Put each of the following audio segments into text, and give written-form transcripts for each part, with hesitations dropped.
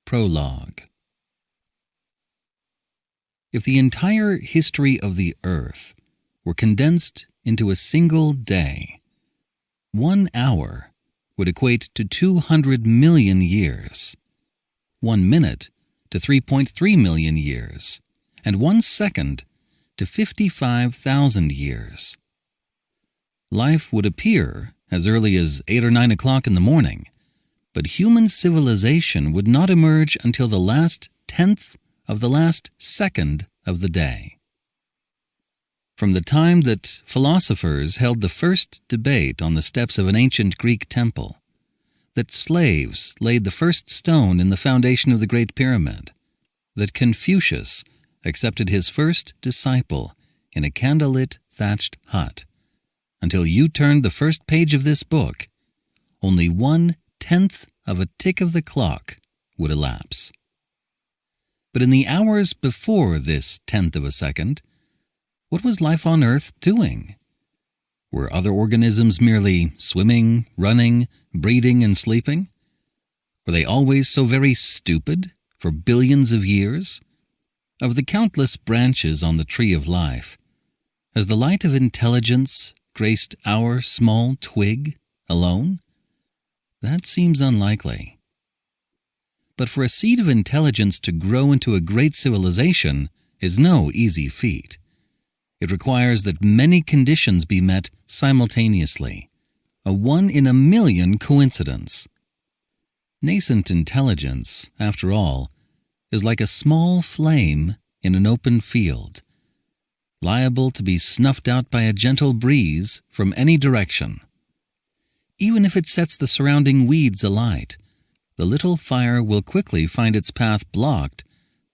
Prologue. If the entire history of the Earth were condensed into a single day, 1 hour would equate to 200 million years, 1 minute to 3.3 million years, and 1 second to 55,000 years. Life would appear as early as 8 or 9 o'clock in the morning, but human civilization would not emerge until the last tenth of the last second of the day. From the time that philosophers held the first debate on the steps of an ancient Greek temple, that slaves laid the first stone in the foundation of the Great Pyramid, that Confucius accepted his first disciple in a candlelit thatched hut, until you turned the first page of this book, only 1/10 of a tick of the clock would elapse. But in the hours before this tenth of a second, what was life on Earth doing? Were other organisms merely swimming, running, breeding, and sleeping? Were they always so very stupid for billions of years? Of the countless branches on the tree of life, has the light of intelligence graced our small twig alone? That seems unlikely. But for a seed of intelligence to grow into a great civilization is no easy feat. It requires that many conditions be met simultaneously, a 1 in a million coincidence. Nascent intelligence, after all, is like a small flame in an open field, liable to be snuffed out by a gentle breeze from any direction. Even if it sets the surrounding weeds alight, the little fire will quickly find its path blocked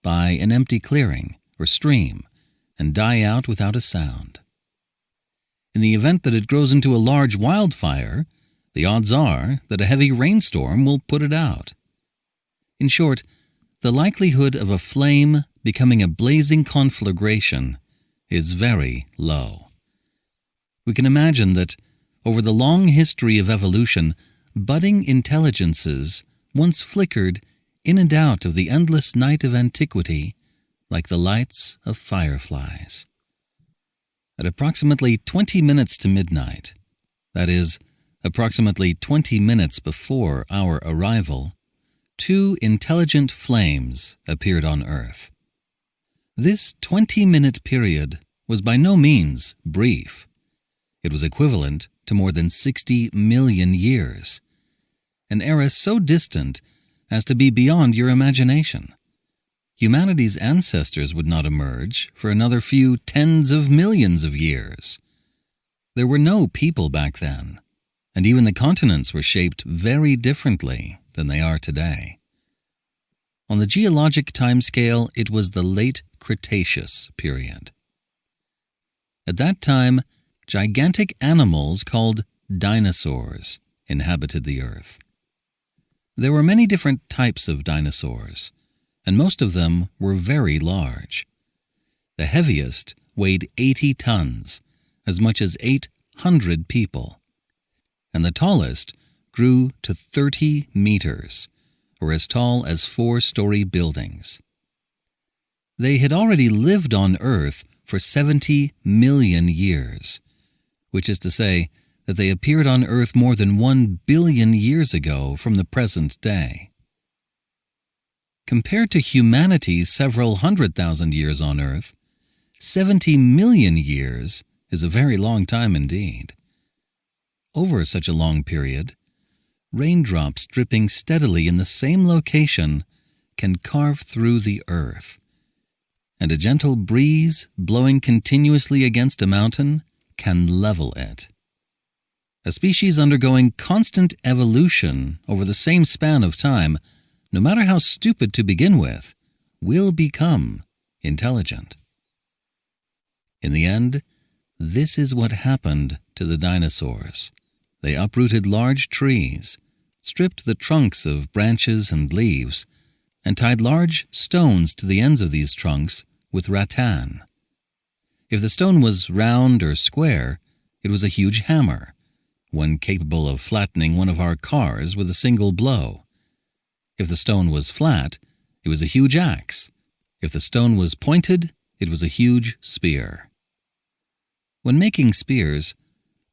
by an empty clearing or stream and die out without a sound. In the event that it grows into a large wildfire, the odds are that a heavy rainstorm will put it out. In short, the likelihood of a flame becoming a blazing conflagration is very low. We can imagine that, over the long history of evolution, budding intelligences once flickered in and out of the endless night of antiquity like the lights of fireflies. At approximately 20 minutes to midnight, that is, approximately 20 minutes before our arrival, 2 intelligent flames appeared on Earth. This 20-minute period was by no means brief. It was equivalent to more than 60 million years, an era so distant as to be beyond your imagination. Humanity's ancestors would not emerge for another few tens of millions of years. There were no people back then, and even the continents were shaped very differently than they are today. On the geologic timescale, it was the late Cretaceous period. At that time, gigantic animals called dinosaurs inhabited the Earth. There were many different types of dinosaurs, and most of them were very large. The heaviest weighed 80 tons, as much as 800 people, and the tallest grew to 30 meters, or as tall as 4-story buildings. They had already lived on Earth for 70 million years, which is to say that they appeared on Earth more than 1 billion years ago from the present day. Compared to humanity's several 100,000 years on Earth, 70 million years is a very long time indeed. Over such a long period, raindrops dripping steadily in the same location can carve through the earth, and a gentle breeze blowing continuously against a mountain can level it. A species undergoing constant evolution over the same span of time, no matter how stupid to begin with, will become intelligent. In the end, this is what happened to the dinosaurs. They uprooted large trees, stripped the trunks of branches and leaves, and tied large stones to the ends of these trunks with rattan. If the stone was round or square, it was a huge hammer, one capable of flattening one of our cars with a single blow. If the stone was flat, it was a huge axe. If the stone was pointed, it was a huge spear. When making spears,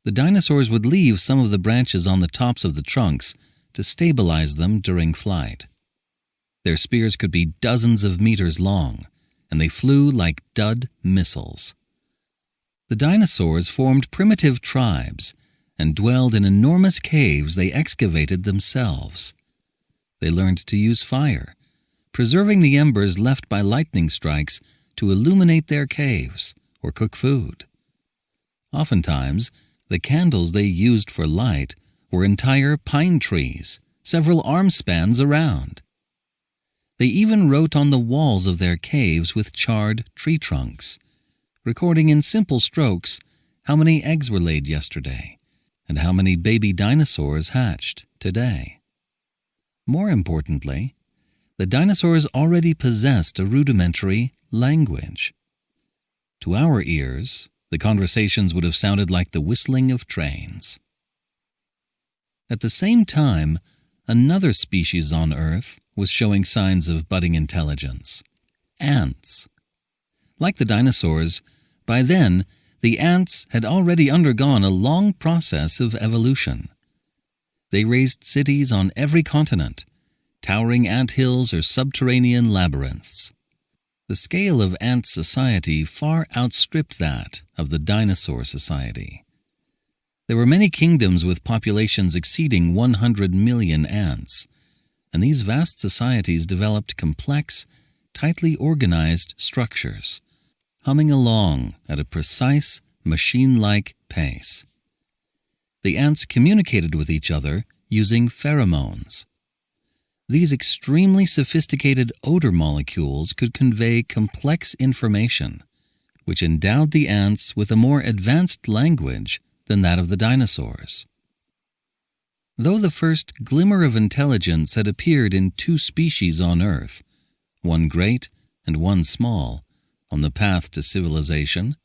the dinosaurs would leave some of the branches on the tops of the trunks to stabilize them during flight. Their spears could be dozens of meters long, and they flew like dud missiles. The dinosaurs formed primitive tribes and dwelled in enormous caves they excavated themselves. They learned to use fire, preserving the embers left by lightning strikes to illuminate their caves or cook food. Oftentimes, the candles they used for light were entire pine trees, several arm spans around. They even wrote on the walls of their caves with charred tree trunks, recording in simple strokes how many eggs were laid yesterday and how many baby dinosaurs hatched today. More importantly, the dinosaurs already possessed a rudimentary language. To our ears, the conversations would have sounded like the whistling of trains. At the same time, another species on Earth was showing signs of budding intelligence: ants. Like the dinosaurs, by then, the ants had already undergone a long process of evolution. They raised cities on every continent, towering anthills or subterranean labyrinths. The scale of ant society far outstripped that of the dinosaur society. There were many kingdoms with populations exceeding 100 million ants, and these vast societies developed complex, tightly organized structures, humming along at a precise, machine-like pace. The ants communicated with each other using pheromones. These extremely sophisticated odor molecules could convey complex information, which endowed the ants with a more advanced language than that of the dinosaurs. Though the first glimmer of intelligence had appeared in two species on Earth, one great and one small, on the path to civilization,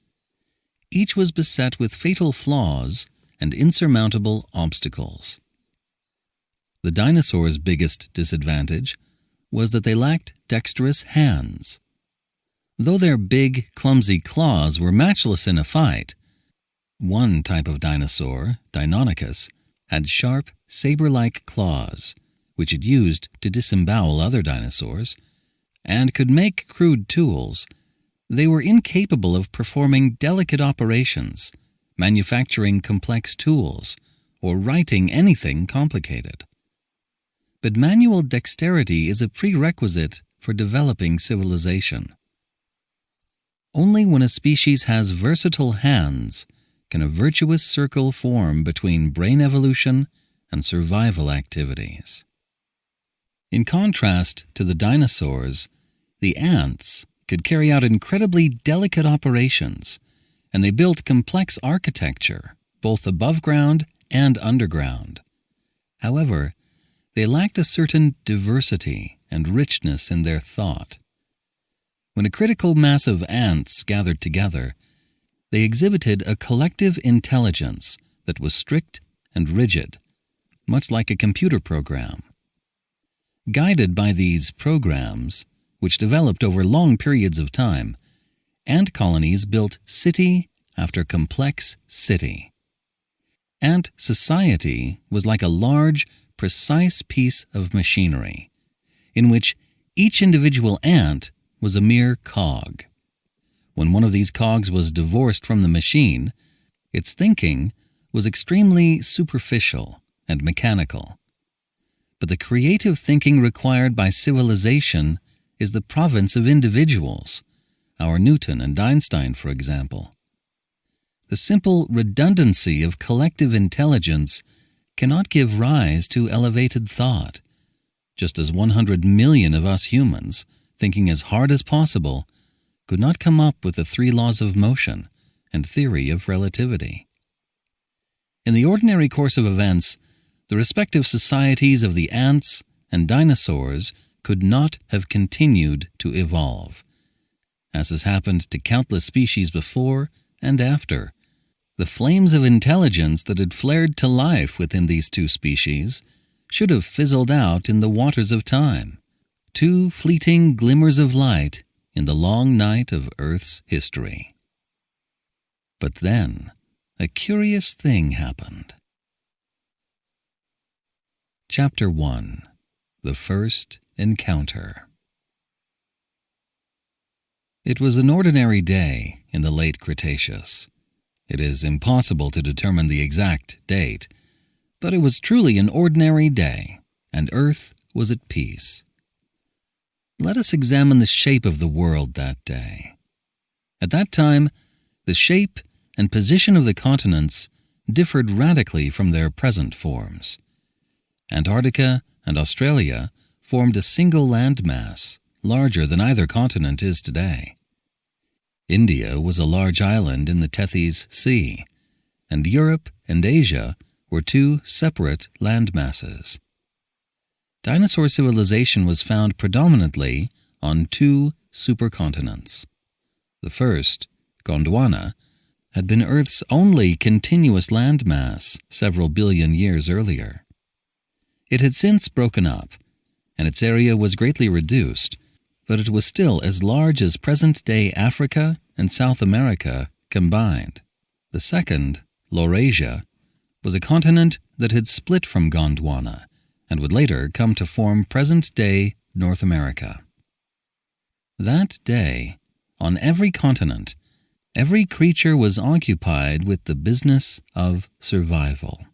each was beset with fatal flaws and insurmountable obstacles. The dinosaurs' biggest disadvantage was that they lacked dexterous hands. Though their big, clumsy claws were matchless in a fight, one type of dinosaur, Deinonychus, had sharp, saber-like claws, which it used to disembowel other dinosaurs, and could make crude tools. They were incapable of performing delicate operations, manufacturing complex tools, or writing anything complicated. But manual dexterity is a prerequisite for developing civilization. Only when a species has versatile hands can a virtuous circle form between brain evolution and survival activities. In contrast to the dinosaurs, the ants could carry out incredibly delicate operations, and they built complex architecture, both above ground and underground. However, they lacked a certain diversity and richness in their thought. When a critical mass of ants gathered together, they exhibited a collective intelligence that was strict and rigid, much like a computer program. Guided by these programs, which developed over long periods of time, ant colonies built city after complex city. Ant society was like a large, precise piece of machinery, in which each individual ant was a mere cog. When one of these cogs was divorced from the machine, its thinking was extremely superficial and mechanical. But the creative thinking required by civilization is the province of individuals, our Newton and Einstein, for example. The simple redundancy of collective intelligence cannot give rise to elevated thought, just as 100 million of us humans, thinking as hard as possible, could not come up with the three laws of motion and theory of relativity. In the ordinary course of events, the respective societies of the ants and dinosaurs could not have continued to evolve. As has happened to countless species before and after, the flames of intelligence that had flared to life within these two species should have fizzled out in the waters of time. 2 fleeting glimmers of light in the long night of Earth's history. But then, a curious thing happened. Chapter 1. The First Encounter. It was an ordinary day in the late Cretaceous. It is impossible to determine the exact date, but it was truly an ordinary day, and Earth was at peace. Let us examine the shape of the world that day. At that time, the shape and position of the continents differed radically from their present forms. Antarctica and Australia formed a single landmass, larger than either continent is today. India was a large island in the Tethys Sea, and Europe and Asia were 2 separate landmasses. Dinosaur civilization was found predominantly on 2 supercontinents. The first, Gondwana, had been Earth's only continuous landmass several billion years earlier. It had since broken up, and its area was greatly reduced, but it was still as large as present-day Africa and South America combined. The second, Laurasia, was a continent that had split from Gondwana and would later come to form present-day North America. That day, on every continent, every creature was occupied with the business of survival.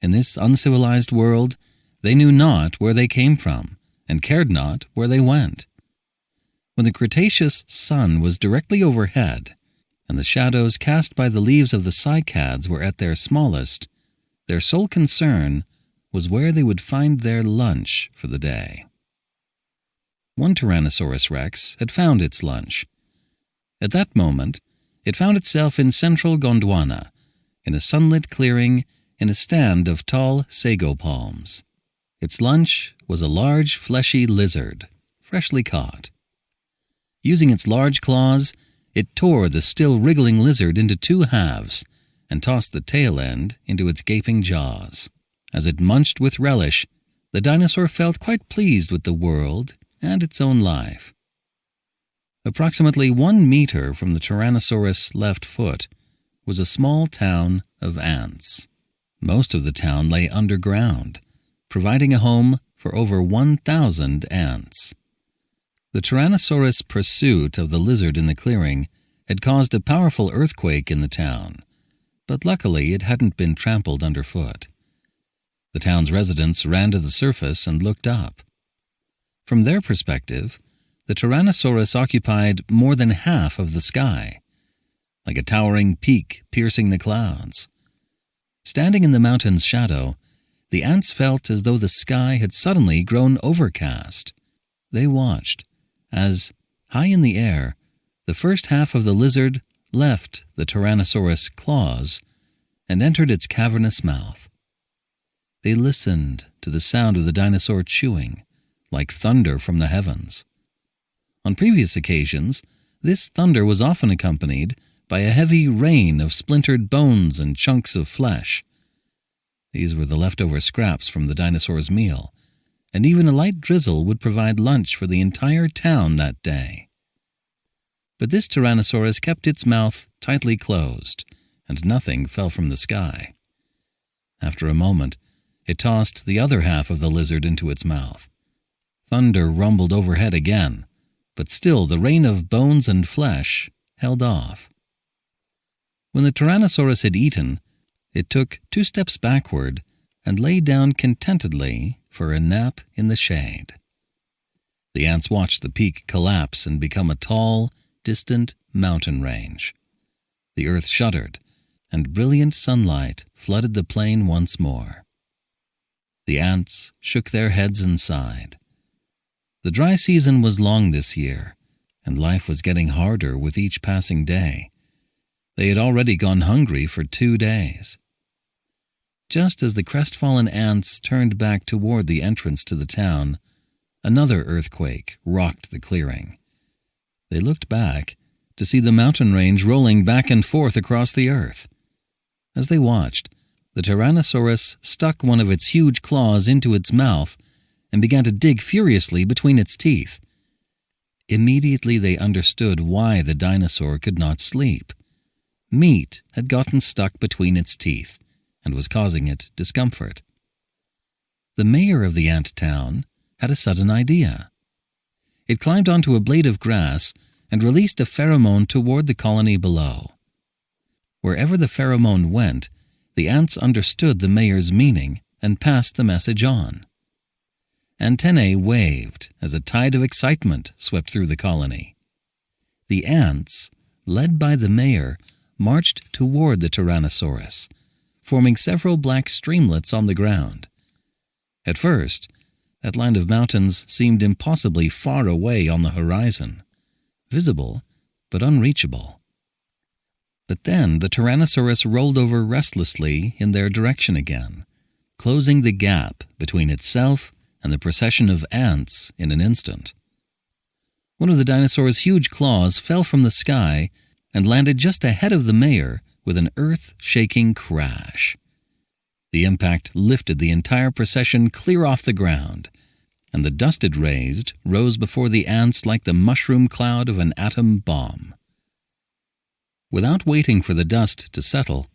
In this uncivilized world, they knew not where they came from and cared not where they went. When the Cretaceous sun was directly overhead, and the shadows cast by the leaves of the cycads were at their smallest, their sole concern was where they would find their lunch for the day. One Tyrannosaurus rex had found its lunch. At that moment, it found itself in central Gondwana, in a sunlit clearing in a stand of tall sago palms. Its lunch was a large fleshy lizard, freshly caught. Using its large claws, it tore the still wriggling lizard into 2 halves and tossed the tail end into its gaping jaws. As it munched with relish, the dinosaur felt quite pleased with the world and its own life. Approximately 1 meter from the Tyrannosaurus' left foot was a small town of ants. Most of the town lay underground, providing a home for over 1,000 ants. The Tyrannosaurus' pursuit of the lizard in the clearing had caused a powerful earthquake in the town, but luckily it hadn't been trampled underfoot. The town's residents ran to the surface and looked up. From their perspective, the Tyrannosaurus occupied more than half of the sky, like a towering peak piercing the clouds. Standing in the mountain's shadow, the ants felt as though the sky had suddenly grown overcast. They watched as, high in the air, the first half of the lizard left the Tyrannosaurus' claws and entered its cavernous mouth. They listened to the sound of the dinosaur chewing, like thunder from the heavens. On previous occasions, this thunder was often accompanied by a heavy rain of splintered bones and chunks of flesh. These were the leftover scraps from the dinosaur's meal, and even a light drizzle would provide lunch for the entire town that day. But this Tyrannosaurus kept its mouth tightly closed, and nothing fell from the sky. After a moment, it tossed the other half of the lizard into its mouth. Thunder rumbled overhead again, but still the rain of bones and flesh held off. When the Tyrannosaurus had eaten, it took 2 steps backward and lay down contentedly for a nap in the shade. The ants watched the peak collapse and become a tall, distant mountain range. The earth shuddered, and brilliant sunlight flooded the plain once more. The ants shook their heads and sighed. The dry season was long this year, and life was getting harder with each passing day. They had already gone hungry for 2 days. Just as the crestfallen ants turned back toward the entrance to the town, another earthquake rocked the clearing. They looked back to see the mountain range rolling back and forth across the earth. As they watched, The Tyrannosaurus stuck one of its huge claws into its mouth and began to dig furiously between its teeth. Immediately they understood why the dinosaur could not sleep. Meat had gotten stuck between its teeth and was causing it discomfort. The mayor of the ant town had a sudden idea. It climbed onto a blade of grass and released a pheromone toward the colony below. Wherever the pheromone went, the ants understood the mayor's meaning and passed the message on. Antennae waved as a tide of excitement swept through the colony. The ants, led by the mayor, marched toward the Tyrannosaurus, forming several black streamlets on the ground. At first, that line of mountains seemed impossibly far away on the horizon, visible but unreachable. But then the Tyrannosaurus rolled over restlessly in their direction again, closing the gap between itself and the procession of ants in an instant. One of the dinosaur's huge claws fell from the sky and landed just ahead of the mayor with an earth-shaking crash. The impact lifted the entire procession clear off the ground, and the dust it raised rose before the ants like the mushroom cloud of an atom bomb. Without waiting for the dust to settle,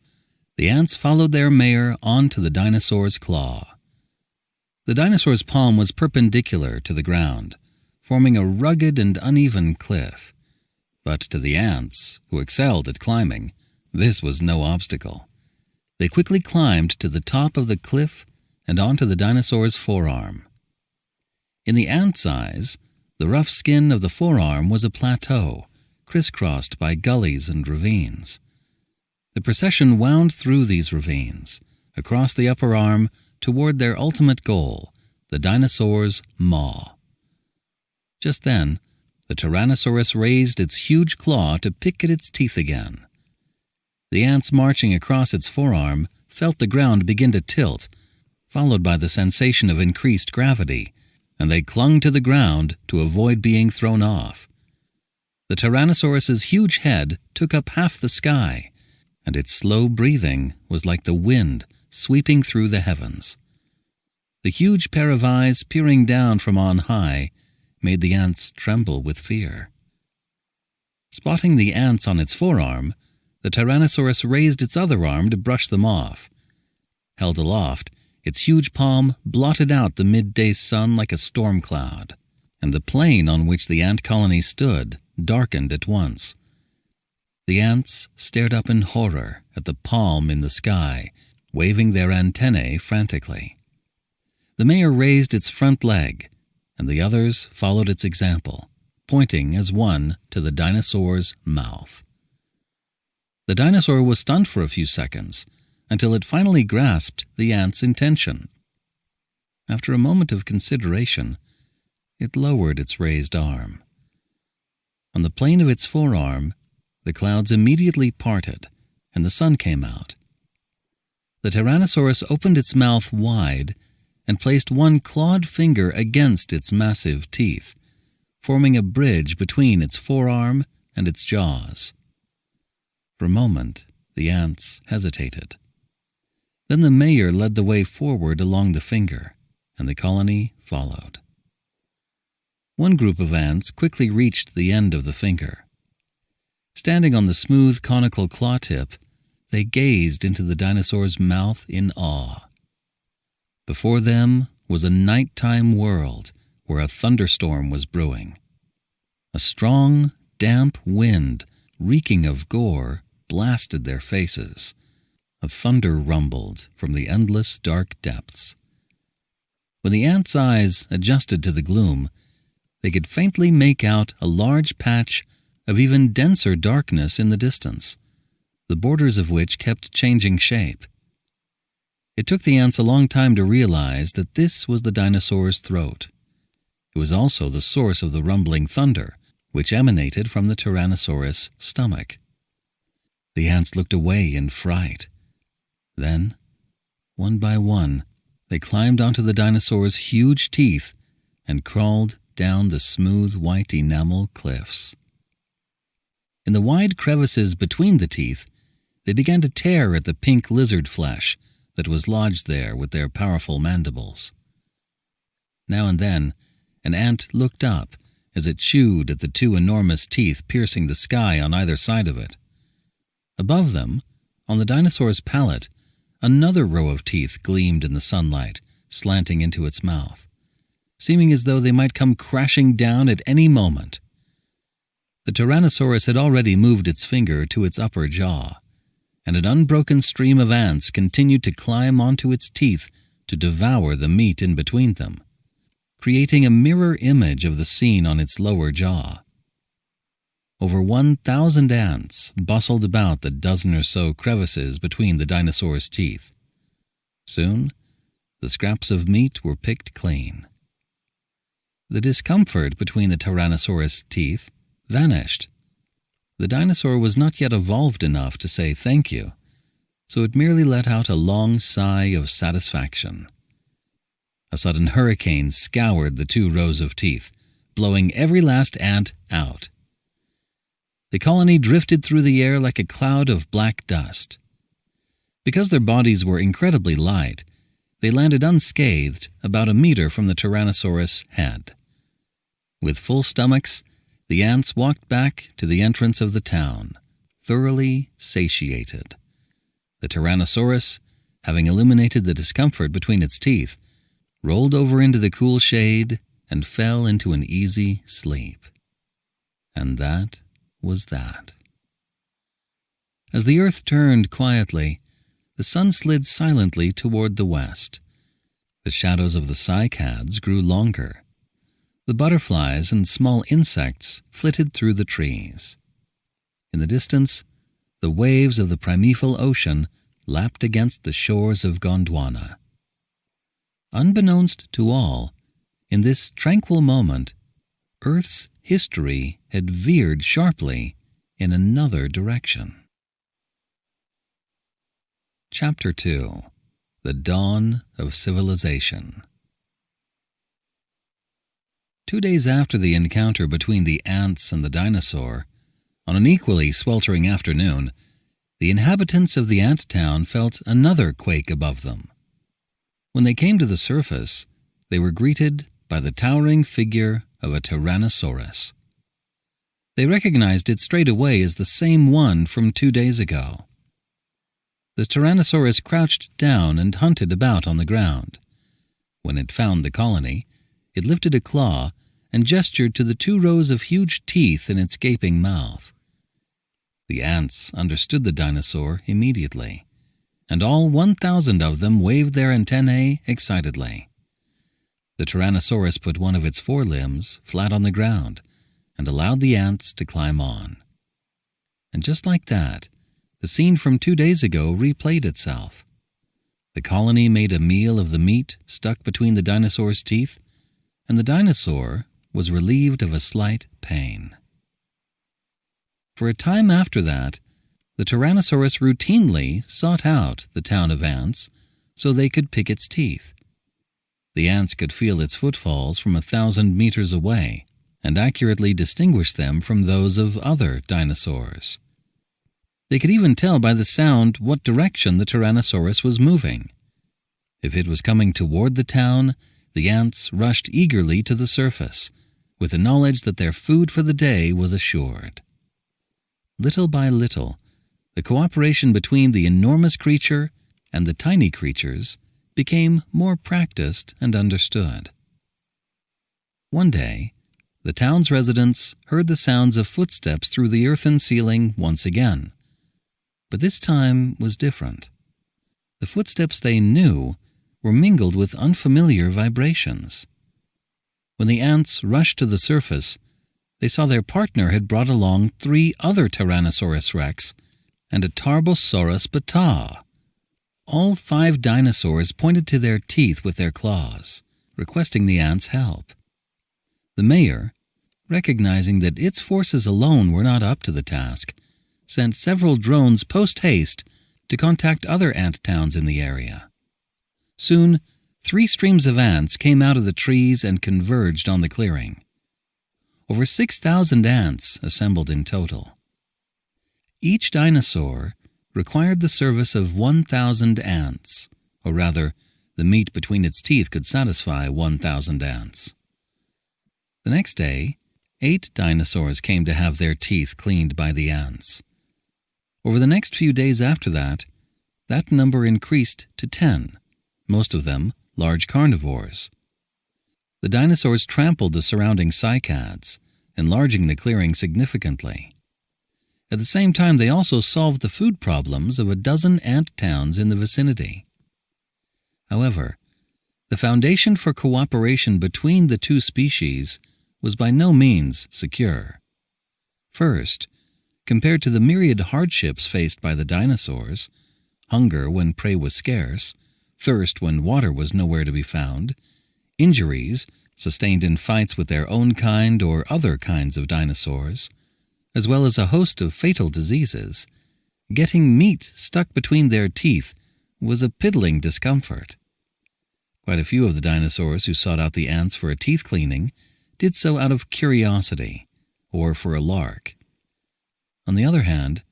the ants followed their mayor onto the dinosaur's claw. The dinosaur's palm was perpendicular to the ground, forming a rugged and uneven cliff. But to the ants, who excelled at climbing, this was no obstacle. They quickly climbed to the top of the cliff and onto the dinosaur's forearm. In the ant's eyes, the rough skin of the forearm was a plateau, crisscrossed by gullies and ravines. The procession wound through these ravines, across the upper arm, toward their ultimate goal, the dinosaur's maw. Just then, the Tyrannosaurus raised its huge claw to pick at its teeth again. The ants marching across its forearm felt the ground begin to tilt, followed by the sensation of increased gravity, and they clung to the ground to avoid being thrown off. The Tyrannosaurus's huge head took up half the sky, and its slow breathing was like the wind sweeping through the heavens. The huge pair of eyes peering down from on high made the ants tremble with fear. Spotting the ants on its forearm, the Tyrannosaurus raised its other arm to brush them off. Held aloft, its huge palm blotted out the midday sun like a storm cloud, and the plain on which the ant colony stood darkened at once. The ants stared up in horror at the palm in the sky, waving their antennae frantically. The mayor raised its front leg, and the others followed its example, pointing as one to the dinosaur's mouth. The dinosaur was stunned for a few seconds, until it finally grasped the ant's intention. After a moment of consideration, it lowered its raised arm. On the plane of its forearm, the clouds immediately parted, and the sun came out. The Tyrannosaurus opened its mouth wide and placed one clawed finger against its massive teeth, forming a bridge between its forearm and its jaws. For a moment, the ants hesitated. Then the mayor led the way forward along the finger, and the colony followed. One group of ants quickly reached the end of the finger. Standing on the smooth conical claw tip, they gazed into the dinosaur's mouth in awe. Before them was a nighttime world where a thunderstorm was brewing. A strong, damp wind, reeking of gore, blasted their faces. A thunder rumbled from the endless dark depths. When the ants' eyes adjusted to the gloom, they could faintly make out a large patch of even denser darkness in the distance, the borders of which kept changing shape. It took the ants a long time to realize that this was the dinosaur's throat. It was also the source of the rumbling thunder, which emanated from the Tyrannosaurus' stomach. The ants looked away in fright. Then, one by one, they climbed onto the dinosaur's huge teeth and crawled down the smooth white enamel cliffs. In the wide crevices between the teeth, they began to tear at the pink lizard flesh, that was lodged there with their powerful mandibles. Now and then, an ant looked up as it chewed at the two enormous teeth piercing the sky on either side of it. Above them, on the dinosaur's palate, another row of teeth gleamed in the sunlight, slanting into its mouth, seeming as though they might come crashing down at any moment. The Tyrannosaurus had already moved its finger to its upper jaw, and an unbroken stream of ants continued to climb onto its teeth to devour the meat in between them, creating a mirror image of the scene on its lower jaw. Over 1,000 ants bustled about the dozen or so crevices between the dinosaur's teeth. Soon, the scraps of meat were picked clean. The discomfort between the Tyrannosaurus' teeth vanished. The dinosaur was not yet evolved enough to say thank you, so it merely let out a long sigh of satisfaction. A sudden hurricane scoured the 2 rows of teeth, blowing every last ant out. The colony drifted through the air like a cloud of black dust. Because their bodies were incredibly light, they landed unscathed about a meter from the Tyrannosaurus' head. With full stomachs, the ants walked back to the entrance of the town, thoroughly satiated. The Tyrannosaurus, having eliminated the discomfort between its teeth, rolled over into the cool shade and fell into an easy sleep. And that was that. As the earth turned quietly, the sun slid silently toward the west. The shadows of the cycads grew longer. The butterflies and small insects flitted through the trees. In the distance, the waves of the primeval ocean lapped against the shores of Gondwana. Unbeknownst to all, in this tranquil moment, Earth's history had veered sharply in another direction. Chapter 2. The Dawn of Civilization. 2 days after the encounter between the ants and the dinosaur, on an equally sweltering afternoon, the inhabitants of the ant town felt another quake above them. When they came to the surface, they were greeted by the towering figure of a Tyrannosaurus. They recognized it straight away as the same one from 2 days ago. The Tyrannosaurus crouched down and hunted about on the ground. When it found the colony, it lifted a claw and gestured to the 2 rows of huge teeth in its gaping mouth. The ants understood the dinosaur immediately, and all 1,000 of them waved their antennae excitedly. The Tyrannosaurus put one of its forelimbs flat on the ground and allowed the ants to climb on. And just like that, the scene from 2 days ago replayed itself. The colony made a meal of the meat stuck between the dinosaur's teeth, and the dinosaur was relieved of a slight pain. For a time after that, the Tyrannosaurus routinely sought out the town of ants so they could pick its teeth. The ants could feel its footfalls from 1,000 meters away and accurately distinguish them from those of other dinosaurs. They could even tell by the sound what direction the Tyrannosaurus was moving. If it was coming toward the town, the ants rushed eagerly to the surface, with the knowledge that their food for the day was assured. Little by little, the cooperation between the enormous creature and the tiny creatures became more practiced and understood. One day, the town's residents heard the sounds of footsteps through the earthen ceiling once again. But this time was different. The footsteps they knew were mingled with unfamiliar vibrations. When the ants rushed to the surface, they saw their partner had brought along 3 other Tyrannosaurus rex and a Tarbosaurus bata. All 5 dinosaurs pointed to their teeth with their claws, requesting the ants' help. The mayor, recognizing that its forces alone were not up to the task, sent several drones post-haste to contact other ant towns in the area. Soon, 3 streams of ants came out of the trees and converged on the clearing. Over 6,000 ants assembled in total. Each dinosaur required the service of 1,000 ants, or rather, the meat between its teeth could satisfy 1,000 ants. The next day, 8 dinosaurs came to have their teeth cleaned by the ants. Over the next few days after that number increased to 10, most of them large carnivores. The dinosaurs trampled the surrounding cycads, enlarging the clearing significantly. At the same time, they also solved the food problems of a dozen ant towns in the vicinity. However, the foundation for cooperation between the two species was by no means secure. First, compared to the myriad hardships faced by the dinosaurs, hunger when prey was scarce, thirst when water was nowhere to be found, injuries sustained in fights with their own kind or other kinds of dinosaurs, as well as a host of fatal diseases, getting meat stuck between their teeth was a piddling discomfort. Quite a few of the dinosaurs who sought out the ants for a teeth cleaning did so out of curiosity or for a lark. On the other hand,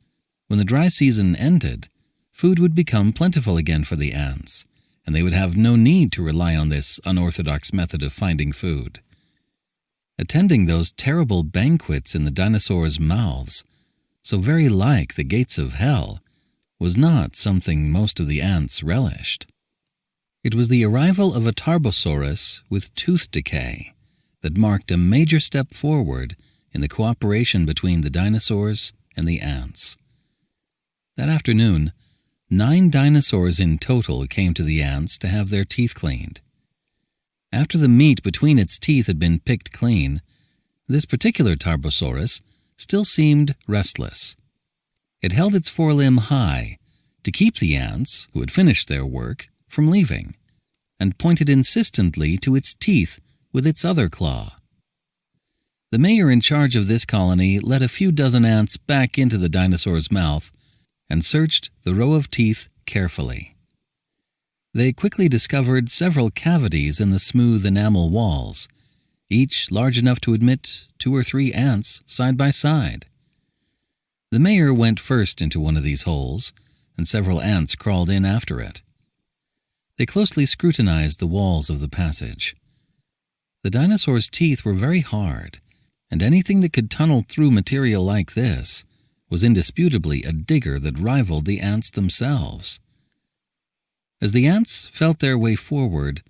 when the dry season ended, food would become plentiful again for the ants, and they would have no need to rely on this unorthodox method of finding food. Attending those terrible banquets in the dinosaurs' mouths, so very like the gates of hell, was not something most of the ants relished. It was the arrival of a Tarbosaurus with tooth decay that marked a major step forward in the cooperation between the dinosaurs and the ants. That afternoon, 9 dinosaurs in total came to the ants to have their teeth cleaned. After the meat between its teeth had been picked clean, this particular Tarbosaurus still seemed restless. It held its forelimb high to keep the ants, who had finished their work, from leaving, and pointed insistently to its teeth with its other claw. The mayor in charge of this colony let a few dozen ants back into the dinosaur's mouth and searched the row of teeth carefully. They quickly discovered several cavities in the smooth enamel walls, each large enough to admit 2 or 3 ants side by side. The mayor went first into one of these holes, and several ants crawled in after it. They closely scrutinized the walls of the passage. The dinosaur's teeth were very hard, and anything that could tunnel through material like this was indisputably a digger that rivaled the ants themselves. As the ants felt their way forward,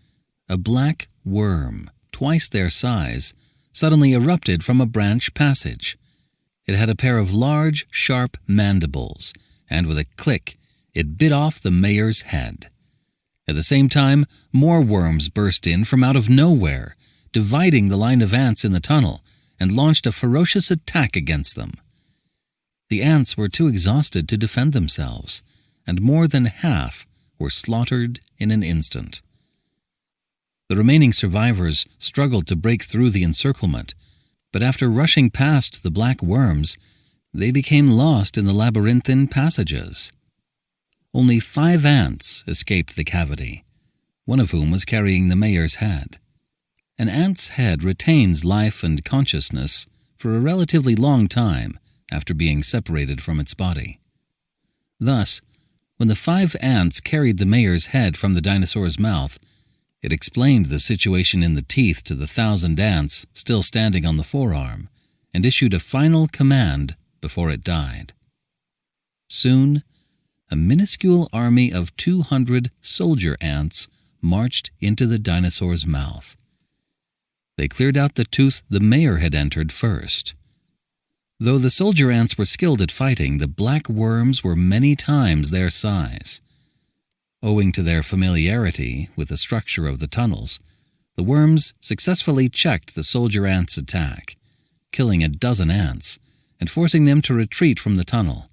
a black worm, twice their size, suddenly erupted from a branch passage. It had a pair of large, sharp mandibles, and with a click, it bit off the mayor's head. At the same time, more worms burst in from out of nowhere, dividing the line of ants in the tunnel, and launched a ferocious attack against them. The ants were too exhausted to defend themselves, and more than half were slaughtered in an instant. The remaining survivors struggled to break through the encirclement, but after rushing past the black worms, they became lost in the labyrinthine passages. Only 5 ants escaped the cavity, one of whom was carrying the mayor's head. An ant's head retains life and consciousness for a relatively long time after being separated from its body. Thus, when the 5 ants carried the mayor's head from the dinosaur's mouth, it explained the situation in the teeth to the 1,000 ants still standing on the forearm, and issued a final command before it died. Soon, a minuscule army of 200 soldier ants marched into the dinosaur's mouth. They cleared out the tooth the mayor had entered first. Though the soldier ants were skilled at fighting, the black worms were many times their size. Owing to their familiarity with the structure of the tunnels, the worms successfully checked the soldier ants' attack, killing a dozen ants and forcing them to retreat from the tunnel.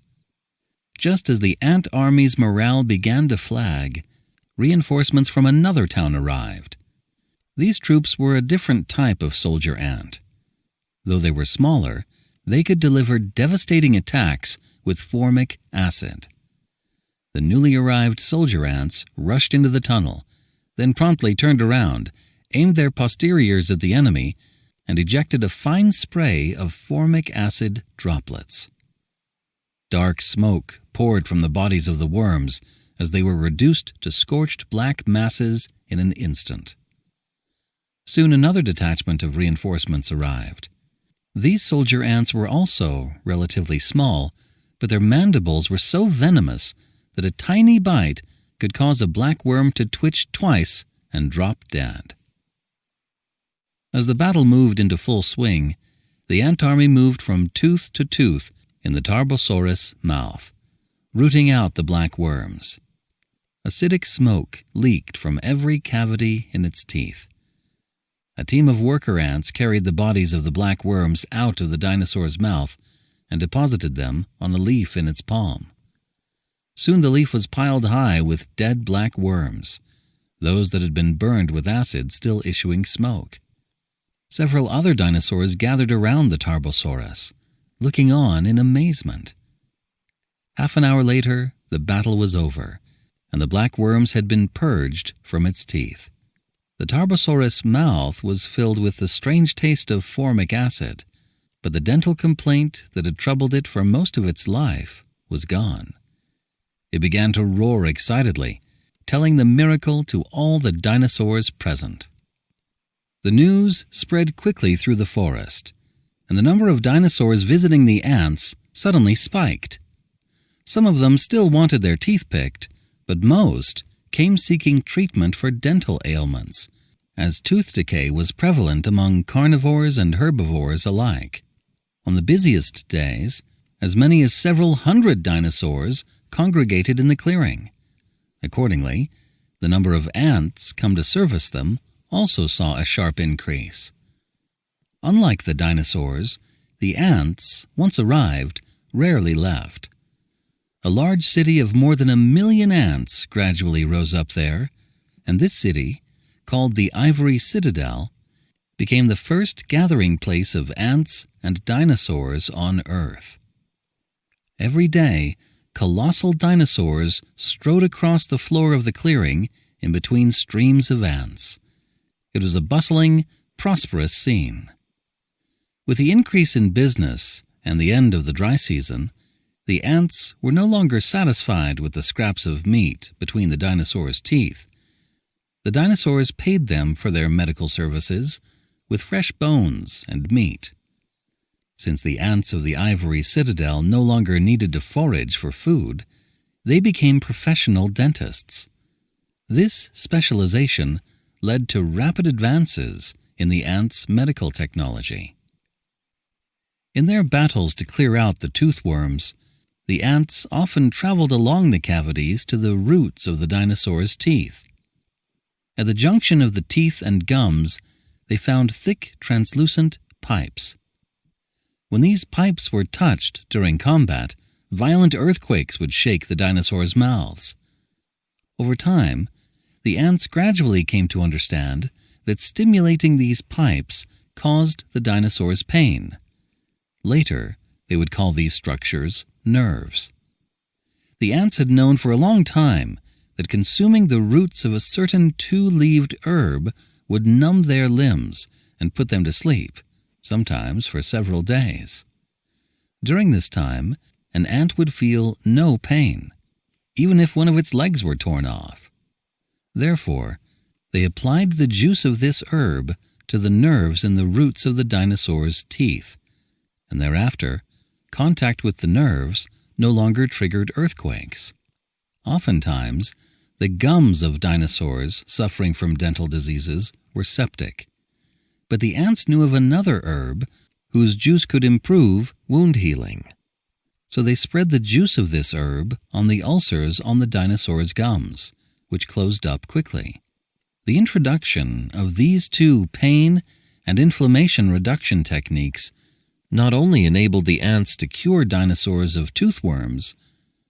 Just as the ant army's morale began to flag, reinforcements from another town arrived. These troops were a different type of soldier ant. Though they were smaller, they could deliver devastating attacks with formic acid. The newly arrived soldier ants rushed into the tunnel, then promptly turned around, aimed their posteriors at the enemy, and ejected a fine spray of formic acid droplets. Dark smoke poured from the bodies of the worms as they were reduced to scorched black masses in an instant. Soon another detachment of reinforcements arrived. These soldier ants were also relatively small, but their mandibles were so venomous that a tiny bite could cause a black worm to twitch twice and drop dead. As the battle moved into full swing, the ant army moved from tooth to tooth in the Tarbosaurus' mouth, rooting out the black worms. Acidic smoke leaked from every cavity in its teeth. A team of worker ants carried the bodies of the black worms out of the dinosaur's mouth and deposited them on a leaf in its palm. Soon the leaf was piled high with dead black worms, those that had been burned with acid still issuing smoke. Several other dinosaurs gathered around the Tarbosaurus, looking on in amazement. Half an hour later, the battle was over, and the black worms had been purged from its teeth. The Tarbosaurus' mouth was filled with the strange taste of formic acid, but the dental complaint that had troubled it for most of its life was gone. It began to roar excitedly, telling the miracle to all the dinosaurs present. The news spread quickly through the forest, and the number of dinosaurs visiting the ants suddenly spiked. Some of them still wanted their teeth picked, but most came seeking treatment for dental ailments, as tooth decay was prevalent among carnivores and herbivores alike. On the busiest days, as many as several hundred dinosaurs congregated in the clearing. Accordingly, the number of ants come to service them also saw a sharp increase. Unlike the dinosaurs, the ants, once arrived, rarely left. A large city of more than 1 million ants gradually rose up there, and this city, called the Ivory Citadel, became the first gathering place of ants and dinosaurs on Earth. Every day, colossal dinosaurs strode across the floor of the clearing in between streams of ants. It was a bustling, prosperous scene. With the increase in business and the end of the dry season, the ants were no longer satisfied with the scraps of meat between the dinosaurs' teeth. The dinosaurs paid them for their medical services with fresh bones and meat. Since the ants of the Ivory Citadel no longer needed to forage for food, they became professional dentists. This specialization led to rapid advances in the ants' medical technology. In their battles to clear out the toothworms, the ants often traveled along the cavities to the roots of the dinosaurs' teeth. At the junction of the teeth and gums, they found thick, translucent pipes. When these pipes were touched during combat, violent earthquakes would shake the dinosaurs' mouths. Over time, the ants gradually came to understand that stimulating these pipes caused the dinosaurs pain. Later, they would call these structures nerves. The ants had known for a long time that consuming the roots of a certain two-leaved herb would numb their limbs and put them to sleep, sometimes for several days. During this time, an ant would feel no pain, even if one of its legs were torn off. Therefore, they applied the juice of this herb to the nerves in the roots of the dinosaurs' teeth, and thereafter, contact with the nerves no longer triggered earthquakes. Oftentimes, the gums of dinosaurs suffering from dental diseases were septic, but the ants knew of another herb whose juice could improve wound healing. So they spread the juice of this herb on the ulcers on the dinosaurs' gums, which closed up quickly. The introduction of these two pain and inflammation reduction techniques not only enabled the ants to cure dinosaurs of toothworms,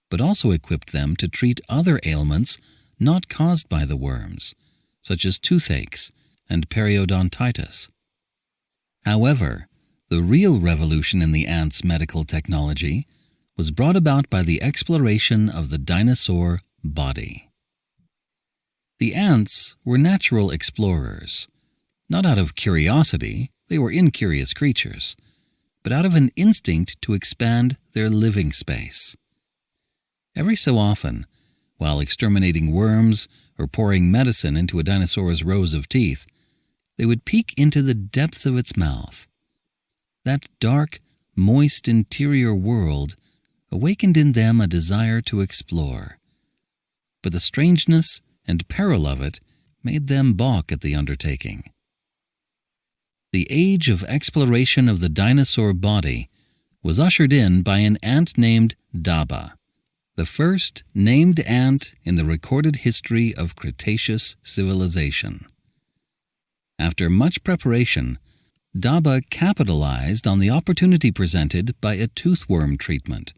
but also equipped them to treat other ailments not caused by the worms, such as toothaches and periodontitis. However, the real revolution in the ants' medical technology was brought about by the exploration of the dinosaur body. The ants were natural explorers. Not out of curiosity, they were incurious creatures, but out of an instinct to expand their living space. Every so often, while exterminating worms or pouring medicine into a dinosaur's rows of teeth, they would peek into the depths of its mouth. That dark, moist interior world awakened in them a desire to explore. But the strangeness and peril of it made them balk at the undertaking. The age of exploration of the dinosaur body was ushered in by an ant named Daba, the first named ant in the recorded history of Cretaceous civilization. After much preparation, Daba capitalized on the opportunity presented by a toothworm treatment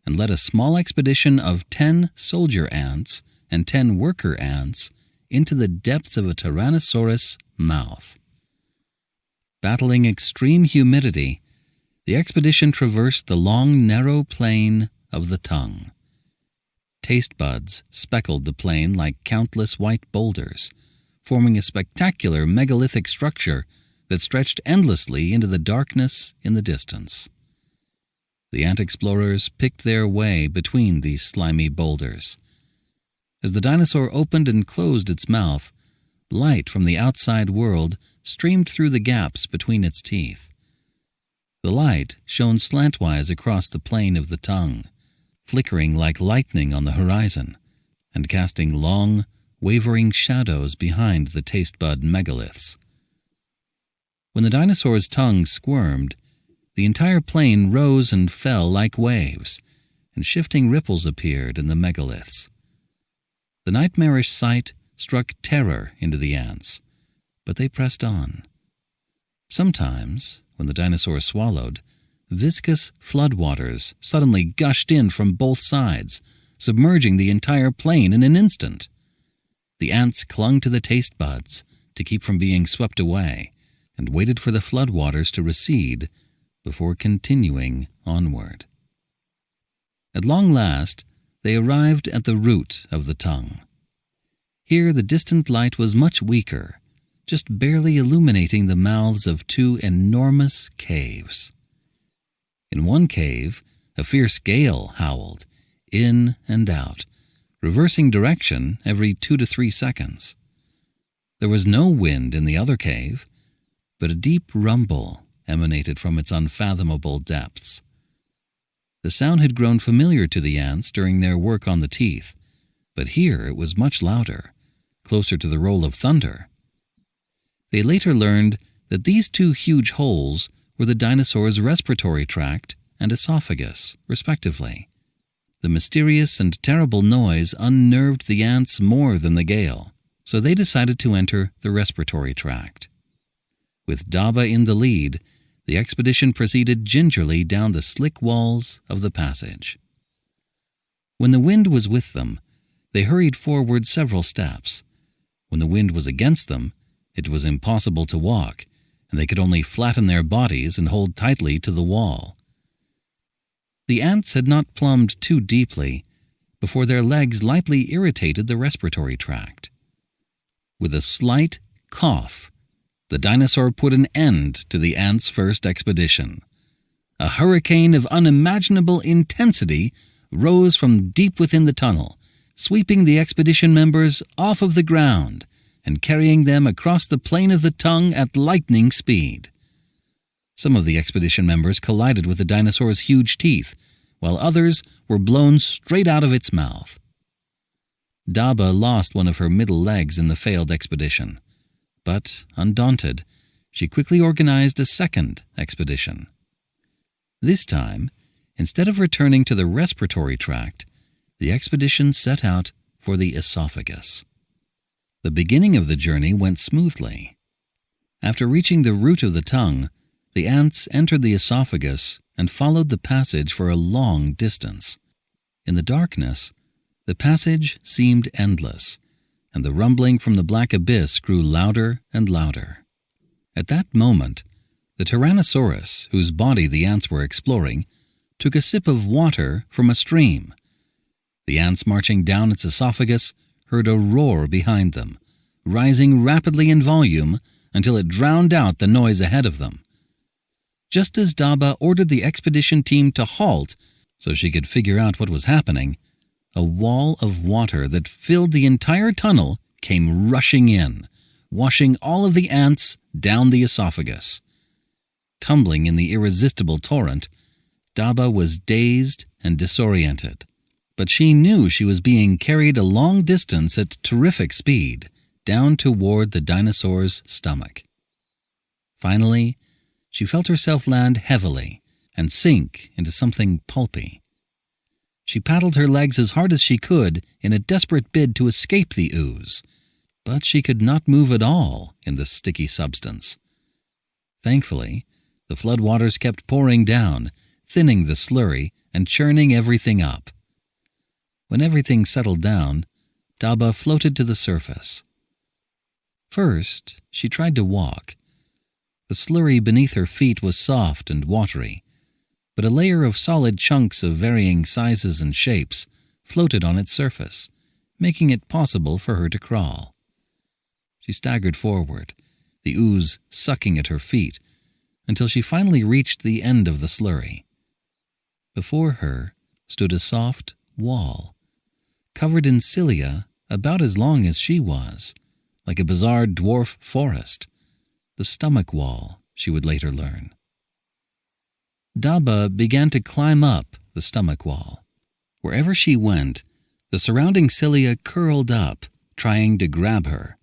and led a small expedition of 10 soldier ants and 10 worker ants into the depths of a Tyrannosaurus' mouth. Battling extreme humidity, the expedition traversed the long, narrow plain of the tongue. Taste buds speckled the plain like countless white boulders, forming a spectacular megalithic structure that stretched endlessly into the darkness in the distance. The ant explorers picked their way between these slimy boulders. As the dinosaur opened and closed its mouth, light from the outside world streamed through the gaps between its teeth. The light shone slantwise across the plane of the tongue, flickering like lightning on the horizon, and casting long, wavering shadows behind the taste bud megaliths. When the dinosaur's tongue squirmed, the entire plane rose and fell like waves, and shifting ripples appeared in the megaliths. The nightmarish sight struck terror into the ants, but they pressed on. Sometimes, when the dinosaur swallowed, viscous floodwaters suddenly gushed in from both sides, submerging the entire plane in an instant. The ants clung to the taste buds to keep from being swept away, and waited for the floodwaters to recede before continuing onward. At long last, they arrived at the root of the tongue. Here the distant light was much weaker, just barely illuminating the mouths of 2 enormous caves. In one cave, a fierce gale howled, in and out, reversing direction every 2 to 3 seconds. There was no wind in the other cave, but a deep rumble emanated from its unfathomable depths. The sound had grown familiar to the ants during their work on the teeth, but here it was much louder, closer to the roll of thunder. They later learned that these 2 huge holes were the dinosaur's respiratory tract and esophagus, respectively. The mysterious and terrible noise unnerved the ants more than the gale, so they decided to enter the respiratory tract. With Daba in the lead, the expedition proceeded gingerly down the slick walls of the passage. When the wind was with them, they hurried forward several steps. When the wind was against them, it was impossible to walk, and they could only flatten their bodies and hold tightly to the wall. The ants had not plumbed too deeply before their legs lightly irritated the respiratory tract. With a slight cough, the dinosaur put an end to the ants' first expedition. A hurricane of unimaginable intensity rose from deep within the tunnel, sweeping the expedition members off of the ground and carrying them across the plane of the tongue at lightning speed. Some of the expedition members collided with the dinosaur's huge teeth, while others were blown straight out of its mouth. Daba lost one of her middle legs in the failed expedition, but, undaunted, she quickly organized a second expedition. This time, instead of returning to the respiratory tract, the expedition set out for the esophagus. The beginning of the journey went smoothly. After reaching the root of the tongue, the ants entered the esophagus and followed the passage for a long distance. In the darkness, the passage seemed endless, and the rumbling from the black abyss grew louder and louder. At that moment, the Tyrannosaurus, whose body the ants were exploring, took a sip of water from a stream. The ants marching down its esophagus heard a roar behind them, rising rapidly in volume until it drowned out the noise ahead of them. Just as Daba ordered the expedition team to halt so she could figure out what was happening, a wall of water that filled the entire tunnel came rushing in, washing all of the ants down the esophagus. Tumbling in the irresistible torrent, Daba was dazed and disoriented, but she knew she was being carried a long distance at terrific speed, down toward the dinosaur's stomach. Finally, she felt herself land heavily and sink into something pulpy. She paddled her legs as hard as she could in a desperate bid to escape the ooze, but she could not move at all in the sticky substance. Thankfully, the floodwaters kept pouring down, thinning the slurry and churning everything up. When everything settled down, Daba floated to the surface. First, she tried to walk. The slurry beneath her feet was soft and watery, but a layer of solid chunks of varying sizes and shapes floated on its surface, making it possible for her to crawl. She staggered forward, the ooze sucking at her feet, until she finally reached the end of the slurry. Before her stood a soft wall, covered in cilia about as long as she was, like a bizarre dwarf forest. The stomach wall, she would later learn. Daba began to climb up the stomach wall. Wherever she went, the surrounding cilia curled up, trying to grab her.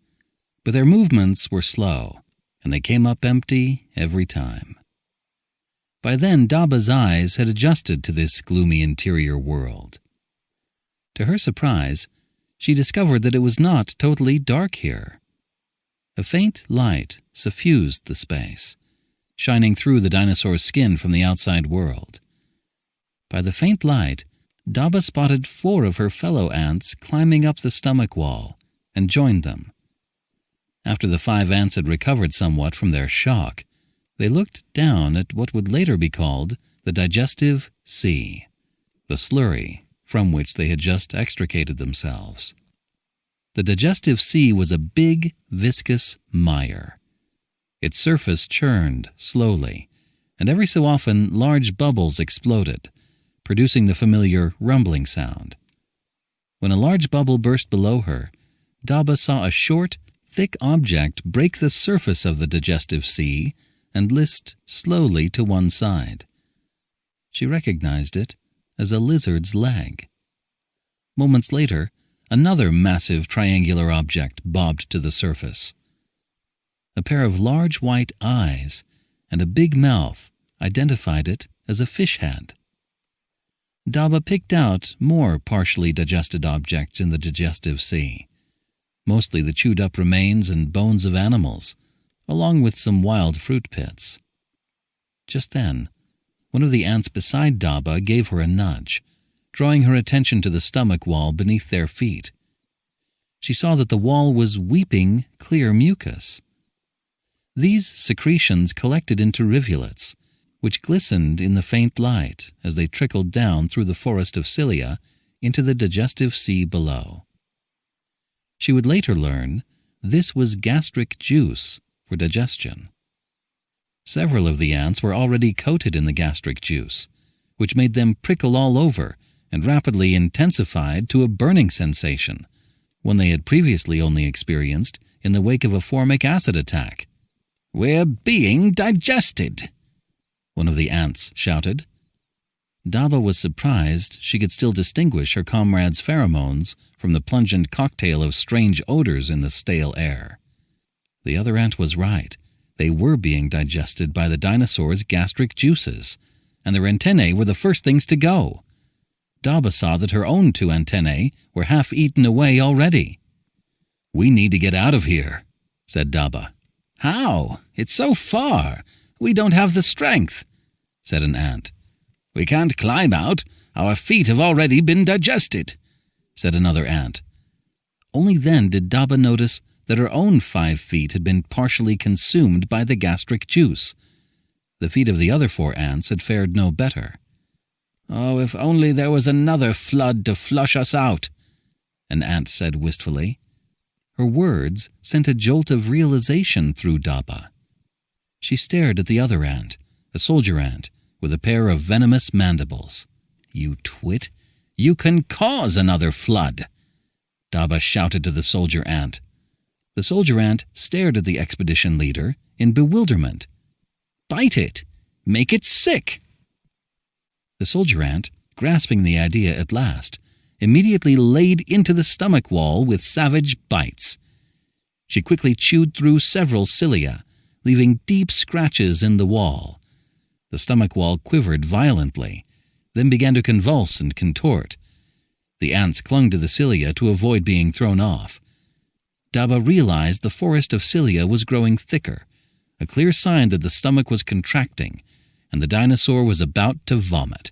But their movements were slow, and they came up empty every time. By then, Daba's eyes had adjusted to this gloomy interior world. To her surprise, she discovered that it was not totally dark here. A faint light suffused the space, shining through the dinosaur's skin from the outside world. By the faint light, Daba spotted 4 of her fellow ants climbing up the stomach wall and joined them. After the 5 ants had recovered somewhat from their shock, they looked down at what would later be called the digestive sea, the slurry from which they had just extricated themselves. The digestive sea was a big, viscous mire. Its surface churned slowly, and every so often large bubbles exploded, producing the familiar rumbling sound. When a large bubble burst below her, Daba saw a short, thick object break the surface of the digestive sea and list slowly to one side. She recognized it as a lizard's leg. Moments later, another massive triangular object bobbed to the surface. A pair of large white eyes and a big mouth identified it as a fish head. Daba picked out more partially digested objects in the digestive sea, mostly the chewed-up remains and bones of animals, along with some wild fruit pits. Just then, one of the ants beside Daba gave her a nudge, drawing her attention to the stomach wall beneath their feet. She saw that the wall was weeping clear mucus. These secretions collected into rivulets, which glistened in the faint light as they trickled down through the forest of cilia into the digestive sea below. She would later learn this was gastric juice for digestion. Several of the ants were already coated in the gastric juice, which made them prickle all over and rapidly intensified to a burning sensation, one they had previously only experienced in the wake of a formic acid attack. "We're being digested," one of the ants shouted. Daba was surprised she could still distinguish her comrade's pheromones from the pungent cocktail of strange odors in the stale air. The other ant was right. They were being digested by the dinosaur's gastric juices, and their antennae were the first things to go. Daba saw that her own 2 antennae were half eaten away already. "We need to get out of here," said Daba. "How? It's so far. We don't have the strength," said an ant. "We can't climb out. Our feet have already been digested," said another ant. Only then did Daba notice that her own 5 feet had been partially consumed by the gastric juice. The feet of the other 4 ants had fared no better. "Oh, if only there was another flood to flush us out," an ant said wistfully. Her words sent a jolt of realization through Daba. She stared at the other ant, a soldier ant, with a pair of venomous mandibles. "You twit! You can cause another flood!" Daba shouted to the soldier ant. The soldier ant stared at the expedition leader in bewilderment. "Bite it! Make it sick!" The soldier ant, grasping the idea at last, immediately laid into the stomach wall with savage bites. She quickly chewed through several cilia, leaving deep scratches in the wall. The stomach wall quivered violently, then began to convulse and contort. The ants clung to the cilia to avoid being thrown off. Daba realized the forest of cilia was growing thicker, a clear sign that the stomach was contracting, and the dinosaur was about to vomit.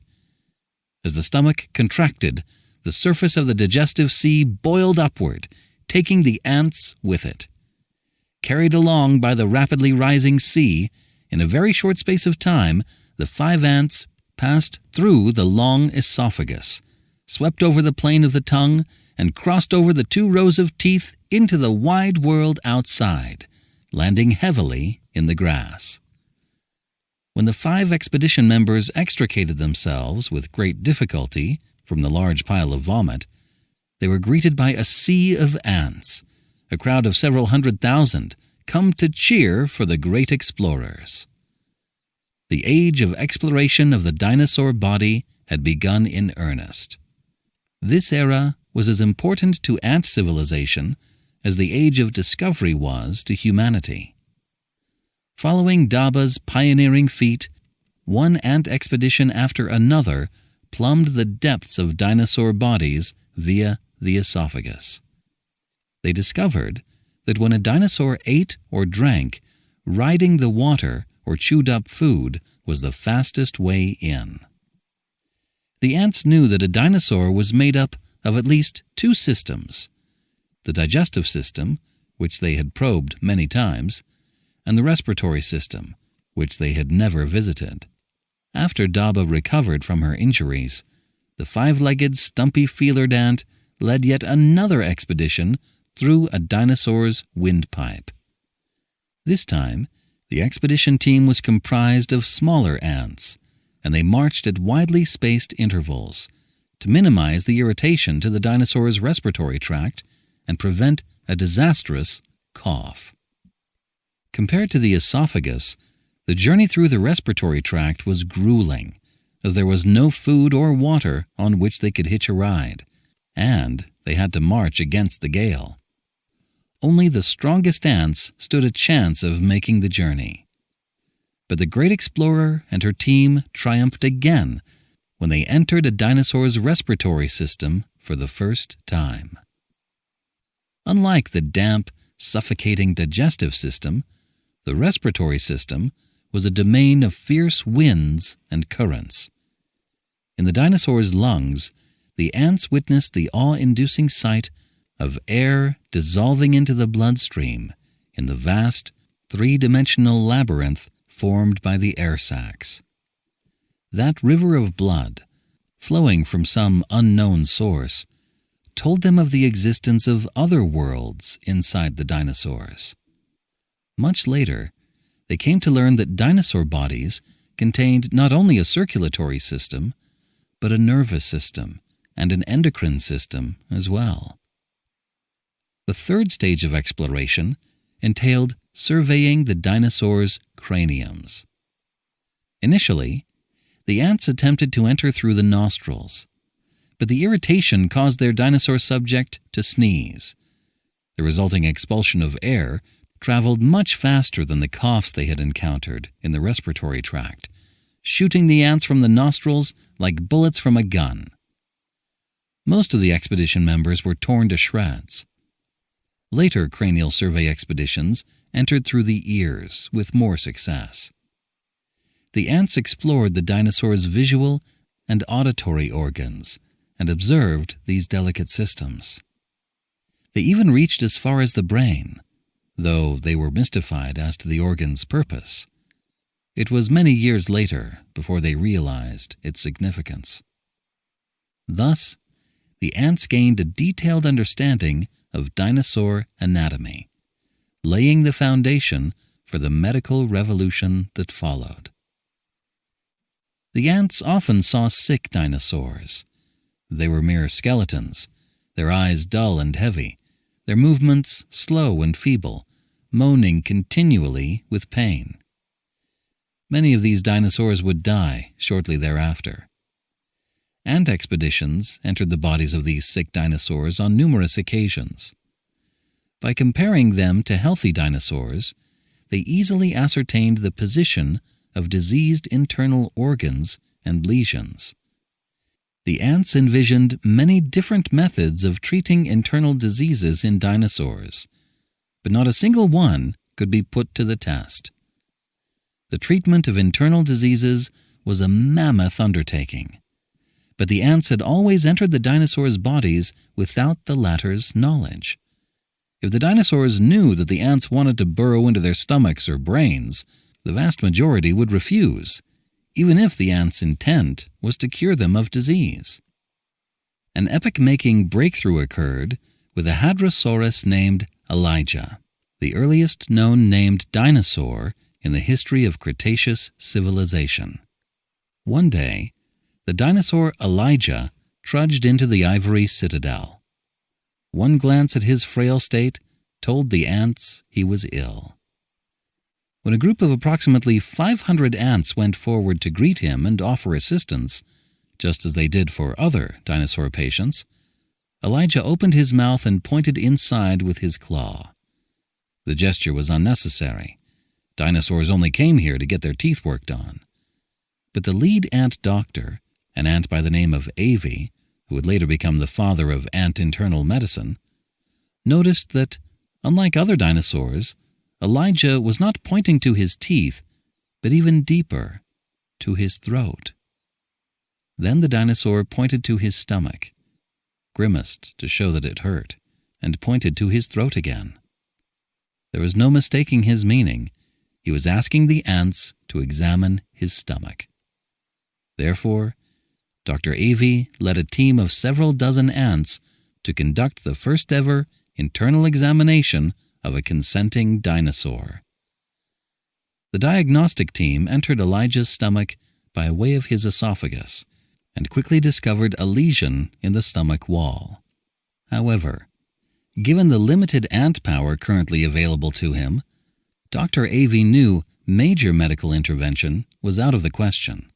As the stomach contracted, the surface of the digestive sea boiled upward, taking the ants with it. Carried along by the rapidly rising sea, in a very short space of time, the 5 ants passed through the long esophagus, swept over the plain of the tongue, and crossed over the 2 rows of teeth into the wide world outside, landing heavily in the grass. When the 5 expedition members extricated themselves with great difficulty from the large pile of vomit, they were greeted by a sea of ants, a crowd of several 100,000, come to cheer for the great explorers. The age of exploration of the dinosaur body had begun in earnest. This era was as important to ant civilization as the age of discovery was to humanity. Following Daba's pioneering feat, one ant expedition after another plumbed the depths of dinosaur bodies via the esophagus. They discovered that when a dinosaur ate or drank, riding the water or chewed up food was the fastest way in. The ants knew that a dinosaur was made up of at least 2 systems: the digestive system, which they had probed many times, and the respiratory system, which they had never visited. After Daba recovered from her injuries, the 5-legged, stumpy feelered ant led yet another expedition through a dinosaur's windpipe. This time, the expedition team was comprised of smaller ants, and they marched at widely spaced intervals to minimize the irritation to the dinosaur's respiratory tract and prevent a disastrous cough. Compared to the esophagus, the journey through the respiratory tract was grueling, as there was no food or water on which they could hitch a ride, and they had to march against the gale. Only the strongest ants stood a chance of making the journey. But the great explorer and her team triumphed again when they entered a dinosaur's respiratory system for the first time. Unlike the damp, suffocating digestive system, the respiratory system was a domain of fierce winds and currents. In the dinosaur's lungs, the ants witnessed the awe-inducing sight of air dissolving into the bloodstream in the vast, 3-dimensional labyrinth formed by the air sacs. That river of blood, flowing from some unknown source, told them of the existence of other worlds inside the dinosaurs. Much later, they came to learn that dinosaur bodies contained not only a circulatory system, but a nervous system and an endocrine system as well. The third stage of exploration entailed surveying the dinosaurs' craniums. Initially, the ants attempted to enter through the nostrils, but the irritation caused their dinosaur subject to sneeze. The resulting expulsion of air traveled much faster than the coughs they had encountered in the respiratory tract, shooting the ants from the nostrils like bullets from a gun. Most of the expedition members were torn to shreds. Later cranial survey expeditions entered through the ears with more success. The ants explored the dinosaur's visual and auditory organs and observed these delicate systems. They even reached as far as the brain, though they were mystified as to the organ's purpose. It was many years later before they realized its significance. Thus, the ants gained a detailed understanding of dinosaur anatomy, laying the foundation for the medical revolution that followed. The ants often saw sick dinosaurs, They were mere skeletons, their eyes dull and heavy, their movements slow and feeble, moaning continually with pain. Many of these dinosaurs would die shortly thereafter. Ant expeditions entered the bodies of these sick dinosaurs on numerous occasions. By comparing them to healthy dinosaurs, they easily ascertained the position of diseased internal organs and lesions. The ants envisioned many different methods of treating internal diseases in dinosaurs, but not a single one could be put to the test. The treatment of internal diseases was a mammoth undertaking, but the ants had always entered the dinosaurs' bodies without the latter's knowledge. If the dinosaurs knew that the ants wanted to burrow into their stomachs or brains, the vast majority would refuse, even if the ants' intent was to cure them of disease. An epoch-making breakthrough occurred with a hadrosaurus named Elijah, the earliest known named dinosaur in the history of Cretaceous civilization. One day, the dinosaur Elijah trudged into the ivory citadel. One glance at his frail state told the ants he was ill. When a group of approximately 500 ants went forward to greet him and offer assistance, just as they did for other dinosaur patients, Elijah opened his mouth and pointed inside with his claw. The gesture was unnecessary. Dinosaurs only came here to get their teeth worked on. But the lead ant doctor, an ant by the name of Avi, who would later become the father of ant internal medicine, noticed that, unlike other dinosaurs, Elijah was not pointing to his teeth, but even deeper, to his throat. Then the dinosaur pointed to his stomach, grimaced to show that it hurt, and pointed to his throat again. There was no mistaking his meaning. He was asking the ants to examine his stomach. Therefore, Dr. Avi led a team of several dozen ants to conduct the first-ever internal examination of a consenting dinosaur. The diagnostic team entered Elijah's stomach by way of his esophagus and quickly discovered a lesion in the stomach wall. However, given the limited ant power currently available to him, Dr. Avi knew major medical intervention was out of the question.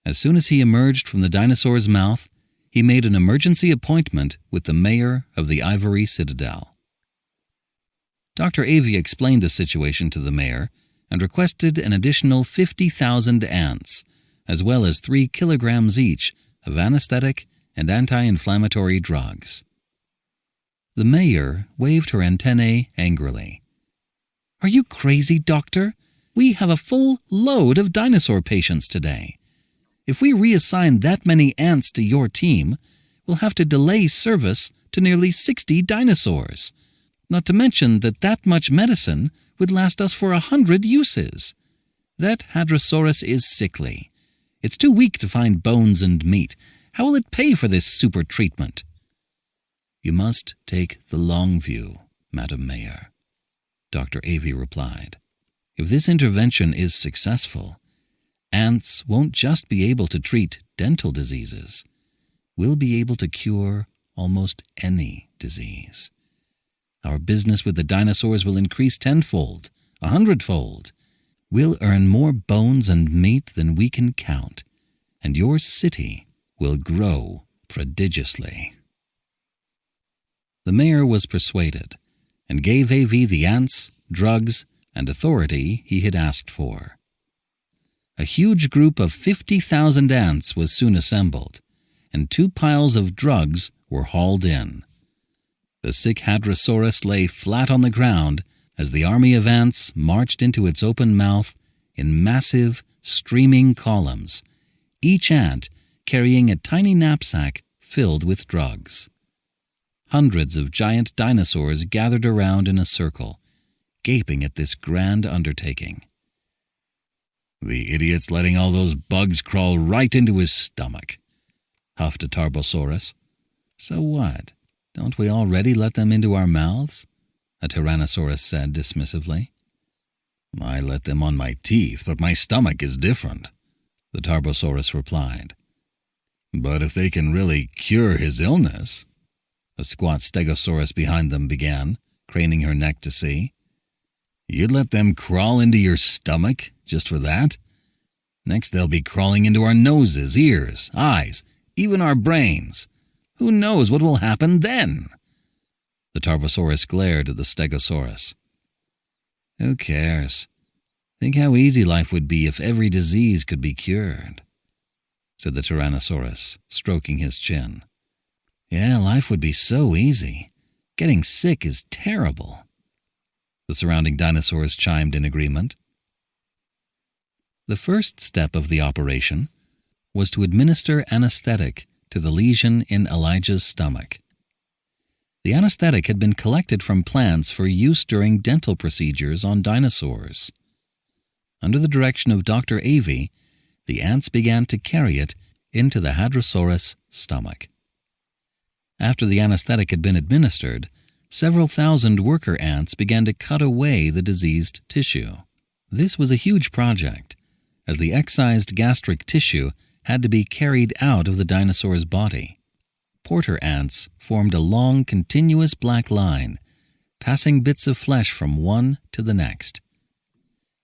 As soon as he emerged from the dinosaur's mouth, he made an emergency appointment with the mayor of the Ivory Citadel. Dr. Avi explained the situation to the mayor and requested an additional 50,000 ants, as well as 3 kilograms each of anesthetic and anti-inflammatory drugs. The mayor waved her antennae angrily. "Are you crazy, doctor? We have a full load of dinosaur patients today. If we reassign that many ants to your team, we'll have to delay service to nearly 60 dinosaurs. Not to mention that much medicine would last us for 100 uses. That Hadrosaurus is sickly. It's too weak to find bones and meat. How will it pay for this super treatment?" "You must take the long view, Madam Mayor," Dr. Avi replied. "If this intervention is successful, ants won't just be able to treat dental diseases. We'll be able to cure almost any disease. Our business with the dinosaurs will increase tenfold, 100-fold. We'll earn more bones and meat than we can count, and your city will grow prodigiously." The mayor was persuaded and gave Avi the ants, drugs, and authority he had asked for. A huge group of 50,000 ants was soon assembled, and 2 piles of drugs were hauled in. The sick Hadrosaurus lay flat on the ground as the army of ants marched into its open mouth in massive, streaming columns, each ant carrying a tiny knapsack filled with drugs. Hundreds of giant dinosaurs gathered around in a circle, gaping at this grand undertaking. "The idiot's letting all those bugs crawl right into his stomach," huffed a Tarbosaurus. "So what? Don't we already let them into our mouths?" a Tyrannosaurus said dismissively. "I let them on my teeth, but my stomach is different," the Tarbosaurus replied. But if they can really cure his illness, a squat stegosaurus behind them began, craning her neck to see. You'd let them crawl into your stomach just for that? Next they'll be crawling into our noses, ears, eyes, even our brains. Who knows what will happen then? The Tarbosaurus glared at the Stegosaurus. Who cares? Think how easy life would be if every disease could be cured, said the Tyrannosaurus, stroking his chin. Yeah, life would be so easy. Getting sick is terrible. The surrounding dinosaurs chimed in agreement. The first step of the operation was to administer anesthetic to the lesion in Elijah's stomach. The anesthetic had been collected from plants for use during dental procedures on dinosaurs. Under the direction of Dr. Avey, the ants began to carry it into the Hadrosaurus' stomach. After the anesthetic had been administered, several thousand worker ants began to cut away the diseased tissue. This was a huge project, as the excised gastric tissue had to be carried out of the dinosaur's body. Porter ants formed a long, continuous black line, passing bits of flesh from one to the next.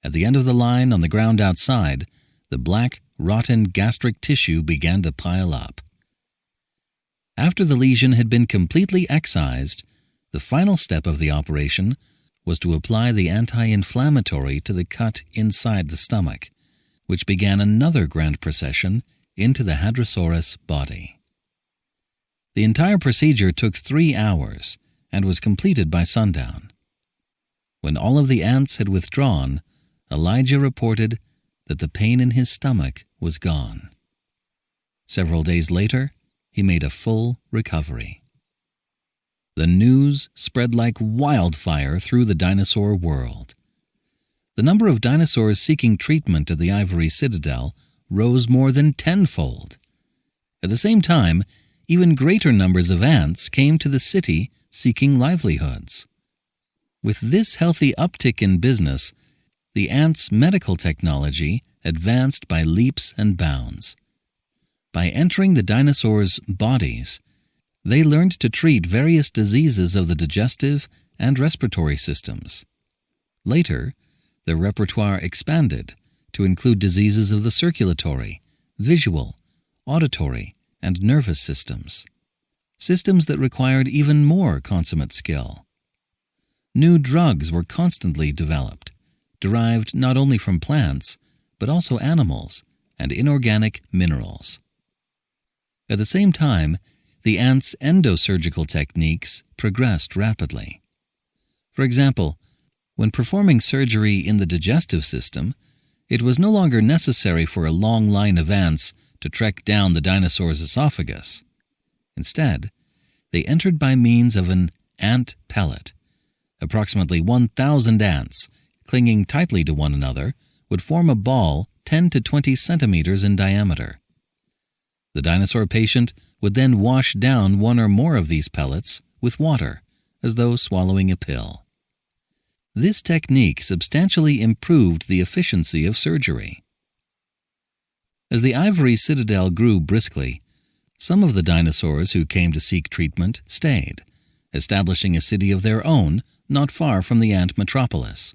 At the end of the line on the ground outside, the black, rotten gastric tissue began to pile up. After the lesion had been completely excised, the final step of the operation was to apply the anti-inflammatory to the cut inside the stomach, which began another grand procession into the Hadrosaurus body. The entire procedure took 3 hours and was completed by sundown. When all of the ants had withdrawn, Elijah reported that the pain in his stomach was gone. Several days later, he made a full recovery. The news spread like wildfire through the dinosaur world. The number of dinosaurs seeking treatment at the Ivory Citadel rose more than tenfold. At the same time, even greater numbers of ants came to the city seeking livelihoods. With this healthy uptick in business, the ants' medical technology advanced by leaps and bounds. By entering the dinosaurs' bodies, they learned to treat various diseases of the digestive and respiratory systems. Later, their repertoire expanded to include diseases of the circulatory, visual, auditory, and nervous systems that required even more consummate skill. New drugs were constantly developed, derived not only from plants, but also animals and inorganic minerals. At the same time, the ants' endosurgical techniques progressed rapidly. For example, when performing surgery in the digestive system, it was no longer necessary for a long line of ants to trek down the dinosaur's esophagus. Instead, they entered by means of an ant pellet. Approximately 1,000 ants, clinging tightly to one another, would form a ball 10 to 20 centimeters in diameter. The dinosaur patient would then wash down one or more of these pellets with water, as though swallowing a pill. This technique substantially improved the efficiency of surgery. As the Ivory Citadel grew briskly, some of the dinosaurs who came to seek treatment stayed, establishing a city of their own not far from the ant metropolis.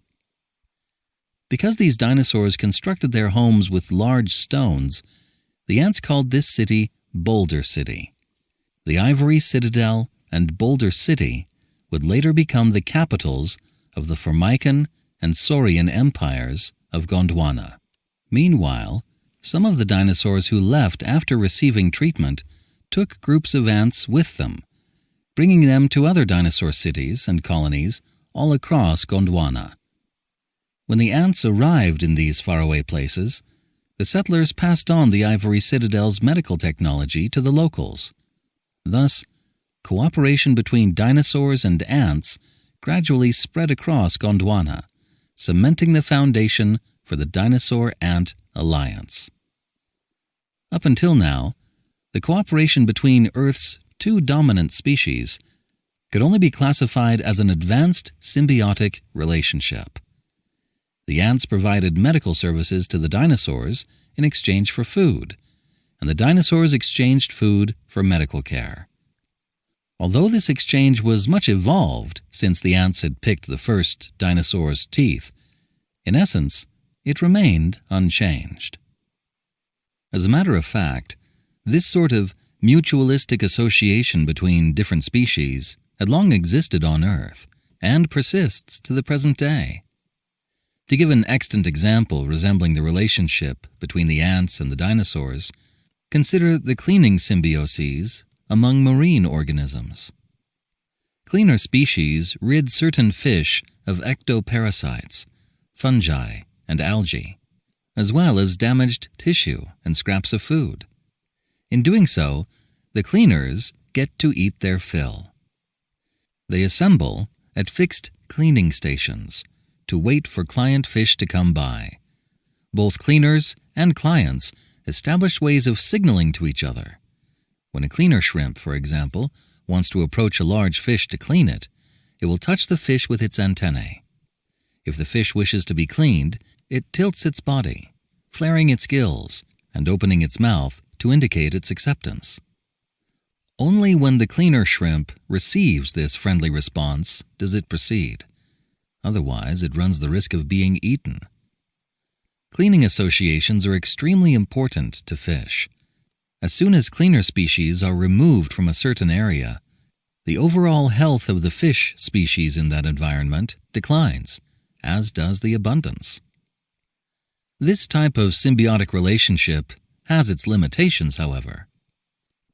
Because these dinosaurs constructed their homes with large stones, the ants called this city Boulder City. The Ivory Citadel and Boulder City would later become the capitals of the Formican and Saurian empires of Gondwana. Meanwhile, some of the dinosaurs who left after receiving treatment took groups of ants with them, bringing them to other dinosaur cities and colonies all across Gondwana. When the ants arrived in these faraway places, the settlers passed on the Ivory Citadel's medical technology to the locals. Thus, cooperation between dinosaurs and ants gradually spread across Gondwana, cementing the foundation for the Dinosaur-Ant Alliance. Up until now, the cooperation between Earth's 2 dominant species could only be classified as an advanced symbiotic relationship. The ants provided medical services to the dinosaurs in exchange for food, and the dinosaurs exchanged food for medical care. Although this exchange was much evolved since the ants had picked the first dinosaur's teeth, in essence, it remained unchanged. As a matter of fact, this sort of mutualistic association between different species had long existed on Earth and persists to the present day. To give an extant example resembling the relationship between the ants and the dinosaurs, consider the cleaning symbioses among marine organisms. Cleaner species rid certain fish of ectoparasites, fungi, and algae, as well as damaged tissue and scraps of food. In doing so, the cleaners get to eat their fill. They assemble at fixed cleaning stations to wait for client fish to come by. Both cleaners and clients establish ways of signaling to each other. When a cleaner shrimp, for example, wants to approach a large fish to clean it, it will touch the fish with its antennae. If the fish wishes to be cleaned, it tilts its body, flaring its gills and opening its mouth to indicate its acceptance. Only when the cleaner shrimp receives this friendly response does it proceed. Otherwise, it runs the risk of being eaten. Cleaning associations are extremely important to fish. As soon as cleaner species are removed from a certain area, the overall health of the fish species in that environment declines, as does the abundance. This type of symbiotic relationship has its limitations, however.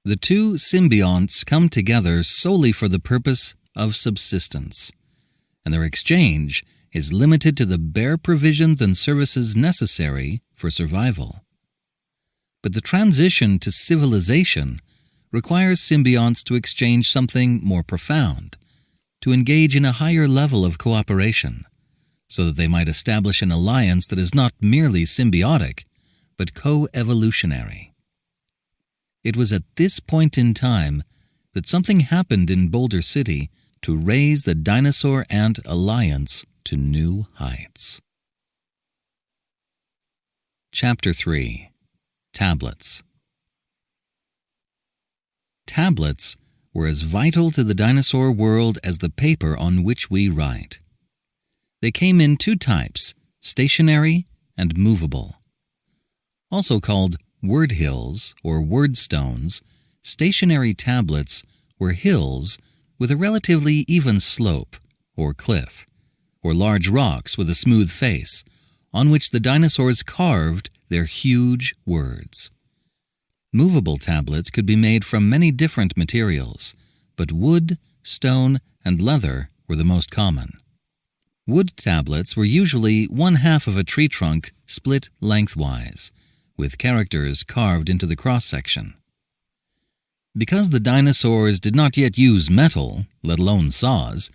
The two symbionts come together solely for the purpose of subsistence, and their exchange is limited to the bare provisions and services necessary for survival. But the transition to civilization requires symbionts to exchange something more profound, to engage in a higher level of cooperation, so that they might establish an alliance that is not merely symbiotic, but co-evolutionary. It was at this point in time that something happened in Boulder City to raise the dinosaur-ant alliance to new heights. Chapter 3. Tablets. Tablets were as vital to the dinosaur world as the paper on which we write. They came in two types, stationary and movable. Also called word hills or word stones, stationary tablets were hills with a relatively even slope, or cliff, or large rocks with a smooth face, on which the dinosaurs carved their huge words. Movable tablets could be made from many different materials, but wood, stone, and leather were the most common. Wood tablets were usually one half of a tree trunk split lengthwise, with characters carved into the cross-section. Because the dinosaurs did not yet use metal, let alone saws,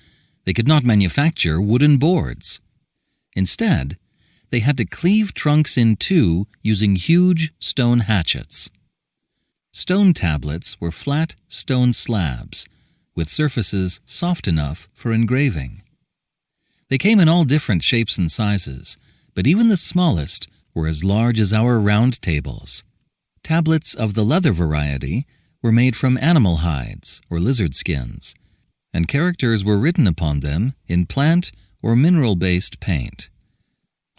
they could not manufacture wooden boards. Instead, they had to cleave trunks in two using huge stone hatchets. Stone tablets were flat stone slabs, with surfaces soft enough for engraving. They came in all different shapes and sizes, but even the smallest were as large as our round tables. Tablets of the leather variety were made from animal hides or lizard skins, and characters were written upon them in plant or mineral-based paint.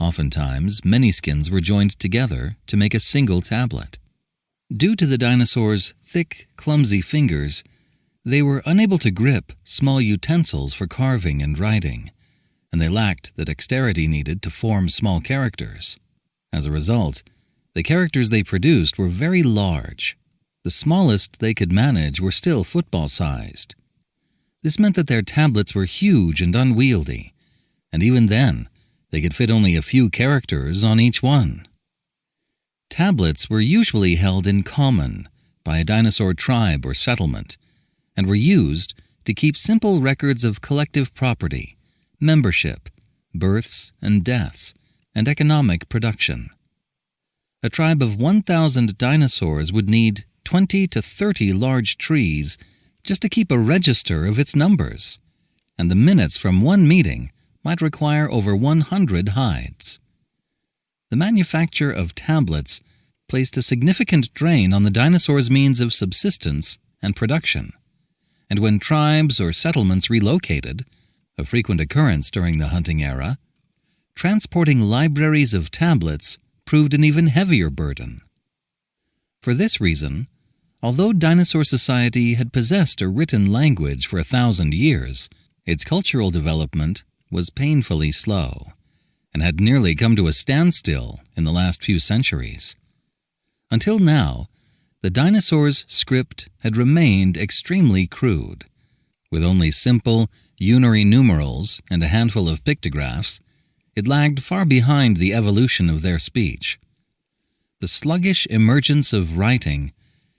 Oftentimes, many skins were joined together to make a single tablet. Due to the dinosaurs' thick, clumsy fingers, they were unable to grip small utensils for carving and writing, and they lacked the dexterity needed to form small characters. As a result, the characters they produced were very large. The smallest they could manage were still football-sized. This meant that their tablets were huge and unwieldy, and even then, they could fit only a few characters on each one. Tablets were usually held in common by a dinosaur tribe or settlement, and were used to keep simple records of collective property, membership, births and deaths, and economic production. A tribe of 1,000 dinosaurs would need 20 to 30 large trees just to keep a register of its numbers, and the minutes from one meeting might require over 100 hides. The manufacture of tablets placed a significant drain on the dinosaurs' means of subsistence and production. And when tribes or settlements relocated, a frequent occurrence during the hunting era, transporting libraries of tablets proved an even heavier burden. For this reason, although dinosaur society had possessed a written language for 1,000 years, its cultural development was painfully slow and had nearly come to a standstill in the last few centuries. Until now, the dinosaurs' script had remained extremely crude. With only simple unary numerals and a handful of pictographs, it lagged far behind the evolution of their speech. The sluggish emergence of writing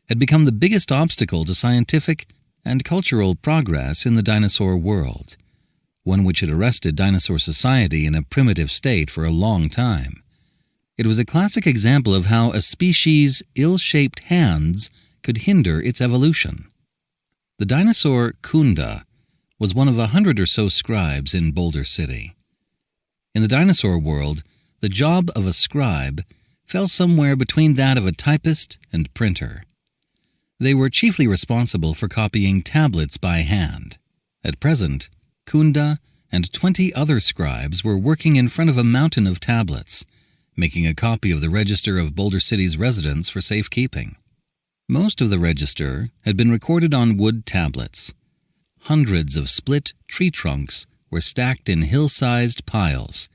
had become the biggest obstacle to scientific and cultural progress in the dinosaur world, one which had arrested dinosaur society in a primitive state for a long time. It was a classic example of how a species' ill-shaped hands could hinder its evolution. The dinosaur Kunda was one of 100 or so scribes in Boulder City. In the dinosaur world, the job of a scribe fell somewhere between that of a typist and printer. They were chiefly responsible for copying tablets by hand. At present, Kunda and 20 other scribes were working in front of a mountain of tablets, making a copy of the register of Boulder City's residents for safekeeping. Most of the register had been recorded on wood tablets. Hundreds of split tree trunks were stacked in hill-sized piles,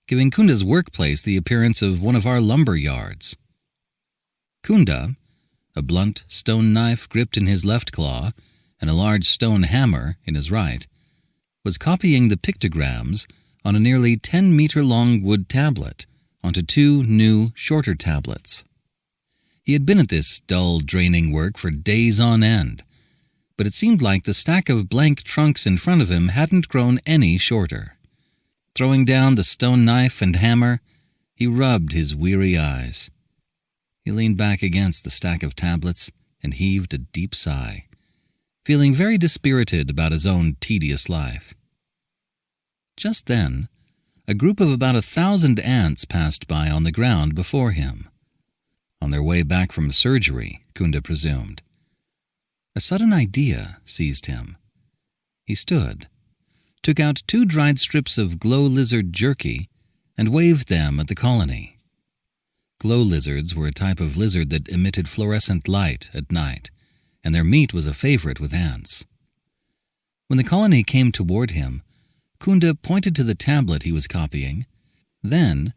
giving Kunda's workplace the appearance of one of our lumber yards. Kunda, a blunt stone knife gripped in his left claw and a large stone hammer in his right, was copying the pictograms on a nearly 10-meter-long wood tablet onto 2 new, shorter tablets. He had been at this dull, draining work for days on end, but it seemed like the stack of blank trunks in front of him hadn't grown any shorter. Throwing down the stone knife and hammer, he rubbed his weary eyes. He leaned back against the stack of tablets and heaved a deep sigh, feeling very dispirited about his own tedious life. Just then, a group of about 1,000 ants passed by on the ground before him. On their way back from surgery, Kunda presumed. A sudden idea seized him. He stood, took out 2 dried strips of glow lizard jerky, and waved them at the colony. Glow lizards were a type of lizard that emitted fluorescent light at night, and their meat was a favorite with ants. When the colony came toward him, Kunda pointed to the tablet he was copying, then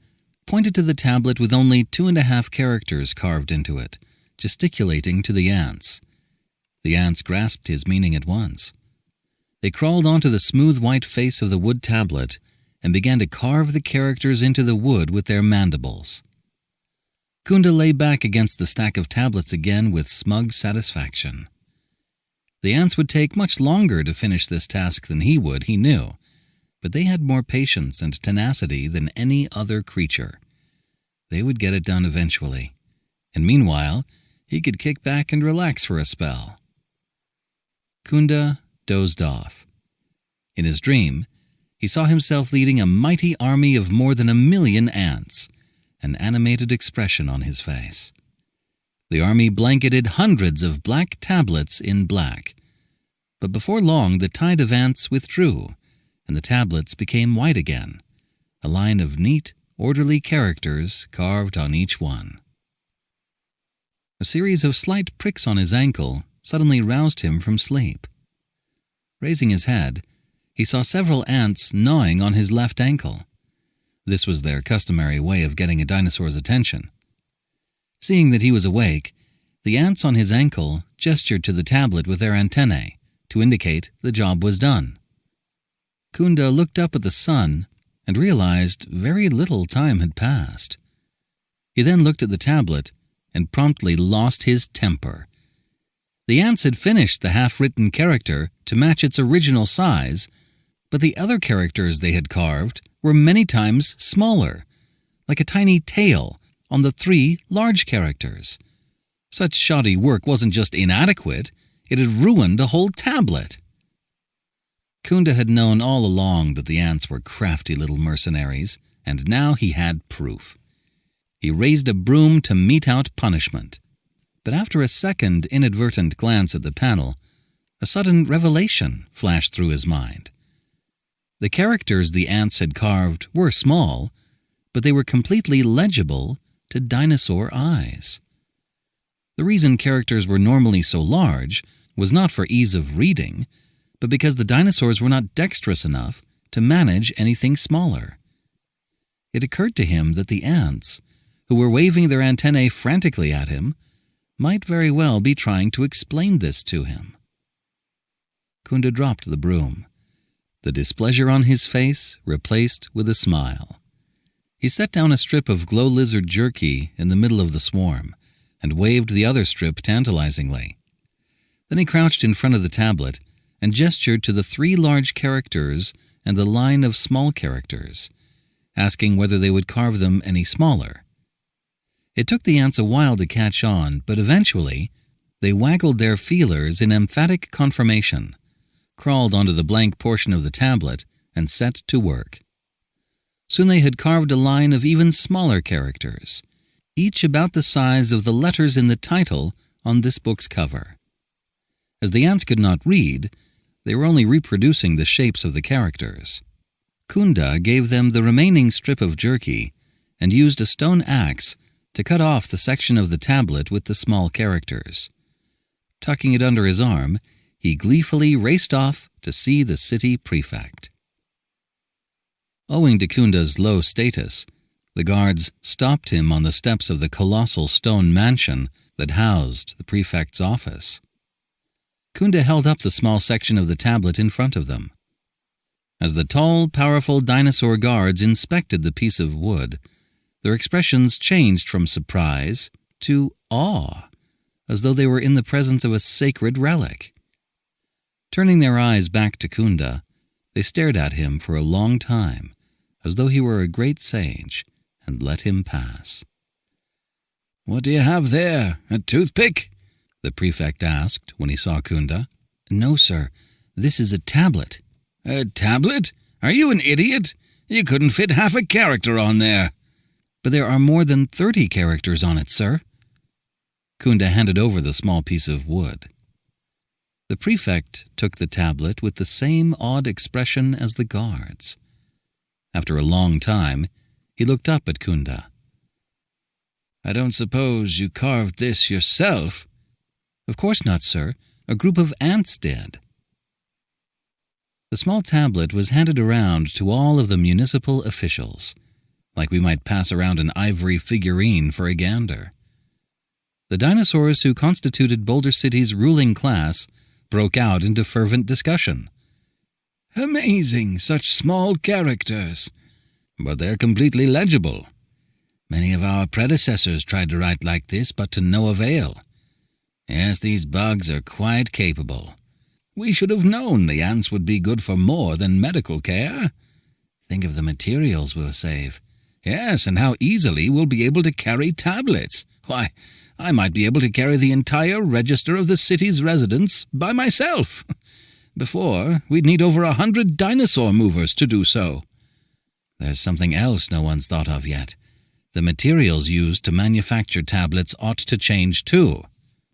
pointed to the tablet with only 2.5 characters carved into it, gesticulating to the ants. The ants grasped his meaning at once. They crawled onto the smooth white face of the wood tablet and began to carve the characters into the wood with their mandibles. Kunda lay back against the stack of tablets again with smug satisfaction. The ants would take much longer to finish this task than he would, he knew, but they had more patience and tenacity than any other creature. They would get it done eventually, and meanwhile he could kick back and relax for a spell. Kunda dozed off. In his dream, he saw himself leading a mighty army of more than 1,000,000 ants, an animated expression on his face. The army blanketed hundreds of black tablets in black, but before long the tide of ants withdrew, and the tablets became white again, a line of neat, orderly characters carved on each one. A series of slight pricks on his ankle suddenly roused him from sleep. Raising his head, he saw several ants gnawing on his left ankle. This was their customary way of getting a dinosaur's attention. Seeing that he was awake, the ants on his ankle gestured to the tablet with their antennae to indicate the job was done. Kunda looked up at the sun and realized very little time had passed. He then looked at the tablet and promptly lost his temper. The ants had finished the half-written character to match its original size, but the other characters they had carved were many times smaller, like a tiny tail on the 3 large characters. Such shoddy work wasn't just inadequate, it had ruined a whole tablet. Kunda had known all along that the ants were crafty little mercenaries, and now he had proof. He raised a broom to mete out punishment. But after a second inadvertent glance at the panel, a sudden revelation flashed through his mind. The characters the ants had carved were small, but they were completely legible to dinosaur eyes. The reason characters were normally so large was not for ease of reading, but because the dinosaurs were not dexterous enough to manage anything smaller. It occurred to him that the ants, who were waving their antennae frantically at him, might very well be trying to explain this to him. Kunda dropped the broom, the displeasure on his face replaced with a smile. He set down a strip of glow lizard jerky in the middle of the swarm and waved the other strip tantalizingly. Then he crouched in front of the tablet and gestured to the 3 large characters and the line of small characters, asking whether they would carve them any smaller. It took the ants a while to catch on, but eventually they waggled their feelers in emphatic confirmation, crawled onto the blank portion of the tablet, and set to work. Soon they had carved a line of even smaller characters, each about the size of the letters in the title on this book's cover. As the ants could not read, they were only reproducing the shapes of the characters. Kunda gave them the remaining strip of jerky and used a stone axe to cut off the section of the tablet with the small characters. Tucking it under his arm, he gleefully raced off to see the city prefect. Owing to Kunda's low status, the guards stopped him on the steps of the colossal stone mansion that housed the prefect's office. Kunda held up the small section of the tablet in front of them. As the tall, powerful dinosaur guards inspected the piece of wood, their expressions changed from surprise to awe, as though they were in the presence of a sacred relic. Turning their eyes back to Kunda, they stared at him for a long time, as though he were a great sage, and let him pass. "What do you have there, a toothpick?" the prefect asked when he saw Kunda. "No, sir. This is a tablet." "A tablet? Are you an idiot? You couldn't fit half a character on there." "But there are more than 30 characters on it, sir." Kunda handed over the small piece of wood. The prefect took the tablet with the same odd expression as the guards. After a long time, he looked up at Kunda. "I don't suppose you carved this yourself?" "Of course not, sir. A group of ants did." The small tablet was handed around to all of the municipal officials, like we might pass around an ivory figurine for a gander. The dinosaurs who constituted Boulder City's ruling class broke out into fervent discussion. "Amazing, such small characters." "But they're completely legible." "Many of our predecessors tried to write like this, but to no avail." "Yes, these bugs are quite capable." "We should have known the ants would be good for more than medical care." "Think of the materials we'll save." "Yes, and how easily we'll be able to carry tablets. Why, I might be able to carry the entire register of the city's residents by myself. Before, we'd need over 100 dinosaur movers to do so." "There's something else no one's thought of yet. The materials used to manufacture tablets ought to change too."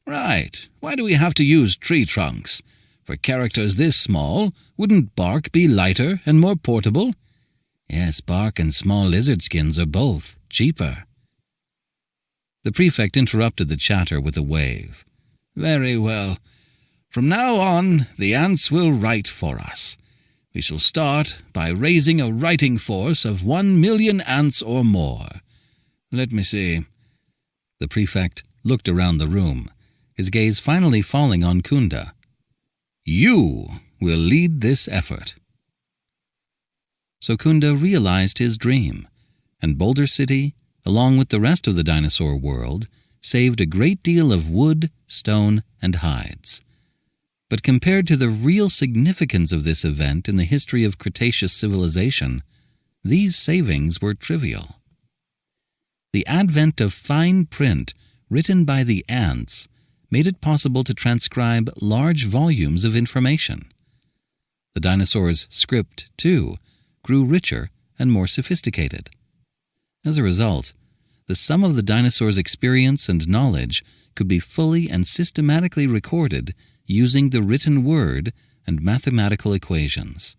"Right. Why do we have to use tree trunks? For characters this small, wouldn't bark be lighter and more portable?" "Yes, bark and small lizard skins are both cheaper." The prefect interrupted the chatter with a wave. "Very well. From now on, the ants will write for us. We shall start by raising a writing force of 1,000,000 ants or more. Let me see." The prefect looked around the room, his gaze finally falling on Kunda. "You will lead this effort." So Kunda realized his dream, and Boulder City, along with the rest of the dinosaur world, saved a great deal of wood, stone, and hides. But compared to the real significance of this event in the history of Cretaceous civilization, these savings were trivial. The advent of fine print written by the ants made it possible to transcribe large volumes of information. The dinosaurs' script, too, grew richer and more sophisticated. As a result, the sum of the dinosaur's experience and knowledge could be fully and systematically recorded using the written word and mathematical equations.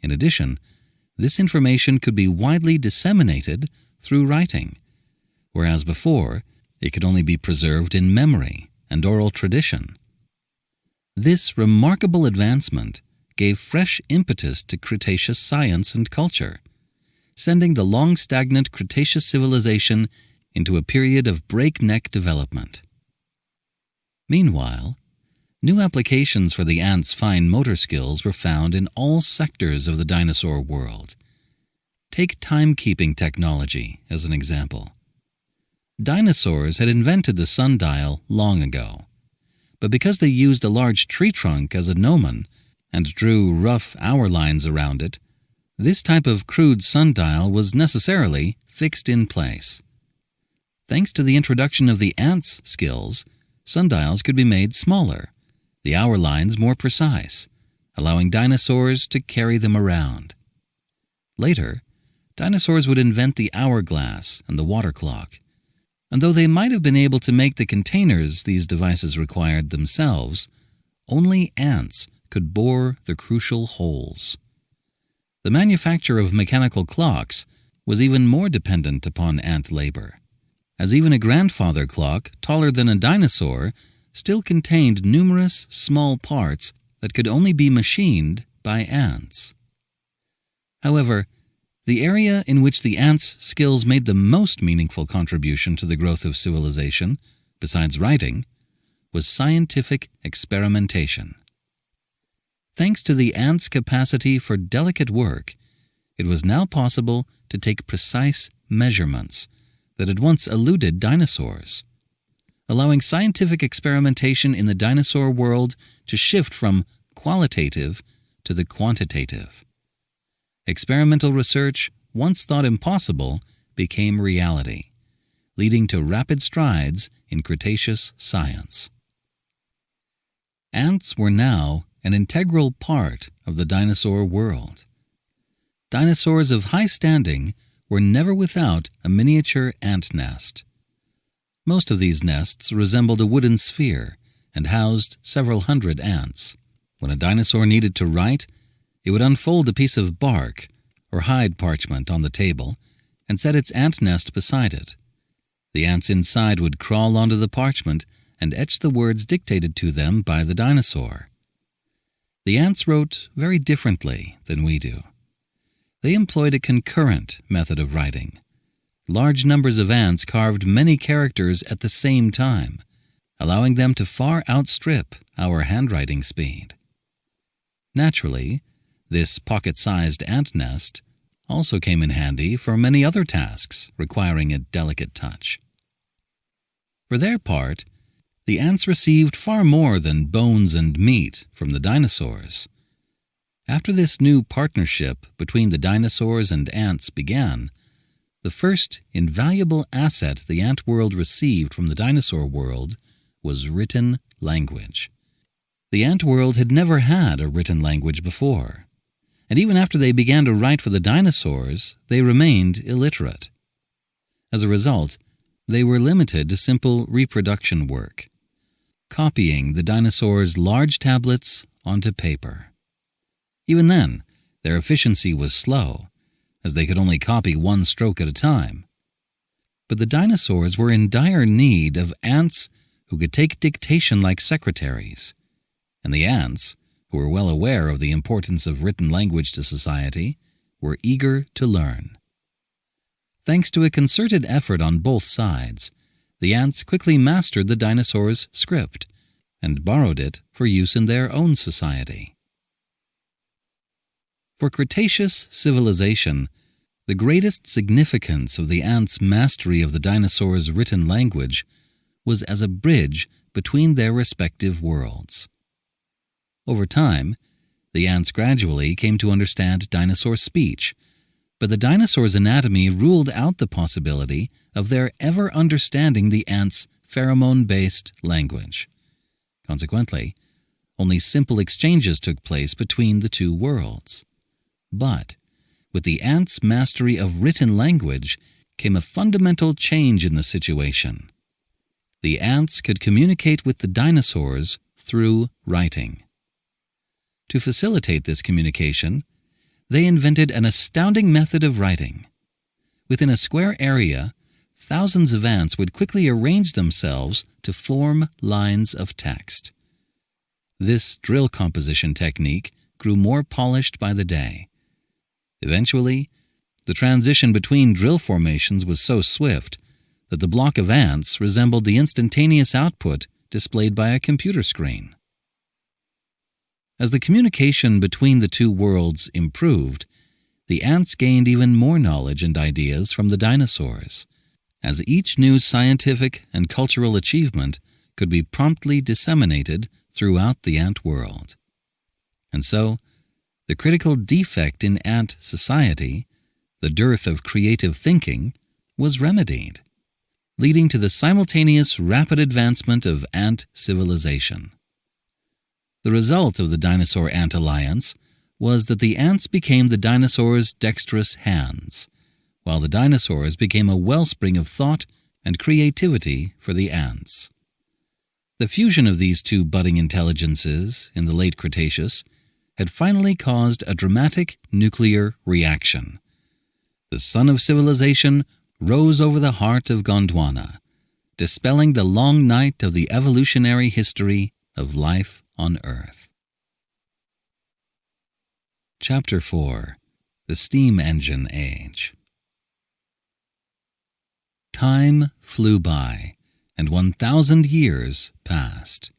In addition, this information could be widely disseminated through writing, whereas before it could only be preserved in memory and oral tradition. This remarkable advancement gave fresh impetus to Cretaceous science and culture, sending the long-stagnant Cretaceous civilization into a period of breakneck development. Meanwhile, new applications for the ants' fine motor skills were found in all sectors of the dinosaur world. Take timekeeping technology as an example. Dinosaurs had invented the sundial long ago, but because they used a large tree trunk as a gnomon and drew rough hour lines around it, this type of crude sundial was necessarily fixed in place. Thanks to the introduction of the ants' skills, sundials could be made smaller, the hour lines more precise, allowing dinosaurs to carry them around. Later, dinosaurs would invent the hourglass and the water clock, and though they might have been able to make the containers these devices required themselves, only ants could bore the crucial holes. The manufacture of mechanical clocks was even more dependent upon ant labor, as even a grandfather clock taller than a dinosaur still contained numerous small parts that could only be machined by ants. However, the area in which the ants' skills made the most meaningful contribution to the growth of civilization, besides writing, was scientific experimentation. Thanks to the ants' capacity for delicate work, it was now possible to take precise measurements that had once eluded dinosaurs, allowing scientific experimentation in the dinosaur world to shift from qualitative to the quantitative. Experimental research, once thought impossible, became reality, leading to rapid strides in Cretaceous science. Ants were now an integral part of the dinosaur world. Dinosaurs of high standing were never without a miniature ant nest. Most of these nests resembled a wooden sphere and housed several hundred ants. When a dinosaur needed to write, it would unfold a piece of bark or hide parchment on the table and set its ant nest beside it. The ants inside would crawl onto the parchment and etch the words dictated to them by the dinosaur. The ants wrote very differently than we do. They employed a concurrent method of writing. Large numbers of ants carved many characters at the same time, allowing them to far outstrip our handwriting speed. Naturally, this pocket-sized ant nest also came in handy for many other tasks requiring a delicate touch. For their part, the ants received far more than bones and meat from the dinosaurs. After this new partnership between the dinosaurs and ants began, the first invaluable asset the ant world received from the dinosaur world was written language. The ant world had never had a written language before, and even after they began to write for the dinosaurs, they remained illiterate. As a result, they were limited to simple reproduction work, copying the dinosaurs' large tablets onto paper. Even then, their efficiency was slow, as they could only copy one stroke at a time. But the dinosaurs were in dire need of ants who could take dictation like secretaries, and the ants, who were well aware of the importance of written language to society, were eager to learn. Thanks to a concerted effort on both sides, the ants quickly mastered the dinosaurs' script and borrowed it for use in their own society. For Cretaceous civilization, the greatest significance of the ants' mastery of the dinosaurs' written language was as a bridge between their respective worlds. Over time, the ants gradually came to understand dinosaur speech, but the dinosaurs' anatomy ruled out the possibility of their ever understanding the ants' pheromone-based language. Consequently, only simple exchanges took place between the two worlds. But, with the ants' mastery of written language came a fundamental change in the situation. The ants could communicate with the dinosaurs through writing. To facilitate this communication, they invented an astounding method of writing. Within a square area, thousands of ants would quickly arrange themselves to form lines of text. This drill composition technique grew more polished by the day. Eventually, the transition between drill formations was so swift that the block of ants resembled the instantaneous output displayed by a computer screen. As the communication between the two worlds improved, the ants gained even more knowledge and ideas from the dinosaurs, as each new scientific and cultural achievement could be promptly disseminated throughout the ant world. And so, the critical defect in ant society, the dearth of creative thinking, was remedied, leading to the simultaneous rapid advancement of ant civilization. The result of the dinosaur-ant alliance was that the ants became the dinosaurs' dexterous hands, while the dinosaurs became a wellspring of thought and creativity for the ants. The fusion of these two budding intelligences in the late Cretaceous had finally caused a dramatic nuclear reaction. The sun of civilization rose over the heart of Gondwana, dispelling the long night of the evolutionary history of life on Earth. Chapter 4. The Steam Engine Age. Time flew by, and 1,000 years passed.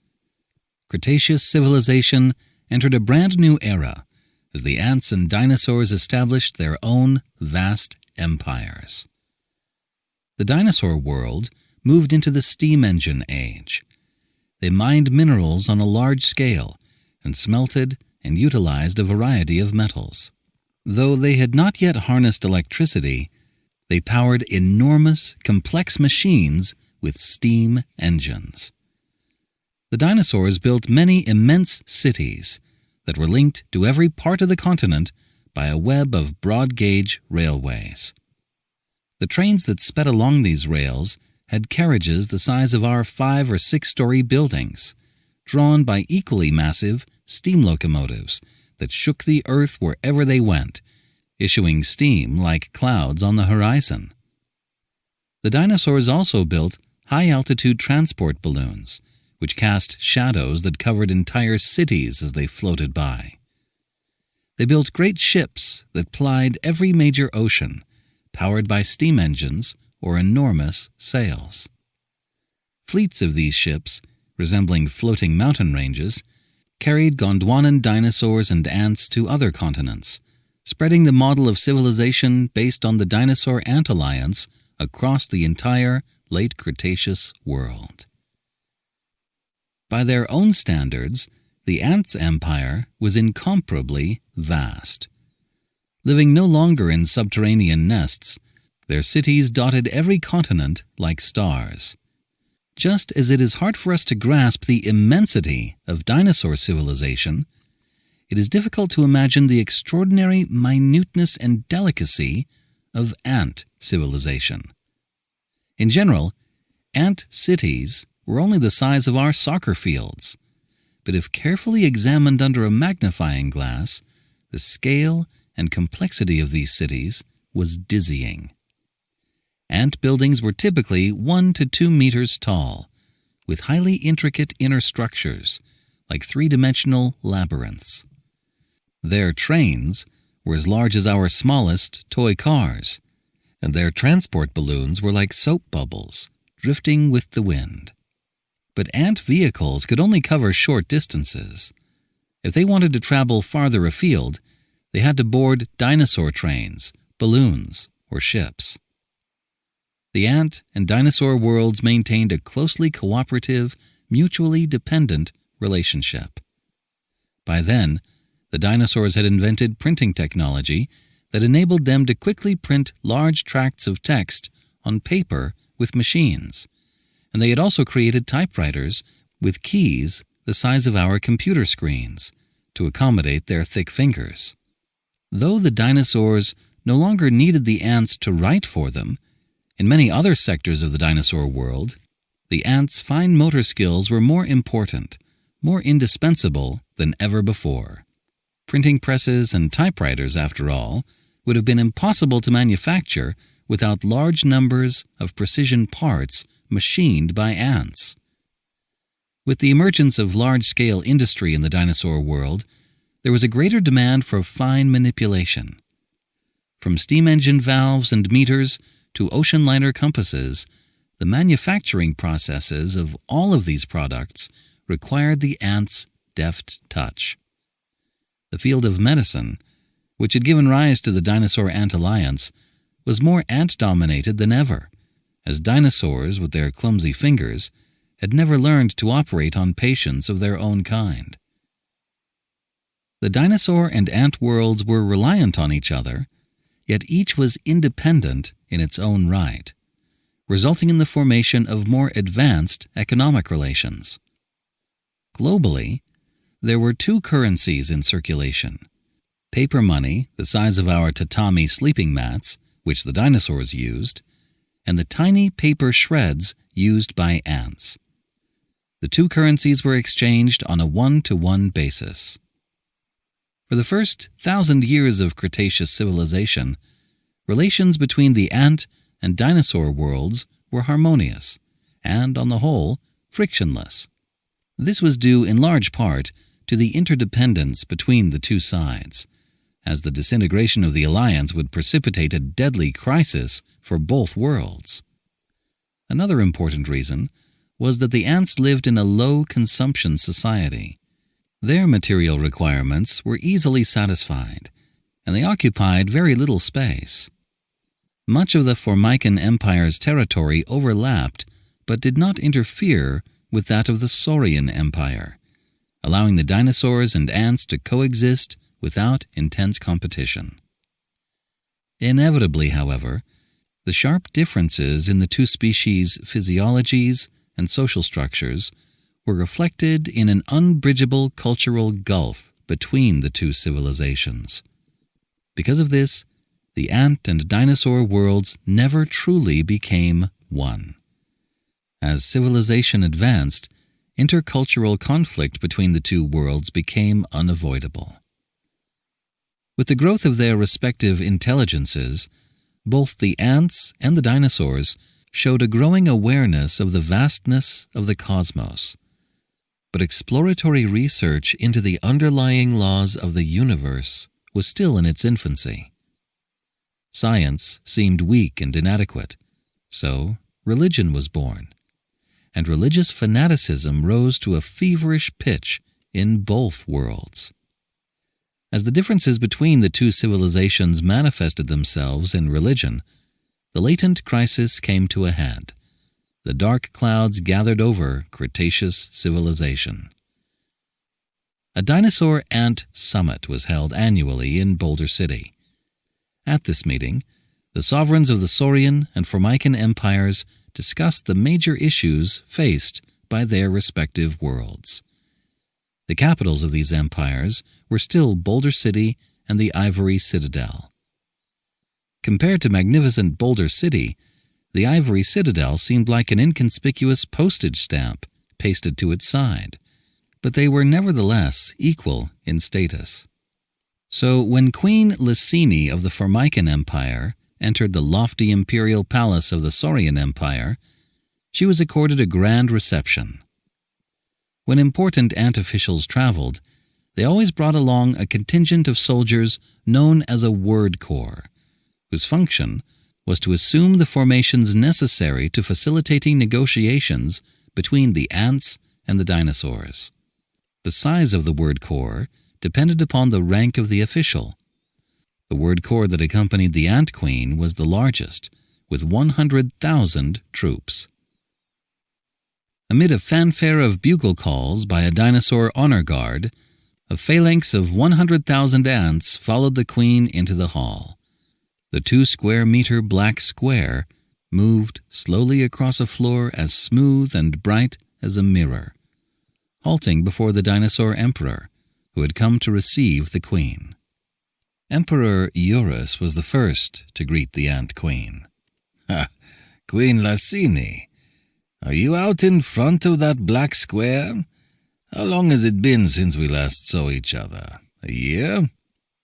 Cretaceous civilization entered a brand new era as the ants and dinosaurs established their own vast empires. The dinosaur world moved into the steam engine age. They mined minerals on a large scale and smelted and utilized a variety of metals. Though they had not yet harnessed electricity, they powered enormous, complex machines with steam engines. The dinosaurs built many immense cities that were linked to every part of the continent by a web of broad-gauge railways. The trains that sped along these rails had carriages the size of our 5- or 6-story buildings, drawn by equally massive steam locomotives that shook the earth wherever they went, issuing steam like clouds on the horizon. The dinosaurs also built high-altitude transport balloons, which cast shadows that covered entire cities as they floated by. They built great ships that plied every major ocean, powered by steam engines or enormous sails. Fleets of these ships, resembling floating mountain ranges, carried Gondwanan dinosaurs and ants to other continents, spreading the model of civilization based on the dinosaur-ant alliance across the entire late Cretaceous world. By their own standards, the ants' empire was incomparably vast. Living no longer in subterranean nests, their cities dotted every continent like stars. Just as it is hard for us to grasp the immensity of dinosaur civilization, it is difficult to imagine the extraordinary minuteness and delicacy of ant civilization. In general, ant cities were only the size of our soccer fields, but if carefully examined under a magnifying glass, the scale and complexity of these cities was dizzying. Ant buildings were typically 1 to 2 meters tall, with highly intricate inner structures, like three-dimensional labyrinths. Their trains were as large as our smallest toy cars, and their transport balloons were like soap bubbles, drifting with the wind. But ant vehicles could only cover short distances. If they wanted to travel farther afield, they had to board dinosaur trains, balloons, or ships. The ant and dinosaur worlds maintained a closely cooperative, mutually dependent relationship. By then, the dinosaurs had invented printing technology that enabled them to quickly print large tracts of text on paper with machines, and they had also created typewriters with keys the size of our computer screens to accommodate their thick fingers. Though the dinosaurs no longer needed the ants to write for them, In many other sectors of the dinosaur world, the ants' fine motor skills were more important, more indispensable than ever before. Printing presses and typewriters, after all, would have been impossible to manufacture without large numbers of precision parts machined by ants. With the emergence of large-scale industry in the dinosaur world, there was a greater demand for fine manipulation. From steam engine valves and meters to ocean liner compasses, the manufacturing processes of all of these products required the ant's deft touch. The field of medicine, which had given rise to the dinosaur-ant alliance, was more ant-dominated than ever, as dinosaurs with their clumsy fingers had never learned to operate on patients of their own kind. The dinosaur and ant worlds were reliant on each other, yet each was independent in its own right, resulting in the formation of more advanced economic relations. Globally, there were two currencies in circulation: paper money, the size of our tatami sleeping mats, which the dinosaurs used, and the tiny paper shreds used by ants. The two currencies were exchanged on a one-to-one basis. For the first 1,000 years of Cretaceous civilization, relations between the ant and dinosaur worlds were harmonious and, on the whole, frictionless. This was due in large part to the interdependence between the two sides, as the disintegration of the alliance would precipitate a deadly crisis for both worlds. Another important reason was that the ants lived in a low-consumption society. Their material requirements were easily satisfied, and they occupied very little space. Much of the Formican Empire's territory overlapped but did not interfere with that of the Saurian Empire, allowing the dinosaurs and ants to coexist without intense competition. Inevitably, however, the sharp differences in the two species' physiologies and social structures were reflected in an unbridgeable cultural gulf between the two civilizations. Because of this, the ant and dinosaur worlds never truly became one. As civilization advanced, intercultural conflict between the two worlds became unavoidable. With the growth of their respective intelligences, both the ants and the dinosaurs showed a growing awareness of the vastness of the cosmos. But exploratory research into the underlying laws of the universe was still in its infancy. Science seemed weak and inadequate, so religion was born, and religious fanaticism rose to a feverish pitch in both worlds. As the differences between the two civilizations manifested themselves in religion, the latent crisis came to a head. The dark clouds gathered over Cretaceous civilization. A dinosaur-ant summit was held annually in Boulder City. At this meeting, the sovereigns of the Saurian and Formican empires discussed the major issues faced by their respective worlds. The capitals of these empires were still Boulder City and the Ivory Citadel. Compared to magnificent Boulder City, the Ivory Citadel seemed like an inconspicuous postage stamp pasted to its side, but they were nevertheless equal in status. So when Queen Licini of the Formican Empire entered the lofty imperial palace of the Saurian Empire, she was accorded a grand reception. When important ant officials traveled, they always brought along a contingent of soldiers known as a word corps, whose function was to assume the formations necessary to facilitating negotiations between the ants and the dinosaurs. The size of the word corps depended upon the rank of the official. The word corps that accompanied the Ant Queen was the largest, with 100,000 troops. Amid a fanfare of bugle calls by a dinosaur honor guard, a phalanx of 100,000 ants followed the queen into the hall. The 2-square-meter black square moved slowly across a floor as smooth and bright as a mirror, halting before the dinosaur emperor, who had come to receive the queen. Emperor Eurus was the first to greet the ant queen. Queen Lassini, are you out in front of that black square? How long has it been since we last saw each other? A year?"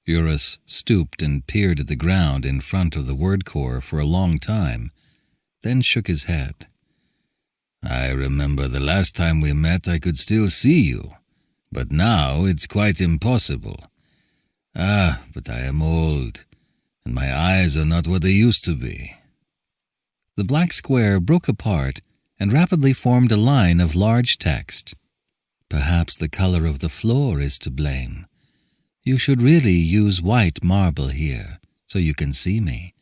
Eurus stooped and peered at the ground in front of the word core for a long time, then shook his head. "I remember the last time we met I could still see you, but now it's quite impossible. But I am old, and my eyes are not what they used to be." The black square broke apart and rapidly formed a line of large text. "Perhaps the color of the floor is to blame. You should really use white marble here, so you can see me.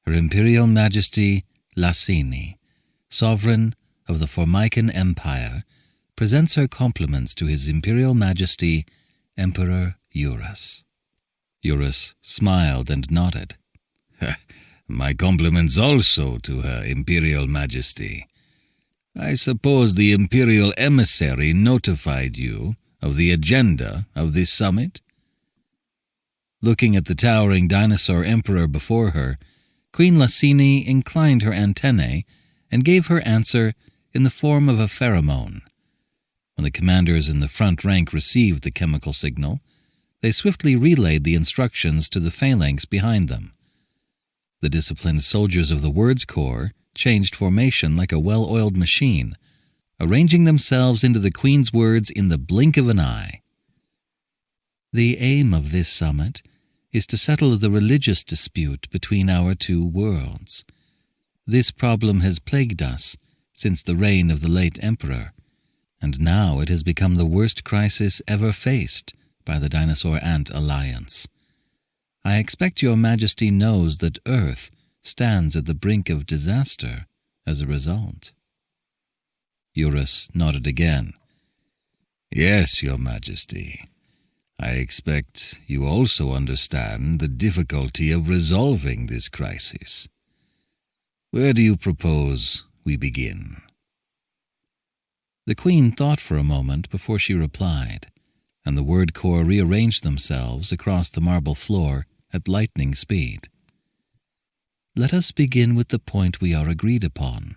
Her Imperial Majesty Lassini, Sovereign of the Formican Empire, presents her compliments to His Imperial Majesty Emperor Eurus." Eurus smiled and nodded. "My compliments also to Her Imperial Majesty. I suppose the Imperial Emissary notified you of the agenda of this summit?" Looking at the towering dinosaur emperor before her, Queen Lassini inclined her antennae and gave her answer in the form of a pheromone. When the commanders in the front rank received the chemical signal, they swiftly relayed the instructions to the phalanx behind them. The disciplined soldiers of the Words Corps changed formation like a well-oiled machine, arranging themselves into the Queen's words in the blink of an eye. "The aim of this summit is to settle the religious dispute between our two worlds. This problem has plagued us since the reign of the late emperor, and now it has become the worst crisis ever faced by the Dinosaur-Ant Alliance. I expect your Majesty knows that Earth stands at the brink of disaster as a result." Eurus nodded again. "Yes, Your Majesty. I expect you also understand the difficulty of resolving this crisis. Where do you propose we begin?" The Queen thought for a moment before she replied, and the word core rearranged themselves across the marble floor at lightning speed. "Let us begin with the point we are agreed upon."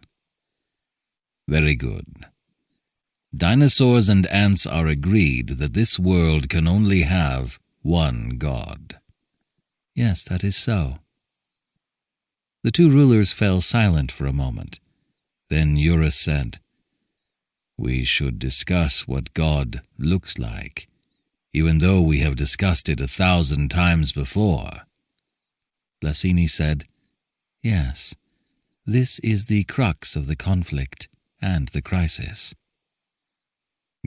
"Very good. Dinosaurs and ants are agreed that this world can only have one God." "Yes, that is so." The two rulers fell silent for a moment. Then Eurus said, "We should discuss what God looks like, even though we have discussed it 1,000 times before." Lassini said, "Yes, this is the crux of the conflict and the crisis."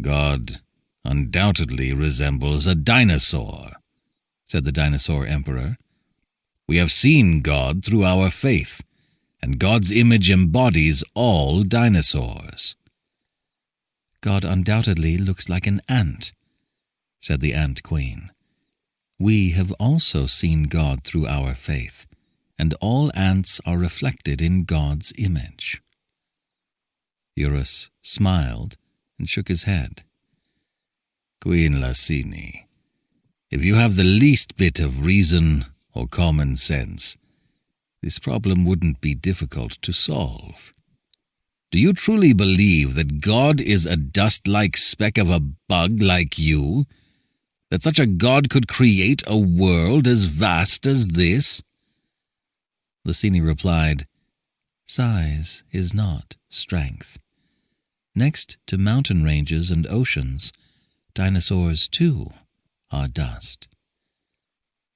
"God undoubtedly resembles a dinosaur," said the dinosaur emperor. "We have seen God through our faith, and God's image embodies all dinosaurs." "God undoubtedly looks like an ant," said the Ant Queen. "We have also seen God through our faith, and all ants are reflected in God's image." Eurus smiled and shook his head. "Queen Lassini, if you have the least bit of reason or common sense, this problem wouldn't be difficult to solve. Do you truly believe that God is a dust-like speck of a bug like you? That such a God could create a world as vast as this?" Lassini replied, "Size is not strength. Next to mountain ranges and oceans, dinosaurs, too, are dust."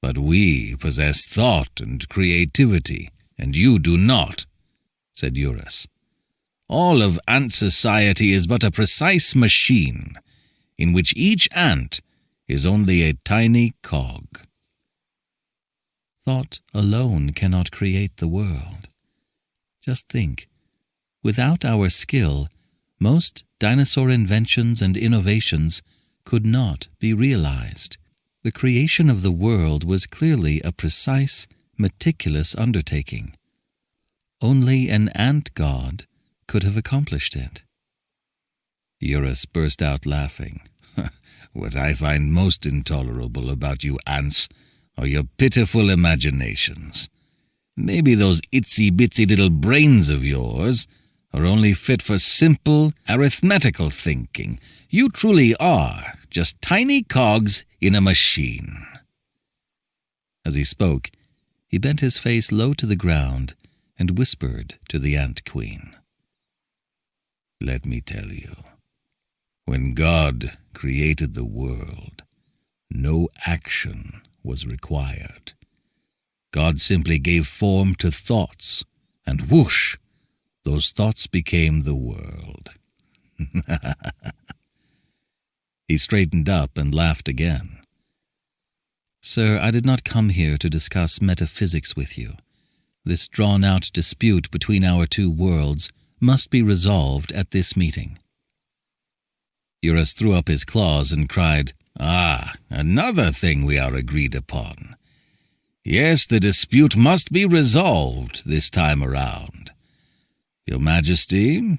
"But we possess thought and creativity, and you do not," said Eurus. "All of ant society is but a precise machine, in which each ant is only a tiny cog." "Thought alone cannot create the world. Just think, without our skill, most dinosaur inventions and innovations could not be realized. The creation of the world was clearly a precise, meticulous undertaking. Only an ant god could have accomplished it." Eurus burst out laughing. "What I find most intolerable about you ants are your pitiful imaginations. Maybe those itsy-bitsy little brains of yours are only fit for simple arithmetical thinking. You truly are just tiny cogs in a machine." As he spoke, he bent his face low to the ground and whispered to the ant-queen. "Let me tell you, when God created the world, no action was required. God simply gave form to thoughts, and whoosh, those thoughts became the world." He straightened up and laughed again. "Sir, I did not come here to discuss metaphysics with you. This drawn-out dispute between our two worlds must be resolved at this meeting." Eurus threw up his claws and cried, "Ah, another thing we are agreed upon. Yes, the dispute must be resolved this time around. Your Majesty,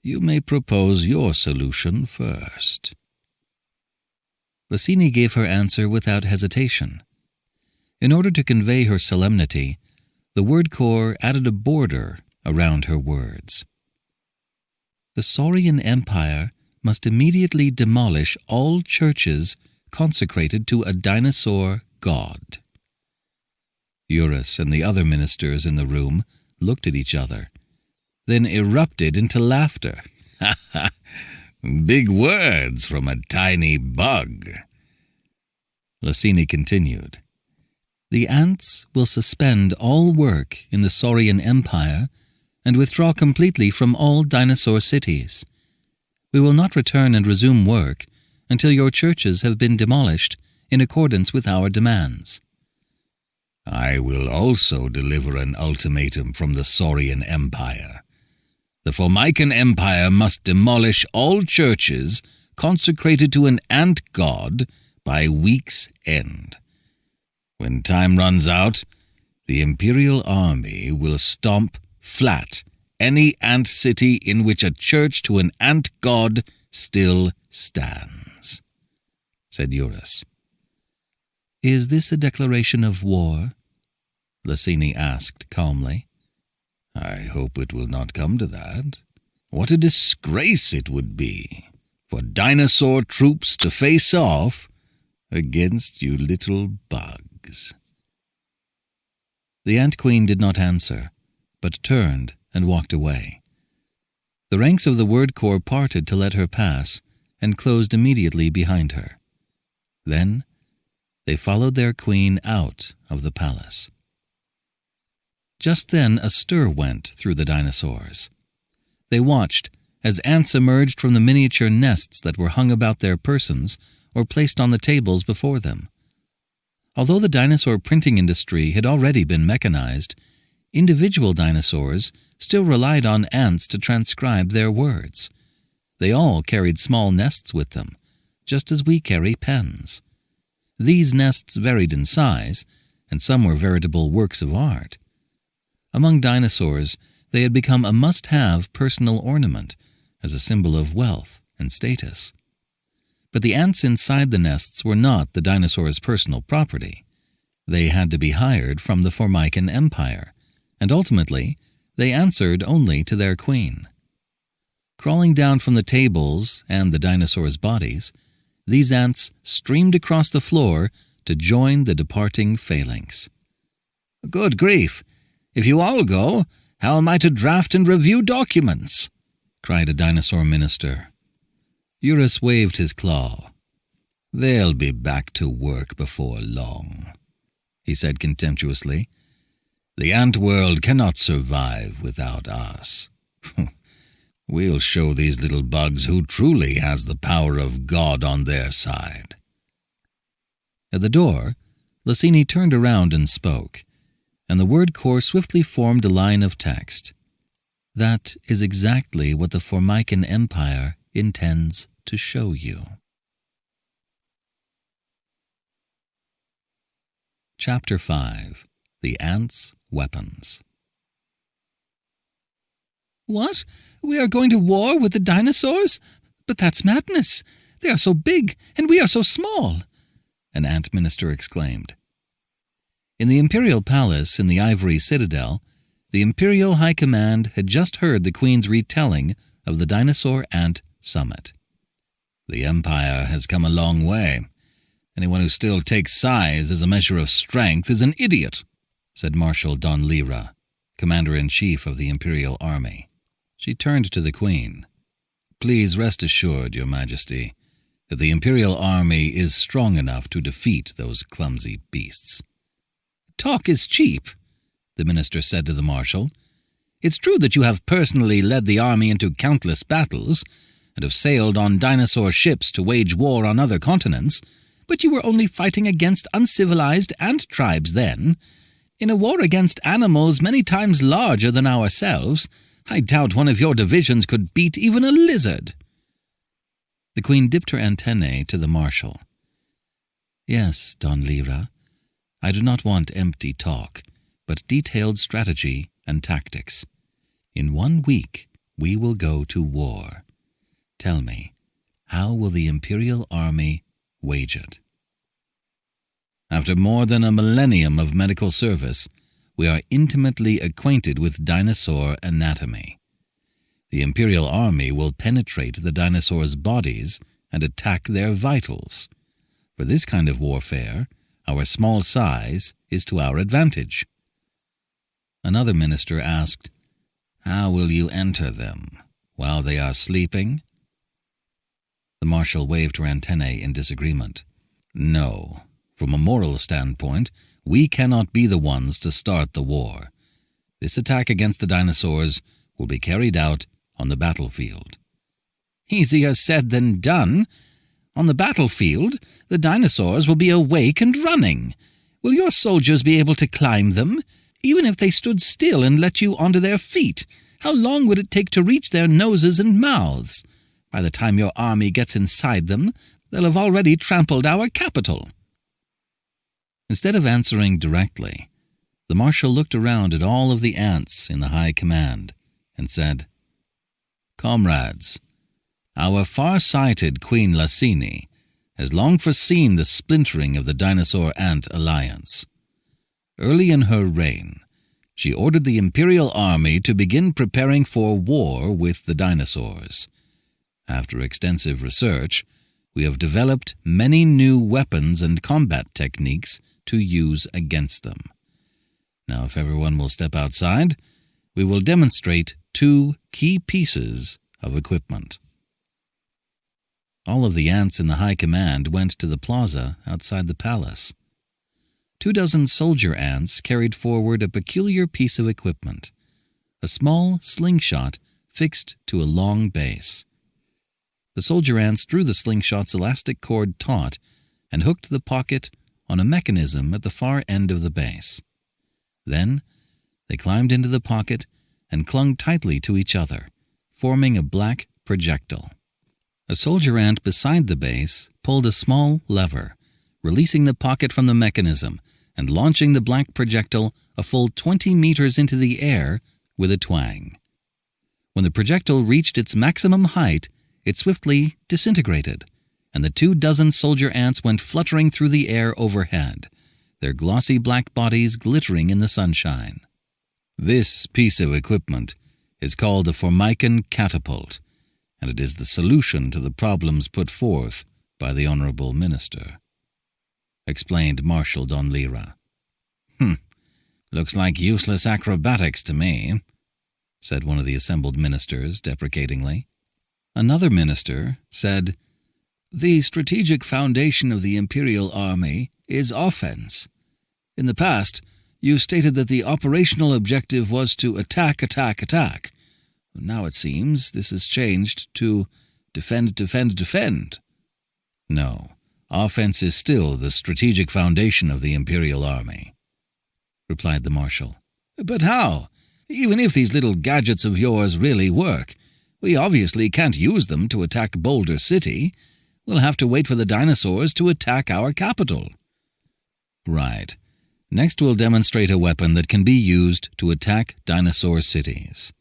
you may propose your solution first." Licini gave her answer without hesitation. In order to convey her solemnity, the word core added a border around her words. "The Saurian Empire must immediately demolish all churches consecrated to a dinosaur god." Eurus and the other ministers in the room looked at each other, then erupted into laughter. "Ha ha! Big words from a tiny bug." Licini continued, "The ants will suspend all work in the Saurian Empire and withdraw completely from all dinosaur cities. We will not return and resume work until your churches have been demolished in accordance with our demands." "I will also deliver an ultimatum from the Saurian Empire. The Formican Empire must demolish all churches consecrated to an ant god by week's end. When time runs out, the Imperial Army will stomp flat any ant city in which a church to an ant god still stands," said Eurus. "Is this a declaration of war?" Licini asked calmly. "I hope it will not come to that. What a disgrace it would be for dinosaur troops to face off against you little bugs." The ant-queen did not answer, but turned and walked away. The ranks of the word corps parted to let her pass and closed immediately behind her. Then they followed their queen out of the palace. Just then a stir went through the dinosaurs. They watched as ants emerged from the miniature nests that were hung about their persons or placed on the tables before them. Although the dinosaur printing industry had already been mechanized, individual dinosaurs still relied on ants to transcribe their words. They all carried small nests with them, just as we carry pens. These nests varied in size, and some were veritable works of art. Among dinosaurs, they had become a must-have personal ornament as a symbol of wealth and status. But the ants inside the nests were not the dinosaurs' personal property. They had to be hired from the Formican Empire, and ultimately they answered only to their queen. Crawling down from the tables and the dinosaurs' bodies, these ants streamed across the floor to join the departing phalanx. "Good grief! If you all go, how am I to draft and review documents?" cried a dinosaur minister. Eurus waved his claw. "They'll be back to work before long," he said contemptuously. "The ant world cannot survive without us. We'll show these little bugs who truly has the power of God on their side." At the door, Licini turned around and spoke, and the word core swiftly formed a line of text. "That is exactly what the Formican Empire intends to show you." Chapter 5. The Ants' Weapons. "What? We are going to war with the dinosaurs? But that's madness! They are so big, and we are so small!" an ant minister exclaimed. In the imperial palace in the Ivory Citadel, the Imperial High Command had just heard the Queen's retelling of the dinosaur ant summit. "The Empire has come a long way. Anyone who still takes size as a measure of strength is an idiot," said Marshal Don Lira, Commander-in-Chief of the Imperial Army. She turned to the Queen. "Please rest assured, Your Majesty, that the Imperial Army is strong enough to defeat those clumsy beasts." "Talk is cheap," the minister said to the Marshal. "It's true that you have personally led the army into countless battles, and have sailed on dinosaur ships to wage war on other continents, but you were only fighting against uncivilized ant tribes then. In a war against animals many times larger than ourselves, I doubt one of your divisions could beat even a lizard." The Queen dipped her antennae to the Marshal. "Yes, Don Lira, I do not want empty talk, but detailed strategy and tactics. In 1 week we will go to war. Tell me, how will the Imperial Army wage it?" "After more than a millennium of medical service, we are intimately acquainted with dinosaur anatomy. The Imperial Army will penetrate the dinosaurs' bodies and attack their vitals. For this kind of warfare, our small size is to our advantage." Another minister asked, "How will you enter them? While they are sleeping?" The Marshal waved her antennae in disagreement. "No. From a moral standpoint, we cannot be the ones to start the war. This attack against the dinosaurs will be carried out on the battlefield." "Easier said than done. On the battlefield, the dinosaurs will be awake and running. Will your soldiers be able to climb them? Even if they stood still and let you onto their feet, how long would it take to reach their noses and mouths? By the time your army gets inside them, they'll have already trampled our capital." Instead of answering directly, the Marshal looked around at all of the ants in the High Command and said, "Comrades, our far-sighted Queen Lassini has long foreseen the splintering of the dinosaur ant alliance. Early in her reign, she ordered the Imperial Army to begin preparing for war with the dinosaurs. After extensive research, we have developed many new weapons and combat techniques to use against them. Now, if everyone will step outside, we will demonstrate 2 key pieces of equipment." All of the ants in the High Command went to the plaza outside the palace. 24 soldier ants carried forward a peculiar piece of equipment, a small slingshot fixed to a long base. The soldier ants drew the slingshot's elastic cord taut and hooked the pocket on a mechanism at the far end of the base. Then they climbed into the pocket and clung tightly to each other, forming a black projectile. A soldier ant beside the base pulled a small lever, releasing the pocket from the mechanism and launching the black projectile a full 20 meters into the air with a twang. When the projectile reached its maximum height, it swiftly disintegrated, and the 24 soldier ants went fluttering through the air overhead, their glossy black bodies glittering in the sunshine. This piece of equipment is called the Formican catapult, and it is the solution to the problems put forth by the Honorable Minister," explained Marshal Don Lira. Looks like useless acrobatics to me," said one of the assembled ministers deprecatingly. Another minister said, "The strategic foundation of the Imperial Army is offense. In the past, you stated that the operational objective was to attack, attack, attack. Now it seems this has changed to defend, defend, defend." "No, offense is still the strategic foundation of the Imperial Army," replied the Marshal. "But how? Even if these little gadgets of yours really work, we obviously can't use them to attack Boulder City. We'll have to wait for the dinosaurs to attack our capital." "Right. Next we'll demonstrate a weapon that can be used to attack dinosaur cities."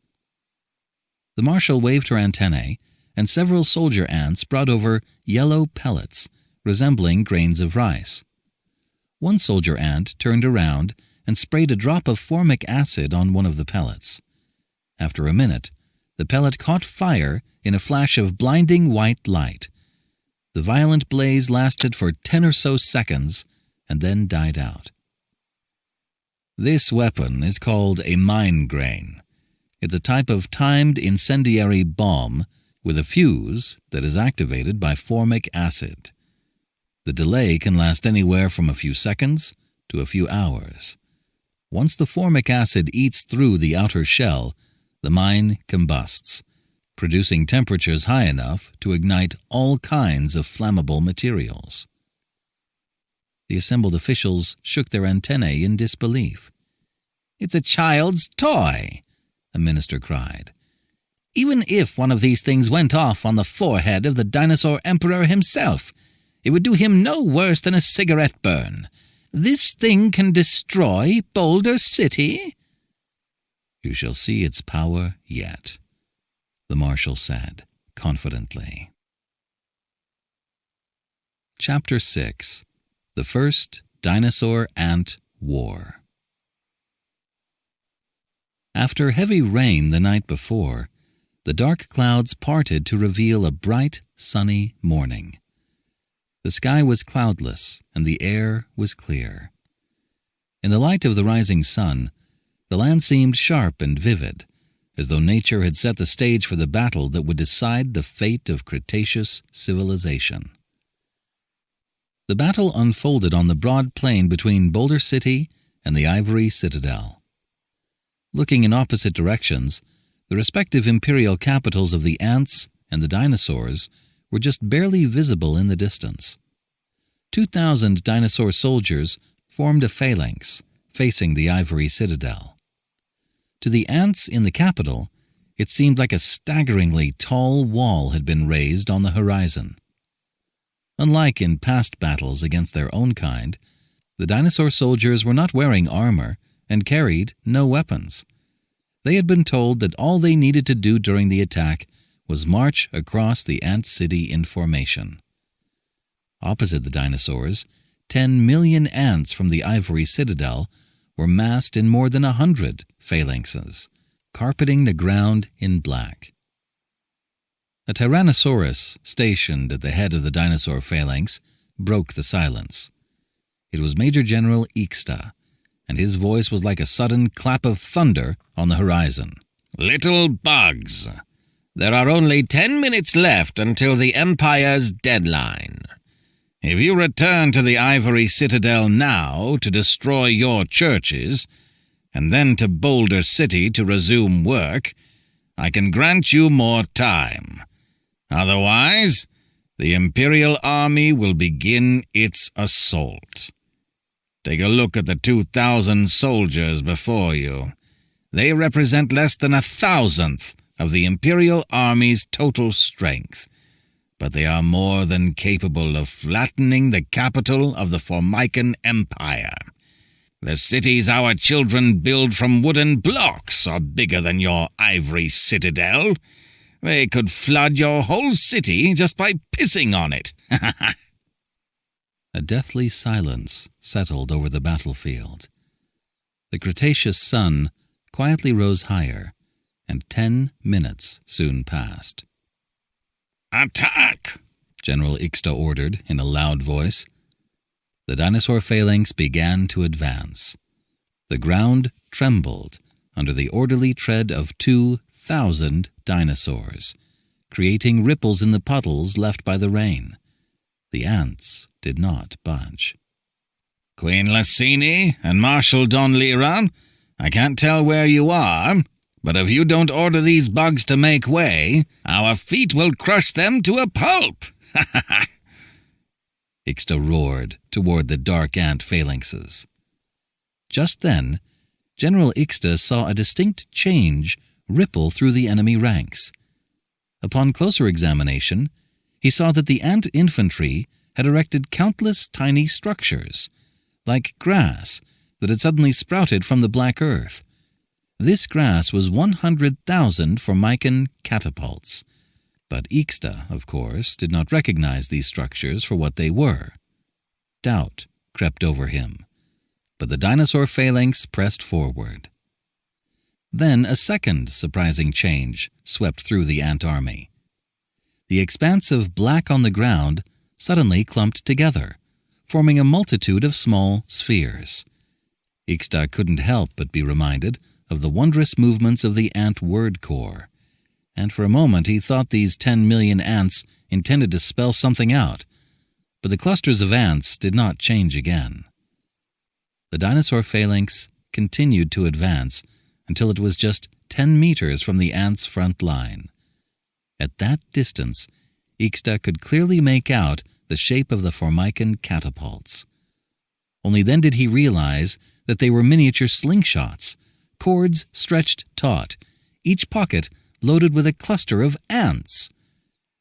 The Marshal waved her antennae, and several soldier ants brought over yellow pellets, resembling grains of rice. One soldier ant turned around and sprayed a drop of formic acid on one of the pellets. After a minute, the pellet caught fire in a flash of blinding white light. The violent blaze lasted for 10 or so seconds and then died out. This weapon is called a mine grain. It's a type of timed incendiary bomb with a fuse that is activated by formic acid. The delay can last anywhere from a few seconds to a few hours. Once the formic acid eats through the outer shell, the mine combusts, producing temperatures high enough to ignite all kinds of flammable materials. The assembled officials shook their antennae in disbelief. "It's a child's toy," a minister cried. "Even if one of these things went off on the forehead of the dinosaur emperor himself, it would do him no worse than a cigarette burn. This thing can destroy Boulder City?" "You shall see its power yet," the marshal said confidently. Chapter 6. The First Dinosaur-Ant War. After heavy rain the night before, the dark clouds parted to reveal a bright, sunny morning. The sky was cloudless, and the air was clear. In the light of the rising sun, the land seemed sharp and vivid, as though nature had set the stage for the battle that would decide the fate of Cretaceous civilization. The battle unfolded on the broad plain between Boulder City and the Ivory Citadel. Looking in opposite directions, the respective imperial capitals of the ants and the dinosaurs were just barely visible in the distance. 2,000 dinosaur soldiers formed a phalanx facing the Ivory Citadel. To the ants in the capital, it seemed like a staggeringly tall wall had been raised on the horizon. Unlike in past battles against their own kind, the dinosaur soldiers were not wearing armor and carried no weapons. They had been told that all they needed to do during the attack was march across the ant city in formation. Opposite the dinosaurs, 10 million ants from the Ivory Citadel were massed in more than 100 phalanxes, carpeting the ground in black. A Tyrannosaurus stationed at the head of the dinosaur phalanx broke the silence. It was Major General Ixta, and his voice was like a sudden clap of thunder on the horizon. "Little bugs, there are only 10 minutes left until the Empire's deadline. If you return to the Ivory Citadel now to destroy your churches, and then to Boulder City to resume work, I can grant you more time. Otherwise, the Imperial Army will begin its assault. Take a look at the 2,000 soldiers before you. They represent less than 1,000th of the Imperial Army's total strength, but they are more than capable of flattening the capital of the Formican Empire. The cities our children build from wooden blocks are bigger than your Ivory Citadel. They could flood your whole city just by pissing on it." A deathly silence settled over the battlefield. The Cretaceous sun quietly rose higher, and 10 minutes soon passed. "Attack!" General Ixta ordered in a loud voice. The dinosaur phalanx began to advance. The ground trembled under the orderly tread of 2,000 dinosaurs, creating ripples in the puddles left by the rain. The ants did not budge. "Queen Lassini and Marshal Don Lira, I can't tell where you are, but if you don't order these bugs to make way, our feet will crush them to a pulp." Ixta roared toward the dark ant phalanxes. Just then, General Ixta saw a distinct change ripple through the enemy ranks. Upon closer examination, he saw that the ant infantry had erected countless tiny structures, like grass that had suddenly sprouted from the black earth. This grass was 100,000 Formican catapults, but Ixta, of course, did not recognize these structures for what they were. Doubt crept over him, but the dinosaur phalanx pressed forward. Then a second surprising change swept through the ant army. The expanse of black on the ground suddenly clumped together, forming a multitude of small spheres. Ixta couldn't help but be reminded of the wondrous movements of the ant word core, and for a moment he thought these 10 million ants intended to spell something out, but the clusters of ants did not change again. The dinosaur phalanx continued to advance until it was just 10 meters from the ants' front line. At that distance, Ixta could clearly make out the shape of the Formican catapults. Only then did he realize that they were miniature slingshots, cords stretched taut, each pocket loaded with a cluster of ants.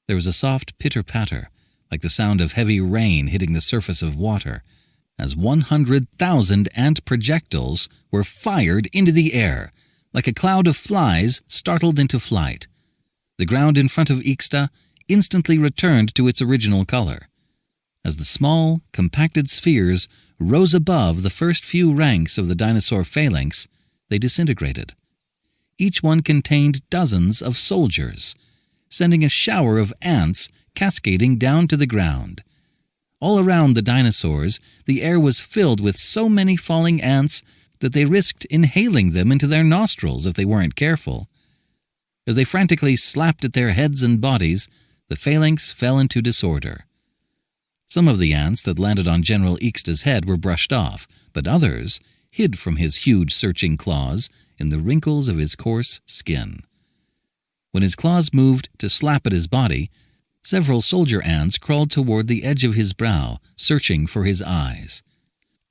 There was a soft pitter-patter, like the sound of heavy rain hitting the surface of water, as 100,000 ant projectiles were fired into the air, like a cloud of flies startled into flight. The ground in front of Ixta instantly returned to its original color. As the small, compacted spheres rose above the first few ranks of the dinosaur phalanx, they disintegrated. Each one contained dozens of soldiers, sending a shower of ants cascading down to the ground. All around the dinosaurs, the air was filled with so many falling ants that they risked inhaling them into their nostrils if they weren't careful. As they frantically slapped at their heads and bodies, the phalanx fell into disorder. Some of the ants that landed on General Ixta's head were brushed off, but others hid from his huge searching claws in the wrinkles of his coarse skin. When his claws moved to slap at his body, several soldier ants crawled toward the edge of his brow, searching for his eyes.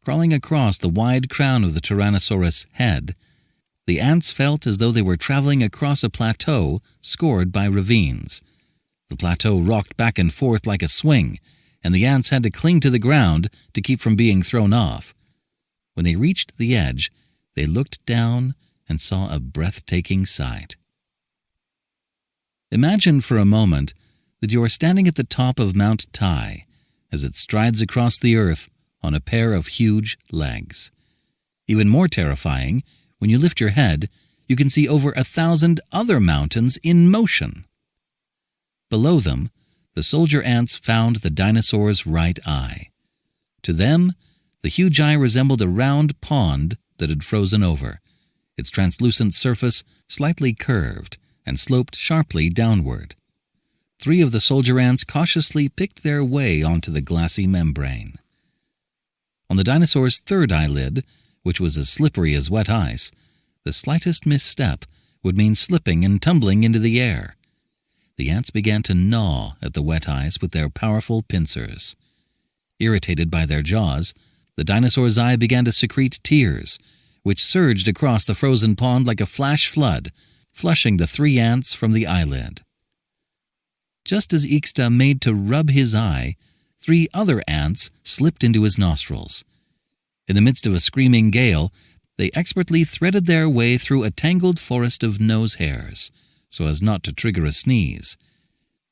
Crawling across the wide crown of the Tyrannosaurus' head, the ants felt as though they were traveling across a plateau scored by ravines. The plateau rocked back and forth like a swing, and the ants had to cling to the ground to keep from being thrown off. When they reached the edge, they looked down and saw a breathtaking sight. Imagine for a moment that you are standing at the top of Mount Tai as it strides across the earth on a pair of huge legs. Even more terrifying, when you lift your head, you can see over 1,000 other mountains in motion. Below them, the soldier ants found the dinosaur's right eye. To them, the huge eye resembled a round pond that had frozen over, its translucent surface slightly curved and sloped sharply downward. 3 of the soldier ants cautiously picked their way onto the glassy membrane. On the dinosaur's third eyelid, which was as slippery as wet ice, the slightest misstep would mean slipping and tumbling into the air. The ants began to gnaw at the wet ice with their powerful pincers. Irritated by their jaws, the dinosaur's eye began to secrete tears, which surged across the frozen pond like a flash flood, flushing the 3 ants from the eyelid. Just as Ixta made to rub his eye, 3 other ants slipped into his nostrils. In the midst of a screaming gale, they expertly threaded their way through a tangled forest of nose hairs, so as not to trigger a sneeze.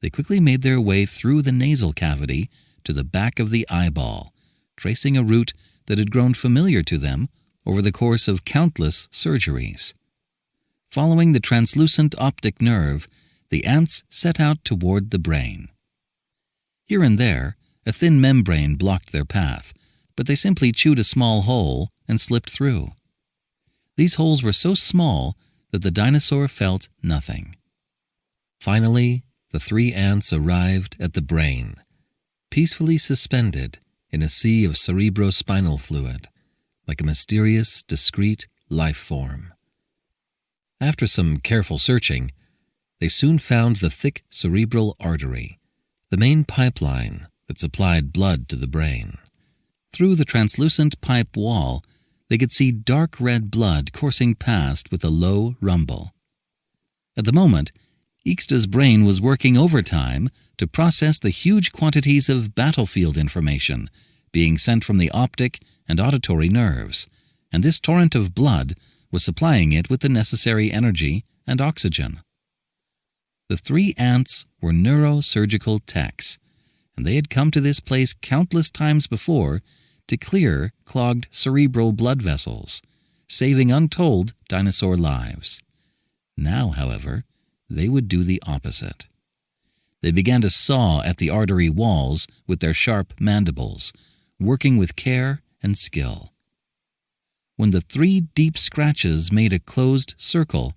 They quickly made their way through the nasal cavity to the back of the eyeball, tracing a route that had grown familiar to them over the course of countless surgeries. Following the translucent optic nerve, the ants set out toward the brain. Here and there, a thin membrane blocked their path, but they simply chewed a small hole and slipped through. These holes were so small that the dinosaur felt nothing. Finally, the 3 ants arrived at the brain, peacefully suspended in a sea of cerebrospinal fluid, like a mysterious, discrete life form. After some careful searching, they soon found the thick cerebral artery, the main pipeline that supplied blood to the brain. Through the translucent pipe wall, they could see dark red blood coursing past with a low rumble. At the moment, Ixta's brain was working overtime to process the huge quantities of battlefield information being sent from the optic and auditory nerves, and this torrent of blood was supplying it with the necessary energy and oxygen. The 3 ants were neurosurgical techs, and they had come to this place countless times before to clear clogged cerebral blood vessels, saving untold dinosaur lives. Now, however, they would do the opposite. They began to saw at the artery walls with their sharp mandibles, working with care and skill. When the 3 deep scratches made a closed circle,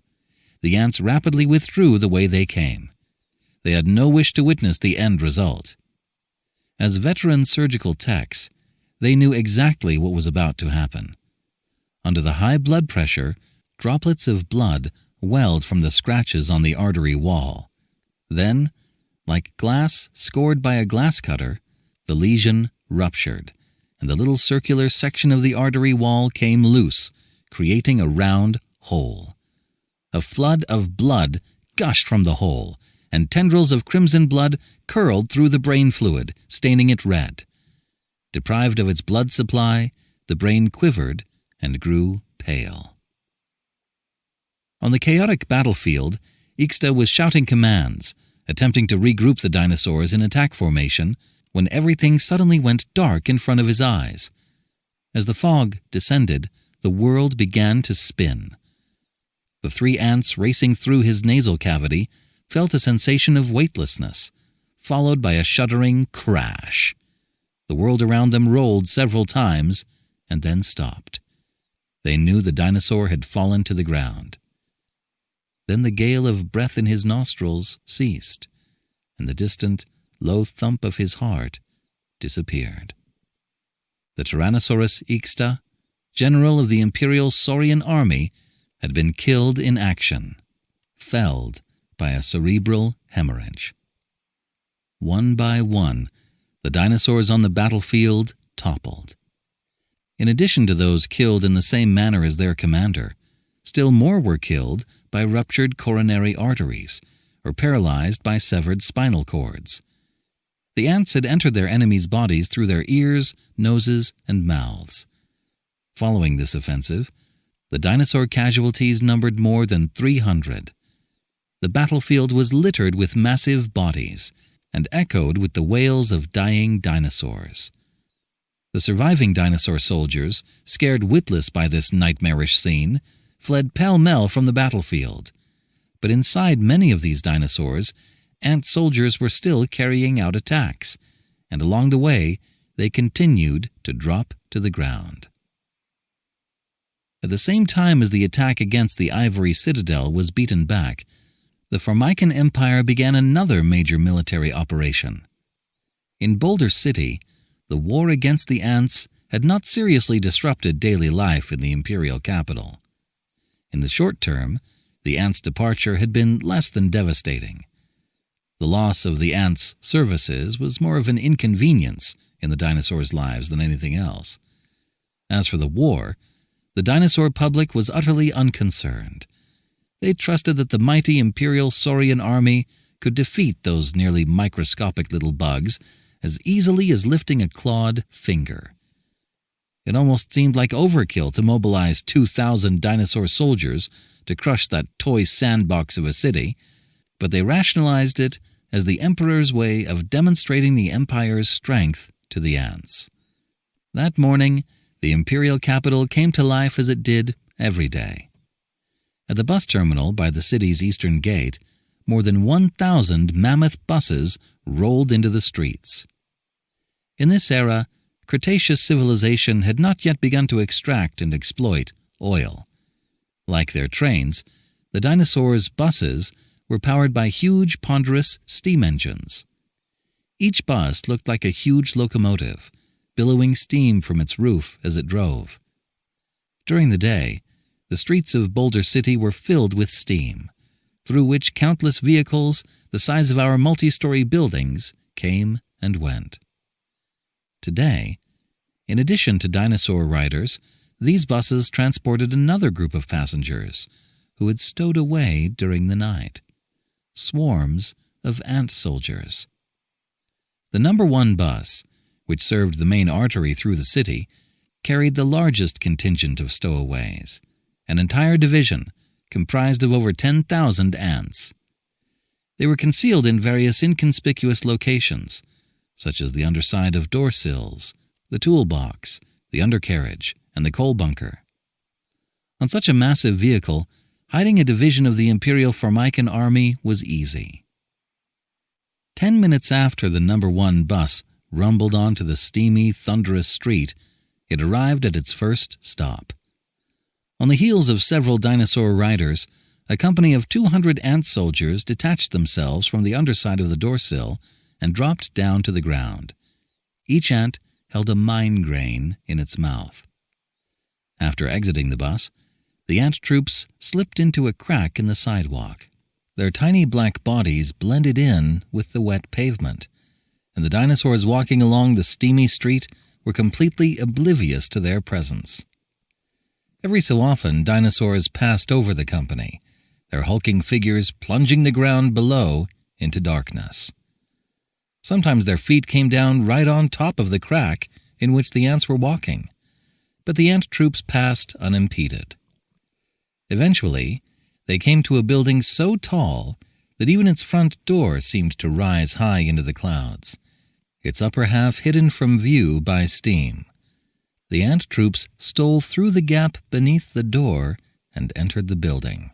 the ants rapidly withdrew the way they came. They had no wish to witness the end result. As veteran surgical techs, they knew exactly what was about to happen. Under the high blood pressure, droplets of blood welled from the scratches on the artery wall. Then, like glass scored by a glass cutter, the lesion ruptured, and the little circular section of the artery wall came loose, creating a round hole. A flood of blood gushed from the hole, and tendrils of crimson blood curled through the brain fluid, staining it red. Deprived of its blood supply, the brain quivered and grew pale. On the chaotic battlefield, Ixta was shouting commands, attempting to regroup the dinosaurs in attack formation, when everything suddenly went dark in front of his eyes. As the fog descended, the world began to spin. The 3 ants racing through his nasal cavity felt a sensation of weightlessness, followed by a shuddering crash. The world around them rolled several times and then stopped. They knew the dinosaur had fallen to the ground. Then the gale of breath in his nostrils ceased, and the distant, low thump of his heart disappeared. The Tyrannosaurus Ixta, general of the Imperial Saurian army, had been killed in action, felled by a cerebral hemorrhage. One by one, the dinosaurs on the battlefield toppled. In addition to those killed in the same manner as their commander, still more were killed by ruptured coronary arteries or paralyzed by severed spinal cords. The ants had entered their enemies' bodies through their ears, noses, and mouths. Following this offensive, the dinosaur casualties numbered more than 300. The battlefield was littered with massive bodies and echoed with the wails of dying dinosaurs. The surviving dinosaur soldiers, scared witless by this nightmarish scene, fled pell-mell from the battlefield. But inside many of these dinosaurs, ant soldiers were still carrying out attacks, and along the way they continued to drop to the ground. At the same time as the attack against the Ivory Citadel was beaten back, the Formican Empire began another major military operation. In Boulder City, the war against the ants had not seriously disrupted daily life in the imperial capital. In the short term, the ants' departure had been less than devastating. The loss of the ants' services was more of an inconvenience in the dinosaurs' lives than anything else. As for the war, the dinosaur public was utterly unconcerned. They trusted that the mighty Imperial Saurian army could defeat those nearly microscopic little bugs as easily as lifting a clawed finger. It almost seemed like overkill to mobilize 2,000 dinosaur soldiers to crush that toy sandbox of a city, but they rationalized it as the Emperor's way of demonstrating the Empire's strength to the ants. That morning, the imperial capital came to life as it did every day. At the bus terminal by the city's eastern gate, more than 1,000 mammoth buses rolled into the streets. In this era, Cretaceous civilization had not yet begun to extract and exploit oil. Like their trains, the dinosaurs' buses were powered by huge, ponderous steam engines. Each bus looked like a huge locomotive, billowing steam from its roof as it drove. During the day, the streets of Boulder City were filled with steam, through which countless vehicles the size of our multi-story buildings came and went. Today, in addition to dinosaur riders, these buses transported another group of passengers who had stowed away during the night. Swarms of ant soldiers. The number 1 bus, which served the main artery through the city, carried the largest contingent of stowaways, an entire division comprised of over 10,000 ants. They were concealed in various inconspicuous locations, such as the underside of door sills, the toolbox, the undercarriage, and the coal bunker. On such a massive vehicle, hiding a division of the Imperial Formican army was easy. 10 minutes after the No. 1 bus rumbled onto the steamy, thunderous street, it arrived at its first stop. On the heels of several dinosaur riders, a company of 200 ant soldiers detached themselves from the underside of the doorsill and dropped down to the ground. Each ant held a mine grain in its mouth. After exiting the bus, the ant troops slipped into a crack in the sidewalk. Their tiny black bodies blended in with the wet pavement, and the dinosaurs walking along the steamy street were completely oblivious to their presence. Every so often, dinosaurs passed over the company, their hulking figures plunging the ground below into darkness. Sometimes their feet came down right on top of the crack in which the ants were walking, but the ant troops passed unimpeded. Eventually, they came to a building so tall that even its front door seemed to rise high into the clouds, its upper half hidden from view by steam. The ant troops stole through the gap beneath the door and entered the building.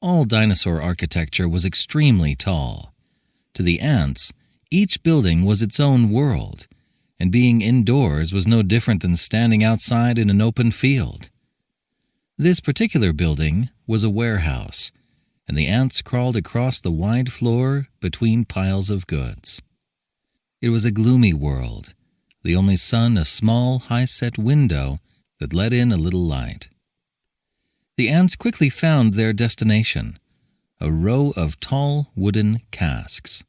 All dinosaur architecture was extremely tall. To the ants, each building was its own world, and being indoors was no different than standing outside in an open field. This particular building was a warehouse, and the ants crawled across the wide floor between piles of goods. It was a gloomy world, the only sun a small, high-set window that let in a little light. The ants quickly found their destination, a row of tall wooden casks.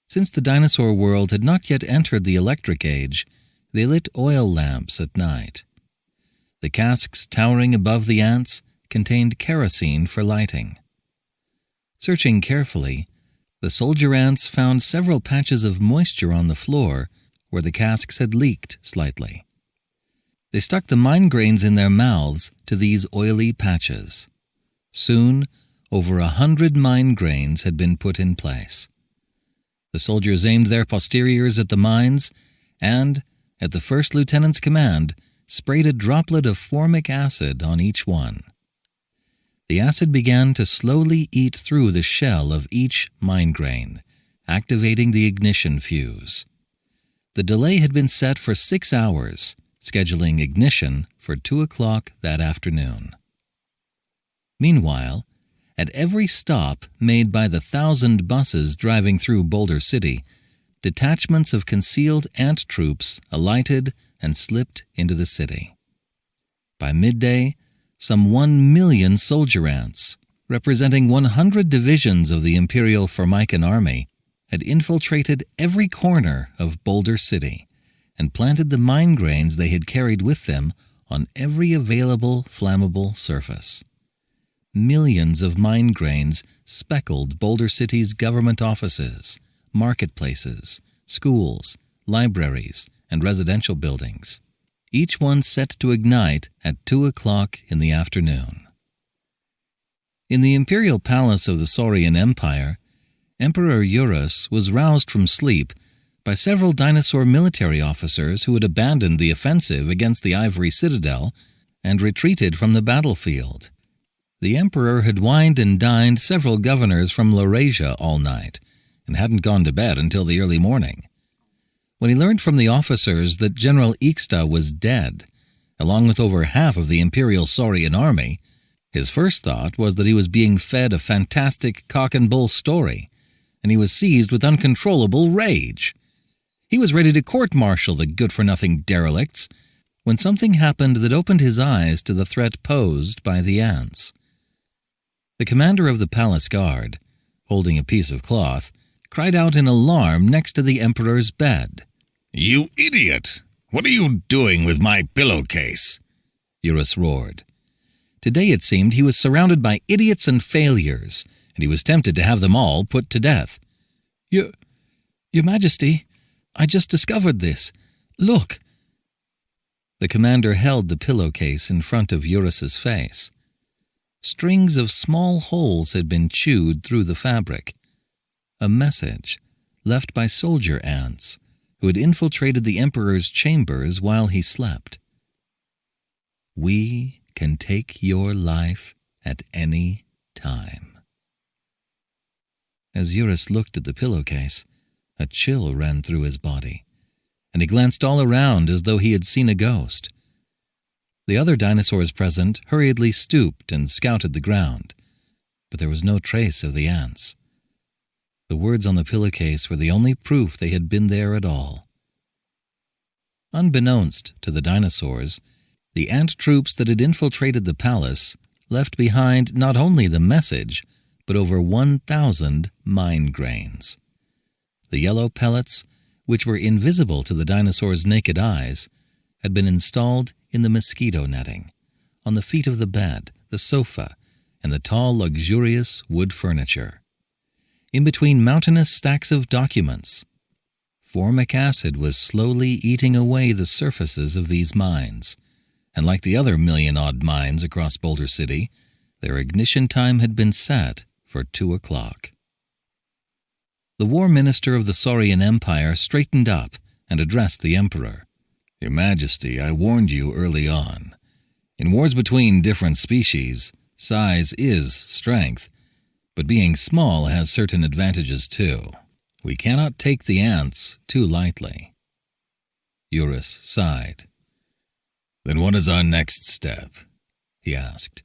Since the dinosaur world had not yet entered the electric age, they lit oil lamps at night. The casks towering above the ants contained kerosene for lighting. Searching carefully, the soldier ants found several patches of moisture on the floor where the casks had leaked slightly. They stuck the mine grains in their mouths to these oily patches. Soon, over 100 mine grains had been put in place. The soldiers aimed their posteriors at the mines and, at the first lieutenant's command, sprayed a droplet of formic acid on each one. The acid began to slowly eat through the shell of each mine grain, activating the ignition fuse. The delay had been set for 6 hours, scheduling ignition for 2 o'clock that afternoon. Meanwhile, at every stop made by the 1,000 buses driving through Boulder City, detachments of concealed ant troops alighted and slipped into the city. By midday, some 1 million soldier ants, representing 100 divisions of the Imperial Formican army, had infiltrated every corner of Boulder City and planted the mine grains they had carried with them on every available flammable surface. Millions of mine grains speckled Boulder City's government offices, marketplaces, schools, libraries, and residential buildings, each one set to ignite at 2 o'clock in the afternoon. In the imperial palace of the Saurian Empire, Emperor Eurus was roused from sleep by several dinosaur military officers who had abandoned the offensive against the Ivory Citadel and retreated from the battlefield. The emperor had wined and dined several governors from Laurasia all night and hadn't gone to bed until the early morning. When he learned from the officers that General Ixta was dead, along with over half of the Imperial Saurian army, his first thought was that he was being fed a fantastic cock-and-bull story, and he was seized with uncontrollable rage. He was ready to court-martial the good-for-nothing derelicts, when something happened that opened his eyes to the threat posed by the ants. The commander of the palace guard, holding a piece of cloth, cried out in alarm next to the emperor's bed. "You idiot! What are you doing with my pillowcase?" Eurus roared. Today it seemed he was surrounded by idiots and failures, and he was tempted to have them all put to death. Your Majesty, I just discovered this. Look!" The commander held the pillowcase in front of Eurus's face. Strings of small holes had been chewed through the fabric. A message, left by soldier ants, who had infiltrated the emperor's chambers while he slept. "We can take your life at any time." As Eurus looked at the pillowcase, a chill ran through his body, and he glanced all around as though he had seen a ghost. The other dinosaurs present hurriedly stooped and scouted the ground, but there was no trace of the ants. The words on the pillowcase were the only proof they had been there at all. Unbeknownst to the dinosaurs, the ant troops that had infiltrated the palace left behind not only the message, but over 1,000 mine grains. The yellow pellets, which were invisible to the dinosaurs' naked eyes, had been installed in the mosquito netting, on the feet of the bed, the sofa, and the tall, luxurious wood furniture. In between mountainous stacks of documents, formic acid was slowly eating away the surfaces of these mines, and like the other million-odd mines across Boulder City, their ignition time had been set for 2 o'clock. The war minister of the Saurian Empire straightened up and addressed the emperor. "Your Majesty, I warned you early on. In wars between different species, size is strength, but being small has certain advantages too. We cannot take the ants too lightly." Eurus sighed. "Then what is our next step?" he asked.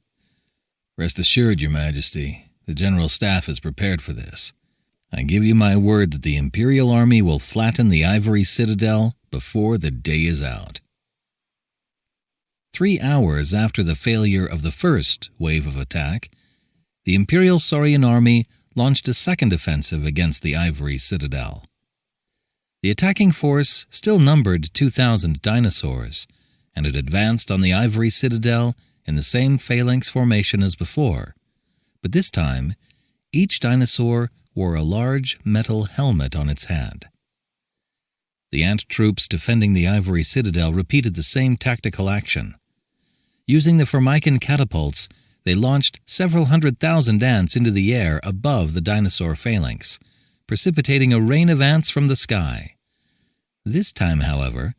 "Rest assured, Your Majesty, the General Staff is prepared for this. I give you my word that the Imperial Army will flatten the Ivory Citadel before the day is out." 3 hours after the failure of the first wave of attack, the Imperial Saurian Army launched a second offensive against the Ivory Citadel. The attacking force still numbered 2,000 dinosaurs, and it advanced on the Ivory Citadel in the same phalanx formation as before, but this time each dinosaur wore a large metal helmet on its head. The ant troops defending the Ivory Citadel repeated the same tactical action. Using the Formican catapults, they launched several 100,000 ants into the air above the dinosaur phalanx, precipitating a rain of ants from the sky. This time, however,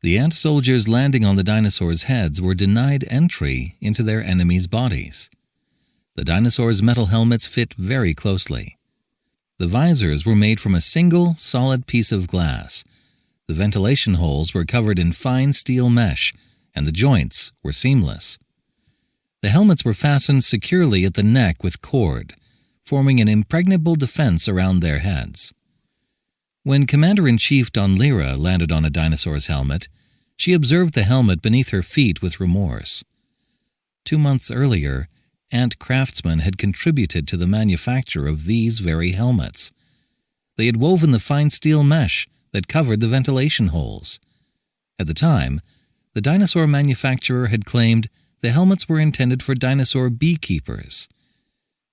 the ant soldiers landing on the dinosaurs' heads were denied entry into their enemies' bodies. The dinosaurs' metal helmets fit very closely. The visors were made from a single solid piece of glass. The ventilation holes were covered in fine steel mesh, and the joints were seamless. The helmets were fastened securely at the neck with cord, forming an impregnable defense around their heads. When Commander-in-Chief Don Lyra landed on a dinosaur's helmet, she observed the helmet beneath her feet with remorse. 2 months earlier, ant craftsmen had contributed to the manufacture of these very helmets. They had woven the fine steel mesh that covered the ventilation holes. At the time, the dinosaur manufacturer had claimed the helmets were intended for dinosaur beekeepers.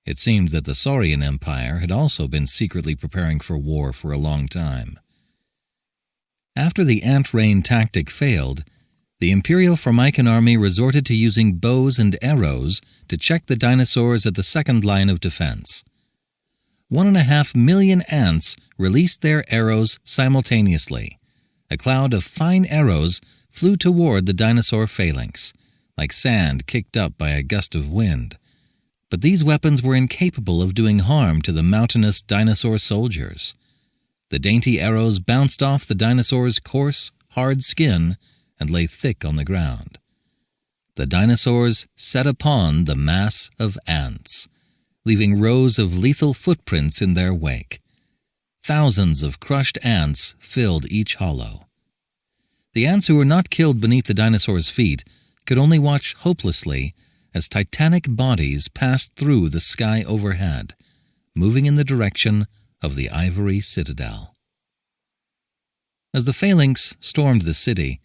It seemed that the Saurian Empire had also been secretly preparing for war for a long time. After the ant rain tactic failed, the Imperial Formican Army resorted to using bows and arrows to check the dinosaurs at the second line of defense. 1.5 million ants released their arrows simultaneously. A cloud of fine arrows flew toward the dinosaur phalanx, like sand kicked up by a gust of wind. But these weapons were incapable of doing harm to the mountainous dinosaur soldiers. The dainty arrows bounced off the dinosaur's coarse, hard skin and lay thick on the ground. The dinosaurs set upon the mass of ants, leaving rows of lethal footprints in their wake. Thousands of crushed ants filled each hollow. The ants who were not killed beneath the dinosaurs' feet could only watch hopelessly as titanic bodies passed through the sky overhead, moving in the direction of the Ivory Citadel. As the phalanx stormed the city,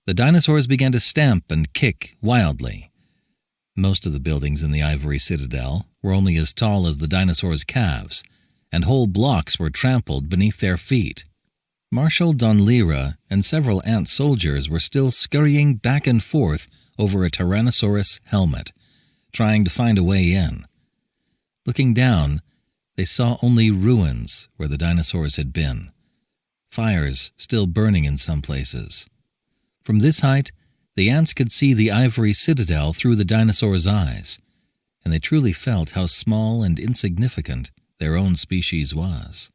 the dinosaurs began to stamp and kick wildly. Most of the buildings in the Ivory Citadel were only as tall as the dinosaurs' calves, and whole blocks were trampled beneath their feet. Marshal Don Lyra and several ant soldiers were still scurrying back and forth over a Tyrannosaurus helmet, trying to find a way in. Looking down, they saw only ruins where the dinosaurs had been. fires still burning in some places. From this height, the ants could see the ivory citadel through the dinosaurs' eyes, and they truly felt how small and insignificant their own species was.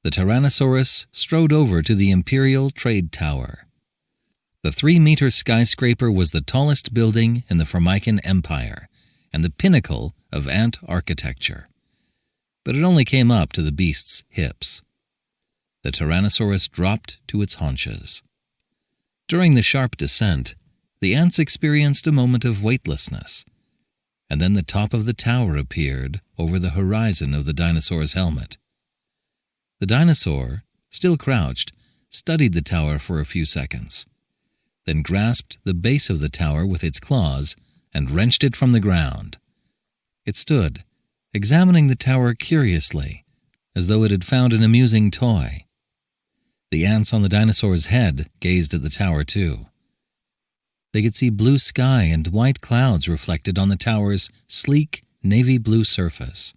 The Tyrannosaurus strode over to the Imperial Trade Tower. The 3-meter skyscraper was the tallest building in the Formican Empire and the pinnacle of ant architecture. But it only came up to the beast's hips. The Tyrannosaurus dropped to its haunches. During the sharp descent, the ants experienced a moment of weightlessness, and then the top of the tower appeared over the horizon of the dinosaur's helmet. The dinosaur, still crouched, studied the tower for a few seconds, then grasped the base of the tower with its claws and wrenched it from the ground. It stood, examining the tower curiously, as though it had found an amusing toy. The ants on the dinosaur's head gazed at the tower too. They could see blue sky and white clouds reflected on the tower's sleek navy blue surface,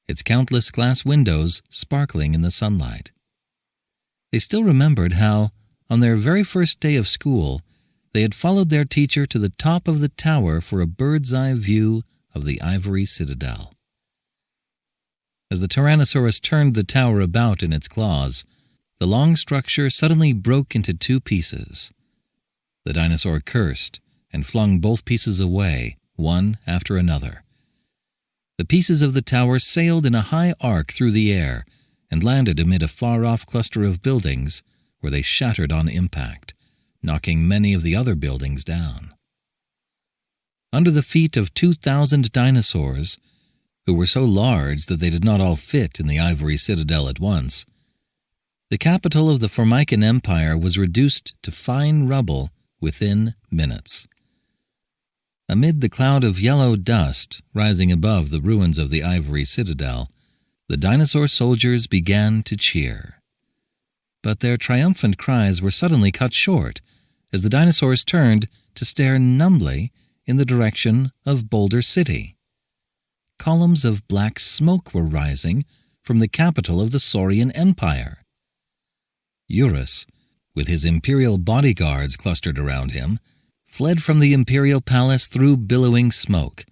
its countless glass windows sparkling in the sunlight. They still remembered how, on their very first day of school, they had followed their teacher to the top of the tower for a bird's-eye view of the ivory citadel. As the Tyrannosaurus turned the tower about in its claws, the long structure suddenly broke into 2 pieces. The dinosaur cursed and flung both pieces away, one after another. The pieces of the tower sailed in a high arc through the air and landed amid a far-off cluster of buildings where they shattered on impact, knocking many of the other buildings down. Under the feet of 2,000 dinosaurs, who were so large that they did not all fit in the ivory citadel at once, the capital of the Formican Empire was reduced to fine rubble within minutes. Amid the cloud of yellow dust rising above the ruins of the ivory citadel, the dinosaur soldiers began to cheer. But their triumphant cries were suddenly cut short as the dinosaurs turned to stare numbly in the direction of Boulder City. Columns of black smoke were rising from the capital of the Saurian Empire. Eurus, with his imperial bodyguards clustered around him, fled from the imperial palace through billowing smoke,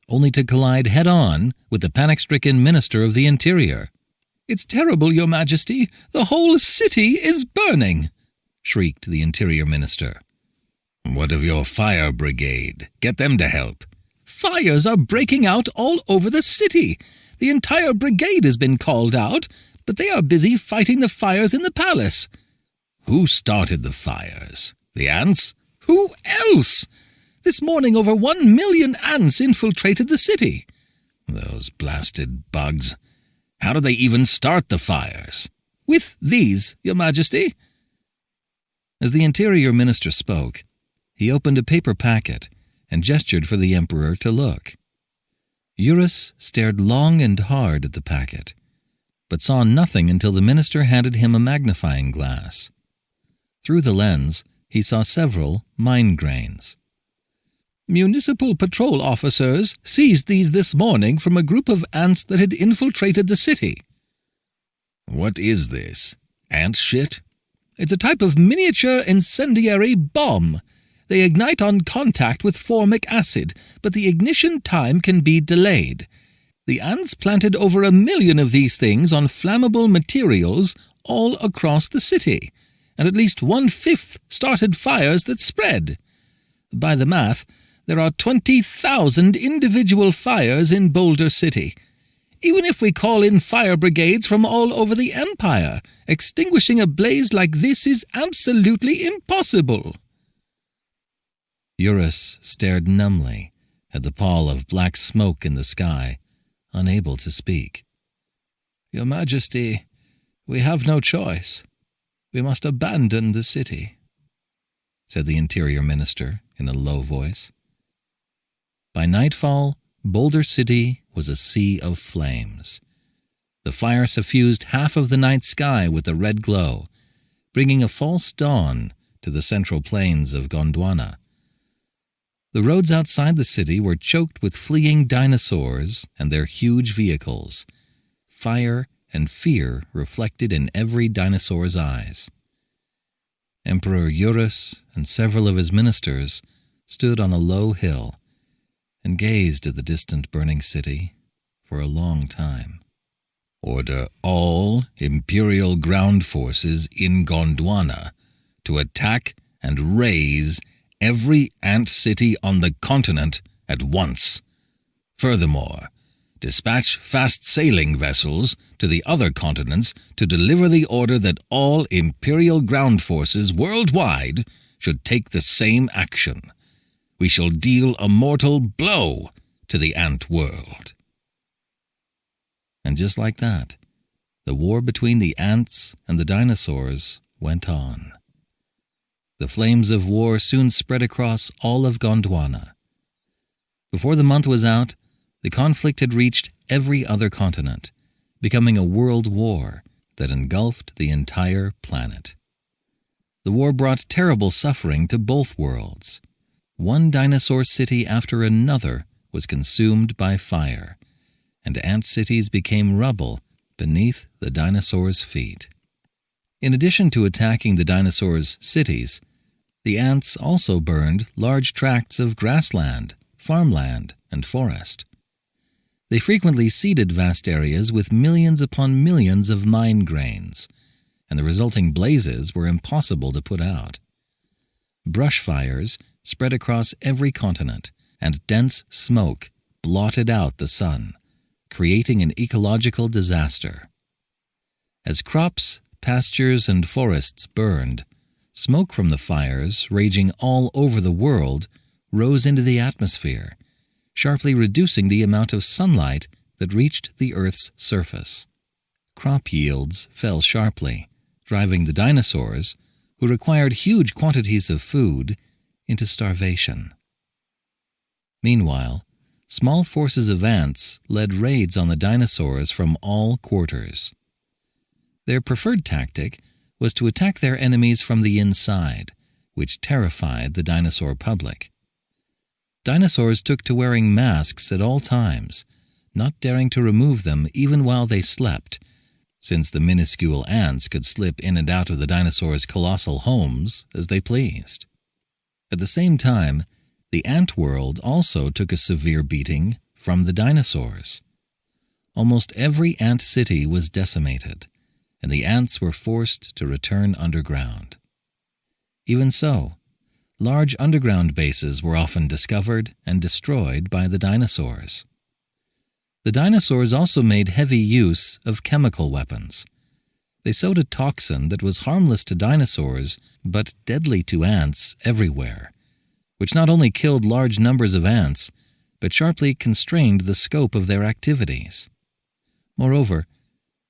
only to collide head-on with the panic-stricken minister of the interior. "It's terrible, Your Majesty! The whole city is burning!" shrieked the interior minister. "What of your fire brigade? Get them to help." "Fires are breaking out all over the city. The entire brigade has been called out, but they are busy fighting the fires in the palace." "Who started the fires? The ants?" "Who else? This morning over 1 million ants infiltrated the city." "Those blasted bugs. How did they even start the fires?" "With these, Your Majesty." As the interior minister spoke, he opened a paper packet and gestured for the emperor to look. Eurus stared long and hard at the packet, but saw nothing until the minister handed him a magnifying glass. Through the lens, he saw several mine grains. "Municipal patrol officers seized these this morning from a group of ants that had infiltrated the city." "What is this? Ant shit?" "It's a type of miniature incendiary bomb. They ignite on contact with formic acid, but the ignition time can be delayed. The ants planted over 1 million of these things on flammable materials all across the city, and at least 1/5 started fires that spread. By the math, there are 20,000 individual fires in Boulder City. Even if we call in fire brigades from all over the empire, extinguishing a blaze like this is absolutely impossible." Eurus stared numbly at the pall of black smoke in the sky, unable to speak. "Your Majesty, we have no choice. We must abandon the city," said the interior minister in a low voice. By nightfall, Boulder City was a sea of flames. The fire suffused half of the night sky with a red glow, bringing a false dawn to the central plains of Gondwana. The roads outside the city were choked with fleeing dinosaurs and their huge vehicles. Fire and fear reflected in every dinosaur's eyes. Emperor Eurus and several of his ministers stood on a low hill and gazed at the distant burning city for a long time. Order all Imperial ground forces in Gondwana to attack and raze every ant city on the continent at once. Furthermore, dispatch fast-sailing vessels to the other continents to deliver the order that all Imperial ground forces worldwide should take the same action. We shall deal a mortal blow to the ant world. And just like that, the war between the ants and the dinosaurs went on. The flames of war soon spread across all of Gondwana. Before the month was out, the conflict had reached every other continent, becoming a world war that engulfed the entire planet. The war brought terrible suffering to both worlds. One dinosaur city after another was consumed by fire, and ant cities became rubble beneath the dinosaurs' feet. In addition to attacking the dinosaurs' cities, the ants also burned large tracts of grassland, farmland, and forest. They frequently seeded vast areas with millions upon millions of mine grains, and the resulting blazes were impossible to put out. Brush fires spread across every continent, and dense smoke blotted out the sun, creating an ecological disaster. As crops, pastures, and forests burned, smoke from the fires raging all over the world rose into the atmosphere, sharply reducing the amount of sunlight that reached the Earth's surface. Crop yields fell sharply, driving the dinosaurs, who required huge quantities of food, into starvation. Meanwhile, small forces of ants led raids on the dinosaurs from all quarters. Their preferred tactic was to attack their enemies from the inside, which terrified the dinosaur public. Dinosaurs took to wearing masks at all times, not daring to remove them even while they slept, since the minuscule ants could slip in and out of the dinosaurs' colossal homes as they pleased. At the same time, the ant world also took a severe beating from the dinosaurs. Almost every ant city was decimated, and the ants were forced to return underground. Even so, large underground bases were often discovered and destroyed by the dinosaurs. The dinosaurs also made heavy use of chemical weapons. They sowed a toxin that was harmless to dinosaurs but deadly to ants everywhere, which not only killed large numbers of ants, but sharply constrained the scope of their activities. Moreover,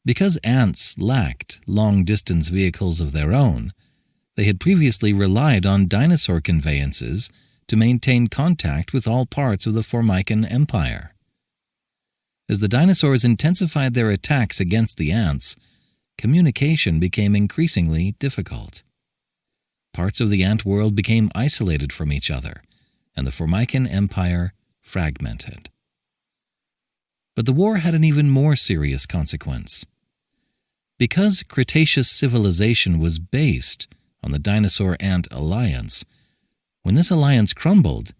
because ants lacked long-distance vehicles of their own, they had previously relied on dinosaur conveyances to maintain contact with all parts of the Formican Empire. As the dinosaurs intensified their attacks against the ants, communication became increasingly difficult. Parts of the ant world became isolated from each other, and the Formican Empire fragmented. But the war had an even more serious consequence. Because Cretaceous civilization was based on the dinosaur-ant alliance, when this alliance crumbled,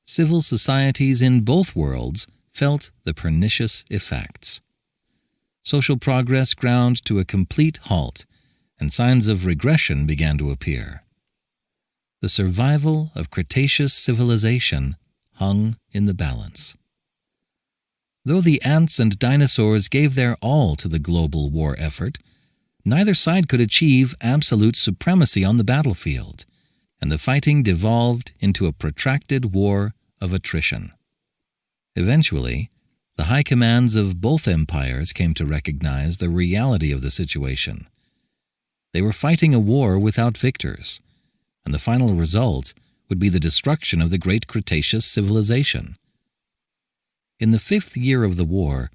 civil societies in both worlds felt the pernicious effects. Social progress ground to a complete halt, and signs of regression began to appear. The survival of Cretaceous civilization hung in the balance. Though the ants and dinosaurs gave their all to the global war effort, neither side could achieve absolute supremacy on the battlefield, and the fighting devolved into a protracted war of attrition. Eventually, the high commands of both empires came to recognize the reality of the situation. They were fighting a war without victors, and the final result would be the destruction of the great Cretaceous civilization. In the 5th year of the war,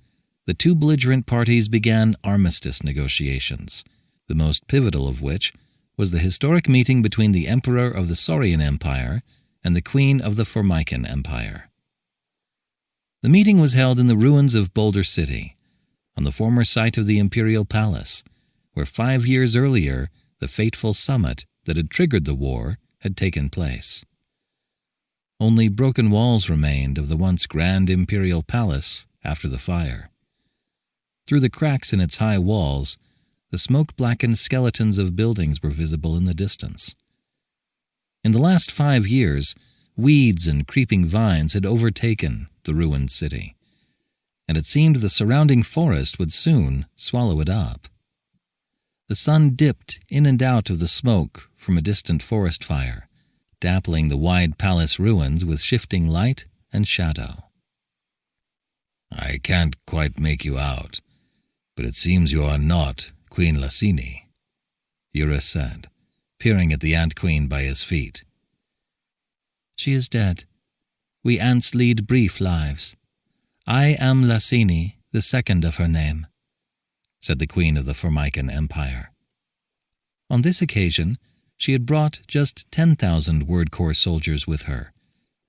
the two belligerent parties began armistice negotiations, the most pivotal of which was the historic meeting between the Emperor of the Saurian Empire and the Queen of the Formican Empire. The meeting was held in the ruins of Boulder City, on the former site of the imperial palace, where 5 years earlier the fateful summit that had triggered the war had taken place. Only broken walls remained of the once grand imperial palace after the fire. Through the cracks in its high walls, the smoke-blackened skeletons of buildings were visible in the distance. In the last 5 years, weeds and creeping vines had overtaken the ruined city, and it seemed the surrounding forest would soon swallow it up. The sun dipped in and out of the smoke from a distant forest fire, dappling the wide palace ruins with shifting light and shadow. "I can't quite make you out, but it seems you are not Queen Lassini," Eurus said, peering at the ant-queen by his feet. "She is dead. We ants lead brief lives. I am Lassini, the second of her name," said the queen of the Formican Empire. On this occasion, she had brought just 10,000 word corps soldiers with her,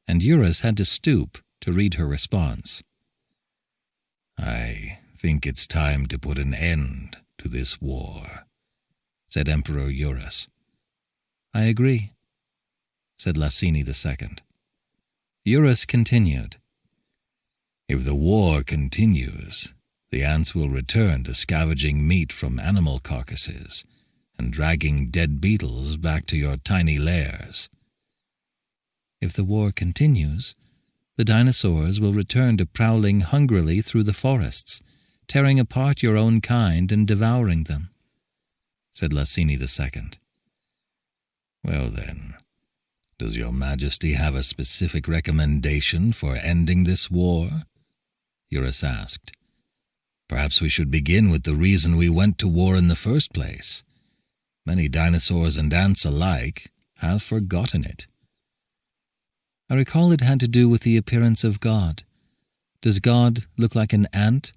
and Eurus had to stoop to read her response. "I think it's time to put an end to this war," said Emperor Eurus. "I agree," said Lassini II. Eurus continued. "If the war continues, the ants will return to scavenging meat from animal carcasses and dragging dead beetles back to your tiny lairs. If the war continues, the dinosaurs will return to prowling hungrily through the forests, tearing apart your own kind and devouring them," said Lassini II. Well then, does your Majesty have a specific recommendation for ending this war?" Eurus asked. "Perhaps we should begin with the reason we went to war in the first place. Many dinosaurs and ants alike have forgotten it." "I recall it had to do with the appearance of God. Does God look like an ant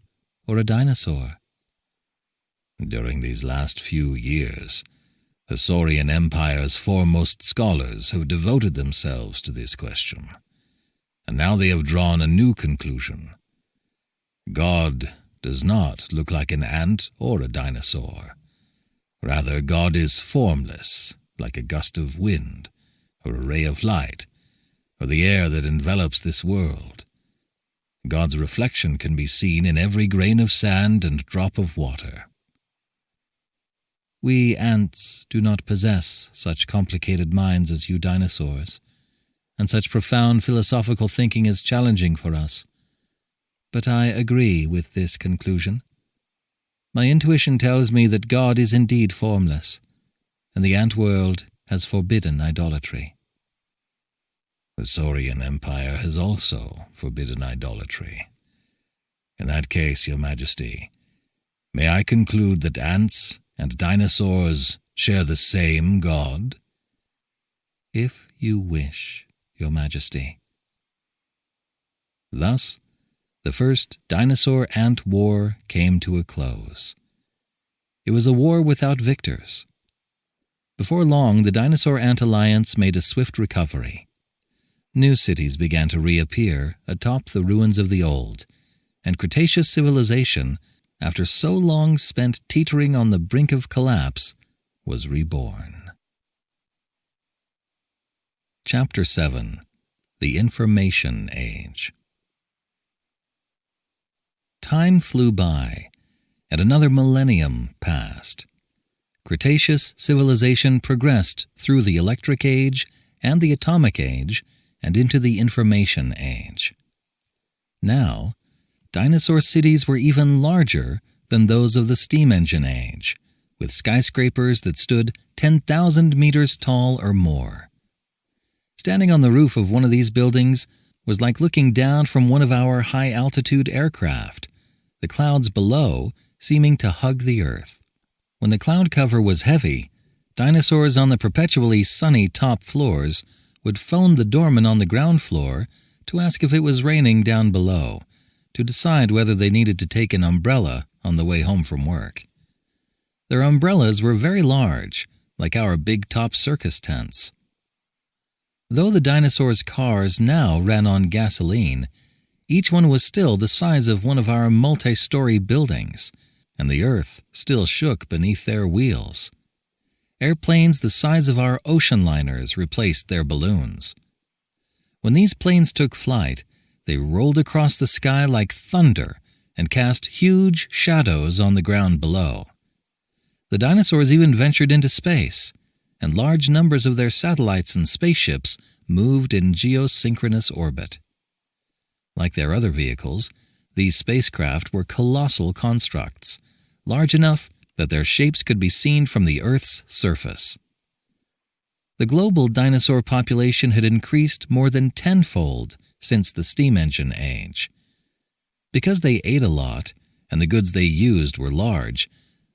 or a dinosaur?" "During these last few years, the Saurian Empire's foremost scholars have devoted themselves to this question, and now they have drawn a new conclusion. God does not look like an ant or a dinosaur. Rather, God is formless, like a gust of wind, or a ray of light, or the air that envelops this world. God's reflection can be seen in every grain of sand and drop of water." "We ants do not possess such complicated minds as you dinosaurs, and such profound philosophical thinking is challenging for us. But I agree with this conclusion. My intuition tells me that God is indeed formless, and the ant world has forbidden idolatry." "The Saurian Empire has also forbidden idolatry. In that case, your Majesty, may I conclude that ants and dinosaurs share the same God?" "If you wish, your Majesty." Thus, the first dinosaur-ant war came to a close. It was a war without victors. Before long, the dinosaur-ant alliance made a swift recovery. New cities began to reappear atop the ruins of the old, and Cretaceous civilization, after so long spent teetering on the brink of collapse, was reborn. Chapter 7. The Information Age. Time flew by, and another millennium passed. Cretaceous civilization progressed through the Electric Age and the Atomic Age and into the Information Age. Now, dinosaur cities were even larger than those of the Steam Engine Age, with skyscrapers that stood 10,000 meters tall or more. Standing on the roof of one of these buildings was like looking down from one of our high-altitude aircraft, the clouds below seeming to hug the earth. When the cloud cover was heavy, dinosaurs on the perpetually sunny top floors would phone the doorman on the ground floor to ask if it was raining down below, to decide whether they needed to take an umbrella on the way home from work. Their umbrellas were very large, like our big-top circus tents. Though the dinosaurs' cars now ran on gasoline, each one was still the size of one of our multi-story buildings, and the earth still shook beneath their wheels. Airplanes the size of our ocean liners replaced their balloons. When these planes took flight, they rolled across the sky like thunder and cast huge shadows on the ground below. The dinosaurs even ventured into space, and large numbers of their satellites and spaceships moved in geosynchronous orbit. Like their other vehicles, these spacecraft were colossal constructs, large enough that their shapes could be seen from the Earth's surface. The global dinosaur population had increased more than tenfold since the steam engine age. Because they ate a lot, and the goods they used were large,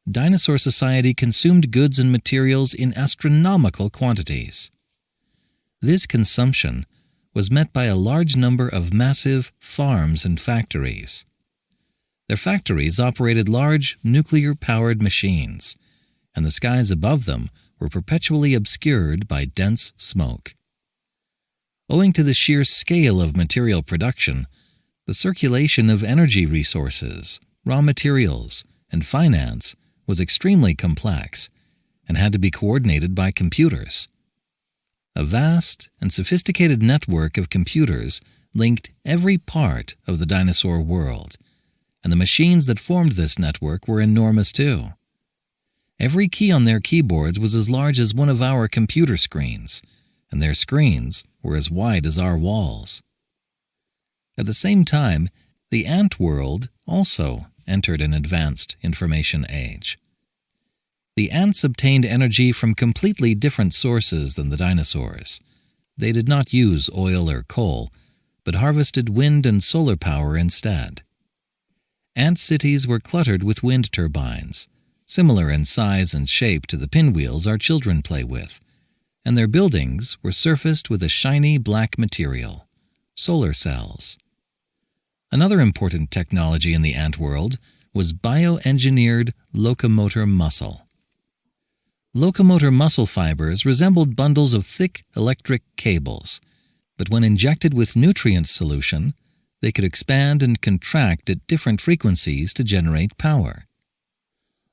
dinosaur society consumed goods and materials in astronomical quantities. This consumption was met by a large number of massive farms and factories. Their factories operated large nuclear-powered machines, and the skies above them were perpetually obscured by dense smoke. Owing to the sheer scale of material production, the circulation of energy resources, raw materials, and finance was extremely complex and had to be coordinated by computers. A vast and sophisticated network of computers linked every part of the dinosaur world, and the machines that formed this network were enormous too. Every key on their keyboards was as large as one of our computer screens, and their screens were as wide as our walls. At the same time, the ant world also entered an advanced information age. The ants obtained energy from completely different sources than the dinosaurs. They did not use oil or coal, but harvested wind and solar power instead. Ant cities were cluttered with wind turbines, similar in size and shape to the pinwheels our children play with, and their buildings were surfaced with a shiny black material, solar cells. Another important technology in the ant world was bioengineered locomotor muscle. Locomotor muscle fibers resembled bundles of thick electric cables, but when injected with nutrient solution, they could expand and contract at different frequencies to generate power.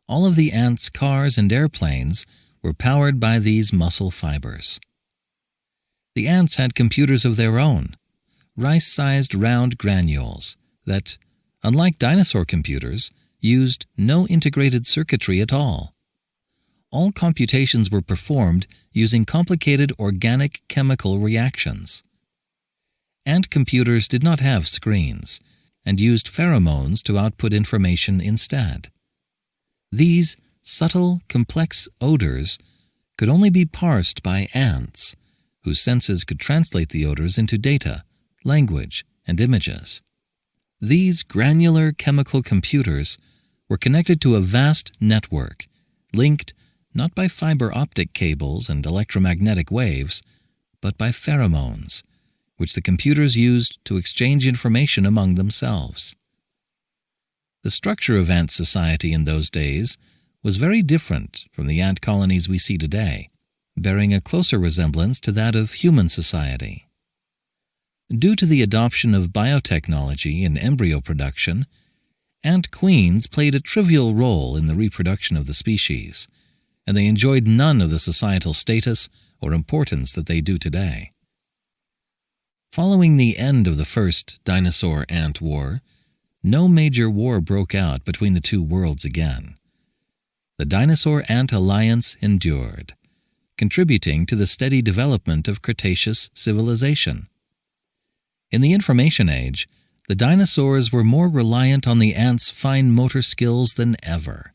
All of the ants' cars and airplanes were powered by these muscle fibers. The ants had computers of their own, rice-sized round granules that, unlike dinosaur computers, used no integrated circuitry at all. All computations were performed using complicated organic chemical reactions. Ant computers did not have screens and used pheromones to output information instead. These subtle, complex odors could only be parsed by ants, whose senses could translate the odors into data, language, and images. These granular chemical computers were connected to a vast network, linked not by fiber optic cables and electromagnetic waves, but by pheromones, which the computers used to exchange information among themselves. The structure of ant society in those days was very different from the ant colonies we see today, bearing a closer resemblance to that of human society. Due to the adoption of biotechnology in embryo production, ant queens played a trivial role in the reproduction of the species, and they enjoyed none of the societal status or importance that they do today. Following the end of the First Dinosaur-Ant War, no major war broke out between the two worlds again. The Dinosaur-Ant alliance endured, contributing to the steady development of Cretaceous civilization. In the Information Age, the dinosaurs were more reliant on the ants' fine motor skills than ever.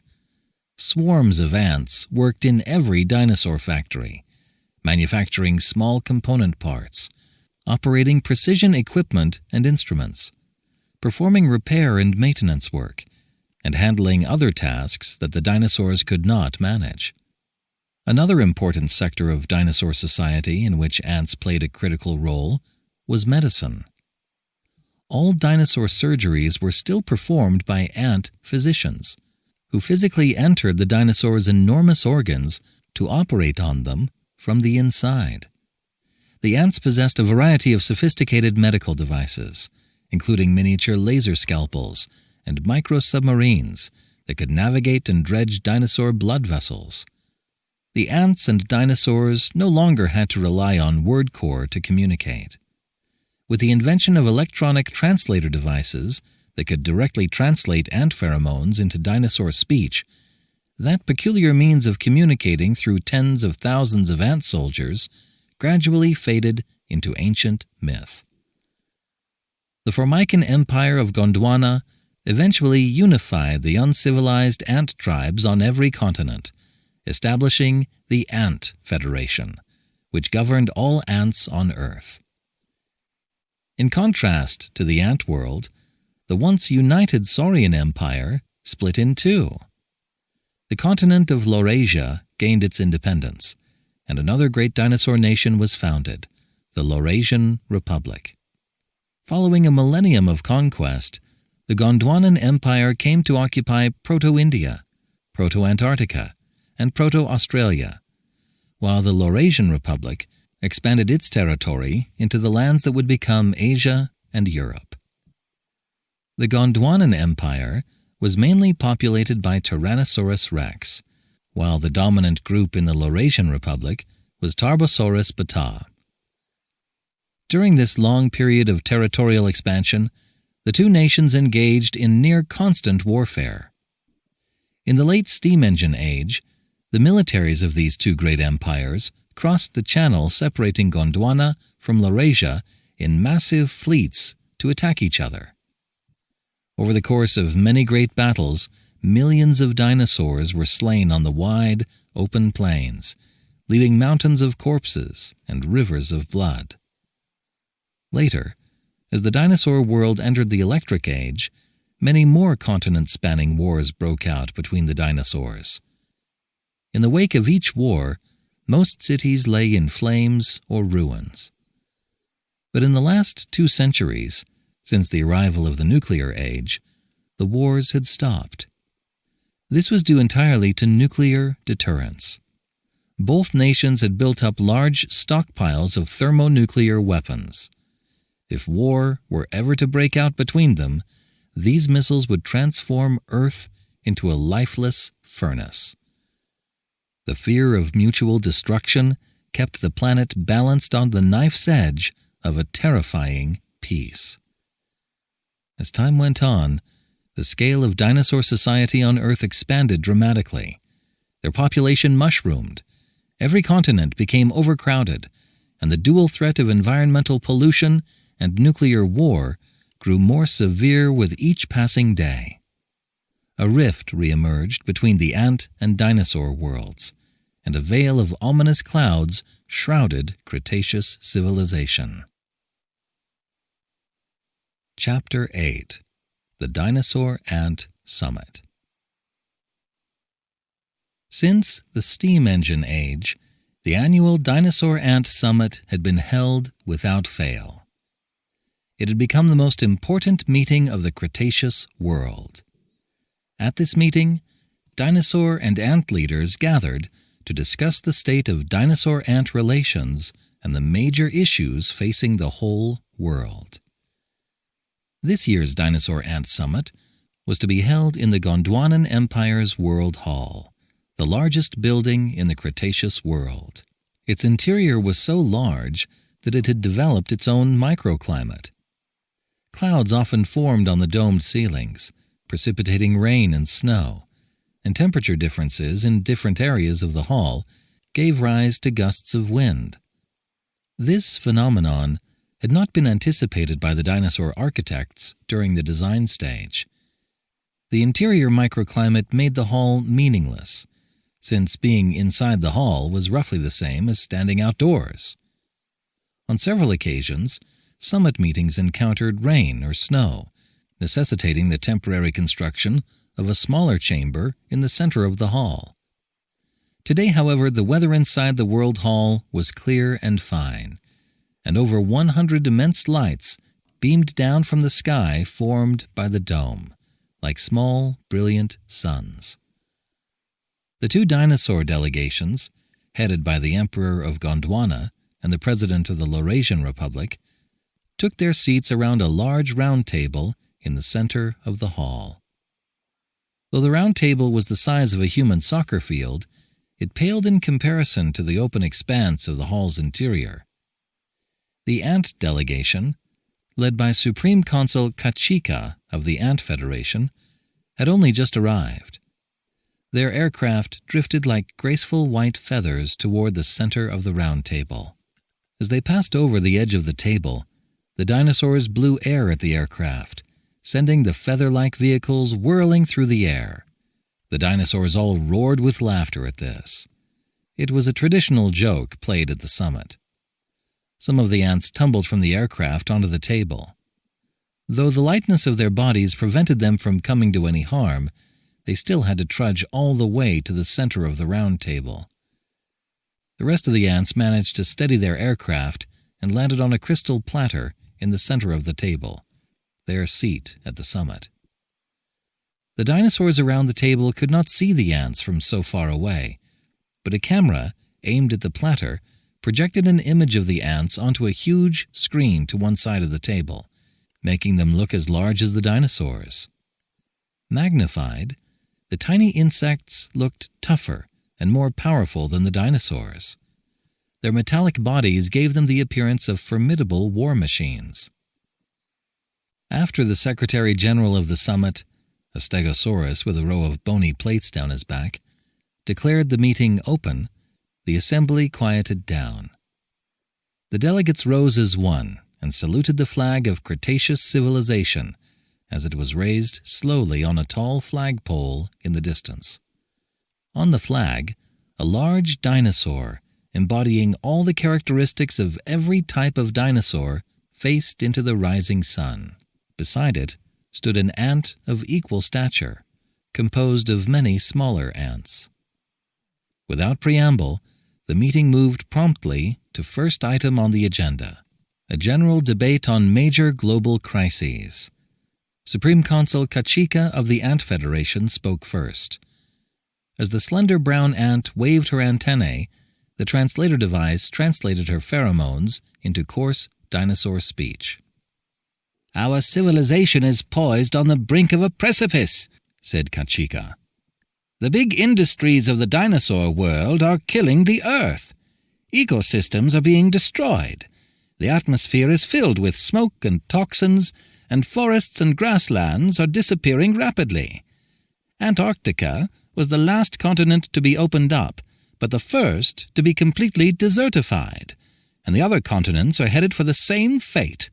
Swarms of ants worked in every dinosaur factory, manufacturing small component parts, operating precision equipment and instruments, performing repair and maintenance work, and handling other tasks that the dinosaurs could not manage. Another important sector of dinosaur society in which ants played a critical role was medicine. All dinosaur surgeries were still performed by ant physicians, who physically entered the dinosaurs' enormous organs to operate on them from the inside. The ants possessed a variety of sophisticated medical devices, including miniature laser scalpels and micro-submarines that could navigate and dredge dinosaur blood vessels. The ants and dinosaurs no longer had to rely on word core to communicate. With the invention of electronic translator devices that could directly translate ant pheromones into dinosaur speech, that peculiar means of communicating through tens of thousands of ant soldiers gradually faded into ancient myth. The Formican Empire of Gondwana eventually unified the uncivilized ant tribes on every continent, establishing the Ant Federation, which governed all ants on Earth. In contrast to the ant world, the once united Saurian Empire split in two. The continent of Laurasia gained its independence, and another great dinosaur nation was founded, the Laurasian Republic. Following a millennium of conquest, the Gondwanan Empire came to occupy Proto-India, Proto-Antarctica, and Proto-Australia, while the Laurasian Republic expanded its territory into the lands that would become Asia and Europe. The Gondwanan Empire was mainly populated by Tyrannosaurus rex, while the dominant group in the Laurasian Republic was Tarbosaurus bata. During this long period of territorial expansion, the two nations engaged in near-constant warfare. In the late steam engine age, the militaries of these two great empires crossed the channel separating Gondwana from Laurasia in massive fleets to attack each other. Over the course of many great battles, millions of dinosaurs were slain on the wide, open plains, leaving mountains of corpses and rivers of blood. Later, as the dinosaur world entered the Electric Age, many more continent-spanning wars broke out between the dinosaurs. In the wake of each war, most cities lay in flames or ruins. But in the last 2 centuries, since the arrival of the Nuclear Age, the wars had stopped. This was due entirely to nuclear deterrence. Both nations had built up large stockpiles of thermonuclear weapons. If war were ever to break out between them, these missiles would transform Earth into a lifeless furnace. The fear of mutual destruction kept the planet balanced on the knife's edge of a terrifying peace. As time went on, the scale of dinosaur society on Earth expanded dramatically. Their population mushroomed, every continent became overcrowded, and the dual threat of environmental pollution and nuclear war grew more severe with each passing day. A rift re-emerged between the ant and dinosaur worlds, and a veil of ominous clouds shrouded Cretaceous civilization. Chapter 8. The Dinosaur Ant Summit. Since the steam engine age, the annual Dinosaur Ant Summit had been held without fail. It had become the most important meeting of the Cretaceous world. At this meeting, dinosaur and ant leaders gathered to discuss the state of dinosaur-ant relations and the major issues facing the whole world. This year's Dinosaur Ant Summit was to be held in the Gondwanan Empire's World Hall, the largest building in the Cretaceous world. Its interior was so large that it had developed its own microclimate. Clouds often formed on the domed ceilings, precipitating rain and snow, and temperature differences in different areas of the hall gave rise to gusts of wind. This phenomenon had not been anticipated by the dinosaur architects during the design stage. The interior microclimate made the hall meaningless, since being inside the hall was roughly the same as standing outdoors. On several occasions, summit meetings encountered rain or snow, necessitating the temporary construction of a smaller chamber in the center of the hall. Today, however, the weather inside the World Hall was clear and fine, and over 100 immense lights beamed down from the sky formed by the dome, like small, brilliant suns. The 2 dinosaur delegations, headed by the Emperor of Gondwana and the President of the Laurasian Republic, took their seats around a large round table in the center of the hall. Though the round table was the size of a human soccer field, it paled in comparison to the open expanse of the hall's interior. The ant delegation, led by Supreme Consul Kachika of the Ant Federation, had only just arrived. Their aircraft drifted like graceful white feathers toward the center of the round table. As they passed over the edge of the table, the dinosaurs blew air at the aircraft, sending the feather-like vehicles whirling through the air. The dinosaurs all roared with laughter at this. It was a traditional joke played at the summit. Some of the ants tumbled from the aircraft onto the table. Though the lightness of their bodies prevented them from coming to any harm, they still had to trudge all the way to the center of the round table. The rest of the ants managed to steady their aircraft and landed on a crystal platter in the center of the table, their seat at the summit. The dinosaurs around the table could not see the ants from so far away, but a camera, aimed at the platter, projected an image of the ants onto a huge screen to one side of the table, making them look as large as the dinosaurs. Magnified, the tiny insects looked tougher and more powerful than the dinosaurs. Their metallic bodies gave them the appearance of formidable war machines. After the Secretary-General of the summit, a stegosaurus with a row of bony plates down his back, declared the meeting open, the assembly quieted down. The delegates rose as one and saluted the flag of Cretaceous civilization as it was raised slowly on a tall flagpole in the distance. On the flag, a large dinosaur, embodying all the characteristics of every type of dinosaur, faced into the rising sun. Beside it stood an ant of equal stature, composed of many smaller ants. Without preamble, the meeting moved promptly to first item on the agenda, a general debate on major global crises. Supreme Consul Kachika of the Ant Federation spoke first. As the slender brown ant waved her antennae, the translator device translated her pheromones into coarse dinosaur speech. "Our civilization is poised on the brink of a precipice," said Kachika. "The big industries of the dinosaur world are killing the Earth. Ecosystems are being destroyed. The atmosphere is filled with smoke and toxins, and forests and grasslands are disappearing rapidly. Antarctica was the last continent to be opened up, but the first to be completely desertified, and the other continents are headed for the same fate.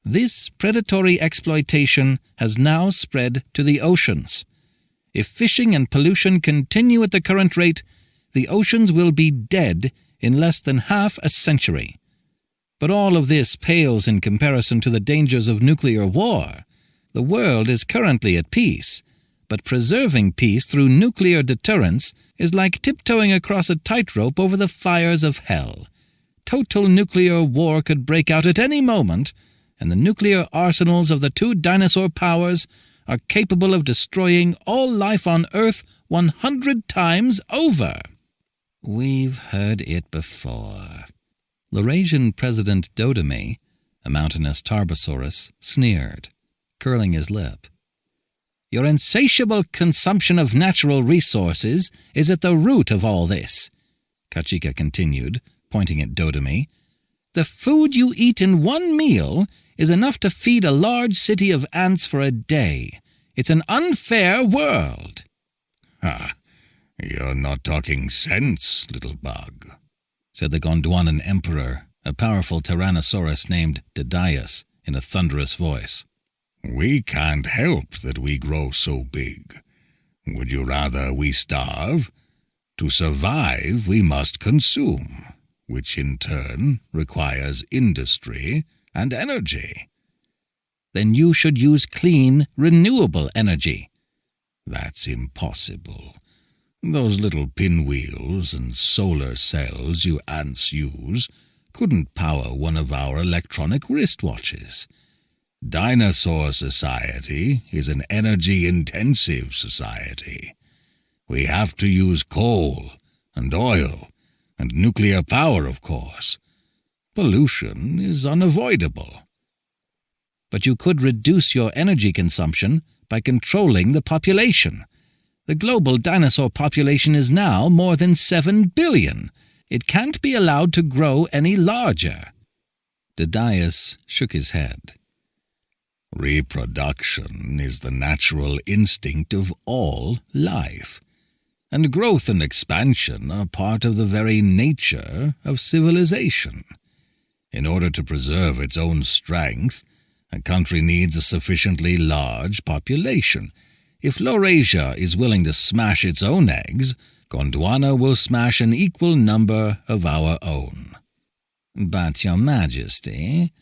This predatory exploitation has now spread to the oceans. If fishing and pollution continue at the current rate, the oceans will be dead in less than half a century. But all of this pales in comparison to the dangers of nuclear war. The world is currently at peace, but preserving peace through nuclear deterrence is like tiptoeing across a tightrope over the fires of hell. Total nuclear war could break out at any moment, and the nuclear arsenals of the two dinosaur powers are capable of destroying all life on Earth 100 times over." "We've heard it before." Laurasian President Dodome, a mountainous Tarbosaurus, sneered, curling his lip. "Your insatiable consumption of natural resources is at the root of all this," Kachika continued, pointing at Dodome. "The food you eat in one meal is enough to feed a large city of ants for a day. It's an unfair world." "Ha! You're not talking sense, little bug," said the Gondwanan Emperor, a powerful Tyrannosaurus named Didaius, in a thunderous voice. "We can't help that we grow so big. Would you rather we starve? To survive, we must consume, which in turn requires industry and energy." "Then you should use clean, renewable energy." "That's impossible. Those little pinwheels and solar cells you ants use couldn't power one of our electronic wristwatches. Dinosaur society is an energy-intensive society. We have to use coal and oil and nuclear power, of course. Pollution is unavoidable. but you could reduce your energy consumption by controlling the population. The global dinosaur population is now more than 7 billion. It can't be allowed to grow any larger." Didaius shook his head. "Reproduction is the natural instinct of all life, and growth and expansion are part of the very nature of civilization. In order to preserve its own strength, a country needs a sufficiently large population. If Laurasia is willing to smash its own eggs, Gondwana will smash an equal number of our own." "But, Your Majesty,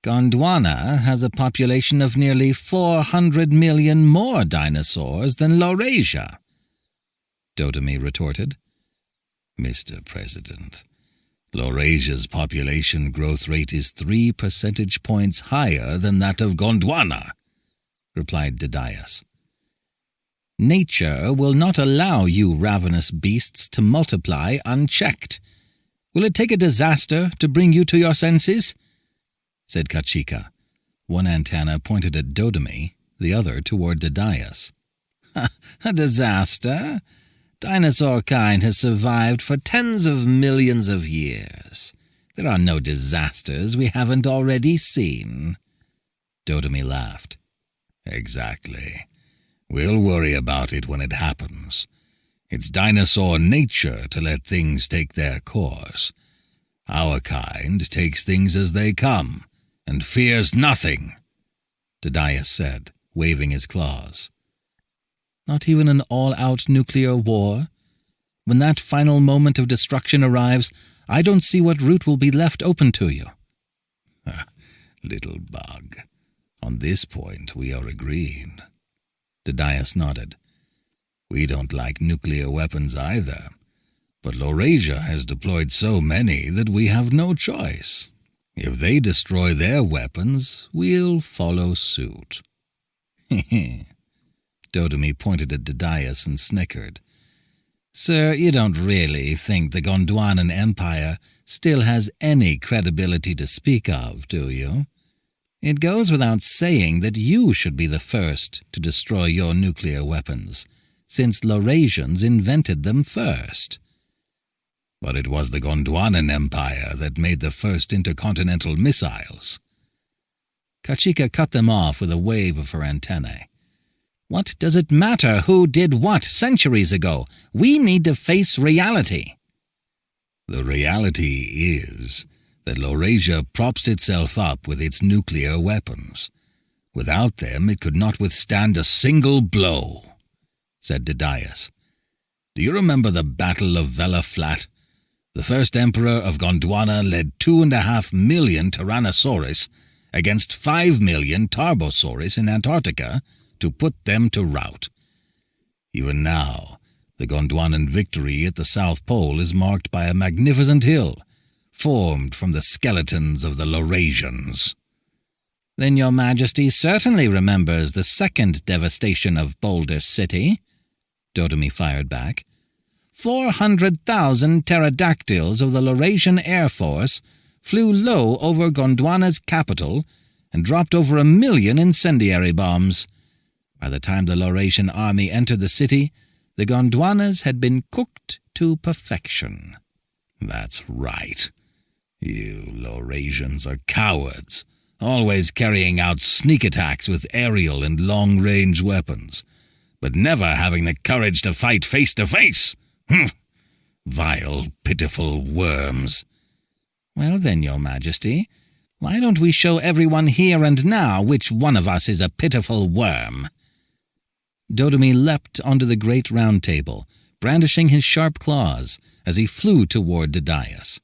Gondwana has a population of nearly 400 million more dinosaurs than Laurasia," Dodemy retorted. "Mr. President, Laurasia's population growth rate is 3 percentage points higher than that of Gondwana," replied Didaius. "Nature will not allow you ravenous beasts to multiply unchecked. Will it take a disaster to bring you to your senses?" said Kachika. One antenna pointed at Dodemy, the other toward Didaius. "A disaster? Dinosaur kind has survived for tens of millions of years. There are no disasters we haven't already seen." Dodemy laughed. "Exactly. We'll worry about it when it happens. It's dinosaur nature to let things take their course. Our kind takes things as they come, and fears nothing," Didaius said, waving his claws. "Not even an all-out nuclear war? When that final moment of destruction arrives, I don't see what route will be left open to you." "Little bug, on this point we are agreed." Didaius nodded. "We don't like nuclear weapons either, but Laurasia has deployed so many that we have no choice. If they destroy their weapons, we'll follow suit." Dodemy pointed at Didaius and snickered. "Sir, you don't really think the Gondwanan Empire still has any credibility to speak of, do you? It goes without saying that you should be the first to destroy your nuclear weapons, since Laurasians invented them first." "But it was the Gondwanan Empire that made the first intercontinental missiles." Kachika cut them off with a wave of her antennae. "What does it matter who did what centuries ago? We need to face reality." "The reality is that Laurasia props itself up with its nuclear weapons. Without them it could not withstand a single blow," said Didaius. "Do you remember the Battle of Vela Flat? The first emperor of Gondwana led 2.5 million Tyrannosaurus against 5 million Tarbosaurus in Antarctica to put them to rout. Even now, the Gondwanan victory at the South Pole is marked by a magnificent hill, formed from the skeletons of the Laurasians." "Then your Majesty certainly remembers the second devastation of Boulder City," Dodemy fired back. 400,000 pterodactyls of the Laurasian Air Force flew low over Gondwana's capital and dropped over 1 million incendiary bombs. By the time the Laurasian army entered the city, the Gondwanas had been cooked to perfection. "That's right. You Laurasians are cowards, always carrying out sneak attacks with aerial and long-range weapons, but never having the courage to fight face to face. Vile, pitiful worms." "Well then, your Majesty, why don't we show everyone here and now which one of us is a pitiful worm?" Dodemy leapt onto the great round table, brandishing his sharp claws as he flew toward Didaius.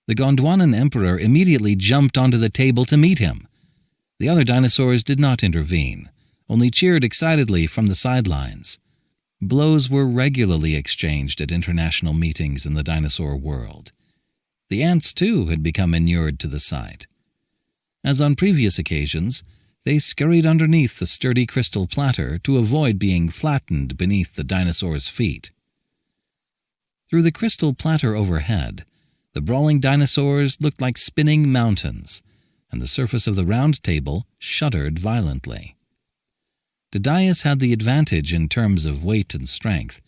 The Gondwanan Emperor immediately jumped onto the table to meet him. The other dinosaurs did not intervene, only cheered excitedly from the sidelines. Blows were regularly exchanged at international meetings in the dinosaur world. The ants, too, had become inured to the sight. As on previous occasions, they scurried underneath the sturdy crystal platter to avoid being flattened beneath the dinosaur's feet. Through the crystal platter overhead, the brawling dinosaurs looked like spinning mountains. and the surface of the round table shuddered violently. Didaius had the advantage in terms of weight and strength,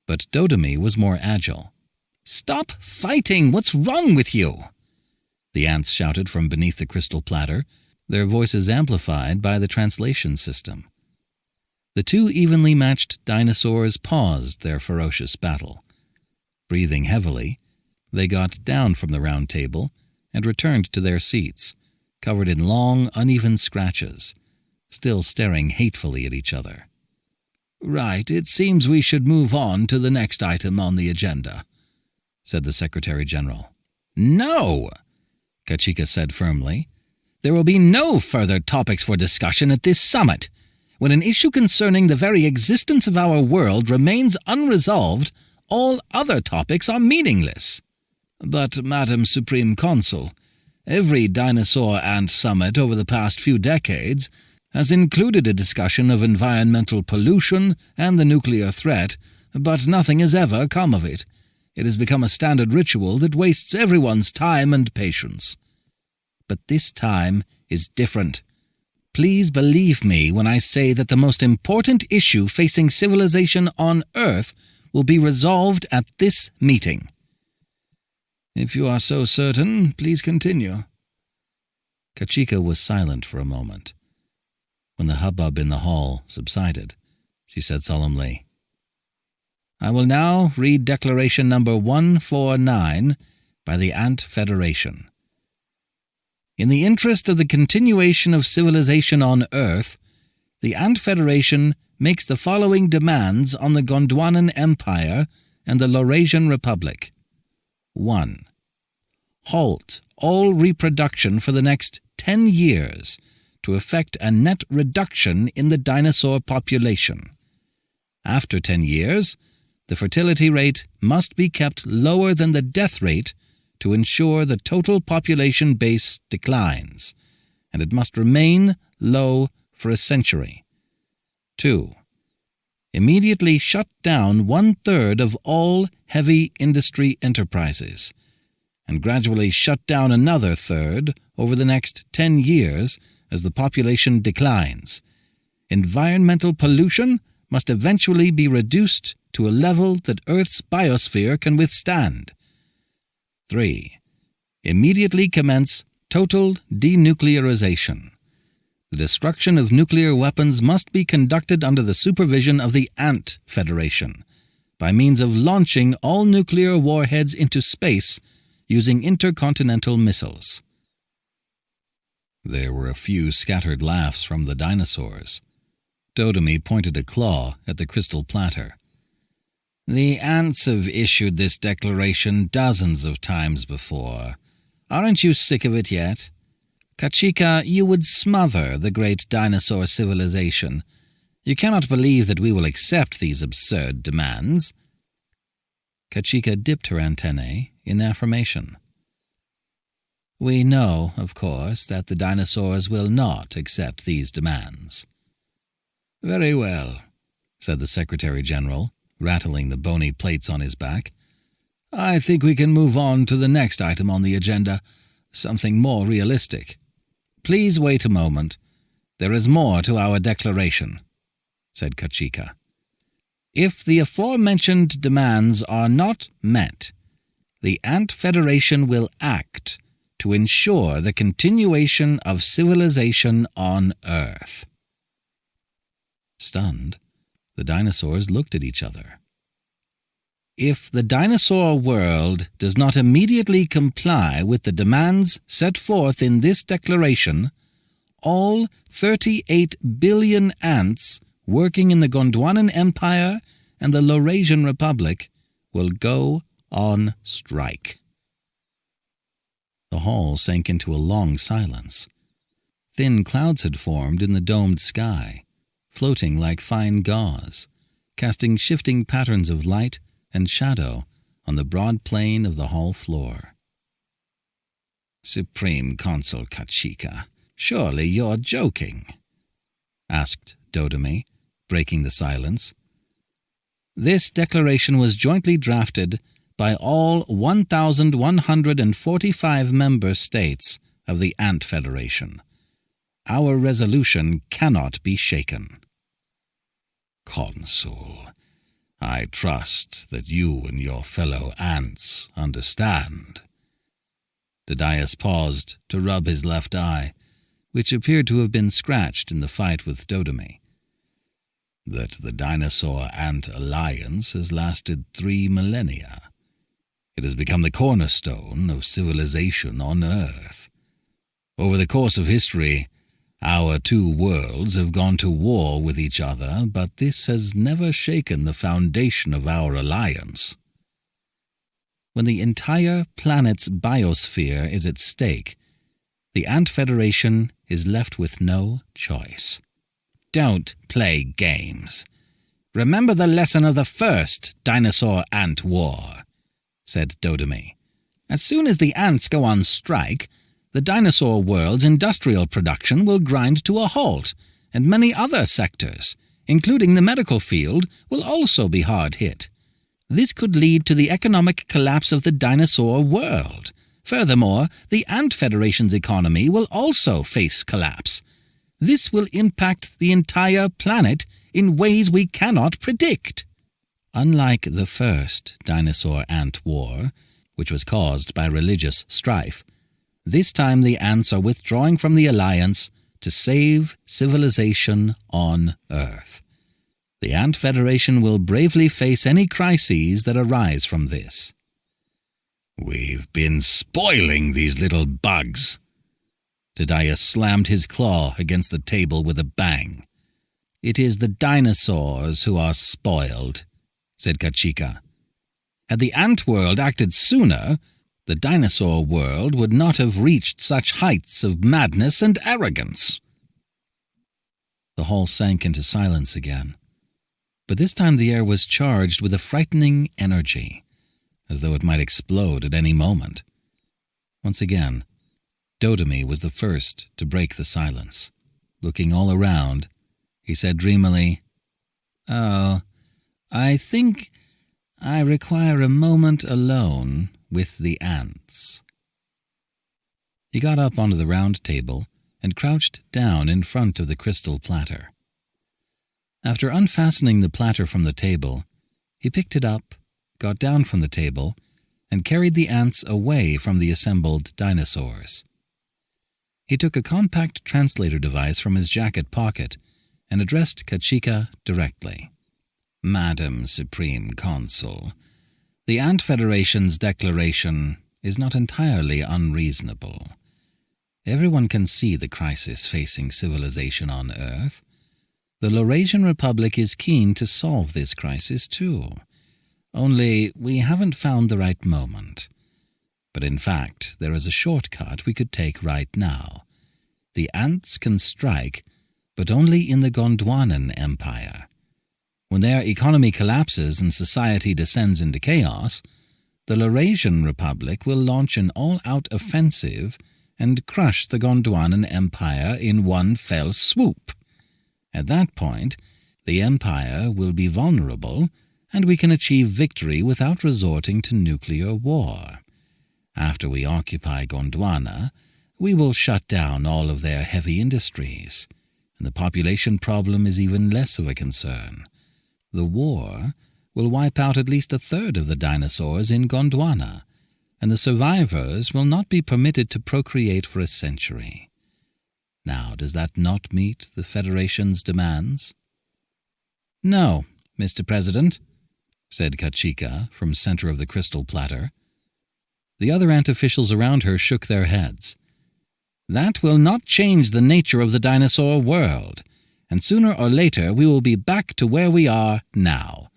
but Dodemy was more agile. "Stop fighting! What's wrong with you?" The ants shouted from beneath the crystal platter, their voices amplified by the translation system. The two evenly matched dinosaurs paused their ferocious battle. Breathing heavily, they got down from the round table and returned to their seats, covered in long, uneven scratches, still staring hatefully at each other. "Right, it seems we should move on to the next item on the agenda," said the Secretary-General. "No!" Kachika said firmly. "There will be no further topics for discussion at this summit. When an issue concerning the very existence of our world remains unresolved, all other topics are meaningless." "But, Madam Supreme Consul, every dinosaur ant summit over the past few decades has included a discussion of environmental pollution and the nuclear threat, but nothing has ever come of it. It has become a standard ritual that wastes everyone's time and patience. But this time is different. Please believe me when I say that the most important issue facing civilization on Earth will be resolved at this meeting." "If you are so certain, please continue." Kachika was silent for a moment. When the hubbub in the hall subsided, she said solemnly, "I will now read Declaration number 149 by the Ant Federation. In the interest of the continuation of civilization on Earth, the Ant Federation makes the following demands on the Gondwanan Empire and the Laurasian Republic. 1. Halt all reproduction for the next 10 years to effect a net reduction in the dinosaur population. After 10 years, the fertility rate must be kept lower than the death rate to ensure the total population base declines, and it must remain low for a century. 2. Immediately shut down 1/3 of all heavy industry enterprises, and gradually shut down another third over the next 10 years as the population declines. Environmental pollution must eventually be reduced to a level that Earth's biosphere can withstand. 3. Immediately commence total denuclearization. The destruction of nuclear weapons must be conducted under the supervision of the Ant Federation, by means of launching all nuclear warheads into space using intercontinental missiles." There were a few scattered laughs from the dinosaurs. Dodemy pointed a claw at the crystal platter. "The ants have issued this declaration dozens of times before. Aren't you sick of it yet? Kachika, you would smother the great dinosaur civilization. You cannot believe that we will accept these absurd demands." Kachika dipped her antennae in affirmation. "We know, of course, that the dinosaurs will not accept these demands." "Very well," said the Secretary-General, rattling the bony plates on his back. "I think we can move on to the next item on the agenda, something more realistic." "Please wait a moment. There is more to our declaration," said Kachika. "If the aforementioned demands are not met, the Ant Federation will act to ensure the continuation of civilization on Earth." Stunned, the dinosaurs looked at each other. "If the dinosaur world does not immediately comply with the demands set forth in this declaration, all 38 billion ants working in the Gondwanan Empire and the Laurasian Republic will go on strike." The hall sank into a long silence. Thin clouds had formed in the domed sky, floating like fine gauze, casting shifting patterns of light and shadow on the broad plain of the hall floor. "Supreme Consul Kachika, surely you're joking?" asked Dodemy, breaking the silence. "This declaration was jointly drafted by all 1,145 member states of the Ant Federation. Our resolution cannot be shaken." "Consul, I trust that you and your fellow ants understand." Didaius paused to rub his left eye, which appeared to have been scratched in the fight with Dodomy. "That the dinosaur-ant alliance has lasted 3 millennia. It has become the cornerstone of civilization on Earth. Over the course of history, our two worlds have gone to war with each other, but this has never shaken the foundation of our alliance." When the entire planet's biosphere is at stake, the Ant Federation is left with no choice. "Don't play games. Remember the lesson of the first dinosaur-ant war," said Dodomy. "As soon as the ants go on strike, the dinosaur world's industrial production will grind to a halt, and many other sectors, including the medical field, will also be hard hit. This could lead to the economic collapse of the dinosaur world. Furthermore, the Ant Federation's economy will also face collapse. This will impact the entire planet in ways we cannot predict." Unlike the first dinosaur-ant war, which was caused by religious strife, this time the ants are withdrawing from the alliance to save civilization on Earth. The Ant Federation will bravely face any crises that arise from this. "We've been spoiling these little bugs." Didaius slammed his claw against the table with a bang. "It is the dinosaurs who are spoiled," said Kachika. "Had the ant world acted sooner, the dinosaur world would not have reached such heights of madness and arrogance." The hall sank into silence again, but this time the air was charged with a frightening energy, as though it might explode at any moment. Once again, Dodomy was the first to break the silence. Looking all around, he said dreamily, "Oh, I think I require a moment alone with the ants." He got up onto the round table and crouched down in front of the crystal platter. After unfastening the platter from the table, he picked it up, got down from the table, and carried the ants away from the assembled dinosaurs. He took a compact translator device from his jacket pocket and addressed Kachika directly. "Madam Supreme Consul, the Ant Federation's declaration is not entirely unreasonable. Everyone can see the crisis facing civilization on Earth. The Laurasian Republic is keen to solve this crisis too. Only we haven't found the right moment. But in fact, there is a shortcut we could take right now. The ants can strike, but only in the Gondwanan Empire. When their economy collapses and society descends into chaos, the Laurasian Republic will launch an all-out offensive and crush the Gondwanan Empire in one fell swoop. At that point, the empire will be vulnerable, and we can achieve victory without resorting to nuclear war. After we occupy Gondwana, we will shut down all of their heavy industries, and the population problem is even less of a concern. The war will wipe out at least a third of the dinosaurs in Gondwana, and the survivors will not be permitted to procreate for a century. Now, does that not meet the Federation's demands?" "No, Mr. President," said Kachika from center of the crystal platter. The other ant officials around her shook their heads. "That will not change the nature of the dinosaur world, and sooner or later we will be back to where we are now.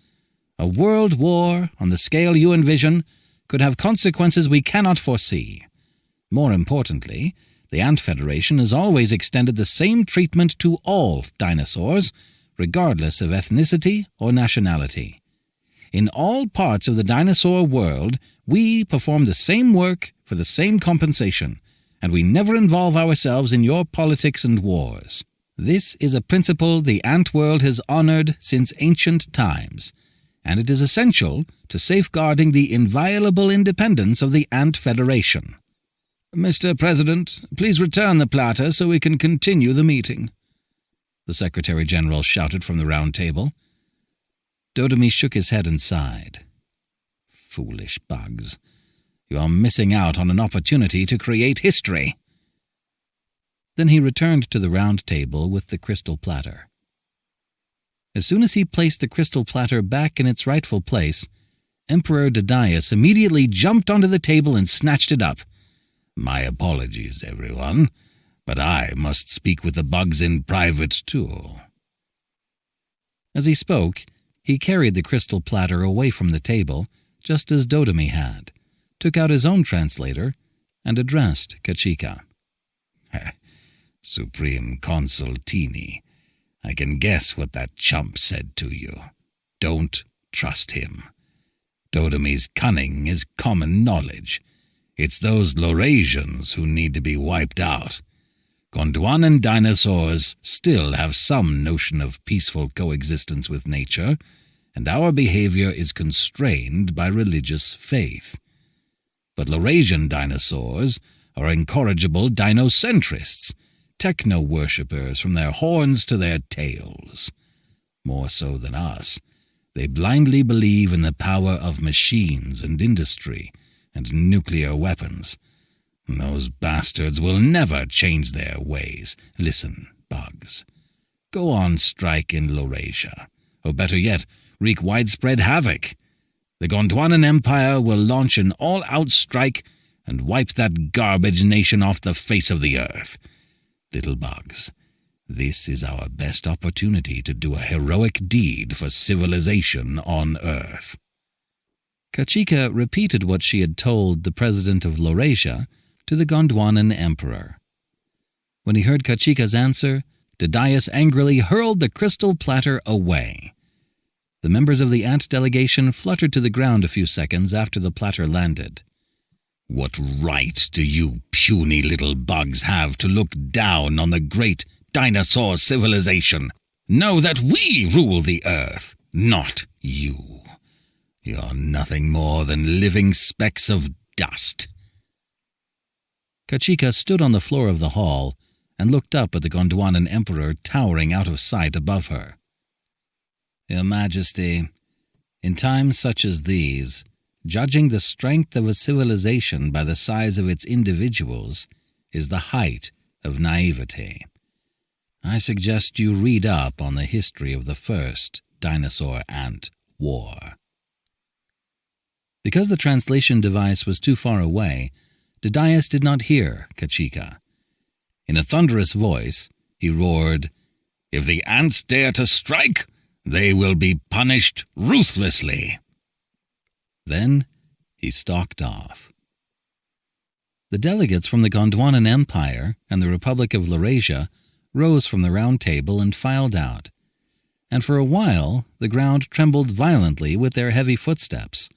A world war, on the scale you envision, could have consequences we cannot foresee. More importantly, the Ant Federation has always extended the same treatment to all dinosaurs, regardless of ethnicity or nationality. In all parts of the dinosaur world, we perform the same work for the same compensation, and we never involve ourselves in your politics and wars. This is a principle the ant world has honored since ancient times, and it is essential to safeguarding the inviolable independence of the Ant Federation." Mr. President, please return the platter so we can continue the meeting," the Secretary-General shouted from the round table. Dodomy shook his head and sighed. "Foolish bugs. You are missing out on an opportunity to create history." Then he returned to the round table with the crystal platter. As soon as he placed the crystal platter back in its rightful place, Emperor Didaius immediately jumped onto the table and snatched it up. "My apologies, everyone, but I must speak with the bugs in private, too." As he spoke, he carried the crystal platter away from the table, just as Dodomy had, took out his own translator, and addressed Kachika. "Supreme Consul Tini, I can guess what that chump said to you. Don't trust him. Dodomy's cunning is common knowledge. It's those Laurasians who need to be wiped out. Gondwanan dinosaurs still have some notion of peaceful coexistence with nature, and our behavior is constrained by religious faith. But Laurasian dinosaurs are incorrigible dinocentrists, techno-worshippers from their horns to their tails. More so than us, they blindly believe in the power of machines and industry and nuclear weapons. Those bastards will never change their ways. Listen, bugs. Go on strike in Laurasia, or better yet, wreak widespread havoc. The Gondwanan Empire will launch an all-out strike and wipe that garbage nation off the face of the earth. Little bugs, this is our best opportunity to do a heroic deed for civilization on Earth." Kachika repeated what she had told the president of Laurasia to the Gondwanan emperor. When he heard Kachika's answer, Didaius angrily hurled the crystal platter away. The members of the ant delegation fluttered to the ground a few seconds after the platter landed. "What right do you puny little bugs have to look down on the great dinosaur civilization? Know that we rule the earth, not you. You're nothing more than living specks of dust." Kachika stood on the floor of the hall and looked up at the Gondwanan emperor towering out of sight above her. "Your Majesty, in times such as these, judging the strength of a civilization by the size of its individuals is the height of naivety. I suggest you read up on the history of the first dinosaur-ant war." Because the translation device was too far away, Didaius did not hear Kachika. In a thunderous voice, he roared, "If the ants dare to strike, they will be punished ruthlessly." Then he stalked off. The delegates from the Gondwanan Empire and the Republic of Laurasia rose from the round table and filed out, and for a while the ground trembled violently with their heavy footsteps,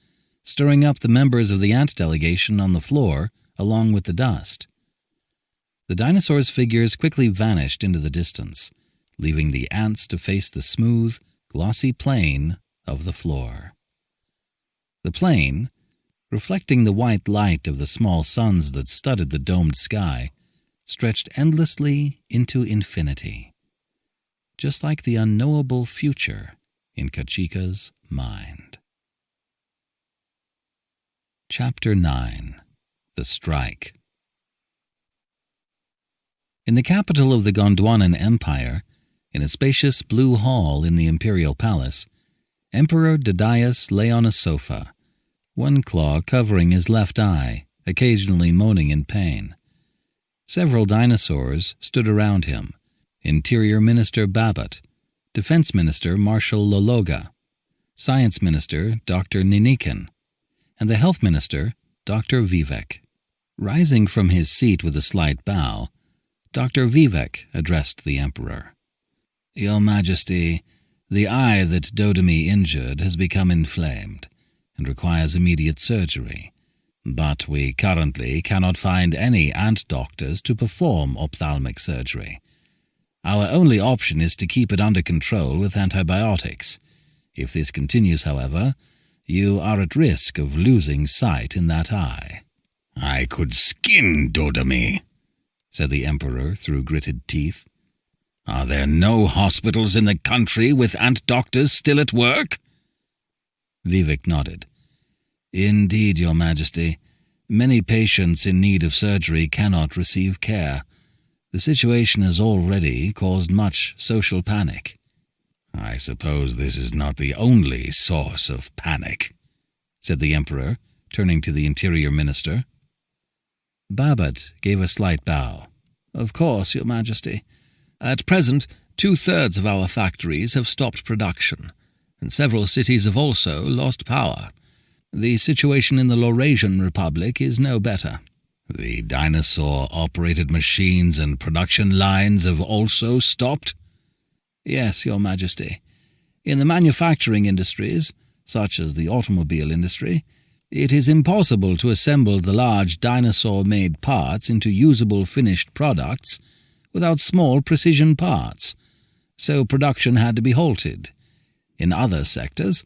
stirring up the members of the ant delegation on the floor along with the dust. The dinosaurs' figures quickly vanished into the distance, leaving the ants to face the smooth, glossy plain of the floor. The plain, reflecting the white light of the small suns that studded the domed sky, stretched endlessly into infinity, just like the unknowable future in Kachika's mind. Chapter 9. The Strike. In the capital of the Gondwanan Empire, in a spacious blue hall in the imperial palace, Emperor Didaius lay on a sofa, one claw covering his left eye, occasionally moaning in pain. Several dinosaurs stood around him: Interior Minister Babbitt, Defense Minister Marshal Lologa, Science Minister Dr. Ninikin, and the Health Minister Dr. Vivek. Rising from his seat with a slight bow, Dr. Vivek addressed the Emperor. "Your Majesty, the eye that Dodomy injured has become inflamed and requires immediate surgery, but we currently cannot find any ant doctors to perform ophthalmic surgery. Our only option is to keep it under control with antibiotics. If this continues, however, you are at risk of losing sight in that eye." I could skin Dodome, said the Emperor through gritted teeth. Are there no hospitals in the country with ant doctors still at work? Vivek nodded. Indeed, Your Majesty. Many patients in need of surgery cannot receive care. The situation has already caused much social panic. I suppose this is not the only source of panic, said the Emperor, turning to the Interior Minister. Babbitt gave a slight bow. Of course, Your Majesty. At present, 2/3 of our factories have stopped production, and several cities have also lost power. The situation in the Laurasian Republic is no better. The dinosaur-operated machines and production lines have also stopped? Yes, Your Majesty. In the manufacturing industries, such as the automobile industry, it is impossible to assemble the large dinosaur-made parts into usable finished products without small precision parts, so production had to be halted. In other sectors,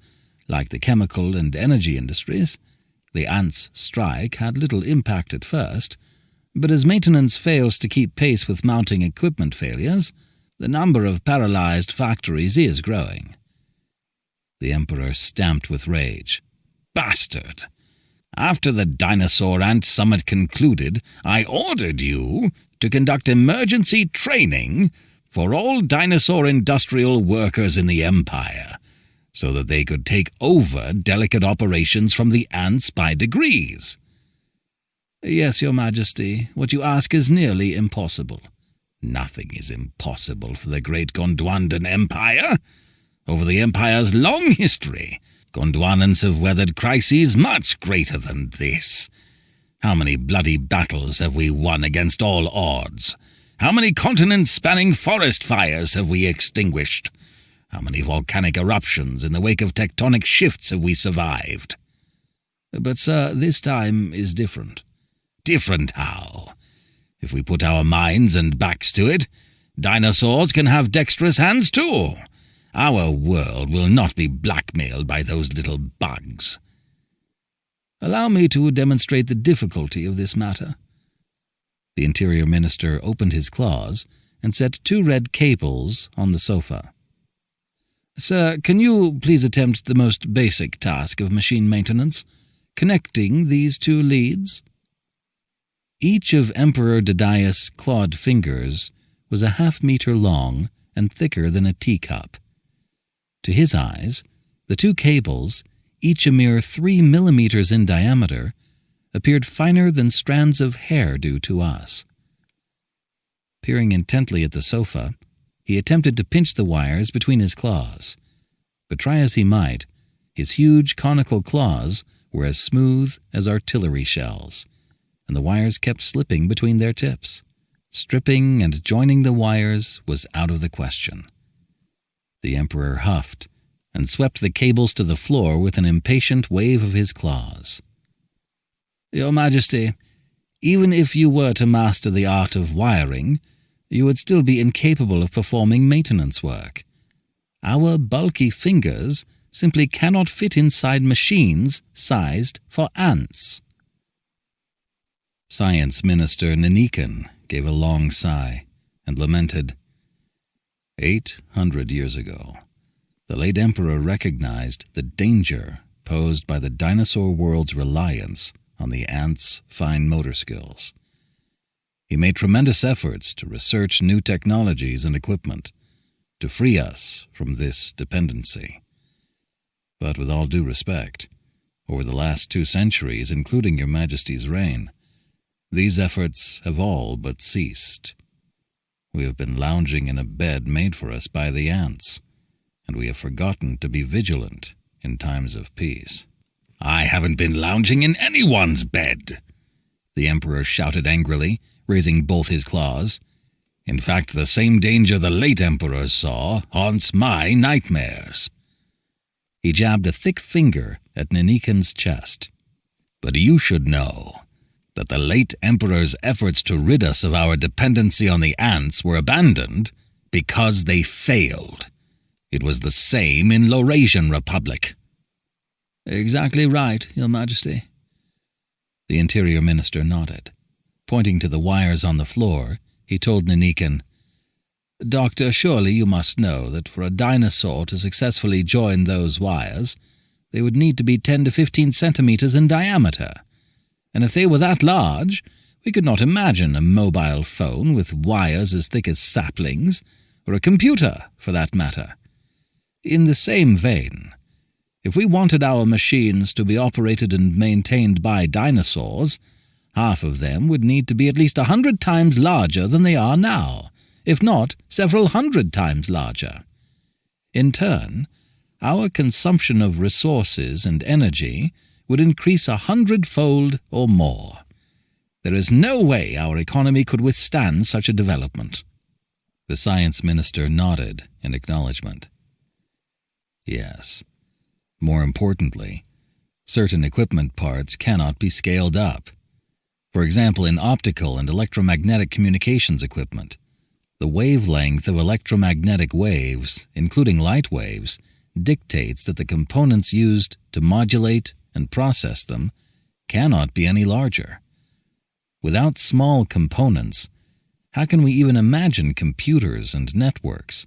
like the chemical and energy industries, the ants' strike had little impact at first, but as maintenance fails to keep pace with mounting equipment failures, the number of paralyzed factories is growing. The Emperor stamped with rage. Bastard! After the Dinosaur Ant Summit concluded, I ordered you to conduct emergency training for all dinosaur industrial workers in the Empire, so that they could take over delicate operations from the ants by degrees. Yes, Your Majesty, what you ask is nearly impossible. Nothing is impossible for the great Gondwanan Empire. Over the Empire's long history, Gondwanans have weathered crises much greater than this. How many bloody battles have we won against all odds? How many continent-spanning forest fires have we extinguished? How many volcanic eruptions in the wake of tectonic shifts have we survived? But, sir, this time is different. Different how? If we put our minds and backs to it, dinosaurs can have dexterous hands too. Our world will not be blackmailed by those little bugs. Allow me to demonstrate the difficulty of this matter. The Interior Minister opened his claws and set 2 red cables on the sofa. Sir, can you please attempt the most basic task of machine maintenance, connecting these 2 leads? Each of Emperor Dadius' clawed fingers was a half-meter long and thicker than a teacup. To his eyes, the 2 cables, each a mere 3 millimeters in diameter, appeared finer than strands of hair do to us. Peering intently at the sofa, he attempted to pinch the wires between his claws, but try as he might, his huge conical claws were as smooth as artillery shells, and the wires kept slipping between their tips. Stripping and joining the wires was out of the question. The Emperor huffed and swept the cables to the floor with an impatient wave of his claws. Your Majesty, even if you were to master the art of wiring, you would still be incapable of performing maintenance work. Our bulky fingers simply cannot fit inside machines sized for ants. Science Minister Nenikin gave a long sigh and lamented. 800 years ago, the late Emperor recognized the danger posed by the dinosaur world's reliance on the ants' fine motor skills. He made tremendous efforts to research new technologies and equipment to free us from this dependency. But with all due respect, over the last 2 centuries, including Your Majesty's reign, these efforts have all but ceased. We have been lounging in a bed made for us by the ants, and we have forgotten to be vigilant in times of peace. I haven't been lounging in anyone's bed, the Emperor shouted angrily, raising both his claws. In fact, the same danger the late Emperor saw haunts my nightmares. He jabbed a thick finger at Nenikin's chest. But you should know that the late Emperor's efforts to rid us of our dependency on the ants were abandoned because they failed. It was the same in Laurasian Republic. Exactly right, Your Majesty. The Interior Minister nodded. Pointing to the wires on the floor, he told Nanikin, "Doctor, surely you must know that for a dinosaur to successfully join those wires, they would need to be 10 to 15 centimeters in diameter. And if they were that large, we could not imagine a mobile phone with wires as thick as saplings, or a computer, for that matter. In the same vein, if we wanted our machines to be operated and maintained by dinosaurs, half of them would need to be at least 100 times larger than they are now, if not several hundred times larger. In turn, our consumption of resources and energy would increase 100-fold or more. There is no way our economy could withstand such a development." The Science Minister nodded in acknowledgement. Yes. More importantly, certain equipment parts cannot be scaled up. For example, in optical and electromagnetic communications equipment, the wavelength of electromagnetic waves, including light waves, dictates that the components used to modulate and process them cannot be any larger. Without small components, how can we even imagine computers and networks?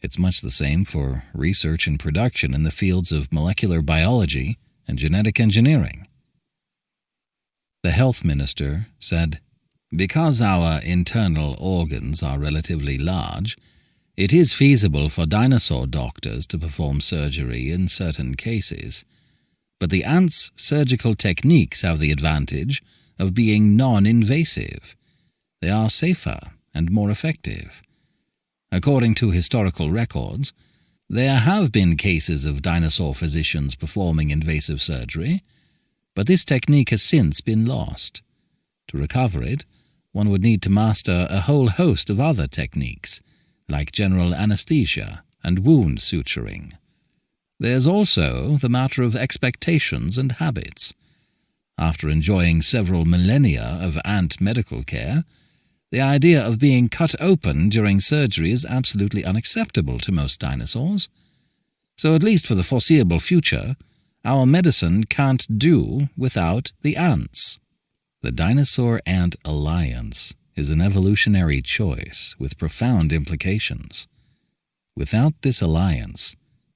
It's much the same for research and production in the fields of molecular biology and genetic engineering. The Health Minister said, "Because our internal organs are relatively large, it is feasible for dinosaur doctors to perform surgery in certain cases. But the ants' surgical techniques have the advantage of being non-invasive. They are safer and more effective. According to historical records, there have been cases of dinosaur physicians performing invasive surgery, but this technique has since been lost. To recover it, one would need to master a whole host of other techniques, like general anesthesia and wound suturing. There's also the matter of expectations and habits. After enjoying several millennia of ant medical care, the idea of being cut open during surgery is absolutely unacceptable to most dinosaurs. So at least for the foreseeable future, our medicine can't do without the ants." The dinosaur-ant alliance is an evolutionary choice with profound implications. Without this alliance,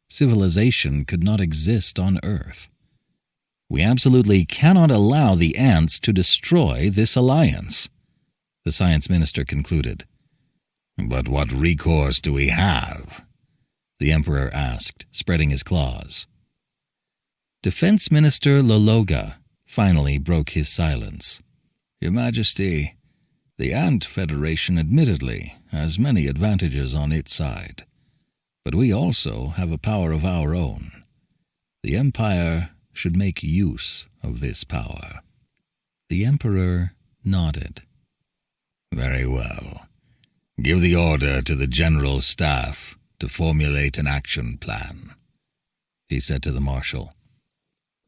civilization could not exist on Earth. We absolutely cannot allow the ants to destroy this alliance, the Science Minister concluded. "But what recourse do we have?" the Emperor asked, spreading his claws. Defense Minister Lologa finally broke his silence. "Your Majesty, the Ant Federation admittedly has many advantages on its side, but we also have a power of our own. The Empire should make use of this power." The Emperor nodded. "Very well. Give the order to the General Staff to formulate an action plan," he said to the Marshal.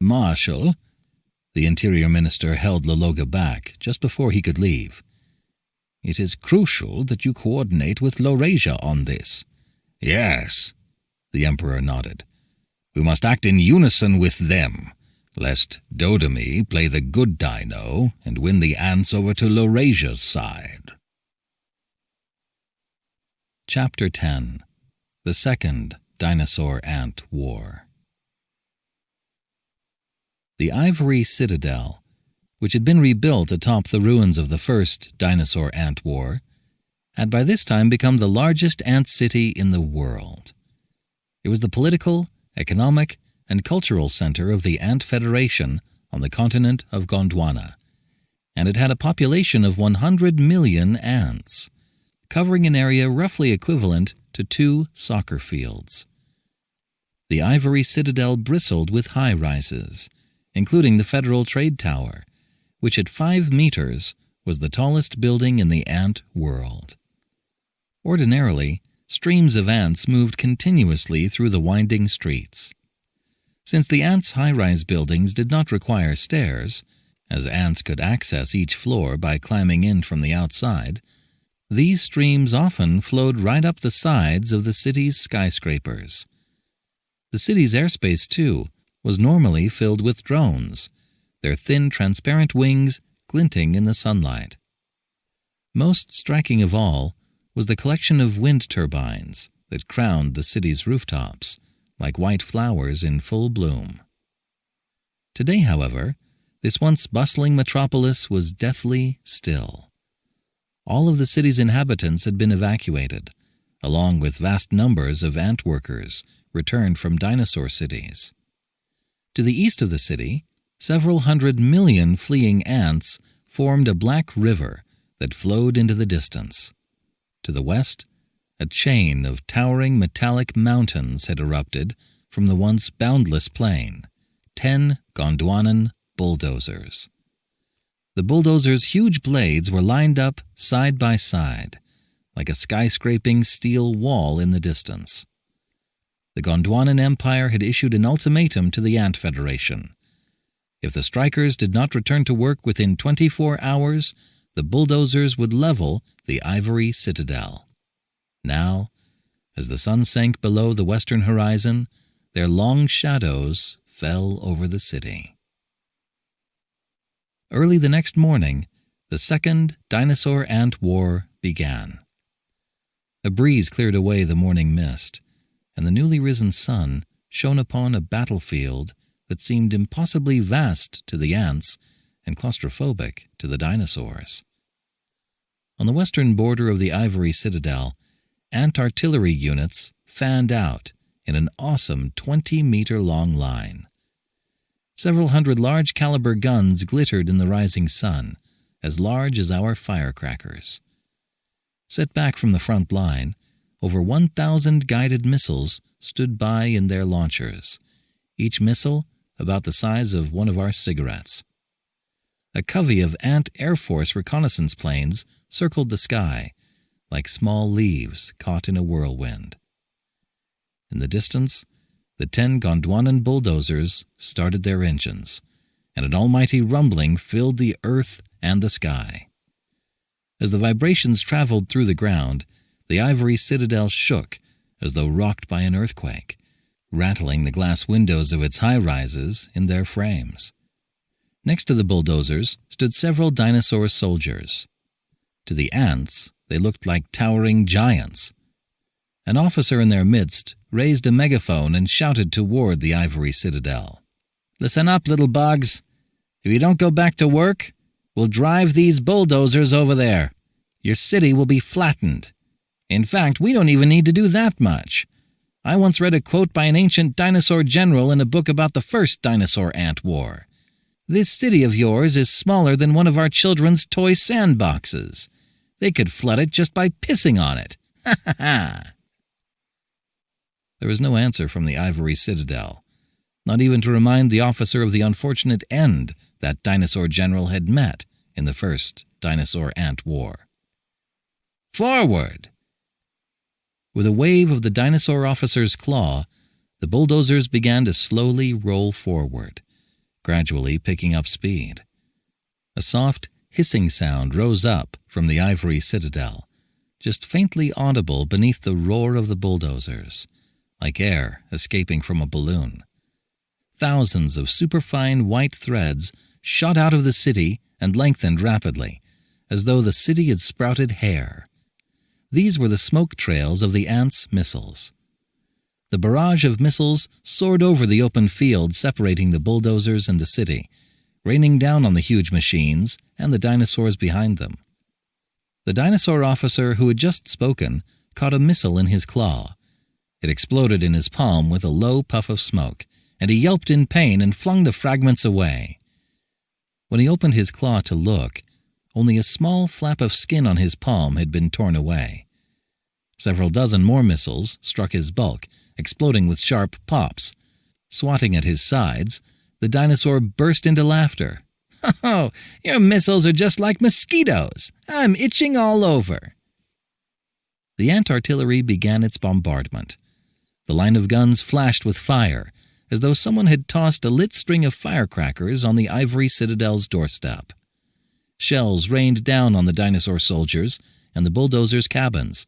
"Marshal," the Interior Minister held Lologa back just before he could leave. "It is crucial that you coordinate with Laurasia on this." "Yes," the Emperor nodded. "We must act in unison with them, lest Dodemy play the good dino and win the ants over to Laurasia's side." Chapter 10. The Second Dinosaur-Ant War. The Ivory Citadel, which had been rebuilt atop the ruins of the first Dinosaur-Ant War, had by this time become the largest ant city in the world. It was the political, economic, and cultural center of the Ant Federation on the continent of Gondwana, and it had a population of 100 million ants, covering an area roughly equivalent to 2 soccer fields. The Ivory Citadel bristled with high-rises, including the Federal Trade Tower, which at 5 meters was the tallest building in the ant world. Ordinarily, streams of ants moved continuously through the winding streets. Since the ants' high-rise buildings did not require stairs, as ants could access each floor by climbing in from the outside, these streams often flowed right up the sides of the city's skyscrapers. The city's airspace, too, was normally filled with drones, their thin, transparent wings glinting in the sunlight. Most striking of all was the collection of wind turbines that crowned the city's rooftops, like white flowers in full bloom. Today, however, this once bustling metropolis was deathly still. All of the city's inhabitants had been evacuated, along with vast numbers of ant workers returned from dinosaur cities. To the east of the city, several 100 million fleeing ants formed a black river that flowed into the distance. To the west, a chain of towering metallic mountains had erupted from the once boundless plain, 10 Gondwanan bulldozers. The bulldozers' huge blades were lined up side by side, like a skyscraping steel wall in the distance. The Gondwanan Empire had issued an ultimatum to the Ant Federation. If the strikers did not return to work within 24 hours, the bulldozers would level the Ivory Citadel. Now, as the sun sank below the western horizon, their long shadows fell over the city. Early the next morning, the Second Dinosaur Ant War began. A breeze cleared away the morning mist, and the newly risen sun shone upon a battlefield that seemed impossibly vast to the ants and claustrophobic to the dinosaurs. On the western border of the Ivory Citadel, ant artillery units fanned out in an awesome 20-meter-long line. Several hundred large-caliber guns glittered in the rising sun, as large as our firecrackers. Set back from the front line, over 1,000 guided missiles stood by in their launchers, each missile about the size of one of our cigarettes. A covey of Ant Air Force reconnaissance planes circled the sky, like small leaves caught in a whirlwind. In the distance, the 10 Gondwanan bulldozers started their engines, and an almighty rumbling filled the earth and the sky. As the vibrations traveled through the ground, the Ivory Citadel shook as though rocked by an earthquake, rattling the glass windows of its high-rises in their frames. Next to the bulldozers stood several dinosaur soldiers. To the ants, they looked like towering giants. An officer in their midst raised a megaphone and shouted toward the Ivory Citadel. "Listen up, little bugs. If you don't go back to work, we'll drive these bulldozers over there. Your city will be flattened. In fact, we don't even need to do that much. I once read a quote by an ancient dinosaur general in a book about the first dinosaur ant war. This city of yours is smaller than one of our children's toy sandboxes. They could flood it just by pissing on it. Ha ha ha!" There was no answer from the Ivory Citadel, not even to remind the officer of the unfortunate end that dinosaur general had met in the first dinosaur ant war. "Forward!" With a wave of the dinosaur officer's claw, the bulldozers began to slowly roll forward, gradually picking up speed. A soft, hissing sound rose up from the Ivory Citadel, just faintly audible beneath the roar of the bulldozers, like air escaping from a balloon. Thousands of superfine white threads shot out of the city and lengthened rapidly, as though the city had sprouted hair. These were the smoke trails of the ants' missiles. The barrage of missiles soared over the open field separating the bulldozers and the city, raining down on the huge machines and the dinosaurs behind them. The dinosaur officer who had just spoken caught a missile in his claw. It exploded in his palm with a low puff of smoke, and he yelped in pain and flung the fragments away. When he opened his claw to look, only a small flap of skin on his palm had been torn away. Several dozen more missiles struck his bulk, exploding with sharp pops. Swatting at his sides, the dinosaur burst into laughter. "Oh, your missiles are just like mosquitoes. I'm itching all over." The ant artillery began its bombardment. The line of guns flashed with fire, as though someone had tossed a lit string of firecrackers on the Ivory Citadel's doorstep. Shells rained down on the dinosaur soldiers and the bulldozers' cabins,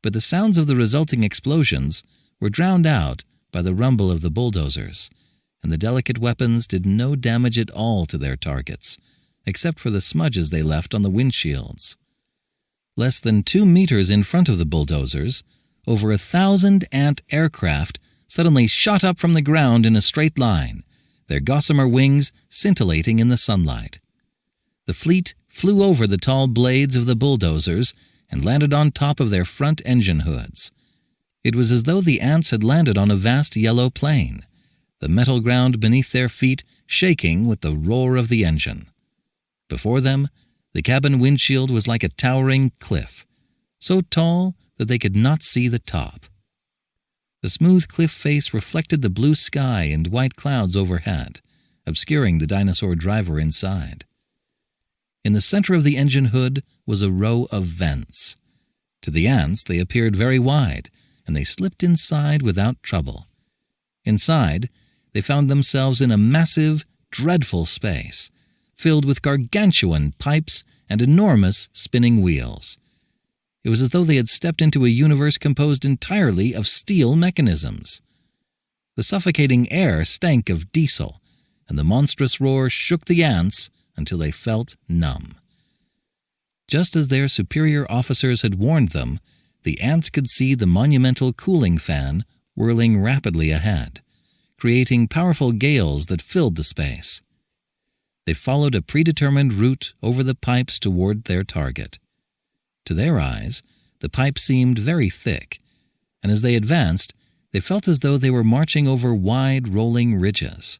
but the sounds of the resulting explosions were drowned out by the rumble of the bulldozers and the delicate weapons did no damage at all to their targets, except for the smudges they left on the windshields. Less than 2 meters in front of the bulldozers, over 1,000 ant aircraft suddenly shot up from the ground in a straight line, their gossamer wings scintillating in the sunlight. The fleet flew over the tall blades of the bulldozers and landed on top of their front engine hoods. It was as though the ants had landed on a vast yellow plain, the metal ground beneath their feet shaking with the roar of the engine. Before them, the cabin windshield was like a towering cliff, so tall that they could not see the top. The smooth cliff face reflected the blue sky and white clouds overhead, obscuring the dinosaur driver inside. In the center of the engine hood was a row of vents. To the ants they appeared very wide, and they slipped inside without trouble. Inside, they found themselves in a massive, dreadful space, filled with gargantuan pipes and enormous spinning wheels. It was as though they had stepped into a universe composed entirely of steel mechanisms. The suffocating air stank of diesel, and the monstrous roar shook the ants until they felt numb. Just as their superior officers had warned them, the ants could see the monumental cooling fan whirling rapidly ahead, creating powerful gales that filled the space. They followed a predetermined route over the pipes toward their target. To their eyes, the pipe seemed very thick, and as they advanced, they felt as though they were marching over wide, rolling ridges.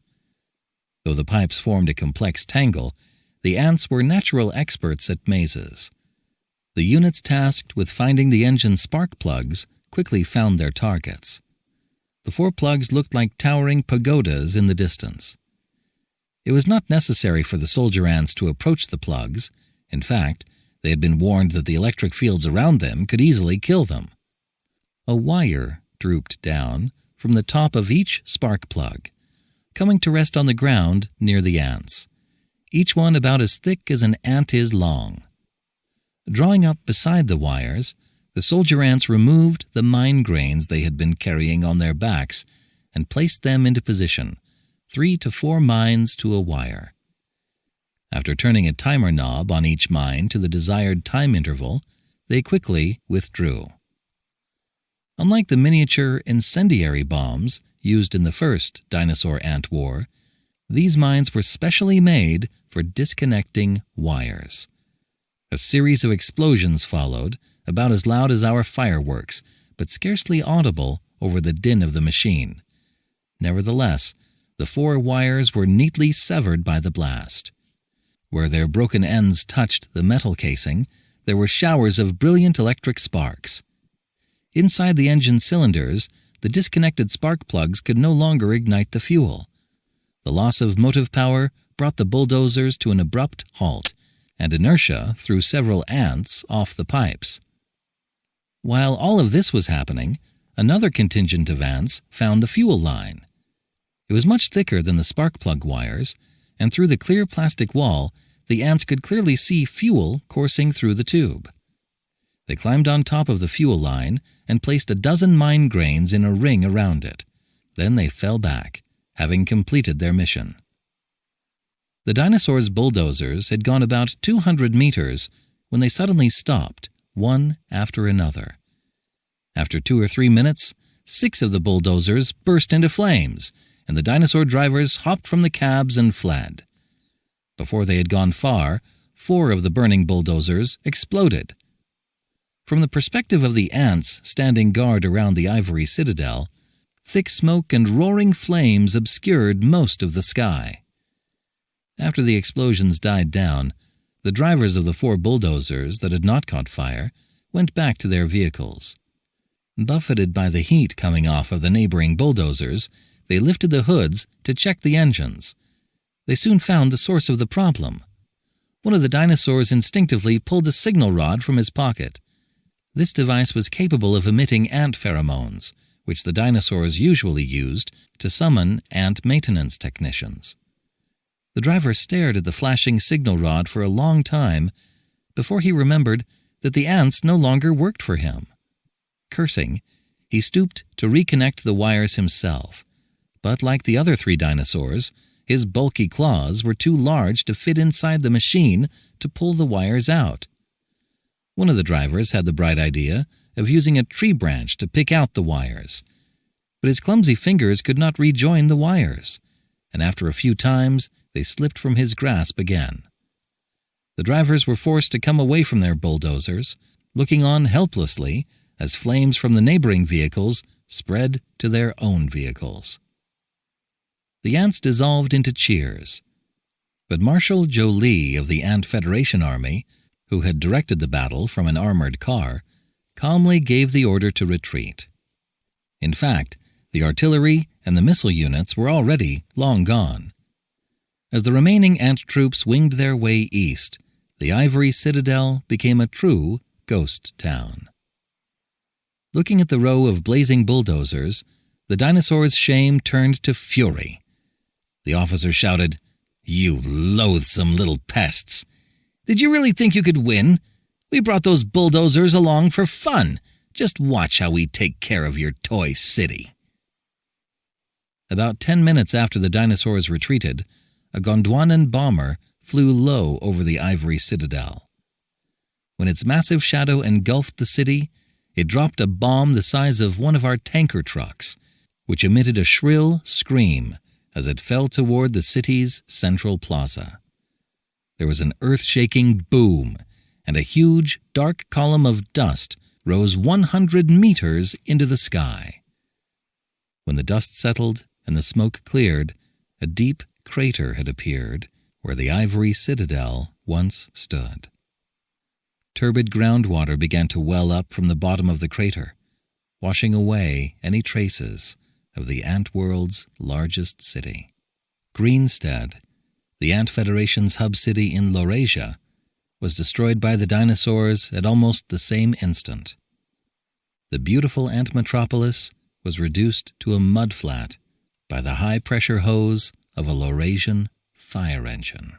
Though the pipes formed a complex tangle, the ants were natural experts at mazes. The units tasked with finding the engine spark plugs quickly found their targets. The 4 plugs looked like towering pagodas in the distance. It was not necessary for the soldier ants to approach the plugs. In fact, they had been warned that the electric fields around them could easily kill them. A wire drooped down from the top of each spark plug, coming to rest on the ground near the ants, each one about as thick as an ant is long. Drawing up beside the wires, the soldier ants removed the mine grains they had been carrying on their backs and placed them into position, 3 to 4 mines to a wire. After turning a timer knob on each mine to the desired time interval, they quickly withdrew. Unlike the miniature incendiary bombs used in the first dinosaur ant war, these mines were specially made for disconnecting wires. A series of explosions followed, about as loud as our fireworks, but scarcely audible over the din of the machine. Nevertheless, the 4 wires were neatly severed by the blast. Where their broken ends touched the metal casing, there were showers of brilliant electric sparks. Inside the engine cylinders, the disconnected spark plugs could no longer ignite the fuel. The loss of motive power brought the bulldozers to an abrupt halt, and inertia threw several ants off the pipes. While all of this was happening, another contingent of ants found the fuel line. It was much thicker than the spark plug wires, and through the clear plastic wall, the ants could clearly see fuel coursing through the tube. They climbed on top of the fuel line and placed a dozen mine grains in a ring around it. Then they fell back, having completed their mission. The dinosaurs' bulldozers had gone about 200 meters when they suddenly stopped, one after another. After 2 or 3 minutes, 6 of the bulldozers burst into flames, and the dinosaur drivers hopped from the cabs and fled. Before they had gone far, 4 of the burning bulldozers exploded. From the perspective of the ants standing guard around the ivory citadel, thick smoke and roaring flames obscured most of the sky. After the explosions died down, the drivers of the 4 bulldozers that had not caught fire went back to their vehicles. Buffeted by the heat coming off of the neighboring bulldozers, they lifted the hoods to check the engines. They soon found the source of the problem. One of the dinosaurs instinctively pulled a signal rod from his pocket. This device was capable of emitting ant pheromones, which the dinosaurs usually used to summon ant maintenance technicians. The driver stared at the flashing signal rod for a long time before he remembered that the ants no longer worked for him. Cursing, he stooped to reconnect the wires himself, But like the other 3 dinosaurs, his bulky claws were too large to fit inside the machine to pull the wires out. One of the drivers had the bright idea of using a tree branch to pick out the wires, but his clumsy fingers could not rejoin the wires, and after a few times they slipped from his grasp again. The drivers were forced to come away from their bulldozers, looking on helplessly as flames from the neighboring vehicles spread to their own vehicles. The ants dissolved into cheers, but Marshal Jolie of the Ant Federation Army, who had directed the battle from an armored car, calmly gave the order to retreat. In fact, the artillery and the missile units were already long gone. As the remaining ant troops winged their way east, the ivory citadel became a true ghost town. Looking at the row of blazing bulldozers, the dinosaur's shame turned to fury. The officer shouted, "You loathsome little pests! Did you really think you could win? We brought those bulldozers along for fun. Just watch how we take care of your toy city." About 10 minutes after the dinosaurs retreated, a Gondwanan bomber flew low over the ivory citadel. When its massive shadow engulfed the city, it dropped a bomb the size of one of our tanker trucks, which emitted a shrill scream as it fell toward the city's central plaza. There was an earth-shaking boom, and a huge, dark column of dust rose 100 meters into the sky. When the dust settled and the smoke cleared, a deep crater had appeared where the ivory citadel once stood. Turbid groundwater began to well up from the bottom of the crater, washing away any traces of the ant world's largest city. Greenstead, the Ant Federation's hub city in Laurasia, was destroyed by the dinosaurs at almost the same instant. The beautiful ant metropolis was reduced to a mudflat by the high-pressure hose of a Laurasian fire engine.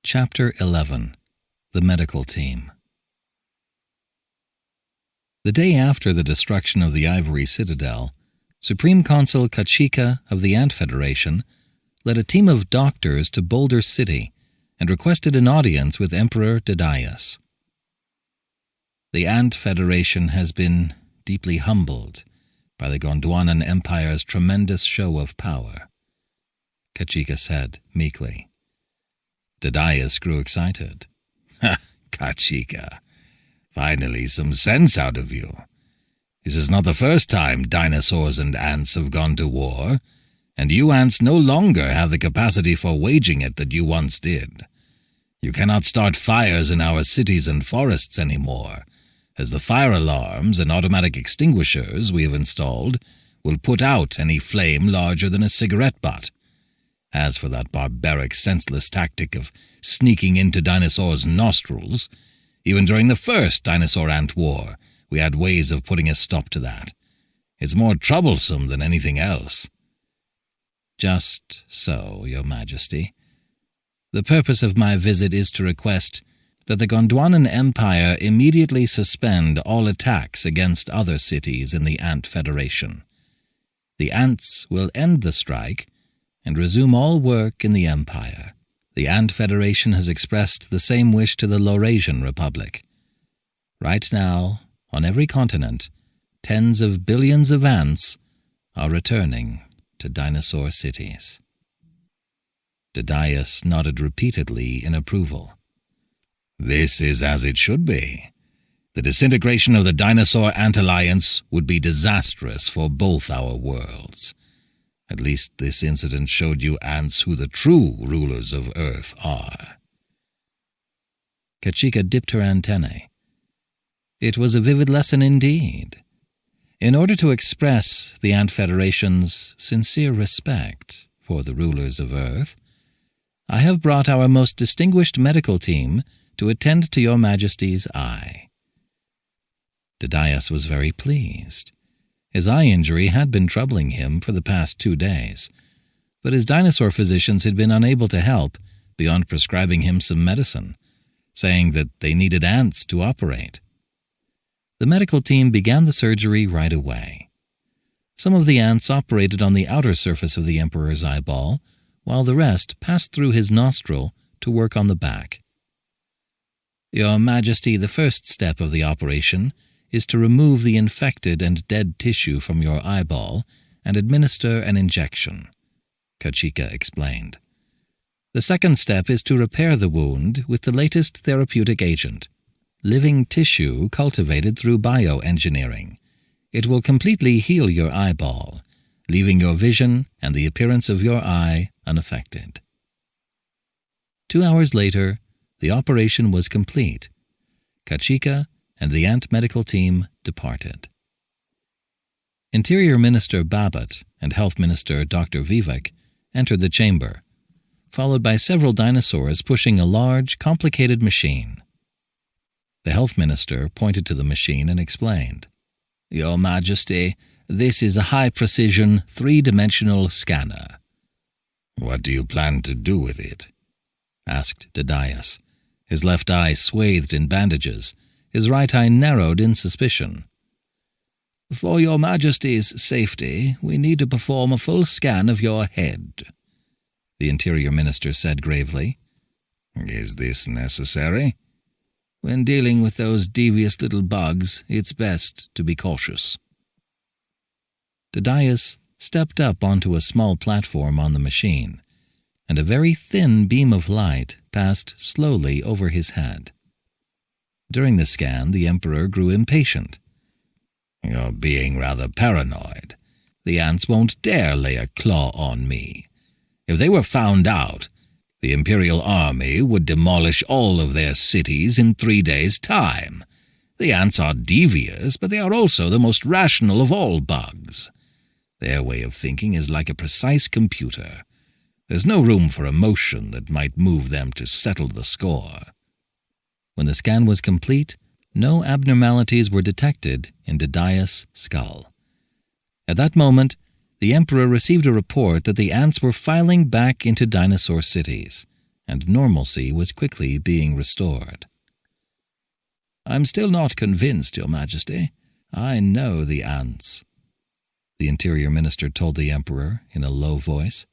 Chapter 11. The Medical Team. The day after the destruction of the ivory citadel, Supreme Consul Kachika of the Ant Federation led a team of doctors to Boulder City and requested an audience with Emperor Didaius. The Ant Federation has been deeply humbled by the Gondwanan Empire's tremendous show of power, Kachika said meekly. Didaius grew excited. "Ha, Kachika! Finally some sense out of you. This is not the first time dinosaurs and ants have gone to war, and you ants no longer have the capacity for waging it that you once did. You cannot start fires in our cities and forests anymore, as the fire alarms and automatic extinguishers we have installed will put out any flame larger than a cigarette butt. As for that barbaric, senseless tactic of sneaking into dinosaurs' nostrils, even during the first dinosaur-ant war, we had ways of putting a stop to that. It's more troublesome than anything else." "Just so, Your Majesty. The purpose of my visit is to request that the Gondwanan Empire immediately suspend all attacks against other cities in the Ant Federation. The ants will end the strike and resume all work in the Empire. The Ant Federation has expressed the same wish to the Laurasian Republic. Right now, on every continent, tens of billions of ants are returning to dinosaur cities." Didaius nodded repeatedly in approval. "This is as it should be. The disintegration of the Dinosaur-Ant Alliance would be disastrous for both our worlds. At least this incident showed you ants who the true rulers of Earth are." Kachika dipped her antennae. It was a vivid lesson indeed. In order to express the Ant Federation's sincere respect for the rulers of Earth, I have brought our most distinguished medical team to attend to Your Majesty's eye. Didaius was very pleased. His eye injury had been troubling him for the past 2 days, but his dinosaur physicians had been unable to help beyond prescribing him some medicine, saying that they needed ants to operate. The medical team began the surgery right away. Some of the ants operated on the outer surface of the emperor's eyeball, while the rest passed through his nostril to work on the back. "Your Majesty, the first step of the operation is to remove the infected and dead tissue from your eyeball and administer an injection," Cixin explained. "The second step is to repair the wound with the latest therapeutic agent, living tissue cultivated through bioengineering. It will completely heal your eyeball, leaving your vision and the appearance of your eye unaffected." 2 hours later, the operation was complete. Cixin and the ant medical team departed. Interior Minister Babbitt and Health Minister Dr. Vivek entered the chamber, followed by several dinosaurs pushing a large, complicated machine. The Health Minister pointed to the machine and explained, "Your Majesty, this is a high-precision, three-dimensional scanner." "What do you plan to do with it?" asked Didaius, his left eye swathed in bandages, his right eye narrowed in suspicion. "For your Majesty's safety, we need to perform a full scan of your head," the Interior Minister said gravely. "Is this necessary?" "When dealing with those devious little bugs, it's best to be cautious." Didaius stepped up onto a small platform on the machine, and a very thin beam of light passed slowly over his head. During the scan, the Emperor grew impatient. "You're being rather paranoid. The ants won't dare lay a claw on me. If they were found out, the Imperial Army would demolish all of their cities in 3 days' time. The ants are devious, but they are also the most rational of all bugs. Their way of thinking is like a precise computer. There's no room for emotion that might move them to settle the score." When the scan was complete, no abnormalities were detected in Didaius' skull. At that moment, the Emperor received a report that the ants were filing back into dinosaur cities, and normalcy was quickly being restored. "I'm still not convinced, Your Majesty. I know the ants," the Interior Minister told the Emperor in a low voice.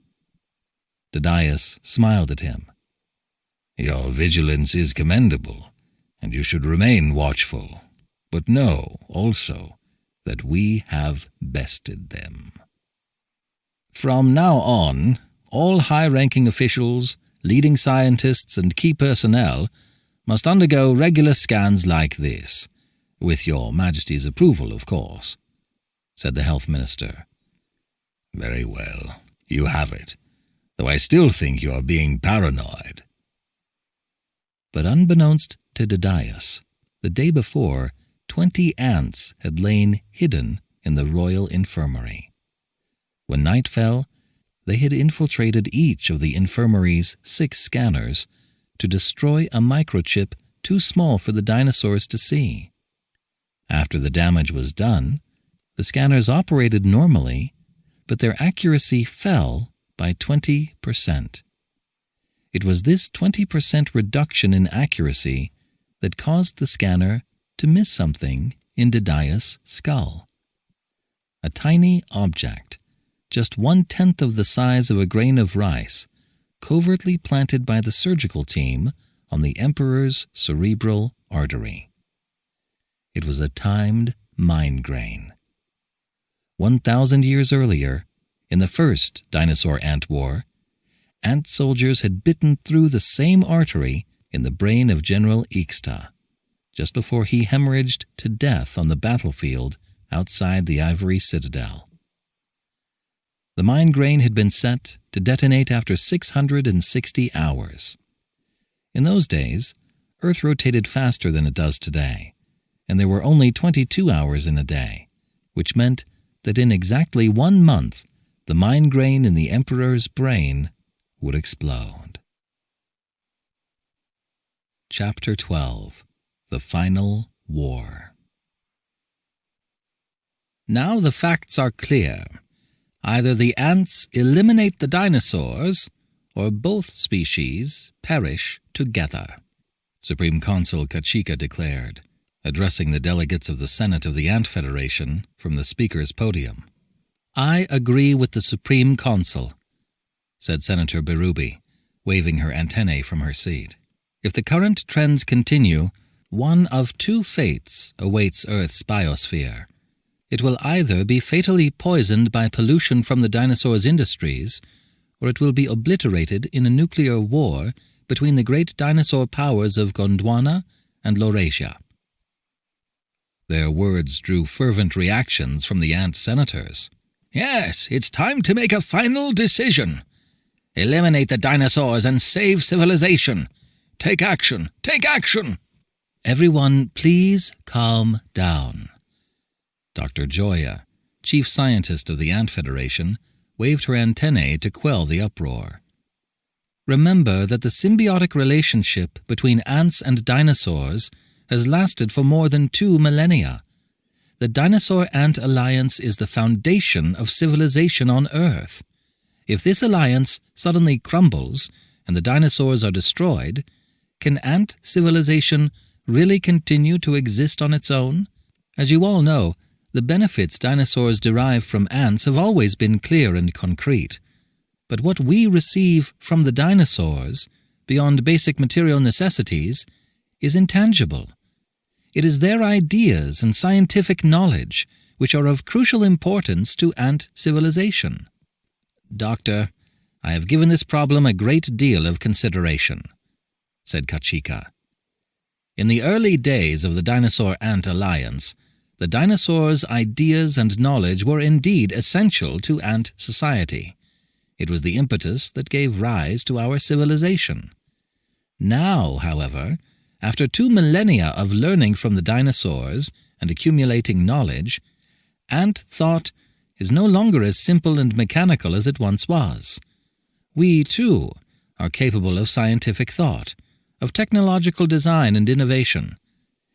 Didaius smiled at him. "Your vigilance is commendable, and you should remain watchful. But know, also, that we have bested them." "From now on, all high-ranking officials, leading scientists, and key personnel must undergo regular scans like this, with Your Majesty's approval, of course," said the Health Minister. "Very well, you have it, though I still think you are being paranoid." But unbeknownst to Didaius, the day before, 20 ants had lain hidden in the royal infirmary. When night fell, they had infiltrated each of the infirmary's 6 scanners to destroy a microchip too small for the dinosaurs to see. After the damage was done, the scanners operated normally, but their accuracy fell by 20%. It was this 20% reduction in accuracy that caused the scanner to miss something in Didaius' skull. A tiny object, just 1/10 of the size of a grain of rice, covertly planted by the surgical team on the Emperor's cerebral artery. It was a timed mind grain. 1,000 years earlier, in the first dinosaur ant war, ant soldiers had bitten through the same artery in the brain of General Ixta, just before he hemorrhaged to death on the battlefield outside the Ivory Citadel. The mind grain had been set to detonate after 660 hours. In those days, Earth rotated faster than it does today, and there were only 22 hours in a day, which meant that in exactly 1 month, the mind grain in the Emperor's brain would explode. Chapter 12. The Final War. Now the facts are clear. Either the ants eliminate the dinosaurs, or both species perish together, Supreme Consul Cixin declared, addressing the delegates of the Senate of the Ant Federation from the Speaker's podium. I agree with the Supreme Consul, said Senator Berube, waving her antennae from her seat. If the current trends continue, one of two fates awaits Earth's biosphere. It will either be fatally poisoned by pollution from the dinosaurs' industries, or it will be obliterated in a nuclear war between the great dinosaur powers of Gondwana and Laurasia. Their words drew fervent reactions from the ant senators. Yes, it's time to make a final decision. Eliminate the dinosaurs and save civilization. Take action! Take action! Everyone, please calm down. Dr. Joya, chief scientist of the Ant Federation, waved her antennae to quell the uproar. Remember that the symbiotic relationship between ants and dinosaurs has lasted for more than 2 millennia. The dinosaur-ant alliance is the foundation of civilization on Earth. If this alliance suddenly crumbles and the dinosaurs are destroyed, can ant civilization really continue to exist on its own? As you all know, the benefits dinosaurs derive from ants have always been clear and concrete. But what we receive from the dinosaurs, beyond basic material necessities, is intangible. It is their ideas and scientific knowledge which are of crucial importance to ant civilization. Doctor, I have given this problem a great deal of consideration, said Kachika. In the early days of the dinosaur-ant alliance, the dinosaurs' ideas and knowledge were indeed essential to ant society. It was the impetus that gave rise to our civilization. Now, however, after 2 millennia of learning from the dinosaurs and accumulating knowledge, ant thought is no longer as simple and mechanical as it once was. We, too, are capable of scientific thought, of technological design and innovation.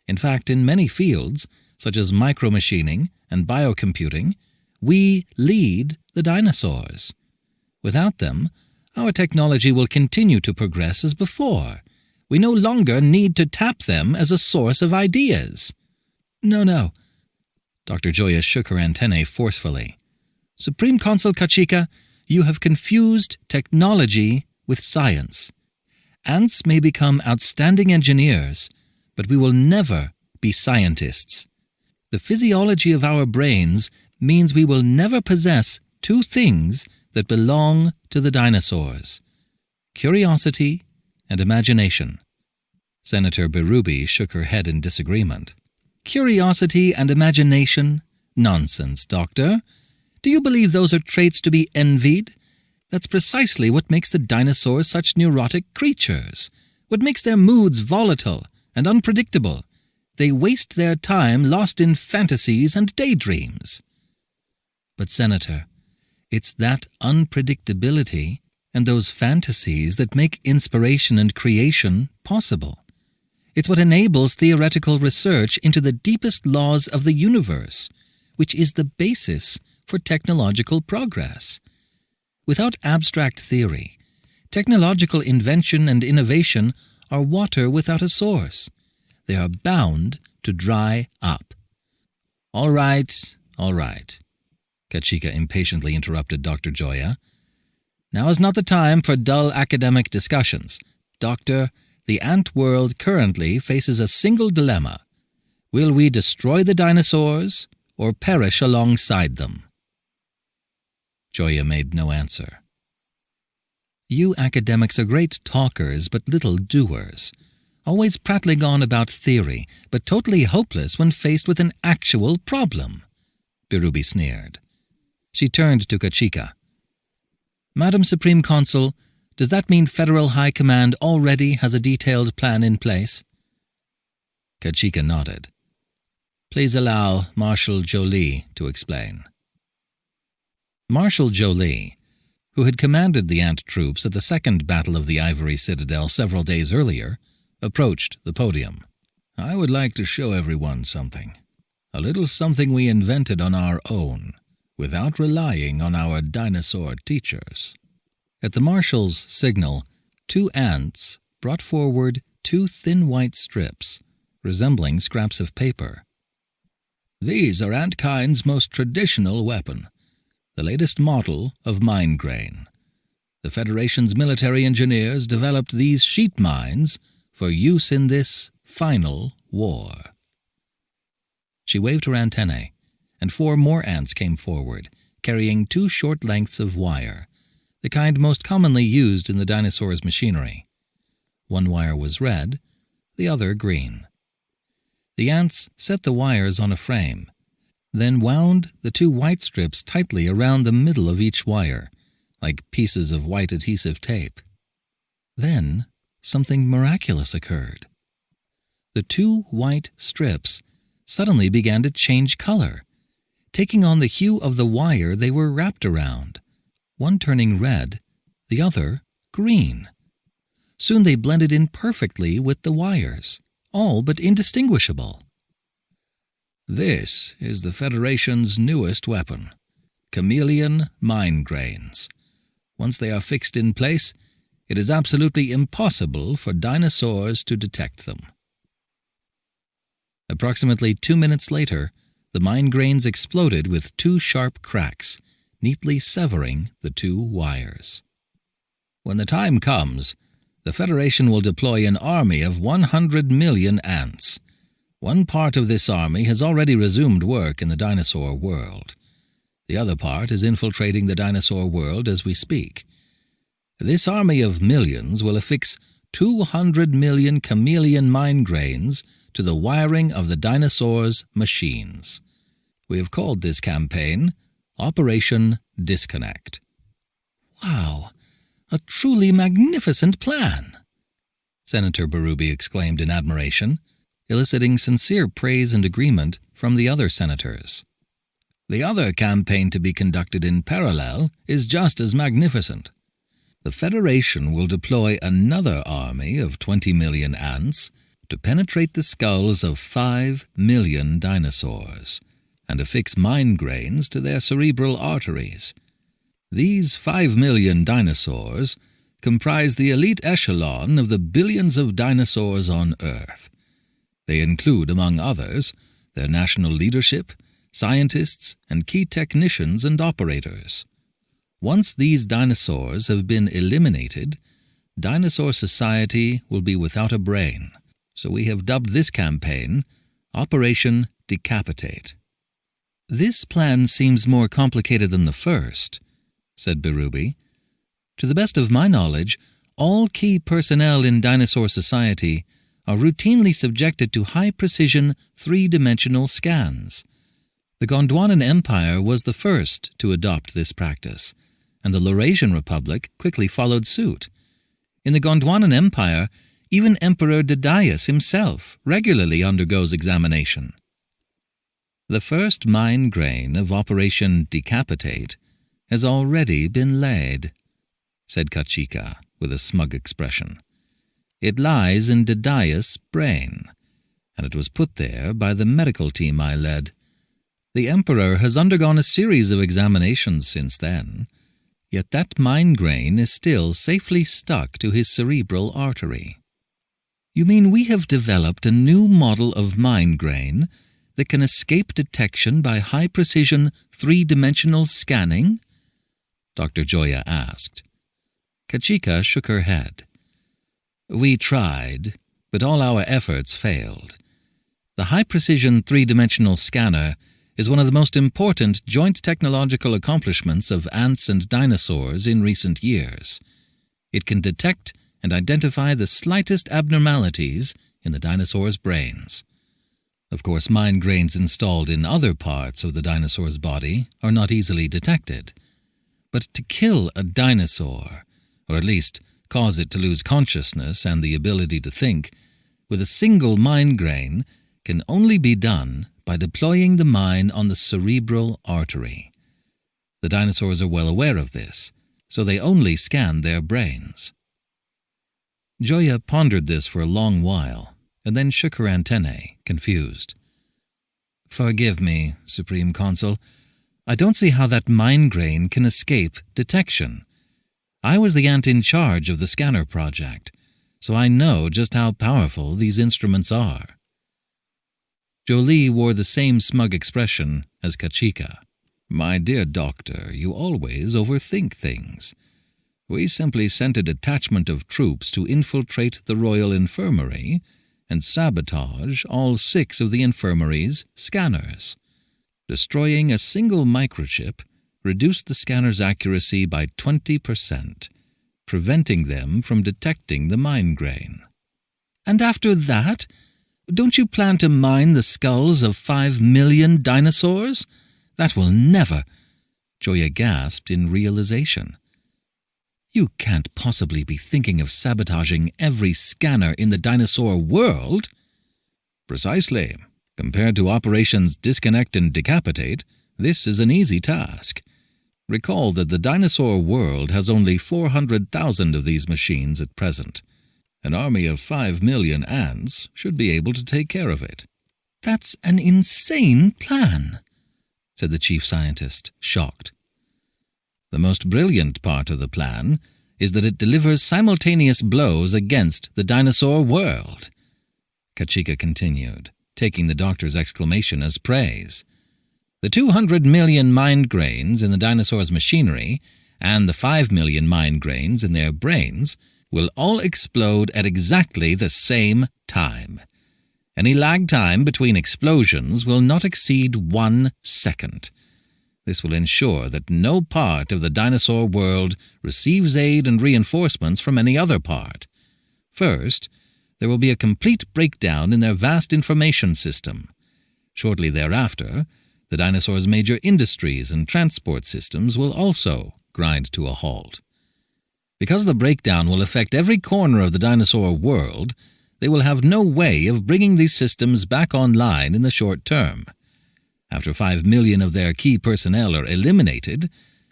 In fact, in many fields, such as micromachining and biocomputing, we lead the dinosaurs. Without them, our technology will continue to progress as before. We no longer need to tap them as a source of ideas. No. Dr. Joya shook her antennae forcefully. Supreme Consul Kachika, you have confused technology with science. Ants may become outstanding engineers, but we will never be scientists. The physiology of our brains means we will never possess 2 things that belong to the dinosaurs: curiosity and imagination. Senator Berube shook her head in disagreement. Curiosity and imagination? Nonsense, Doctor. Do you believe those are traits to be envied? That's precisely what makes the dinosaurs such neurotic creatures, what makes their moods volatile and unpredictable. They waste their time lost in fantasies and daydreams. But, Senator, it's that unpredictability and those fantasies that make inspiration and creation possible. It's what enables theoretical research into the deepest laws of the universe, which is the basis for technological progress. Without abstract theory, technological invention and innovation are water without a source. They are bound to dry up. All right, Kachika impatiently interrupted Dr. Joya. Now is not the time for dull academic discussions. Doctor, the ant world currently faces a single dilemma. Will we destroy the dinosaurs or perish alongside them? Joya made no answer. You academics are great talkers but little doers, always prattling on about theory, but totally hopeless when faced with an actual problem, Berube sneered. She turned to Kachika. Madam Supreme Consul, does that mean Federal High Command already has a detailed plan in place? Kachika nodded. Please allow Marshal Jolie to explain. Marshal Jolie, who had commanded the ant troops at the Second Battle of the Ivory Citadel several days earlier, approached the podium. I would like to show everyone something. A little something we invented on our own, without relying on our dinosaur teachers. At the Marshal's signal, 2 ants brought forward 2 thin white strips, resembling scraps of paper. These are antkind's most traditional weapon. the latest model of mine grain. The Federation's military engineers developed these sheet mines for use in this final war. She waved her antennae, and 4 more ants came forward, carrying 2 short lengths of wire, the kind most commonly used in the dinosaur's machinery. One wire was red, the other green. The ants set the wires on a frame, then wound the 2 white strips tightly around the middle of each wire, like pieces of white adhesive tape. Then something miraculous occurred. The 2 white strips suddenly began to change color, taking on the hue of the wire they were wrapped around, one turning red, the other green. Soon they blended in perfectly with the wires, all but indistinguishable. This is the Federation's newest weapon, chameleon mine grains. Once they are fixed in place, it is absolutely impossible for dinosaurs to detect them. Approximately 2 minutes later, the mine grains exploded with 2 sharp cracks, neatly severing the 2 wires. When the time comes, the Federation will deploy an army of 100 million ants. One part of this army has already resumed work in the dinosaur world. The other part is infiltrating the dinosaur world as we speak. This army of millions will affix 200 million chameleon mine grains to the wiring of the dinosaur's machines. We have called this campaign Operation Disconnect. Wow! A truly magnificent plan! Senator Berube exclaimed in admiration, eliciting sincere praise and agreement from the other senators. The other campaign to be conducted in parallel is just as magnificent. The Federation will deploy another army of 20 million ants to penetrate the skulls of 5 million dinosaurs and affix mine grains to their cerebral arteries. These 5 million dinosaurs comprise the elite echelon of the billions of dinosaurs on Earth. They include, among others, their national leadership, scientists, and key technicians and operators. Once these dinosaurs have been eliminated, dinosaur society will be without a brain, so we have dubbed this campaign Operation Decapitate. This plan seems more complicated than the first, said Berube. To the best of my knowledge, all key personnel in dinosaur society are routinely subjected to high-precision 3-dimensional scans. The Gondwanan Empire was the first to adopt this practice, and the Laurasian Republic quickly followed suit. In the Gondwanan Empire, even Emperor Didaius himself regularly undergoes examination. The first mine grain of Operation Decapitate has already been laid, said Kachika with a smug expression. It lies in Didaius' brain, and it was put there by the medical team I led. The Emperor has undergone a series of examinations since then, yet that mine grain is still safely stuck to his cerebral artery. You mean we have developed a new model of mine grain that can escape detection by high-precision 3-dimensional scanning? Dr. Joya asked. Kachika shook her head. We tried, but all our efforts failed. The high-precision 3-dimensional scanner is one of the most important joint technological accomplishments of ants and dinosaurs in recent years. It can detect and identify the slightest abnormalities in the dinosaurs' brains. Of course, mine grains installed in other parts of the dinosaur's body are not easily detected. But to kill a dinosaur, or at least cause it to lose consciousness and the ability to think, with a single mine grain can only be done by deploying the mine on the cerebral artery. The dinosaurs are well aware of this, so they only scan their brains. Joya pondered this for a long while, and then shook her antennae, confused. Forgive me, Supreme Consul. I don't see how that mine grain can escape detection. I was the ant in charge of the scanner project, so I know just how powerful these instruments are. Jolie wore the same smug expression as Kachika. My dear doctor, you always overthink things. We simply sent a detachment of troops to infiltrate the Royal Infirmary and sabotage all 6 of the infirmary's scanners. Destroying a single microchip reduced the scanner's accuracy by 20%, preventing them from detecting the mind grain. And after that, don't you plan to mine the skulls of 5 million dinosaurs? That will never— Joya gasped in realization. You can't possibly be thinking of sabotaging every scanner in the dinosaur world. Precisely. Compared to Operations Disconnect and Decapitate, this is an easy task. Recall that the dinosaur world has only 400,000 of these machines at present. An army of 5 million ants should be able to take care of it. That's an insane plan, said the chief scientist, shocked. The most brilliant part of the plan is that it delivers simultaneous blows against the dinosaur world, Kachika continued, taking the doctor's exclamation as praise. The 200 million mind grains in the dinosaur's machinery and the 5 million mind grains in their brains will all explode at exactly the same time. Any lag time between explosions will not exceed 1 second. This will ensure that no part of the dinosaur world receives aid and reinforcements from any other part. First, there will be a complete breakdown in their vast information system. Shortly thereafter, the dinosaurs' major industries and transport systems will also grind to a halt. Because the breakdown will affect every corner of the dinosaur world, they will have no way of bringing these systems back online in the short term. After 5 million of their key personnel are eliminated,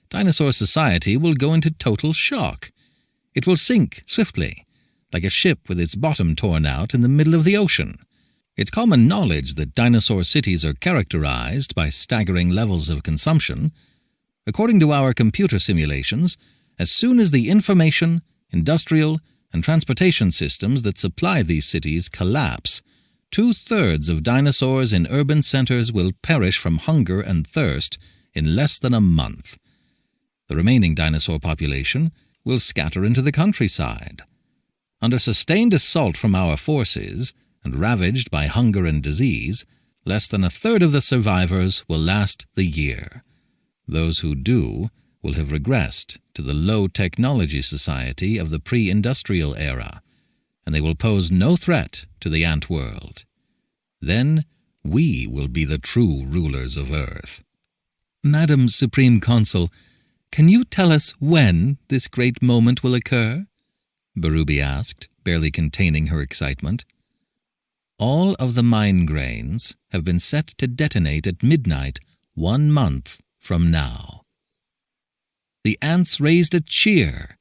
dinosaur society will go into total shock. It will sink swiftly, like a ship with its bottom torn out in the middle of the ocean. It's common knowledge that dinosaur cities are characterized by staggering levels of consumption. According to our computer simulations, as soon as the information, industrial, and transportation systems that supply these cities collapse, 2/3 of dinosaurs in urban centers will perish from hunger and thirst in less than a month. The remaining dinosaur population will scatter into the countryside. Under sustained assault from our forces, and ravaged by hunger and disease, less than 1/3 of the survivors will last the year. Those who do will have regressed to the low-technology society of the pre-industrial era, and they will pose no threat to the ant world. Then we will be the true rulers of Earth. Madam Supreme Consul, can you tell us when this great moment will occur? Berube asked, barely containing her excitement. All of the mind grains have been set to detonate at midnight 1 month from now. The ants raised a cheer.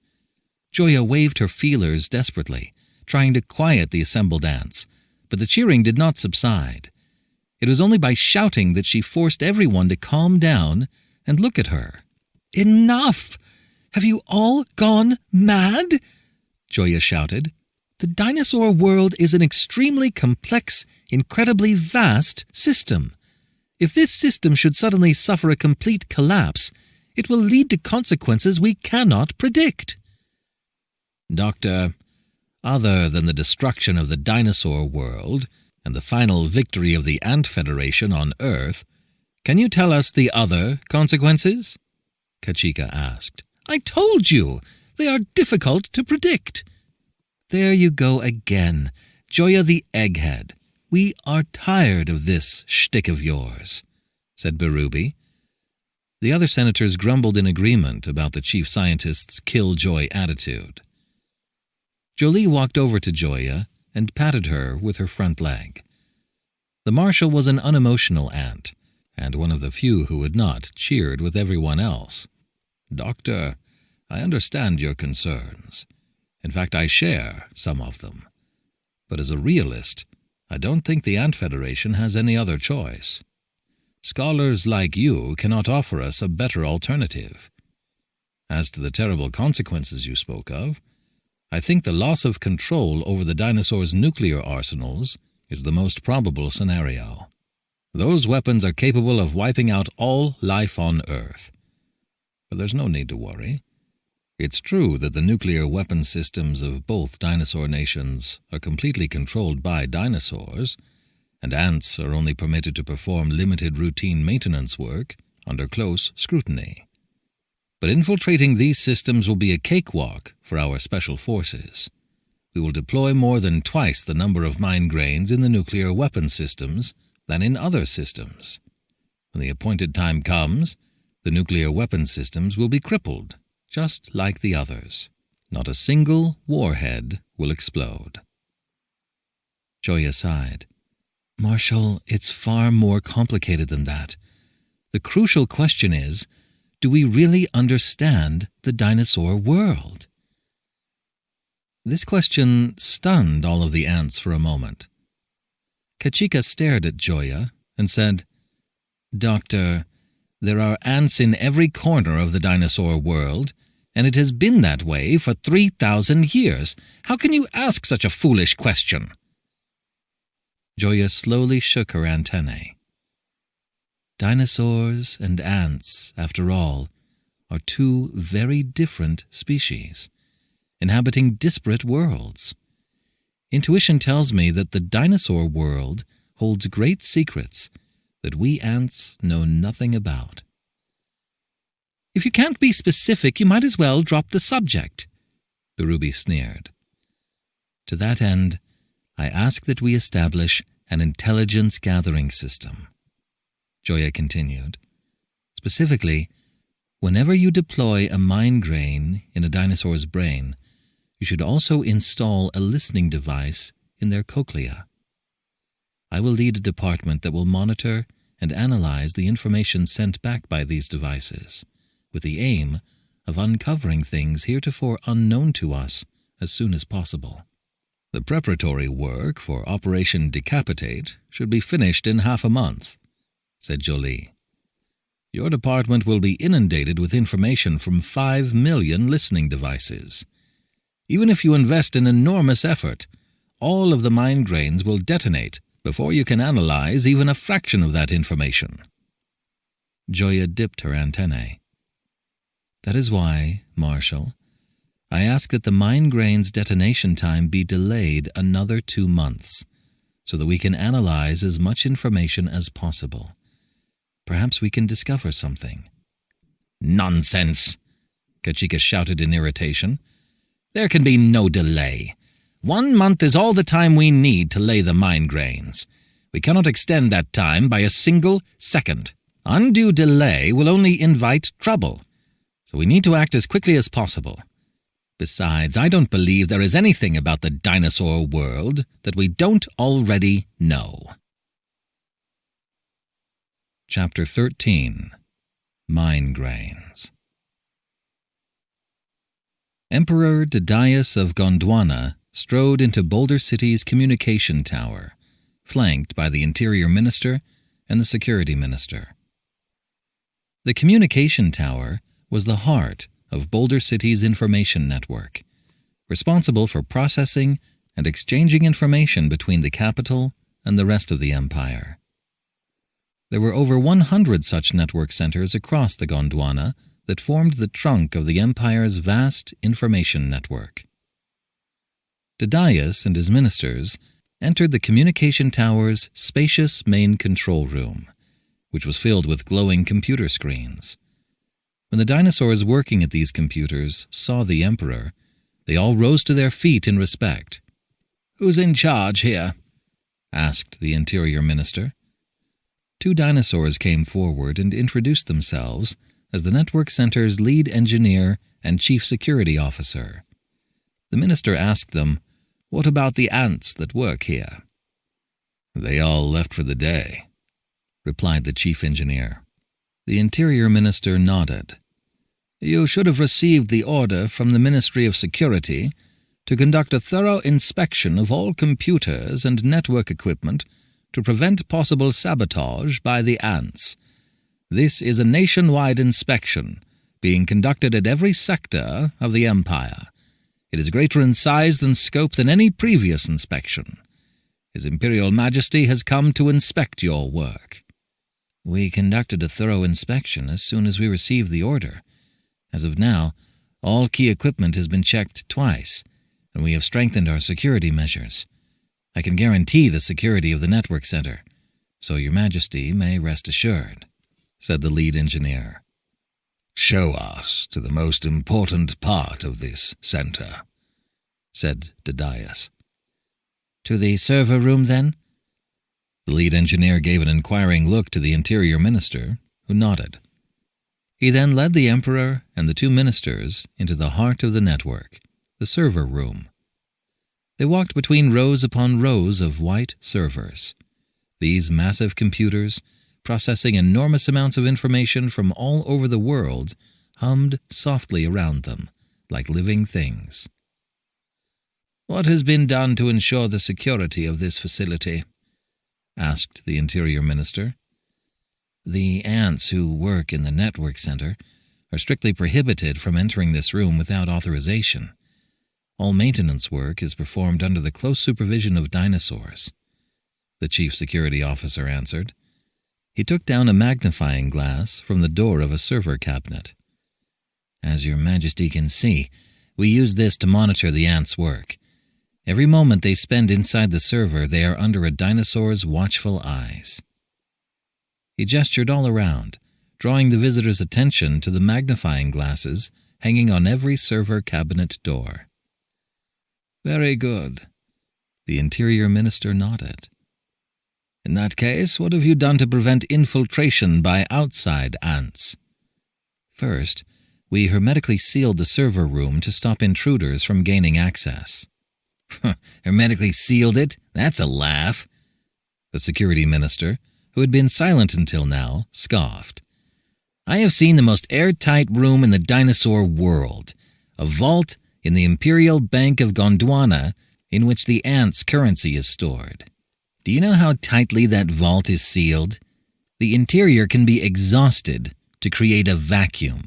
Joya waved her feelers desperately, trying to quiet the assembled ants, but the cheering did not subside. It was only by shouting that she forced everyone to calm down and look at her. "Enough! Have you all gone mad?" Joya shouted. "The dinosaur world is an extremely complex, incredibly vast system. If this system should suddenly suffer a complete collapse, it will lead to consequences we cannot predict." Doctor, other than the destruction of the dinosaur world and the final victory of the Ant Federation on Earth, can you tell us the other consequences? Kachika asked. "I told you! They are difficult to predict." "There you go again, Joya the Egghead. We are tired of this shtick of yours," said Berube. The other senators grumbled in agreement about the chief scientist's killjoy attitude. Jolie walked over to Joya and patted her with her front leg. The marshal was an unemotional ant, and one of the few who had not cheered with everyone else. "Doctor, I understand your concerns. In fact, I share some of them. But as a realist, I don't think the Ant Federation has any other choice. Scholars like you cannot offer us a better alternative. As to the terrible consequences you spoke of, I think the loss of control over the dinosaurs' nuclear arsenals is the most probable scenario." Those weapons are capable of wiping out all life on Earth. But there's no need to worry. It's true that the nuclear weapon systems of both dinosaur nations are completely controlled by dinosaurs, and ants are only permitted to perform limited routine maintenance work under close scrutiny. But infiltrating these systems will be a cakewalk for our special forces. We will deploy more than twice the number of mine grains in the nuclear weapon systems than in other systems. When the appointed time comes, the nuclear weapon systems will be crippled, just like the others. Not a single warhead will explode. Joya sighed. Marshal, it's far more complicated than that. The crucial question is, do we really understand the dinosaur world? This question stunned all of the ants for a moment. Kachika stared at Joya and said, Doctor, there are ants in every corner of the dinosaur world, and it has been that way for 3,000 years. How can you ask such a foolish question? Joya slowly shook her antennae. Dinosaurs and ants, after all, are two very different species, inhabiting disparate worlds. Intuition tells me that the dinosaur world holds great secrets that we ants know nothing about. If you can't be specific, you might as well drop the subject, the ruby sneered. To that end, I ask that we establish an intelligence-gathering system. Joya continued. Specifically, whenever you deploy a mind grain in a dinosaur's brain, you should also install a listening device in their cochlea. I will lead a department that will monitor and analyze the information sent back by these devices, with the aim of uncovering things heretofore unknown to us as soon as possible. The preparatory work for Operation Decapitate should be finished in half a month, said Jolie. Your department will be inundated with information from 5 million listening devices. Even if you invest an enormous effort, all of the mind grains will detonate before you can analyze even a fraction of that information. Joya dipped her antennae. That is why, Marshal, I ask that the mind grain's detonation time be delayed another 2 months, so that we can analyze as much information as possible. Perhaps we can discover something. Nonsense! Kachika shouted in irritation. There can be no delay. 1 month is all the time we need to lay the mind grains. We cannot extend that time by a single second. Undue delay will only invite trouble, so we need to act as quickly as possible. Besides, I don't believe there is anything about the dinosaur world that we don't already know. Chapter 13. Mind Grains. Emperor Didaius of Gondwana strode into Boulder City's communication tower, flanked by the Interior Minister and the Security Minister. The communication tower was the heart of Boulder City's information network, responsible for processing and exchanging information between the capital and the rest of the empire. There were over 100 such network centers across the Gondwana that formed the trunk of the empire's vast information network. Didaius and his ministers entered the communication tower's spacious main control room, which was filled with glowing computer screens. When the dinosaurs working at these computers saw the emperor, they all rose to their feet in respect. "Who's in charge here?" asked the Interior Minister. 2 dinosaurs came forward and introduced themselves as the network center's lead engineer and chief security officer. The minister asked them, "What about the ants that work here?" "They all left for the day," replied the chief engineer. The Interior Minister nodded. "You should have received the order from the Ministry of Security to conduct a thorough inspection of all computers and network equipment to prevent possible sabotage by the ants. This is a nationwide inspection being conducted at every sector of the empire. It is greater in size and scope than any previous inspection. His Imperial Majesty has come to inspect your work." "We conducted a thorough inspection as soon as we received the order. As of now, all key equipment has been checked twice, and we have strengthened our security measures. I can guarantee the security of the network center, so Your Majesty may rest assured," said the lead engineer. "Show us to the most important part of this center," said Didaius. "To the server room, then?" The lead engineer gave an inquiring look to the Interior Minister, who nodded. He then led the Emperor and the 2 ministers into the heart of the network, the server room. They walked between rows upon rows of white servers. These massive computers, processing enormous amounts of information from all over the world, hummed softly around them, like living things. "What has been done to ensure the security of this facility?" asked the Interior Minister. "The ants who work in the network center are strictly prohibited from entering this room without authorization. All maintenance work is performed under the close supervision of dinosaurs," the Chief Security Officer answered. He took down a magnifying glass from the door of a server cabinet. "As Your Majesty can see, we use this to monitor the ants' work. Every moment they spend inside the server, they are under a dinosaur's watchful eyes." He gestured all around, drawing the visitors' attention to the magnifying glasses hanging on every server cabinet door. "Very good." The Interior Minister nodded. "In that case, what have you done to prevent infiltration by outside ants?" "First, we hermetically sealed the server room to stop intruders from gaining access." "Hermetically sealed it? That's a laugh." The Security Minister, who had been silent until now, scoffed. "I have seen the most airtight room in the dinosaur world, a vault in the Imperial Bank of Gondwana in which the ants' currency is stored. Do you know how tightly that vault is sealed? The interior can be exhausted to create a vacuum.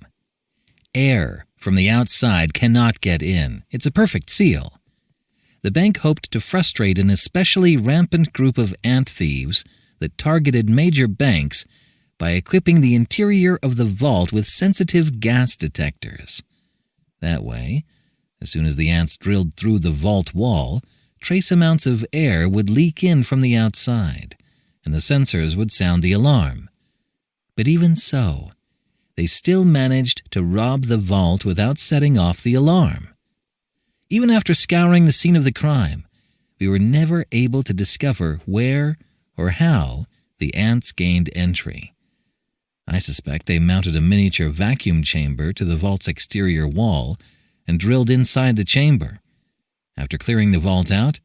Air from the outside cannot get in. It's a perfect seal. The bank hoped to frustrate an especially rampant group of ant thieves that targeted major banks by equipping the interior of the vault with sensitive gas detectors. That way, as soon as the ants drilled through the vault wall, trace amounts of air would leak in from the outside, and the sensors would sound the alarm. But even so, they still managed to rob the vault without setting off the alarm. Even after scouring the scene of the crime, we were never able to discover where or how the ants gained entry. I suspect they mounted a miniature vacuum chamber to the vault's exterior wall and drilled inside the chamber. After clearing the vault out,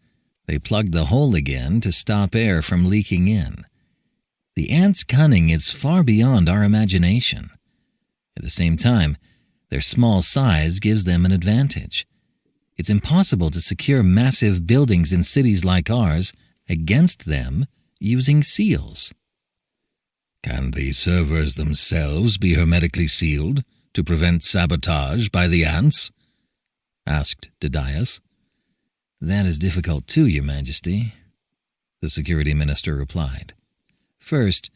they plugged the hole again to stop air from leaking in. The ants' cunning is far beyond our imagination. At the same time, their small size gives them an advantage. It's impossible to secure massive buildings in cities like ours against them using seals. "Can the servers themselves be hermetically sealed to prevent sabotage by the ants?" asked Didaius. "That is difficult too, Your Majesty," the Security Minister replied. "First,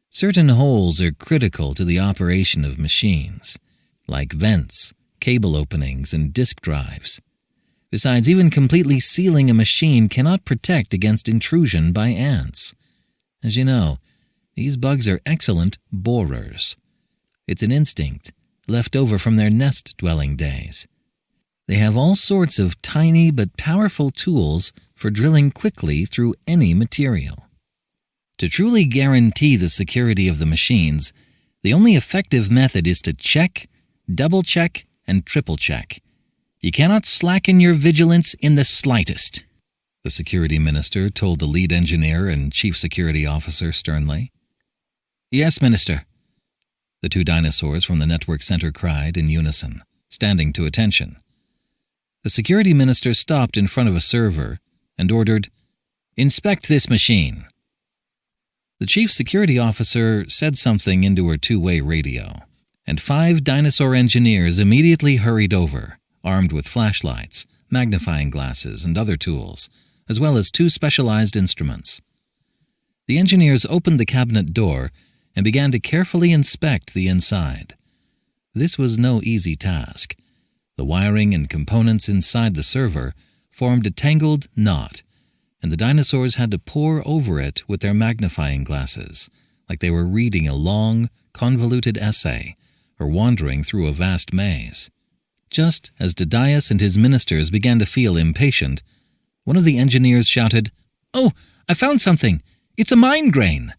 certain holes are critical to the operation of machines, like vents, cable openings, and disk drives. Besides, even completely sealing a machine cannot protect against intrusion by ants. As you know, these bugs are excellent borers. It's an instinct left over from their nest-dwelling days. They have all sorts of tiny but powerful tools for drilling quickly through any material. To truly guarantee the security of the machines, the only effective method is to check, double-check, and triple-check. You cannot slacken your vigilance in the slightest," the Security Minister told the lead engineer and Chief Security Officer sternly. "Yes, Minister," the 2 dinosaurs from the network center cried in unison, standing to attention. The Security Minister stopped in front of a server and ordered, "Inspect this machine." The Chief Security Officer said something into her 2-way radio, and 5 dinosaur engineers immediately hurried over, armed with flashlights, magnifying glasses, and other tools, as well as 2 specialized instruments. The engineers opened the cabinet door and began to carefully inspect the inside. This was no easy task. The wiring and components inside the server formed a tangled knot, and the dinosaurs had to pore over it with their magnifying glasses, like they were reading a long, convoluted essay or wandering through a vast maze. Just as Didaius and his ministers began to feel impatient, one of the engineers shouted, "Oh, I found something! It's a mine grain!"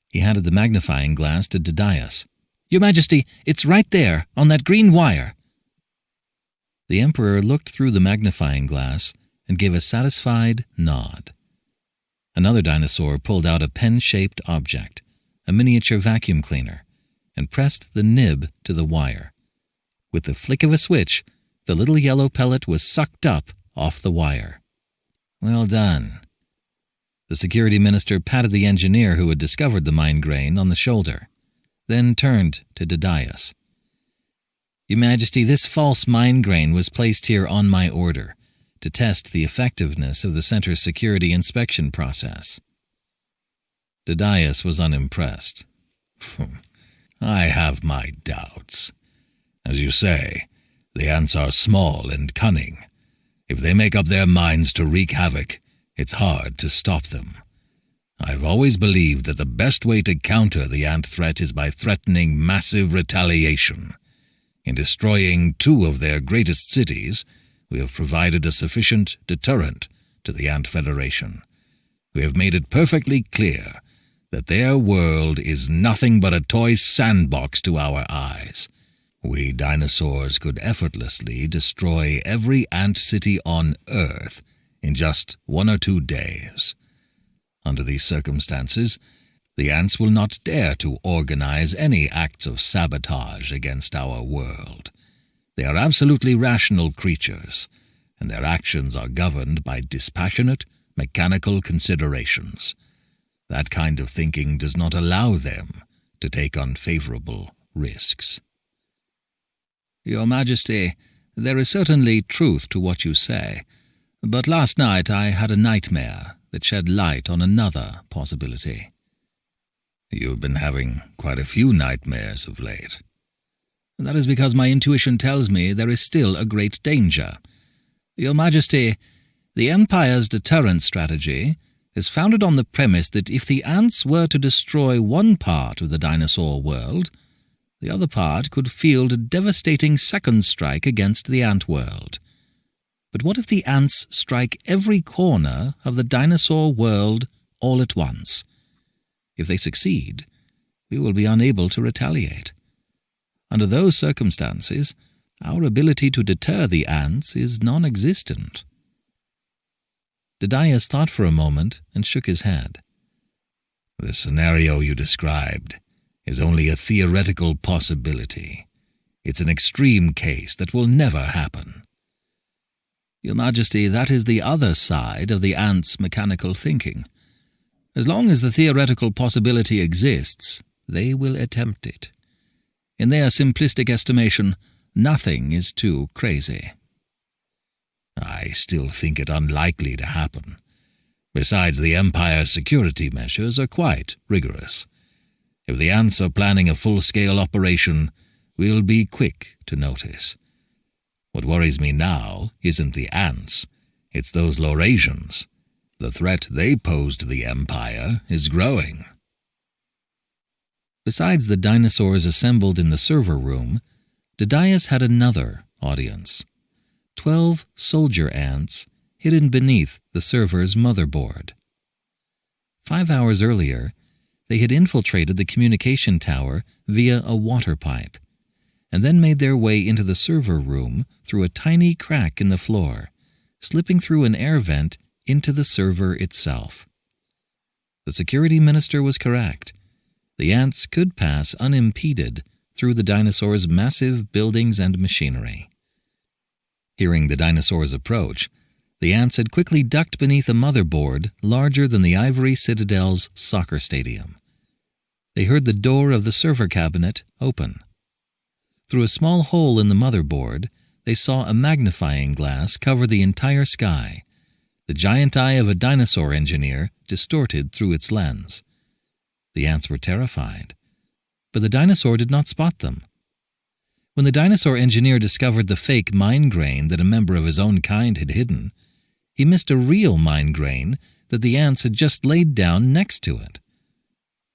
He handed the magnifying glass to Didaius. "Your Majesty, it's right there, on that green wire." The Emperor looked through the magnifying glass and gave a satisfied nod. Another dinosaur pulled out a pen-shaped object, a miniature vacuum cleaner, and pressed the nib to the wire. With the flick of a switch, the little yellow pellet was sucked up off the wire. "Well done." The security minister patted the engineer who had discovered the mine grain on the shoulder, then turned to Didaius. "Your Majesty, this false mine grain was placed here on my order to test the effectiveness of the center's security inspection process." Didaius was unimpressed. "I have my doubts. As you say, the ants are small and cunning. If they make up their minds to wreak havoc, it's hard to stop them. I've always believed that the best way to counter the ant threat is by threatening massive retaliation. In destroying 2 of their greatest cities, we have provided a sufficient deterrent to the Ant Federation. We have made it perfectly clear that their world is nothing but a toy sandbox to our eyes. We dinosaurs could effortlessly destroy every ant city on Earth in just 1 or 2 days. Under these circumstances, the ants will not dare to organize any acts of sabotage against our world. They are absolutely rational creatures, and their actions are governed by dispassionate, mechanical considerations. That kind of thinking does not allow them to take unfavorable risks." "Your Majesty, there is certainly truth to what you say, but last night I had a nightmare that shed light on another possibility." "You've been having quite a few nightmares of late." "That is because my intuition tells me there is still a great danger. Your Majesty, the Empire's deterrent strategy is founded on the premise that if the ants were to destroy one part of the dinosaur world, the other part could field a devastating second strike against the ant world. But what if the ants strike every corner of the dinosaur world all at once? If they succeed, we will be unable to retaliate. Under those circumstances, our ability to deter the ants is non-existent." Didaius thought for a moment and shook his head. "The scenario you described is only a theoretical possibility. It's an extreme case that will never happen." "Your Majesty, that is the other side of the ants' mechanical thinking. As long as the theoretical possibility exists, they will attempt it. In their simplistic estimation, nothing is too crazy." "I still think it unlikely to happen. Besides, the Empire's security measures are quite rigorous. If the ants are planning a full-scale operation, we'll be quick to notice. What worries me now isn't the ants, it's those Laurasians. The threat they pose to the Empire is growing." Besides the dinosaurs assembled in the server room, Didaius had another audience. 12 soldier ants hidden beneath the server's motherboard. 5 hours earlier, they had infiltrated the communication tower via a water pipe, and then made their way into the server room through a tiny crack in the floor, slipping through an air vent into the server itself. The security minister was correct. The ants could pass unimpeded through the dinosaurs' massive buildings and machinery. Hearing the dinosaurs approach, the ants had quickly ducked beneath a motherboard larger than the Ivory Citadel's soccer stadium. They heard the door of the server cabinet open. Through a small hole in the motherboard, they saw a magnifying glass cover the entire sky, the giant eye of a dinosaur engineer distorted through its lens. The ants were terrified, but the dinosaur did not spot them. When the dinosaur engineer discovered the fake mind grain that a member of his own kind had hidden, he missed a real mind grain that the ants had just laid down next to it.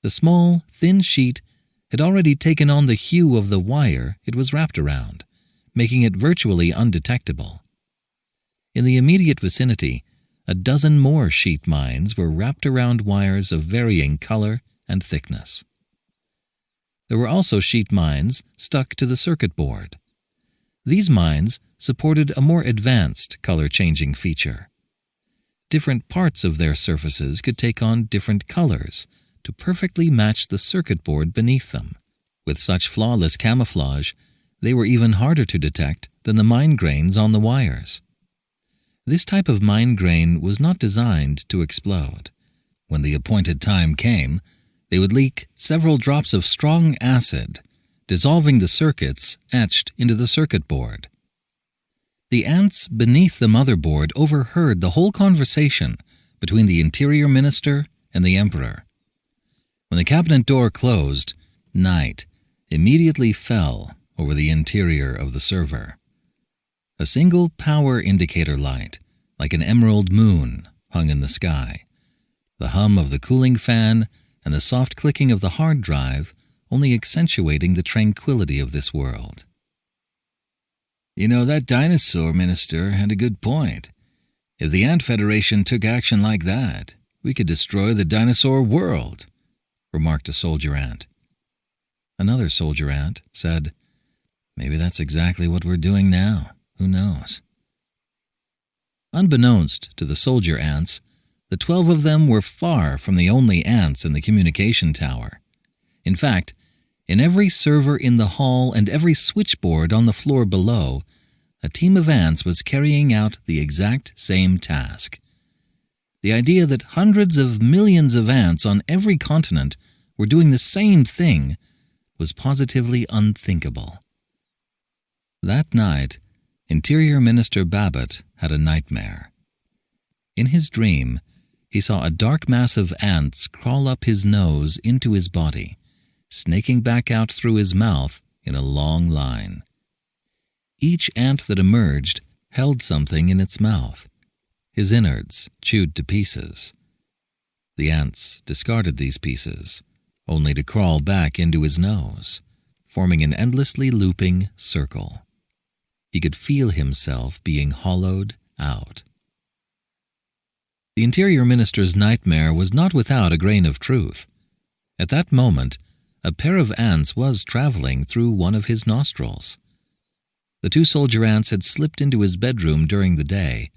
The small, thin sheet had already taken on the hue of the wire it was wrapped around, making it virtually undetectable. In the immediate vicinity, a dozen more sheet mines were wrapped around wires of varying color and thickness. There were also sheet mines stuck to the circuit board. These mines supported a more advanced color-changing feature. Different parts of their surfaces could take on different colors to perfectly match the circuit board beneath them. With such flawless camouflage, they were even harder to detect than the mine grains on the wires. This type of mine grain was not designed to explode. When the appointed time came, they would leak several drops of strong acid, dissolving the circuits etched into the circuit board. The ants beneath the motherboard overheard the whole conversation between the interior minister and the emperor. When the cabinet door closed, night immediately fell over the interior of the server. A single power indicator light, like an emerald moon, hung in the sky. The hum of the cooling fan and the soft clicking of the hard drive only accentuating the tranquility of this world. You know, that dinosaur minister had a good point. If the Ant Federation took action like that, we could destroy the dinosaur world, remarked a soldier ant. Another soldier ant said, "Maybe that's exactly what we're doing now. Who knows?" Unbeknownst to the soldier ants, the 12 of them were far from the only ants in the communication tower. In fact, in every server in the hall and every switchboard on the floor below, a team of ants was carrying out the exact same task. The idea that hundreds of millions of ants on every continent were doing the same thing was positively unthinkable. That night, Interior Minister Babbitt had a nightmare. In his dream, he saw a dark mass of ants crawl up his nose into his body, snaking back out through his mouth in a long line. Each ant that emerged held something in its mouth, his innards chewed to pieces. The ants discarded these pieces, only to crawl back into his nose, forming an endlessly looping circle. He could feel himself being hollowed out. The Interior Minister's nightmare was not without a grain of truth. At that moment, a pair of ants was traveling through one of his nostrils. The 2 soldier ants had slipped into his bedroom during the day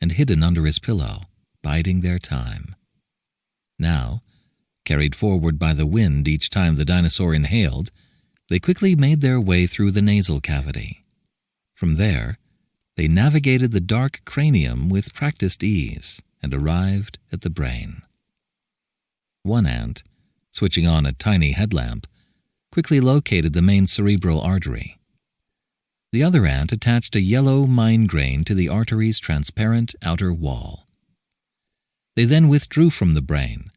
and hidden under his pillow, biding their time. Now, carried forward by the wind each time the dinosaur inhaled, they quickly made their way through the nasal cavity. From there, they navigated the dark cranium with practiced ease and arrived at the brain. One ant, switching on a tiny headlamp, quickly located the main cerebral artery. The other ant attached a yellow mine grain to the artery's transparent outer wall. They then withdrew from the brain,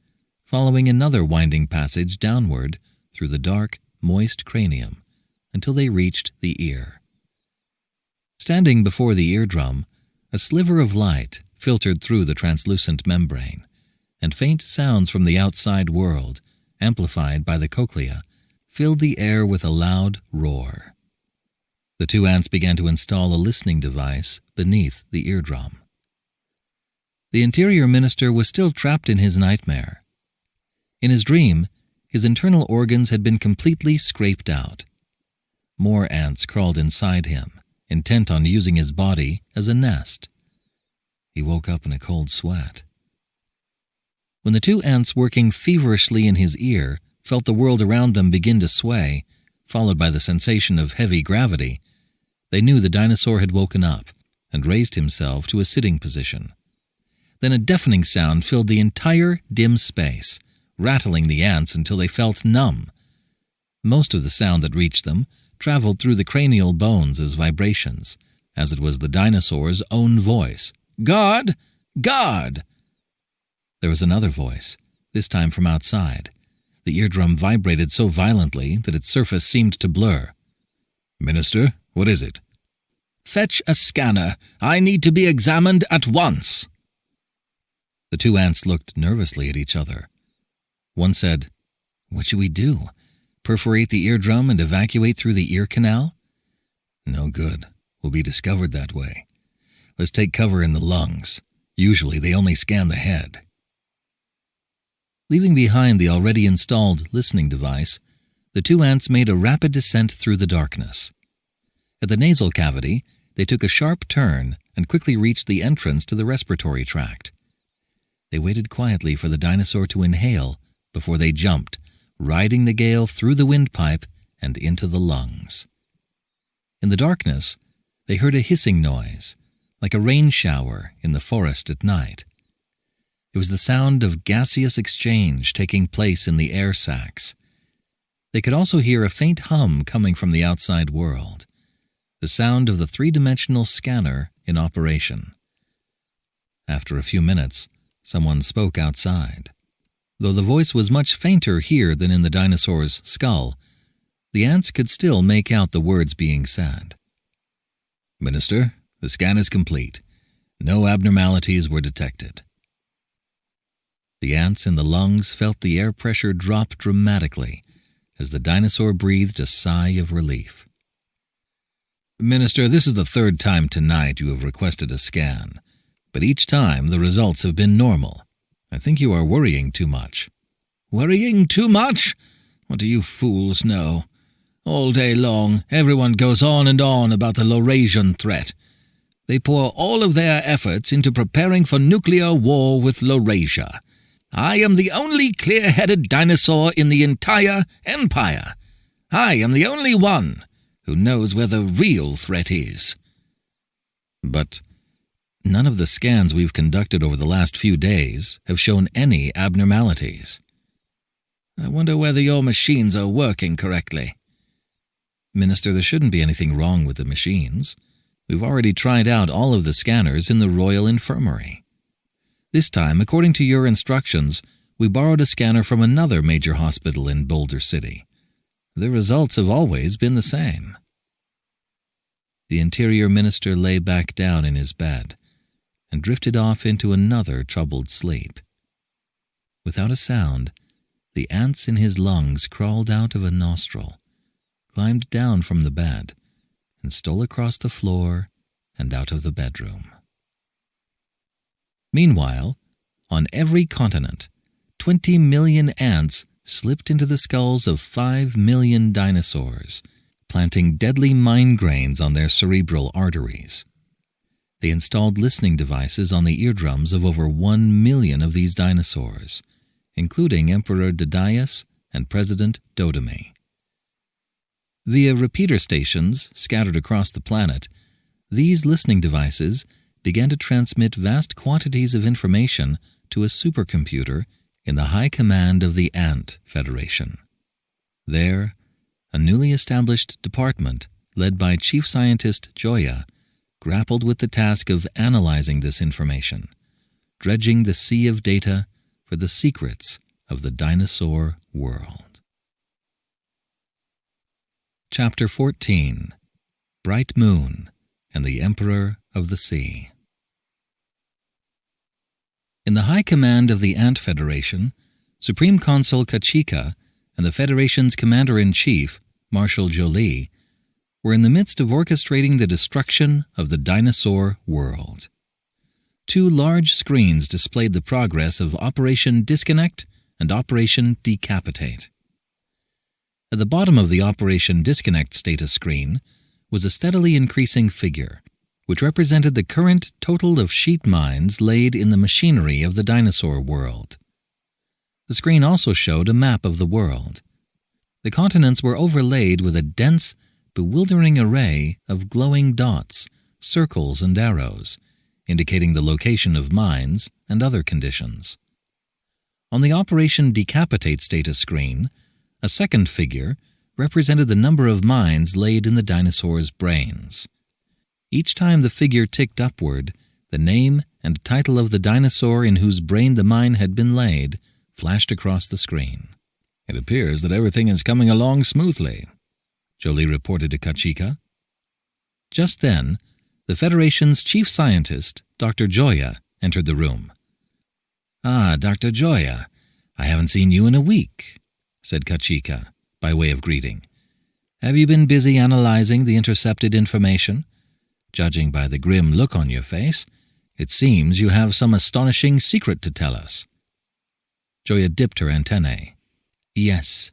following another winding passage downward through the dark, moist cranium until they reached the ear. Standing before the eardrum, a sliver of light filtered through the translucent membrane, and faint sounds from the outside world, amplified by the cochlea, filled the air with a loud roar. The 2 ants began to install a listening device beneath the eardrum. The Interior Minister was still trapped in his nightmare. In his dream, his internal organs had been completely scraped out. More ants crawled inside him, intent on using his body as a nest. He woke up in a cold sweat. When the 2 ants working feverishly in his ear felt the world around them begin to sway, followed by the sensation of heavy gravity, they knew the dinosaur had woken up and raised himself to a sitting position. Then a deafening sound filled the entire dim space, rattling the ants until they felt numb. Most of the sound that reached them traveled through the cranial bones as vibrations, as it was the dinosaur's own voice. "God! Guard!" There was another voice, this time from outside. The eardrum vibrated so violently that its surface seemed to blur. "Minister, what is it?" "Fetch a scanner. I need to be examined at once." The two ants looked nervously at each other. One said, "What should we do? Perforate the eardrum and evacuate through the ear canal?" "No good. We'll be discovered that way. Let's take cover in the lungs. Usually they only scan the head." Leaving behind the already installed listening device, the two ants made a rapid descent through the darkness. At the nasal cavity, they took a sharp turn and quickly reached the entrance to the respiratory tract. They waited quietly for the dinosaur to inhale before they jumped, riding the gale through the windpipe and into the lungs. In the darkness, they heard a hissing noise, like a rain shower in the forest at night. It was the sound of gaseous exchange taking place in the air sacs. They could also hear a faint hum coming from the outside world, the sound of the three-dimensional scanner in operation. After a few minutes, someone spoke outside. Though the voice was much fainter here than in the dinosaur's skull, the ants could still make out the words being said. "Minister, the scan is complete. No abnormalities were detected." The ants in the lungs felt the air pressure drop dramatically as the dinosaur breathed a sigh of relief. "Minister, this is the third time tonight you have requested a scan, but each time the results have been normal. I think you are worrying too much." "Worrying too much? What do you fools know? All day long, everyone goes on and on about the Laurasian threat. They pour all of their efforts into preparing for nuclear war with Laurasia. I am the only clear-headed dinosaur in the entire empire. I am the only one who knows where the real threat is." "But none of the scans we've conducted over the last few days have shown any abnormalities." "I wonder whether your machines are working correctly." "Minister, there shouldn't be anything wrong with the machines. We've already tried out all of the scanners in the Royal Infirmary. This time, according to your instructions, we borrowed a scanner from another major hospital in Boulder City. The results have always been the same." The Interior Minister lay back down in his bed and drifted off into another troubled sleep. Without a sound, the ants in his lungs crawled out of a nostril, climbed down from the bed, and stole across the floor and out of the bedroom. Meanwhile, on every continent, 20 million ants slipped into the skulls of 5 million dinosaurs, planting deadly mine grains on their cerebral arteries. They installed listening devices on the eardrums of over 1 million of these dinosaurs, including Emperor Didaius and President Dodome. Via repeater stations scattered across the planet, these listening devices began to transmit vast quantities of information to a supercomputer in the high command of the Ant Federation. There, a newly established department led by Chief Scientist Joya grappled with the task of analyzing this information, dredging the sea of data for the secrets of the dinosaur world. Chapter 14. Bright Moon and the Emperor of the Sea. In the high command of the Ant Federation, Supreme Consul Kachika and the Federation's Commander-in-Chief, Marshal Jolie, were in the midst of orchestrating the destruction of the dinosaur world. 2 large screens displayed the progress of Operation Disconnect and Operation Decapitate. At the bottom of the Operation Disconnect status screen was a steadily increasing figure, which represented the current total of sheet mines laid in the machinery of the dinosaur world. The screen also showed a map of the world. The continents were overlaid with a dense, bewildering array of glowing dots, circles, and arrows, indicating the location of mines and other conditions. On the Operation Decapitate status screen, a second figure represented the number of mines laid in the dinosaurs' brains. Each time the figure ticked upward, The name and title of the dinosaur in whose brain the mine had been laid flashed across the screen. "It appears that everything is coming along smoothly," Joly reported to Kachika. Just then, the Federation's chief scientist, Dr. Joya, entered the room. "Ah, Dr. Joya, I haven't seen you in a week," said Kachika, by way of greeting. "Have you been busy analyzing the intercepted information? Judging by the grim look on your face, it seems you have some astonishing secret to tell us." Joya dipped her antennae. "Yes,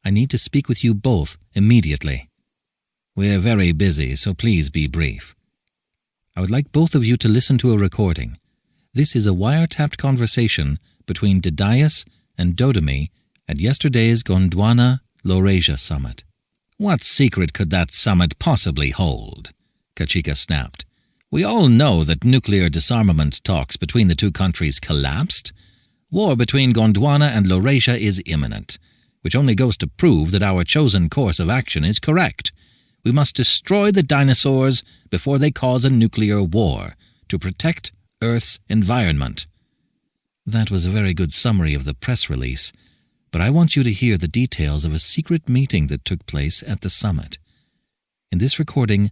I need to speak with you both immediately." "We're very busy, so please be brief." "I would like both of you to listen to a recording. This is a wiretapped conversation between Didaius and Dodemy at yesterday's Gondwana-Laurasia summit." "What secret could that summit possibly hold?" Kachika snapped. "We all know that nuclear disarmament talks between the two countries collapsed. War between Gondwana and Laurasia is imminent, which only goes to prove that our chosen course of action is correct. We must destroy the dinosaurs before they cause a nuclear war to protect Earth's environment." That was a very good summary of the press release, but I want you to hear the details of a secret meeting that took place at the summit. In this recording,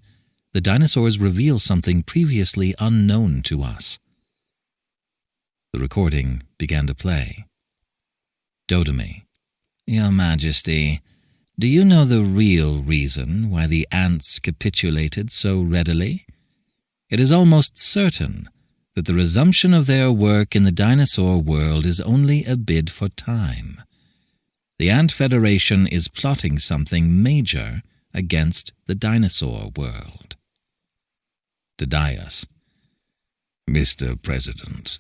the dinosaurs reveal something previously unknown to us. The recording began to play. Dodemy: "Your Majesty, do you know the real reason why the ants capitulated so readily? It is almost certain that the resumption of their work in the dinosaur world is only a bid for time. The Ant Federation is plotting something major against the dinosaur world." Didaius: "Mr. President,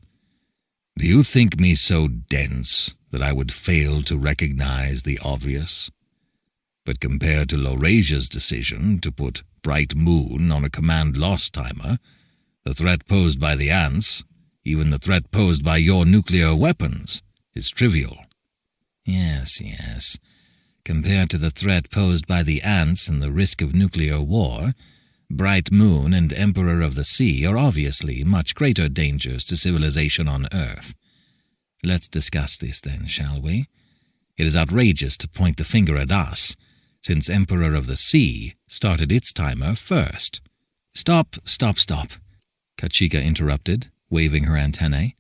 do you think me so dense that I would fail to recognize the obvious? But compared to Laurasia's decision to put Bright Moon on a command loss timer, the threat posed by the ants, even the threat posed by your nuclear weapons, is trivial." Yes. Compared to the threat posed by the ants and the risk of nuclear war, Bright Moon and Emperor of the Sea are obviously much greater dangers to civilization on Earth. Let's discuss this then, shall we? It is outrageous to point the finger at us, since Emperor of the Sea started its timer first. Stop, Kachika interrupted, waving her antennae.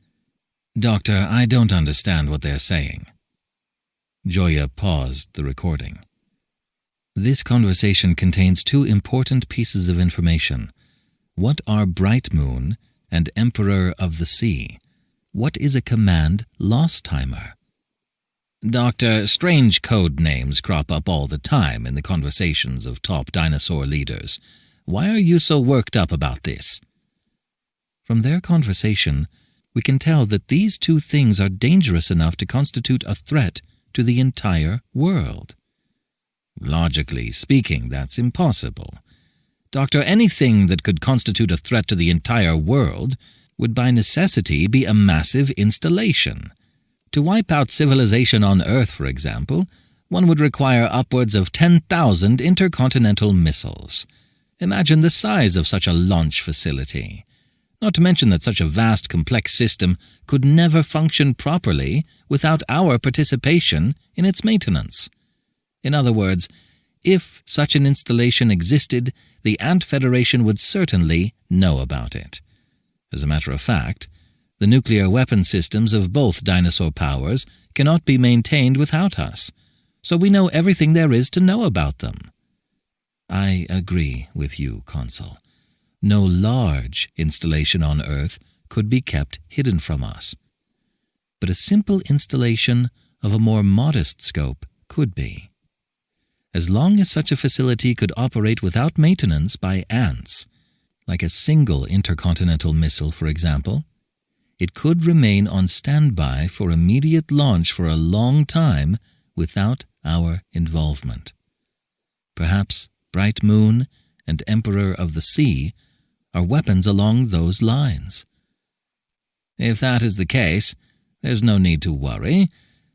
"Doctor, I don't understand what they're saying." Joya paused the recording. "This conversation contains two important pieces of information. What are Bright Moon and Emperor of the Sea? What is a command loss timer?" "Doctor, strange code names crop up all the time in the conversations of top dinosaur leaders. Why are you so worked up about this?" "From their conversation, we can tell that these two things are dangerous enough to constitute a threat to the entire world." "Logically speaking, that's impossible. Doctor, anything that could constitute a threat to the entire world would by necessity be a massive installation. To wipe out civilization on Earth, for example, one would require upwards of 10,000 intercontinental missiles. Imagine the size of such a launch facility. Not to mention that such a vast, complex system could never function properly without our participation in its maintenance. In other words, if such an installation existed, the Ant Federation would certainly know about it. As a matter of fact, the nuclear weapon systems of both dinosaur powers cannot be maintained without us, so we know everything there is to know about them." "I agree with you, Consul. No large installation on Earth could be kept hidden from us. But a simple installation of a more modest scope could be. As long as such a facility could operate without maintenance by ants, like a single intercontinental missile, for example, it could remain on standby for immediate launch for a long time without our involvement. Perhaps Bright Moon and Emperor of the Sea are weapons along those lines." "If that is the case, there's no need to worry.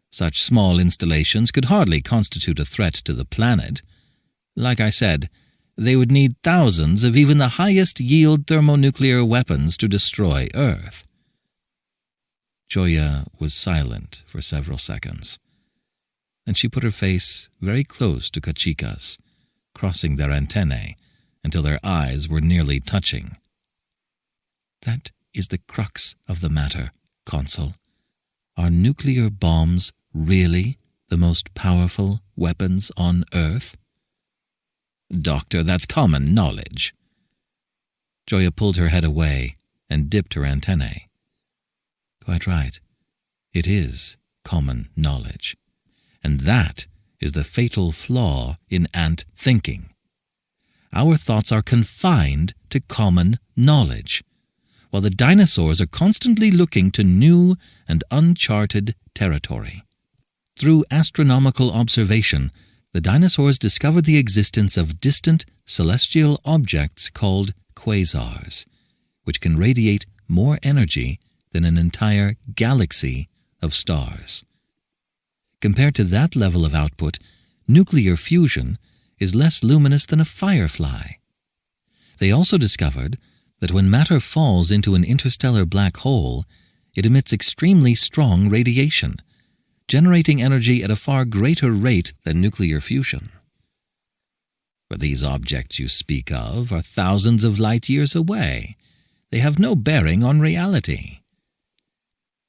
Such small installations could hardly constitute a threat to the planet. Like I said, they would need thousands of even the highest-yield thermonuclear weapons to destroy Earth. Joya was silent for several seconds. Then she put her face very close to Kachika's, crossing their antennae until their eyes were nearly touching. "That is the crux of the matter, Consul. Are nuclear bombs really the most powerful weapons on Earth?" "Doctor, that's common knowledge." Joya pulled her head away and dipped her antennae. "Quite right. It is common knowledge. And that is the fatal flaw in ant thinking. Our thoughts are confined to common knowledge, while the dinosaurs are constantly looking to new and uncharted territory. Through astronomical observation, the dinosaurs discovered the existence of distant celestial objects called quasars, which can radiate more energy than an entire galaxy of stars. Compared to that level of output, nuclear fusion is less luminous than a firefly. They also discovered that when matter falls into an interstellar black hole, it emits extremely strong radiation, generating energy at a far greater rate than nuclear fusion. But these objects you speak of are thousands of light years away. They have no bearing on reality.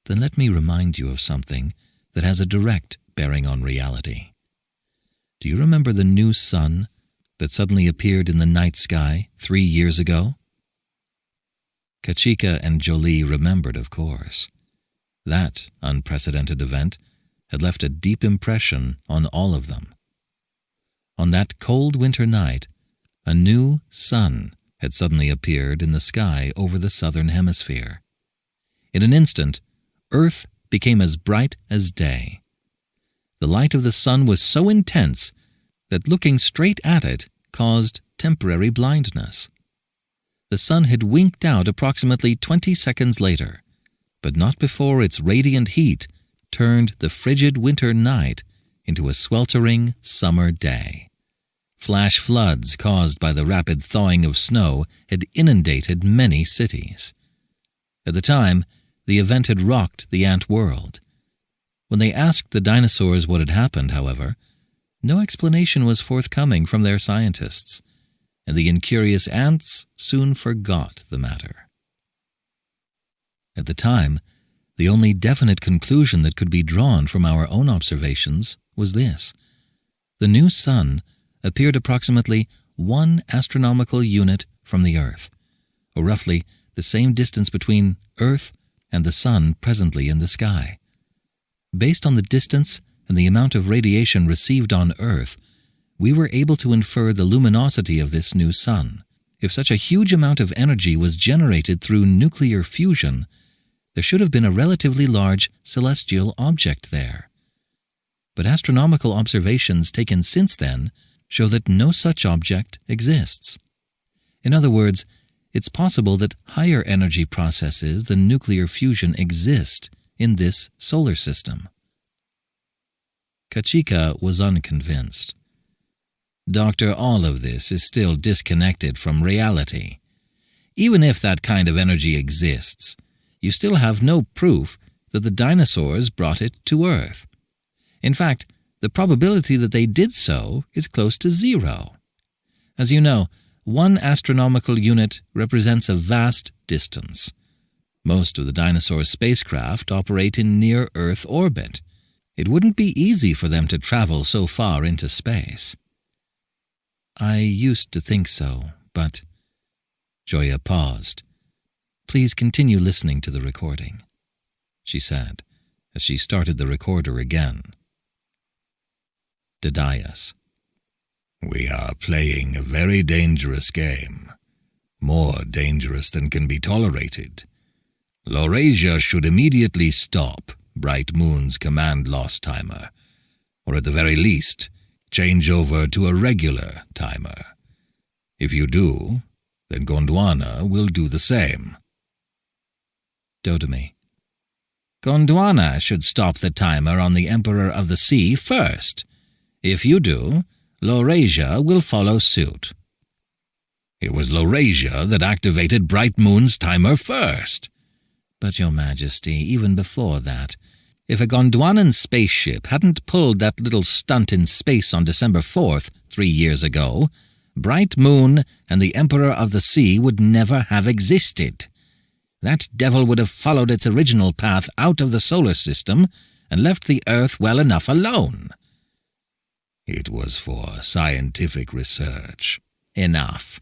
Then let me remind you of something that has a direct bearing on reality. Do you remember the new sun that suddenly appeared in the night sky 3 years ago? Kachika and Jolie remembered, of course. That unprecedented event had left a deep impression on all of them. On that cold winter night, a new sun had suddenly appeared in the sky over the southern hemisphere. In an instant, Earth became as bright as day. The light of the sun was so intense that looking straight at it caused temporary blindness. The sun had winked out approximately 20 seconds later, but not before its radiant heat turned the frigid winter night into a sweltering summer day. Flash floods caused by the rapid thawing of snow had inundated many cities. At the time, the event had rocked the ant world. When they asked the dinosaurs what had happened, however, no explanation was forthcoming from their scientists, and the incurious ants soon forgot the matter. At the time, the only definite conclusion that could be drawn from our own observations was this: the new sun appeared approximately 1 astronomical unit from the Earth, or roughly the same distance between Earth and the sun presently in the sky. Based on the distance and the amount of radiation received on Earth, we were able to infer the luminosity of this new sun. If such a huge amount of energy was generated through nuclear fusion, there should have been a relatively large celestial object there. But astronomical observations taken since then show that no such object exists. In other words, it's possible that higher energy processes than nuclear fusion exist in this solar system. Kachika was unconvinced. "Doctor, all of this is still disconnected from reality. Even if that kind of energy exists, you still have no proof that the dinosaurs brought it to Earth. In fact, the probability that they did so is close to 0. As you know, 1 astronomical unit represents a vast distance. Most of the dinosaur spacecraft operate in near-Earth orbit. It wouldn't be easy for them to travel so far into space." "I used to think so, but—" Joya paused. "Please continue listening to the recording," she said, as she started the recorder again. Didaius. "We are playing a very dangerous game, more dangerous than can be tolerated. Laurasia should immediately stop Bright Moon's command loss timer, or at the very least, change over to a regular timer. If you do, then Gondwana will do the same." Dodome. "Gondwana should stop the timer on the Emperor of the Sea first. If you do, Laurasia will follow suit." It was Laurasia that activated Bright Moon's timer first. But, Your Majesty, even before that, if a Gondwanan spaceship hadn't pulled that little stunt in space on December 4th, 3 years ago, Bright Moon and the Emperor of the Sea would never have existed. That devil would have followed its original path out of the solar system and left the Earth well enough alone. It was for scientific research. Enough.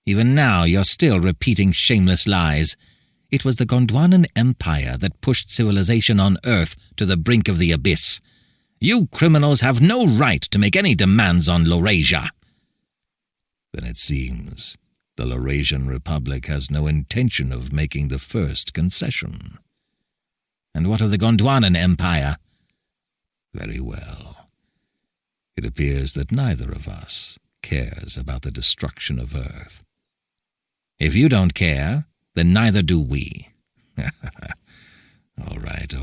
Even now you're still repeating shameless lies. It was the Gondwanan Empire that pushed civilization on Earth to the brink of the abyss. You criminals have no right to make any demands on Laurasia. Then it seems the Laurasian Republic has no intention of making the first concession. And what of the Gondwanan Empire? Very well. It appears that neither of us cares about the destruction of Earth. If you don't care, then neither do we. All right.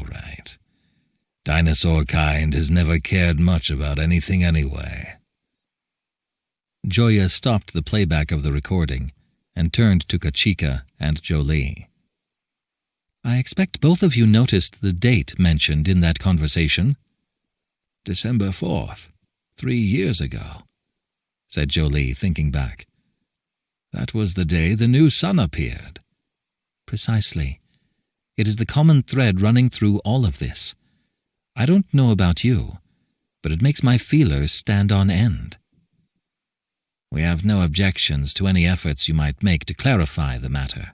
Dinosaur kind has never cared much about anything anyway. Joya stopped the playback of the recording and turned to Kachika and Jolie. I expect both of you noticed the date mentioned in that conversation. December 4th, 3 years ago, said Jolie, thinking back. That was the day the new sun appeared. Precisely. It is the common thread running through all of this. I don't know about you, but it makes my feelers stand on end. We have no objections to any efforts you might make to clarify the matter,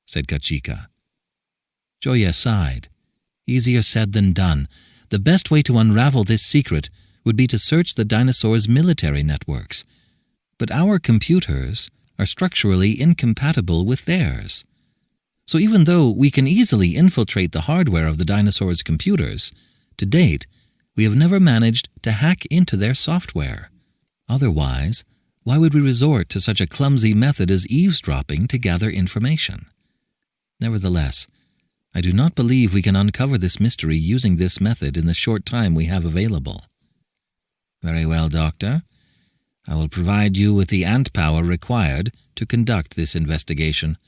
said Kachika. Joya sighed. Easier said than done. The best way to unravel this secret would be to search the dinosaurs' military networks. But our computers are structurally incompatible with theirs. So even though we can easily infiltrate the hardware of the dinosaurs' computers, to date, we have never managed to hack into their software. Otherwise, why would we resort to such a clumsy method as eavesdropping to gather information? Nevertheless, I do not believe we can uncover this mystery using this method in the short time we have available. Very well, Doctor. I will provide you with the ant power required to conduct this investigation.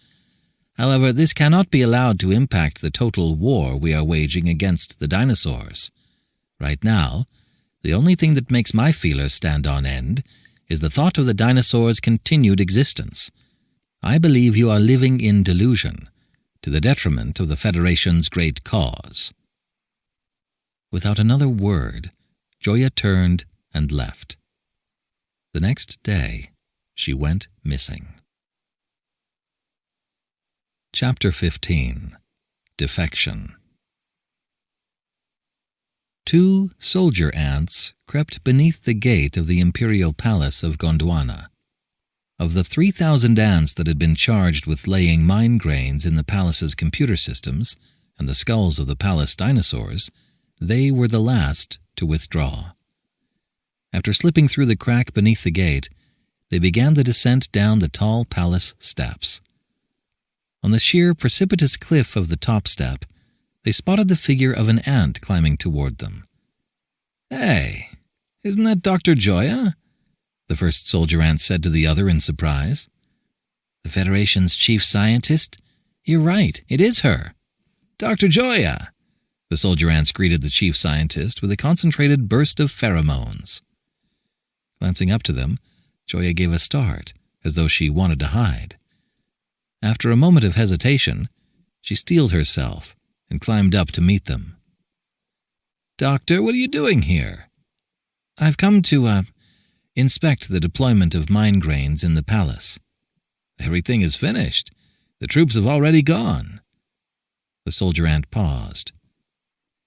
However, this cannot be allowed to impact the total war we are waging against the dinosaurs. Right now, the only thing that makes my feelers stand on end is the thought of the dinosaurs' continued existence. I believe you are living in delusion, to the detriment of the Federation's great cause. Without another word, Joya turned and left. The next day, she went missing. Chapter 15. Defection. 2 soldier ants crept beneath the gate of the imperial palace of Gondwana. Of the 3,000 ants that had been charged with laying mine grains in the palace's computer systems and the skulls of the palace dinosaurs, they were the last to withdraw. After slipping through the crack beneath the gate, they began the descent down the tall palace steps. On the sheer, precipitous cliff of the top step, they spotted the figure of an ant climbing toward them. "Hey, isn't that Dr. Joya?" the first soldier ant said to the other in surprise. "The Federation's chief scientist? You're right, it is her. Dr. Joya!" The soldier ants greeted the chief scientist with a concentrated burst of pheromones. Glancing up to them, Joya gave a start, as though she wanted to hide. After a moment of hesitation, she steeled herself and climbed up to meet them. "Doctor, what are you doing here?" "I've come to, inspect the deployment of mine grains in the palace." "Everything is finished. The troops have already gone." The soldier ant paused.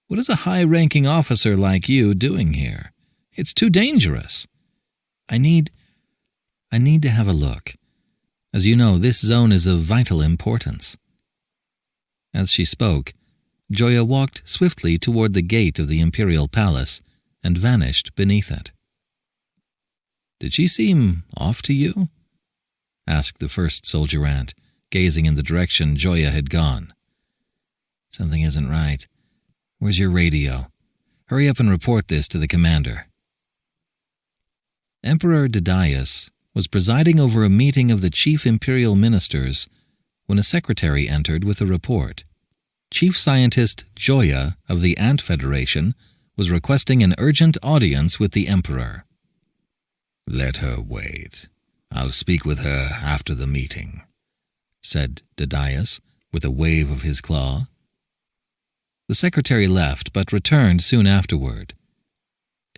"What is a high-ranking officer like you doing here? It's too dangerous." I need to have a look. As you know, this zone is of vital importance." As she spoke, Joya walked swiftly toward the gate of the imperial palace and vanished beneath it. "Did she seem off to you?" asked the first soldier ant, gazing in the direction Joya had gone. "Something isn't right. Where's your radio? Hurry up and report this to the commander." Emperor Didaius was presiding over a meeting of the chief imperial ministers when a secretary entered with a report. Chief Scientist Joya of the Ant Federation was requesting an urgent audience with the Emperor. "Let her wait. I'll speak with her after the meeting," said Didaius with a wave of his claw. The secretary left, but returned soon afterward.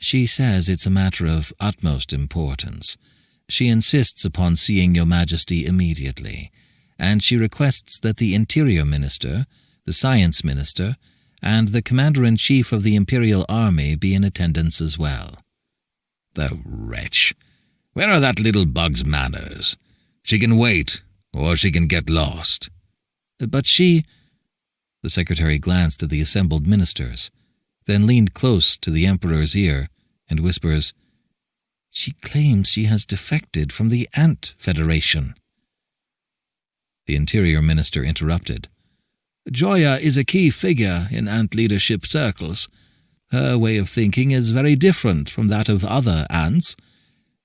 "She says it's a matter of utmost importance. She insists upon seeing your Majesty immediately, and she requests that the Interior Minister, the Science Minister, and the Commander-in-Chief of the Imperial Army be in attendance as well." "The wretch! Where are that little bug's manners? She can wait, or she can get lost." "But she—" The secretary glanced at the assembled ministers, then leaned close to the Emperor's ear and whispers, "She claims she has defected from the Ant Federation." The Interior Minister interrupted. "Joya is a key figure in ant leadership circles. Her way of thinking is very different from that of other ants.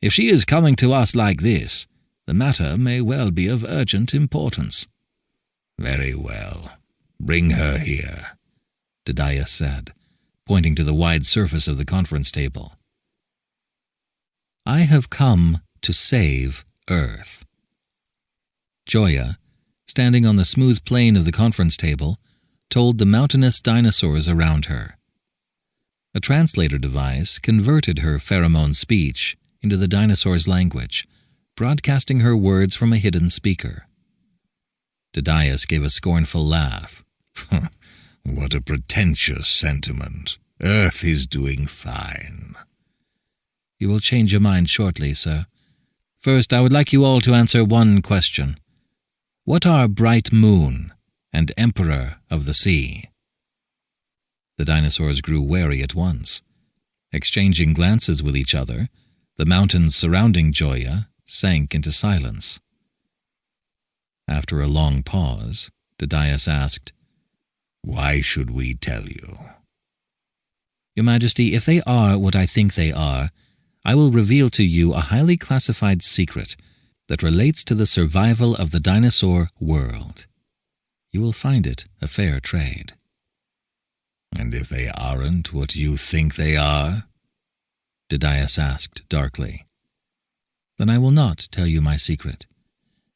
If she is coming to us like this, the matter may well be of urgent importance." "Very well. Bring her here," Didaius said, pointing to the wide surface of the conference table. "I have come to save Earth." Joya, standing on the smooth plane of the conference table, told the mountainous dinosaurs around her. A translator device converted her pheromone speech into the dinosaurs' language, broadcasting her words from a hidden speaker. Didaius gave a scornful laugh. "What a pretentious sentiment. Earth is doing fine." "You will change your mind shortly, sir. First, I would like you all to answer one question. What are Bright Moon and Emperor of the Sea?" The dinosaurs grew wary at once. Exchanging glances with each other, the mountains surrounding Joya sank into silence. After a long pause, Didaius asked, "Why should we tell you?" "Your Majesty, if they are what I think they are, I will reveal to you a highly classified secret that relates to the survival of the dinosaur world. You will find it a fair trade." "And if they aren't what you think they are?" Didaius asked darkly. "Then I will not tell you my secret.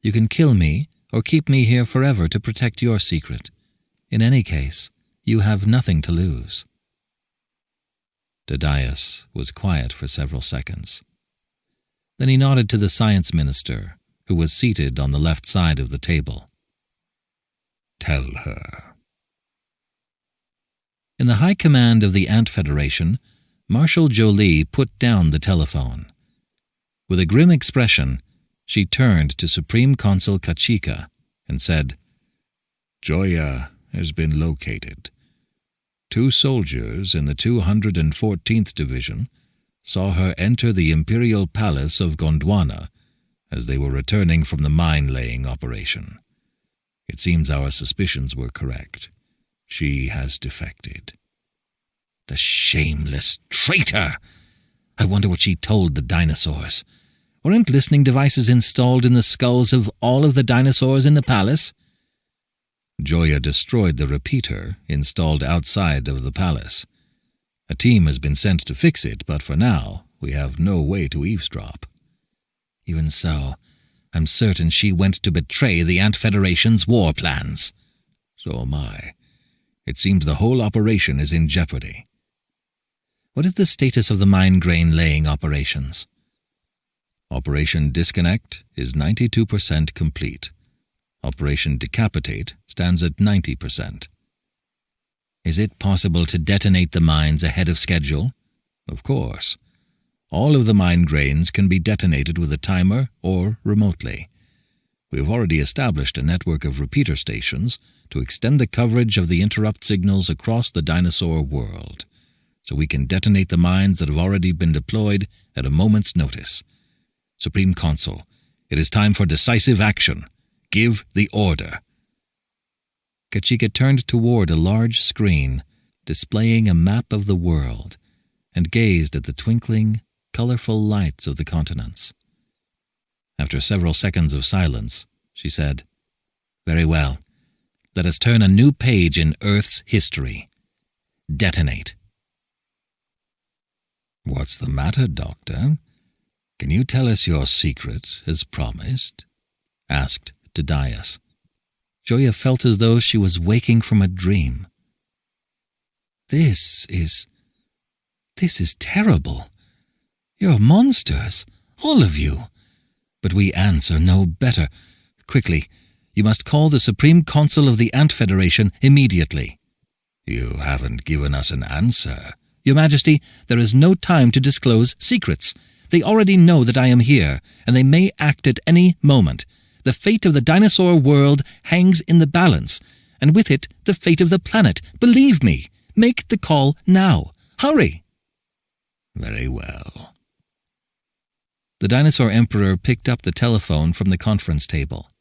You can kill me or keep me here forever to protect your secret. In any case, you have nothing to lose." Didaius was quiet for several seconds. Then he nodded to the science minister, who was seated on the left side of the table. "Tell her." In the high command of the Ant Federation, Marshal Jolie put down the telephone. With a grim expression, she turned to Supreme Consul Kachika and said, "Joya has been located. 2 soldiers in the 214th Division saw her enter the Imperial Palace of Gondwana as they were returning from the mine-laying operation. It seems our suspicions were correct. She has defected." "The shameless traitor! I wonder what she told the dinosaurs. Weren't listening devices installed in the skulls of all of the dinosaurs in the palace?" "Joya destroyed the repeater installed outside of the palace. A team has been sent to fix it, but for now we have no way to eavesdrop." "Even so, I'm certain she went to betray the Ant Federation's war plans." "So am I. It seems the whole operation is in jeopardy." "What is the status of the mine grain laying operations?" "Operation Disconnect is 92% complete. Operation Decapitate stands at 90%. "Is it possible to detonate the mines ahead of schedule?" "Of course. All of the mine grains can be detonated with a timer or remotely. We have already established a network of repeater stations to extend the coverage of the interrupt signals across the dinosaur world, so we can detonate the mines that have already been deployed at a moment's notice. Supreme Consul, it is time for decisive action. Give the order." Kachika turned toward a large screen displaying a map of the world and gazed at the twinkling, colorful lights of the continents. After several seconds of silence, she said, "Very well. Let us turn a new page in Earth's history. Detonate." "What's the matter, Doctor? Can you tell us your secret, as promised?" asked Didaius. Joya felt as though she was waking from a dream. This is terrible. You're monsters, all of you. But we ants are no better. Quickly, you must call the Supreme Consul of the Ant Federation immediately." "You haven't given us an answer." "Your Majesty, there is no time to disclose secrets. They already know that I am here, and they may act at any moment. The fate of the dinosaur world hangs in the balance, and with it the fate of the planet. Believe me, make the call now. Hurry!" "Very well." The dinosaur emperor picked up the telephone from the conference table.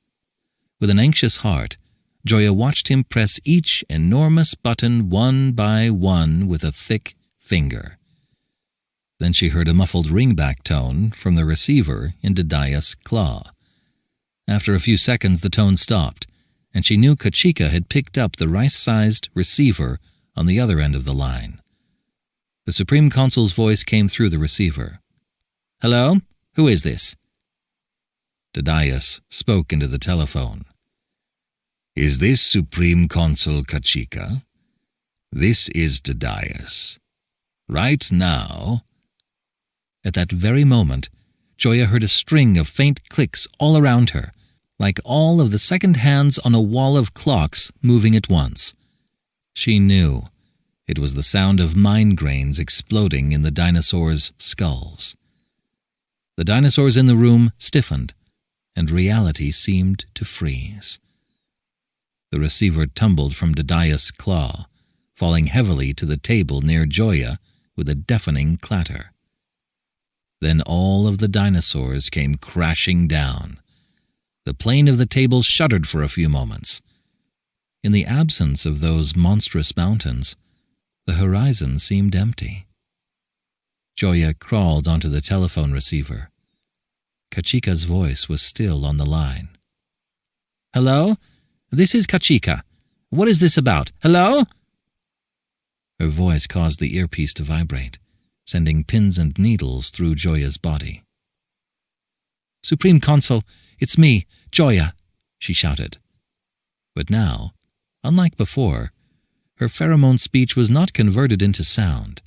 With an anxious heart, Joya watched him press each enormous button one by one with a thick finger. Then she heard a muffled ringback tone from the receiver in Didaius' claw. After a few seconds the tone stopped, and she knew Kachika had picked up the rice-sized receiver on the other end of the line. The Supreme Consul's voice came through the receiver. "Hello? Who is this?" Didaius spoke into the telephone. "Is this Supreme Consul Kachika? This is Didaius. Right now—" At that very moment, Joya heard a string of faint clicks all around her, like all of the second hands on a wall of clocks moving at once. She knew it was the sound of mine grains exploding in the dinosaurs' skulls. The dinosaurs in the room stiffened, and reality seemed to freeze. The receiver tumbled from Didaius' claw, falling heavily to the table near Joya with a deafening clatter. Then all of the dinosaurs came crashing down. The plane of the table shuddered for a few moments. In the absence of those monstrous mountains, the horizon seemed empty. Joya crawled onto the telephone receiver. Kachika's voice was still on the line. "Hello? This is Kachika. What is this about? Hello?" Her voice caused the earpiece to vibrate, sending pins and needles through Joya's body. "Supreme Consul, it's me, Joya," she shouted. But now, unlike before, her pheromone speech was not converted into sound,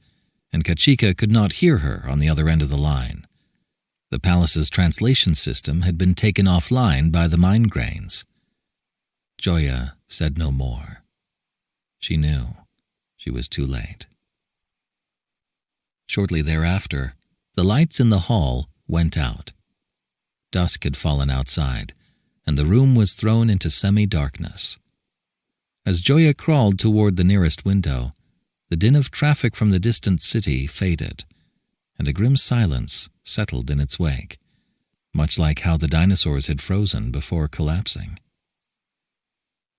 and Kachika could not hear her on the other end of the line. The palace's translation system had been taken offline by the mine grains. Joya said no more. She knew she was too late. Shortly thereafter, the lights in the hall went out. Dusk had fallen outside, and the room was thrown into semi-darkness. As Joya crawled toward the nearest window, the din of traffic from the distant city faded, and a grim silence settled in its wake, much like how the dinosaurs had frozen before collapsing.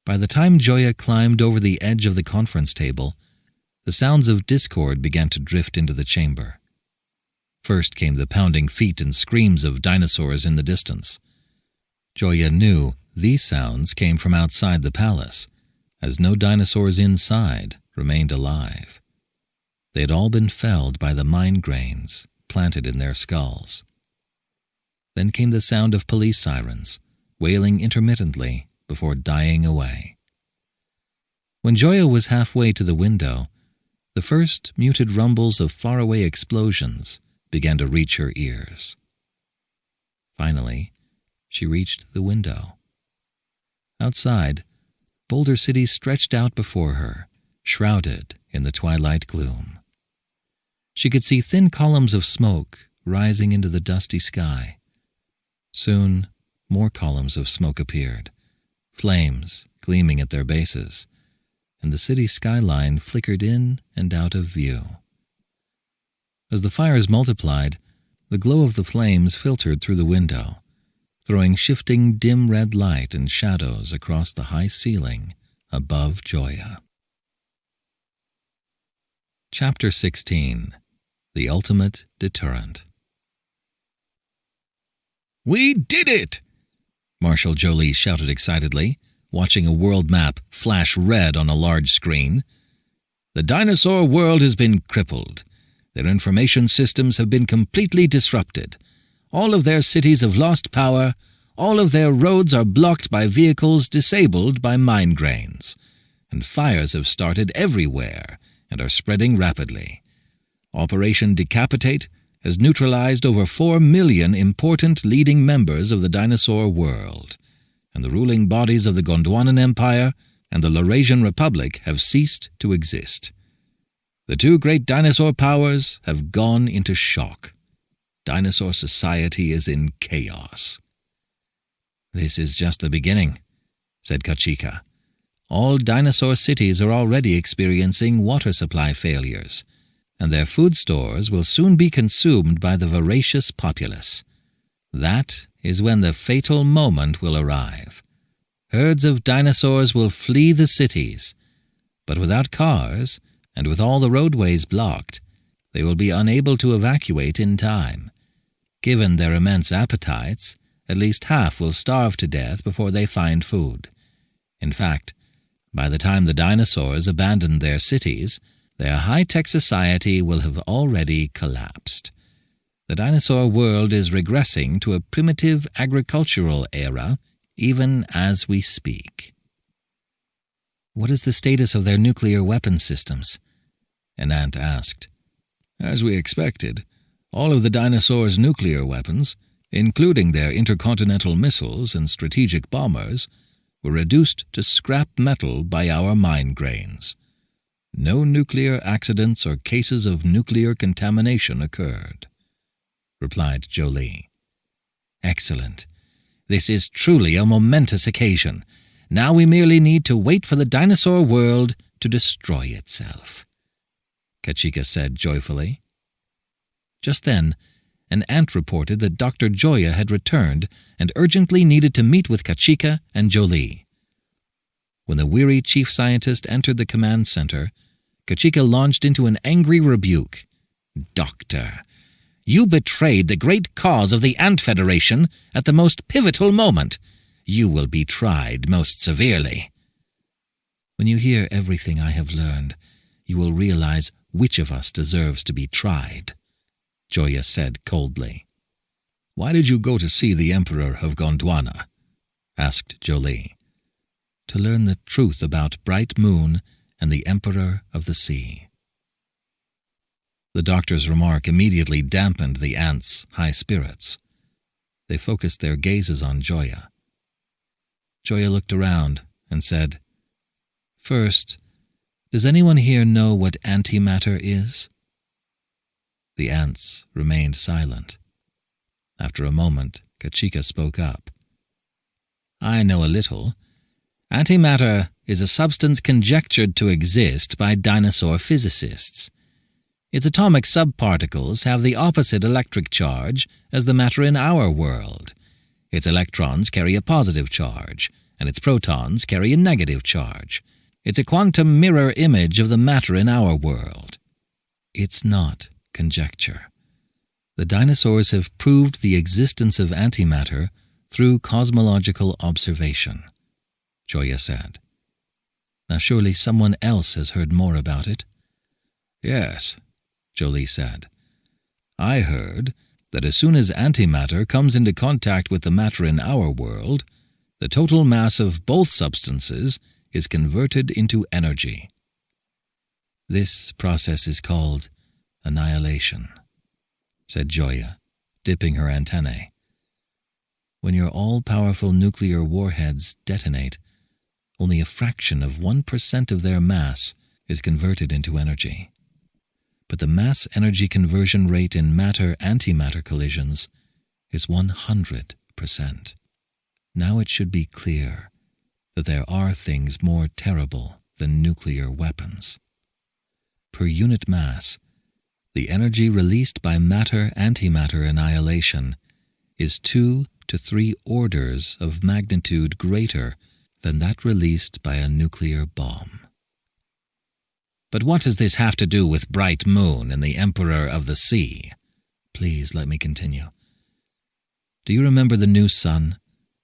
By the time Joya climbed over the edge of the conference table, the sounds of discord began to drift into the chamber. First came the pounding feet and screams of dinosaurs in the distance. Joya knew these sounds came from outside the palace, as no dinosaurs inside remained alive. They had all been felled by the mine grains planted in their skulls. Then came the sound of police sirens, wailing intermittently before dying away. When Joya was halfway to the window, the first muted rumbles of faraway explosions began to reach her ears. Finally, she reached the window. Outside, Boulder City stretched out before her, shrouded in the twilight gloom. She could see thin columns of smoke rising into the dusty sky. Soon, more columns of smoke appeared, flames gleaming at their bases, and the city skyline flickered in and out of view. As the fires multiplied, the glow of the flames filtered through the window, throwing shifting dim red light and shadows across the high ceiling above Joya. Chapter 16. The Ultimate Deterrent. We did it! Marshal Jolie shouted excitedly, watching a world map flash red on a large screen. The dinosaur world has been crippled. Their information systems have been completely disrupted. All of their cities have lost power. All of their roads are blocked by vehicles disabled by mine grains. And fires have started everywhere and are spreading rapidly. Operation Decapitate has neutralized over 4 million important leading members of the dinosaur world, and the ruling bodies of the Gondwanan Empire and the Laurasian Republic have ceased to exist. The two great dinosaur powers have gone into shock. Dinosaur society is in chaos. "This is just the beginning," said Kachika. "All dinosaur cities are already experiencing water supply failures, and their food stores will soon be consumed by the voracious populace. That is when the fatal moment will arrive. Herds of dinosaurs will flee the cities, but without cars and with all the roadways blocked, they will be unable to evacuate in time. Given their immense appetites, at least half will starve to death before they find food. In fact, by the time the dinosaurs abandon their cities, their high-tech society will have already collapsed. The dinosaur world is regressing to a primitive agricultural era, even as we speak." "What is the status of their nuclear weapon systems?" an ant asked. "As we expected, all of the dinosaurs' nuclear weapons, including their intercontinental missiles and strategic bombers, were reduced to scrap metal by our mine grains. No nuclear accidents or cases of nuclear contamination occurred," replied Jolie. "Excellent. This is truly a momentous occasion. Now we merely need to wait for the dinosaur world to destroy itself," Kachika said joyfully. Just then, an ant reported that Dr. Joya had returned and urgently needed to meet with Kachika and Jolie. When the weary chief scientist entered the command center, Kachika launched into an angry rebuke. "Doctor, you betrayed the great cause of the Ant Federation at the most pivotal moment. You will be tried most severely." "When you hear everything I have learned, you will realize which of us deserves to be tried," Joya said coldly. "Why did you go to see the Emperor of Gondwana?" asked Jolie. "To learn the truth about Bright Moon and the Emperor of the Sea." The doctor's remark immediately dampened the ants' high spirits. They focused their gazes on Joya. Joya looked around and said, "First, does anyone here know what antimatter is?" The ants remained silent. After a moment, Kachika spoke up. "I know a little. Antimatter is a substance conjectured to exist by dinosaur physicists. Its atomic subparticles have the opposite electric charge as the matter in our world. Its electrons carry a positive charge, and its protons carry a negative charge. It's a quantum mirror image of the matter in our world. It's not conjecture. The dinosaurs have proved the existence of antimatter through cosmological observation," Joya said. "Now surely someone else has heard more about it." "Yes," Jolie said. "I heard that as soon as antimatter comes into contact with the matter in our world, the total mass of both substances is converted into energy." "This process is called annihilation," said Joya, dipping her antennae. "When your all-powerful nuclear warheads detonate, only a fraction of 1% of their mass is converted into energy. But the mass-energy conversion rate in matter-antimatter collisions is 100%. Now it should be clear that there are things more terrible than nuclear weapons. Per unit mass, the energy released by matter-antimatter annihilation is 2 to 3 orders of magnitude greater than that released by a nuclear bomb." "But what does this have to do with Bright Moon and the Emperor of the Sea?" Please let me continue. Do you remember the new sun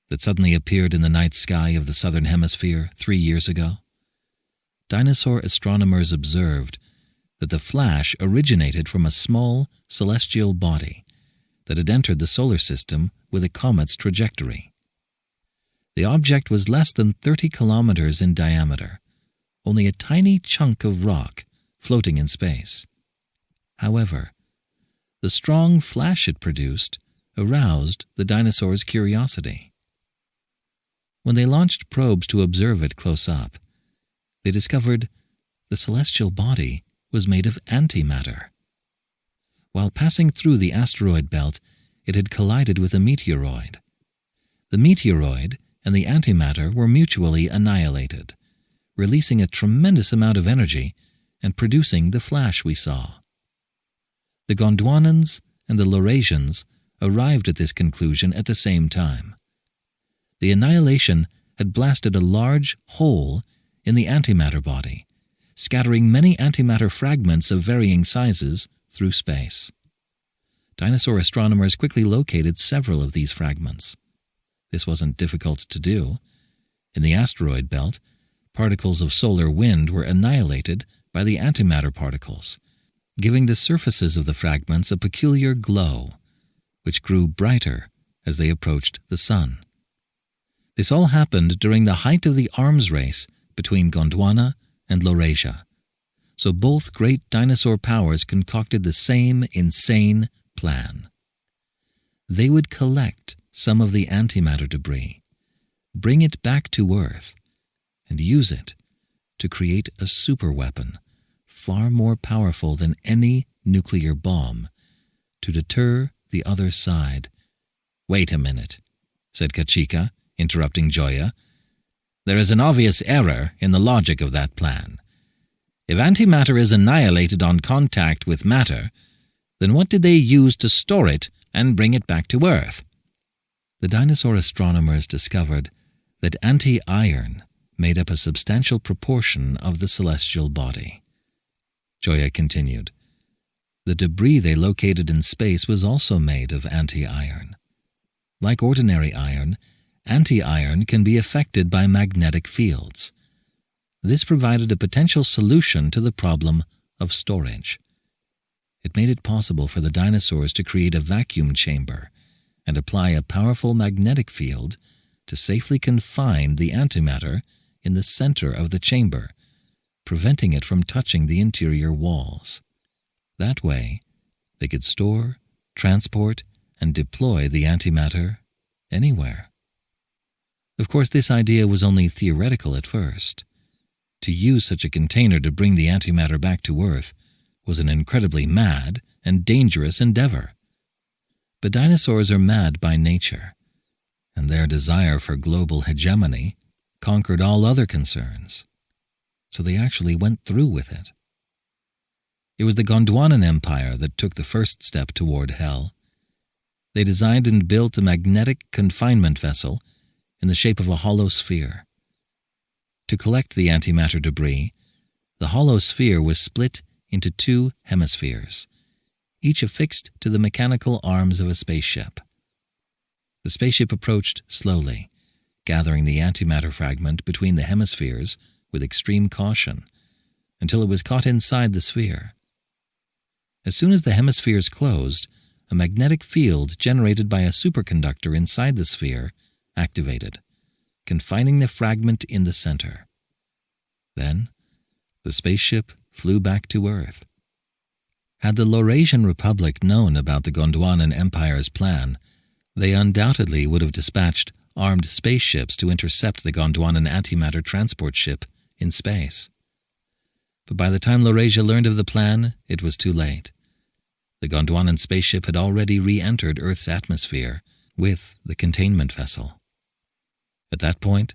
that suddenly appeared in the night sky of the southern hemisphere 3 years ago? Dinosaur astronomers observed that the flash originated from a small celestial body that had entered the solar system with a comet's trajectory. The object was less than 30 kilometers in diameter, only a tiny chunk of rock floating in space. However, the strong flash it produced aroused the dinosaurs' curiosity. When they launched probes to observe it close up, they discovered the celestial body was made of antimatter. While passing through the asteroid belt, it had collided with a meteoroid. The meteoroid and the antimatter were mutually annihilated, releasing a tremendous amount of energy and producing the flash we saw. The Gondwanans and the Laurasians arrived at this conclusion at the same time. The annihilation had blasted a large hole in the antimatter body, scattering many antimatter fragments of varying sizes through space. Dinosaur astronomers quickly located several of these fragments. This wasn't difficult to do. In the asteroid belt, particles of solar wind were annihilated by the antimatter particles, giving the surfaces of the fragments a peculiar glow, which grew brighter as they approached the sun. This all happened during the height of the arms race between Gondwana and Laurasia, so both great dinosaur powers concocted the same insane plan. They would collect some of the antimatter debris, bring it back to Earth, and use it to create a superweapon far more powerful than any nuclear bomb to deter the other side. "Wait a minute," said Kachika, interrupting Joya. "There is an obvious error in the logic of that plan. If antimatter is annihilated on contact with matter, then what did they use to store it and bring it back to Earth?" The dinosaur astronomers discovered that anti-iron made up a substantial proportion of the celestial body. Joya continued. The debris they located in space was also made of anti-iron. Like ordinary iron, anti-iron can be affected by magnetic fields. This provided a potential solution to the problem of storage. It made it possible for the dinosaurs to create a vacuum chamber and apply a powerful magnetic field to safely confine the antimatter in the center of the chamber, preventing it from touching the interior walls. That way, they could store, transport, and deploy the antimatter anywhere. Of course, this idea was only theoretical at first. To use such a container to bring the antimatter back to Earth was an incredibly mad and dangerous endeavor. But dinosaurs are mad by nature, and their desire for global hegemony conquered all other concerns. So they actually went through with it. It was the Gondwanan Empire that took the first step toward hell. They designed and built a magnetic confinement vessel in the shape of a hollow sphere. To collect the antimatter debris, the hollow sphere was split into 2 hemispheres, each affixed to the mechanical arms of a spaceship. The spaceship approached slowly, gathering the antimatter fragment between the hemispheres with extreme caution, until it was caught inside the sphere. As soon as the hemispheres closed, a magnetic field generated by a superconductor inside the sphere activated, confining the fragment in the center. Then, the spaceship flew back to Earth. Had the Laurasian Republic known about the Gondwanan Empire's plan, they undoubtedly would have dispatched armed spaceships to intercept the Gondwanan antimatter transport ship in space. But by the time Laurasia learned of the plan, it was too late. The Gondwanan spaceship had already re-entered Earth's atmosphere with the containment vessel. At that point,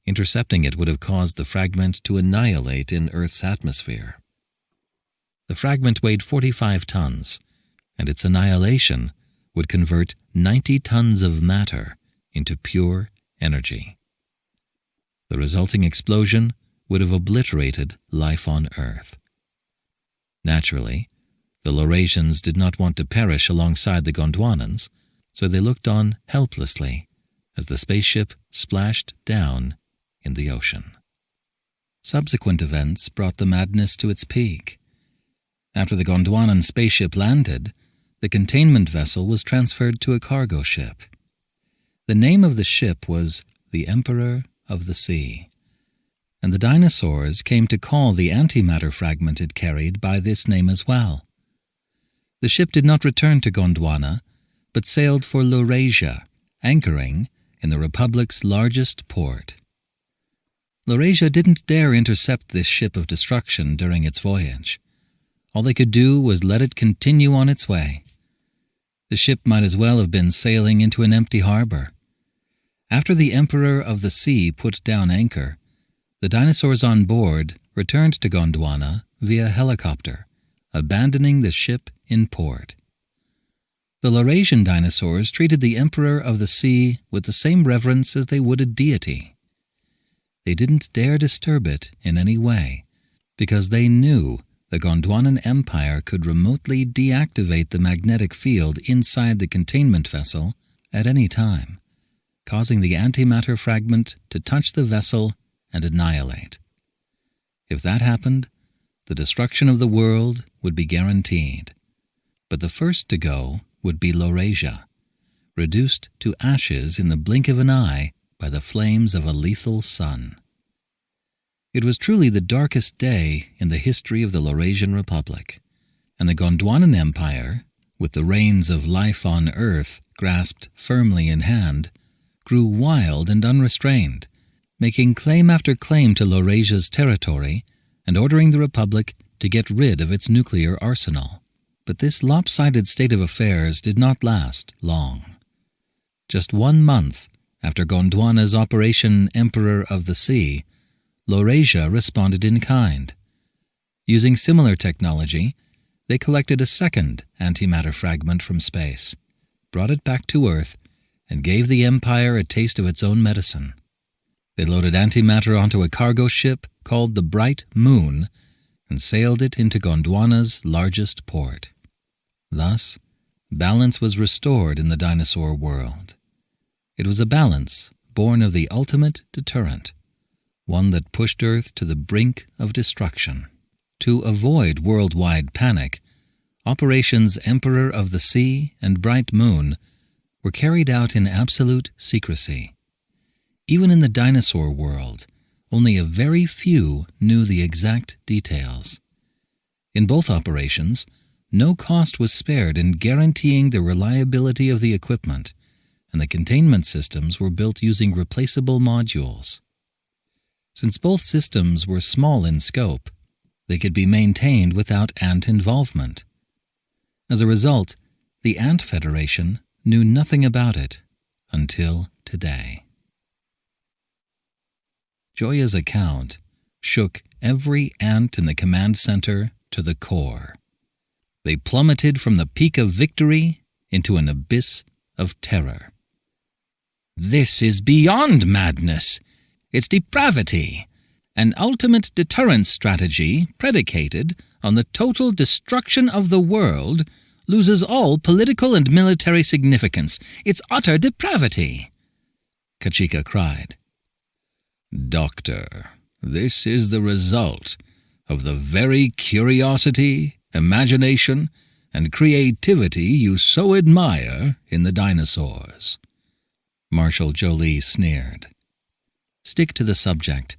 intercepting it would have caused the fragment to annihilate in Earth's atmosphere. The fragment weighed 45 tons, and its annihilation would convert 90 tons of matter into pure energy. The resulting explosion would have obliterated life on Earth. Naturally, the Laurasians did not want to perish alongside the Gondwanans, so they looked on helplessly as the spaceship splashed down in the ocean. Subsequent events brought the madness to its peak. After the Gondwanan spaceship landed, the containment vessel was transferred to a cargo ship. The name of the ship was the Emperor of the Sea, and the dinosaurs came to call the antimatter fragment it carried by this name as well. The ship did not return to Gondwana, but sailed for Laurasia, anchoring in the Republic's largest port. Laurasia didn't dare intercept this ship of destruction during its voyage. All they could do was let it continue on its way. The ship might as well have been sailing into an empty harbor. After the Emperor of the Sea put down anchor, the dinosaurs on board returned to Gondwana via helicopter, abandoning the ship in port. The Laurasian dinosaurs treated the Emperor of the Sea with the same reverence as they would a deity. They didn't dare disturb it in any way, because they knew the Gondwanan Empire could remotely deactivate the magnetic field inside the containment vessel at any time, causing the antimatter fragment to touch the vessel and annihilate. If that happened, the destruction of the world would be guaranteed. But the first to go would be Laurasia, reduced to ashes in the blink of an eye by the flames of a lethal sun. It was truly the darkest day in the history of the Laurasian Republic, and the Gondwanan Empire, with the reins of life on Earth grasped firmly in hand, grew wild and unrestrained, making claim after claim to Laurasia's territory and ordering the Republic to get rid of its nuclear arsenal. But this lopsided state of affairs did not last long. Just 1 month after Gondwana's Operation Emperor of the Sea, Laurasia responded in kind. Using similar technology, they collected a second antimatter fragment from space, brought it back to Earth, and gave the Empire a taste of its own medicine. They loaded antimatter onto a cargo ship called the Bright Moon and sailed it into Gondwana's largest port. Thus, balance was restored in the dinosaur world. It was a balance born of the ultimate deterrent, one that pushed Earth to the brink of destruction. To avoid worldwide panic, Operations Emperor of the Sea and Bright Moon were carried out in absolute secrecy. Even in the dinosaur world, only a very few knew the exact details. In both operations, no cost was spared in guaranteeing the reliability of the equipment, and the containment systems were built using replaceable modules. Since both systems were small in scope, they could be maintained without ant involvement. As a result, the Ant Federation knew nothing about it until today. Joya's account shook every ant in the command center to the core. They plummeted from the peak of victory into an abyss of terror. "This is beyond madness. It's depravity, an ultimate deterrence strategy predicated on the total destruction of the world loses all political and military significance. It's utter depravity," Kachika cried. "Doctor, this is the result of the very curiosity, imagination, and creativity you so admire in the dinosaurs," Marshal Jolie sneered. "Stick to the subject.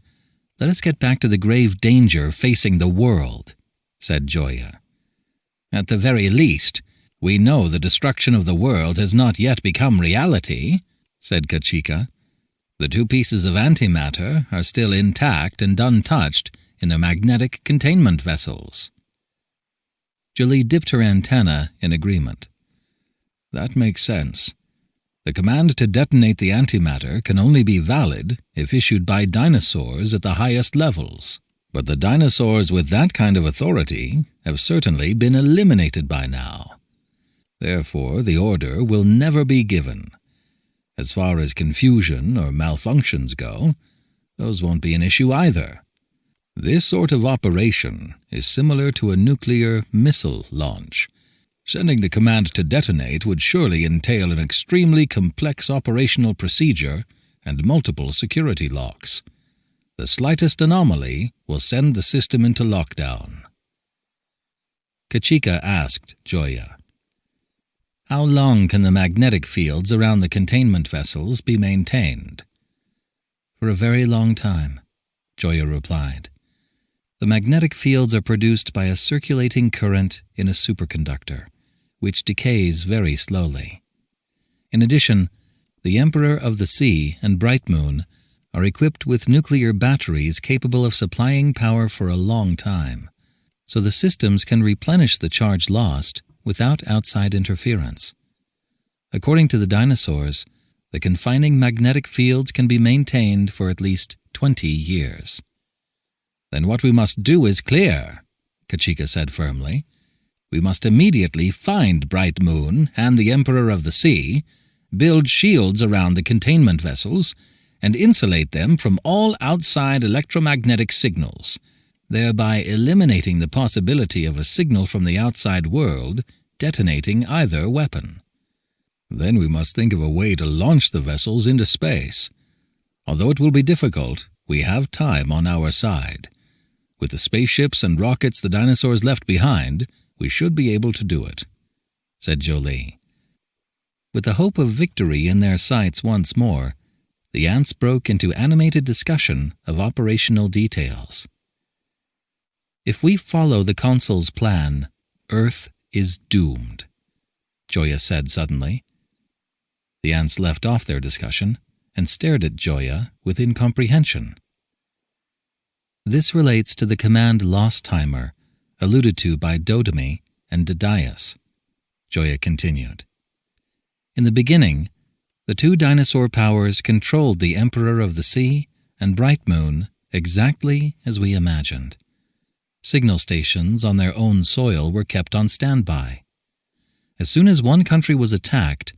Let us get back to the grave danger facing the world," said Joya. "At the very least, we know the destruction of the world has not yet become reality," said Kachika. "The 2 pieces of antimatter are still intact and untouched in their magnetic containment vessels." Jolie dipped her antenna in agreement. "That makes sense. The command to detonate the antimatter can only be valid if issued by dinosaurs at the highest levels. But the dinosaurs with that kind of authority have certainly been eliminated by now. Therefore, the order will never be given. As far as confusion or malfunctions go, those won't be an issue either. This sort of operation is similar to a nuclear missile launch, Sending the command to detonate would surely entail an extremely complex operational procedure and multiple security locks. The slightest anomaly will send the system into lockdown. Kachika asked Joya, "How long can the magnetic fields around the containment vessels be maintained?" "For a very long time," Joya replied. "The magnetic fields are produced by a circulating current in a superconductor, which decays very slowly. In addition, the Emperor of the Sea and Bright Moon are equipped with nuclear batteries capable of supplying power for a long time, so the systems can replenish the charge lost without outside interference. According to the dinosaurs, the confining magnetic fields can be maintained for at least 20 years. "Then what we must do is clear," Kachika said firmly. "We must immediately find Bright Moon and the Emperor of the Sea, build shields around the containment vessels, and insulate them from all outside electromagnetic signals, thereby eliminating the possibility of a signal from the outside world detonating either weapon. Then we must think of a way to launch the vessels into space. Although it will be difficult, we have time on our side. With the spaceships and rockets the dinosaurs left behind, we should be able to do it," said Jolie. With the hope of victory in their sights once more, the ants broke into animated discussion of operational details. "If we follow the Consul's plan, Earth is doomed," Joya said suddenly. The ants left off their discussion and stared at Joya with incomprehension. This relates to the command loss timer alluded to by Dodemy and Dadias, Joya continued. In the beginning, the two dinosaur powers controlled the Emperor of the Sea and Bright Moon exactly as we imagined. Signal stations on their own soil were kept on standby. As soon as one country was attacked,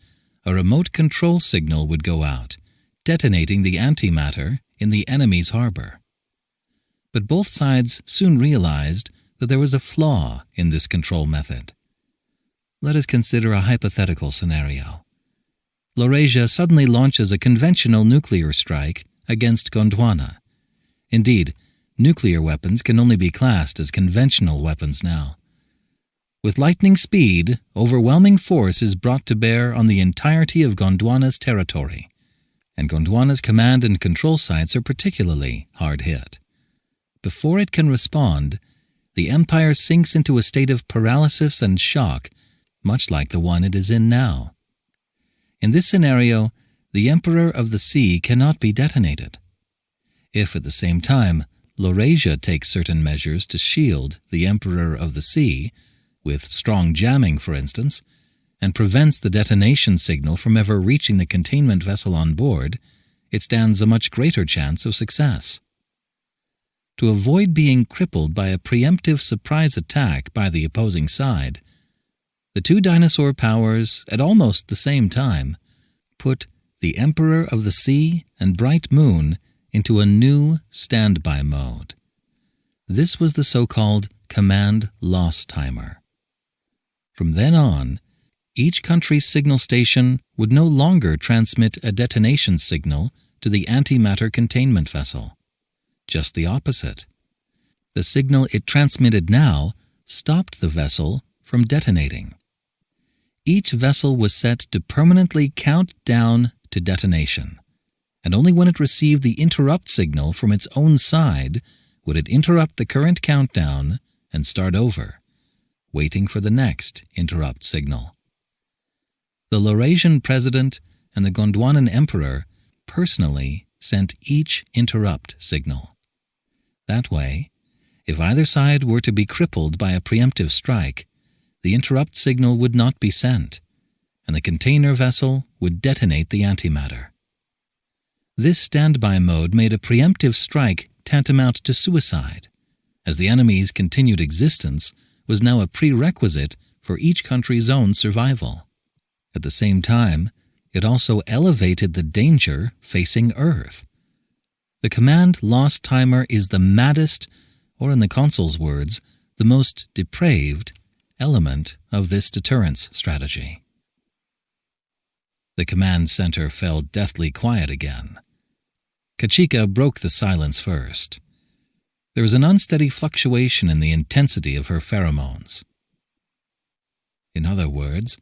a remote control signal would go out, detonating the antimatter in the enemy's harbor. But both sides soon realized that there was a flaw in this control method. Let us consider a hypothetical scenario. Laurasia suddenly launches a conventional nuclear strike against Gondwana. Indeed, nuclear weapons can only be classed as conventional weapons now. With lightning speed, overwhelming force is brought to bear on the entirety of Gondwana's territory, and Gondwana's command and control sites are particularly hard hit. Before it can respond, the Empire sinks into a state of paralysis and shock, much like the one it is in now. In this scenario, the Emperor of the Sea cannot be detonated. If at the same time Laurasia takes certain measures to shield the Emperor of the Sea, with strong jamming for instance, and prevents the detonation signal from ever reaching the containment vessel on board, it stands a much greater chance of success. To avoid being crippled by a preemptive surprise attack by the opposing side, the two dinosaur powers, at almost the same time, put the Emperor of the Sea and Bright Moon into a new standby mode. This was the so-called command loss timer. From then on, each country's signal station would no longer transmit a detonation signal to the antimatter containment vessel. Just the opposite. The signal it transmitted now stopped the vessel from detonating. Each vessel was set to permanently count down to detonation, and only when it received the interrupt signal from its own side would it interrupt the current countdown and start over, waiting for the next interrupt signal. The Laurasian president and the Gondwanan emperor personally sent each interrupt signal. That way, if either side were to be crippled by a preemptive strike, the interrupt signal would not be sent, and the container vessel would detonate the antimatter. This standby mode made a preemptive strike tantamount to suicide, as the enemy's continued existence was now a prerequisite for each country's own survival. At the same time, it also elevated the danger facing Earth. The command loss timer is the maddest, or in the consul's words, the most depraved element of this deterrence strategy. The command center fell deathly quiet again. Kachika broke the silence first. There was an unsteady fluctuation in the intensity of her pheromones. In other words,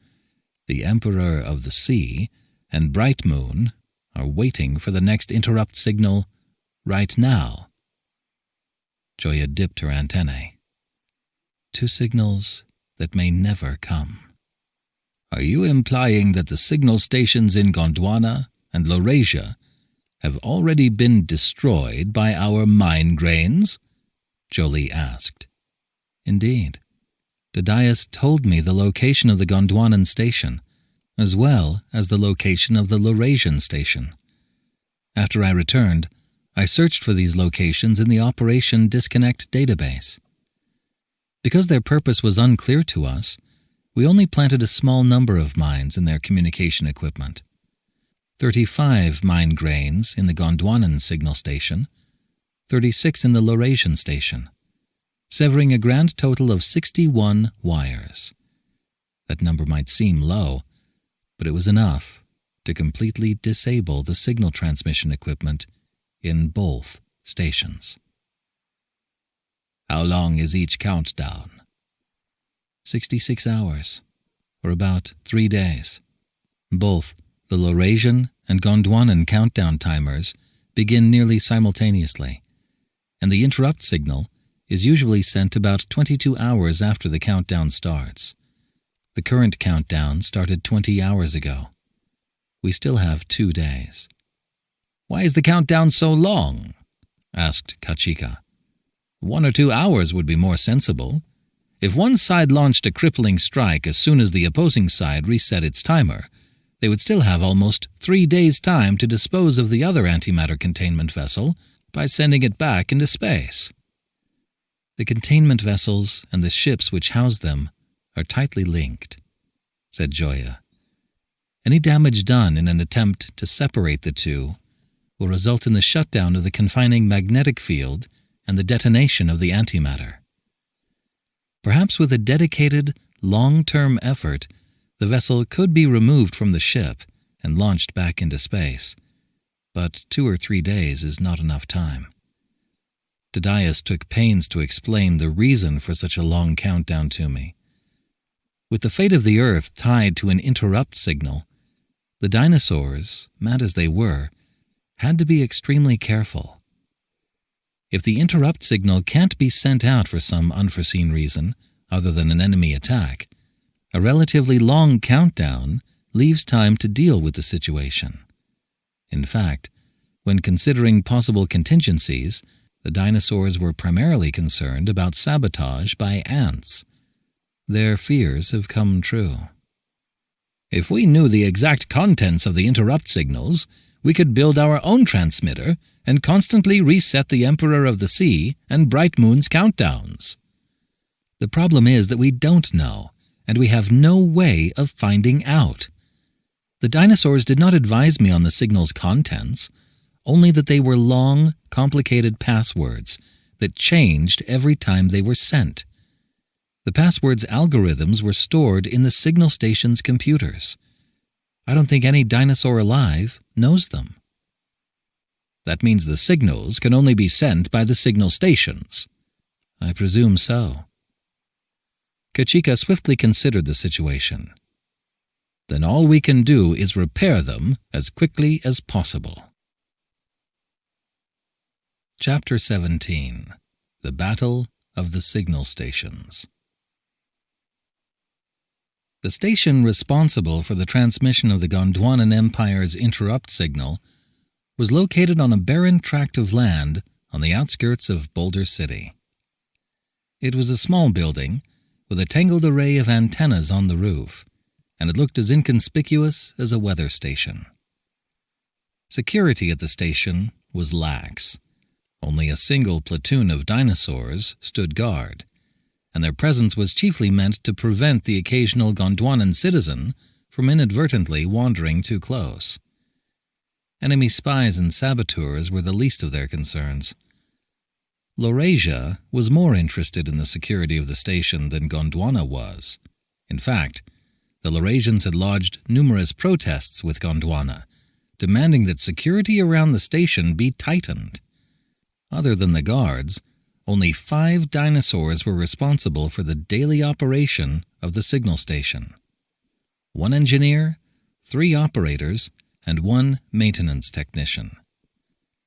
the Emperor of the Sea and Bright Moon are waiting for the next interrupt signal right now. Joya dipped her antennae. 2 signals that may never come. Are you implying that the signal stations in Gondwana and Laurasia have already been destroyed by our mine grains? Jolie asked. Indeed. Dadias told me the location of the Gondwanan station, as well as the location of the Laurasian station. After I returned, I searched for these locations in the Operation Disconnect database. Because their purpose was unclear to us, we only planted a small number of mines in their communication equipment. 35 mine grains in the Gondwanan signal station, 36 in the Laurasian station, severing a grand total of 61 wires. That number might seem low, but it was enough to completely disable the signal transmission equipment in both stations. How long is each countdown? 66 hours, or about 3 days. Both the Laurasian and Gondwanan countdown timers begin nearly simultaneously, and the interrupt signal is usually sent about 22 hours after the countdown starts. The current countdown started 20 hours ago. We still have 2 days. Why is the countdown so long? Asked Kachika. 1 or 2 hours would be more sensible. If one side launched a crippling strike as soon as the opposing side reset its timer, they would still have almost 3 days' time to dispose of the other antimatter containment vessel by sending it back into space. The containment vessels and the ships which house them are tightly linked, said Joya. Any damage done in an attempt to separate the two will result in the shutdown of the confining magnetic field and the detonation of the antimatter. Perhaps with a dedicated, long-term effort, the vessel could be removed from the ship and launched back into space, but 2 or 3 days is not enough time. Dadias took pains to explain the reason for such a long countdown to me. With the fate of the Earth tied to an interrupt signal, the dinosaurs, mad as they were, had to be extremely careful. If the interrupt signal can't be sent out for some unforeseen reason other than an enemy attack, a relatively long countdown leaves time to deal with the situation. In fact, when considering possible contingencies, the dinosaurs were primarily concerned about sabotage by ants. Their fears have come true. If we knew the exact contents of the interrupt signals, we could build our own transmitter and constantly reset the Emperor of the Sea and Bright Moon's countdowns. The problem is that we don't know, and we have no way of finding out. The dinosaurs did not advise me on the signal's contents, only that they were long, complicated passwords that changed every time they were sent. The passwords' algorithms were stored in the signal station's computers. I don't think any dinosaur alive knows them. That means the signals can only be sent by the signal stations. I presume so. Kachika swiftly considered the situation. Then all we can do is repair them as quickly as possible. Chapter 17. The Battle of the Signal Stations. The station responsible for the transmission of the Gondwanan Empire's interrupt signal was located on a barren tract of land on the outskirts of Boulder City. It was a small building with a tangled array of antennas on the roof, and it looked as inconspicuous as a weather station. Security at the station was lax. Only a single platoon of dinosaurs stood guard, and their presence was chiefly meant to prevent the occasional Gondwanan citizen from inadvertently wandering too close. Enemy spies and saboteurs were the least of their concerns. Laurasia was more interested in the security of the station than Gondwana was. In fact, the Laurasians had lodged numerous protests with Gondwana, demanding that security around the station be tightened. Other than the guards, only 5 dinosaurs were responsible for the daily operation of the signal station. 1 engineer, 3 operators, and 1 maintenance technician.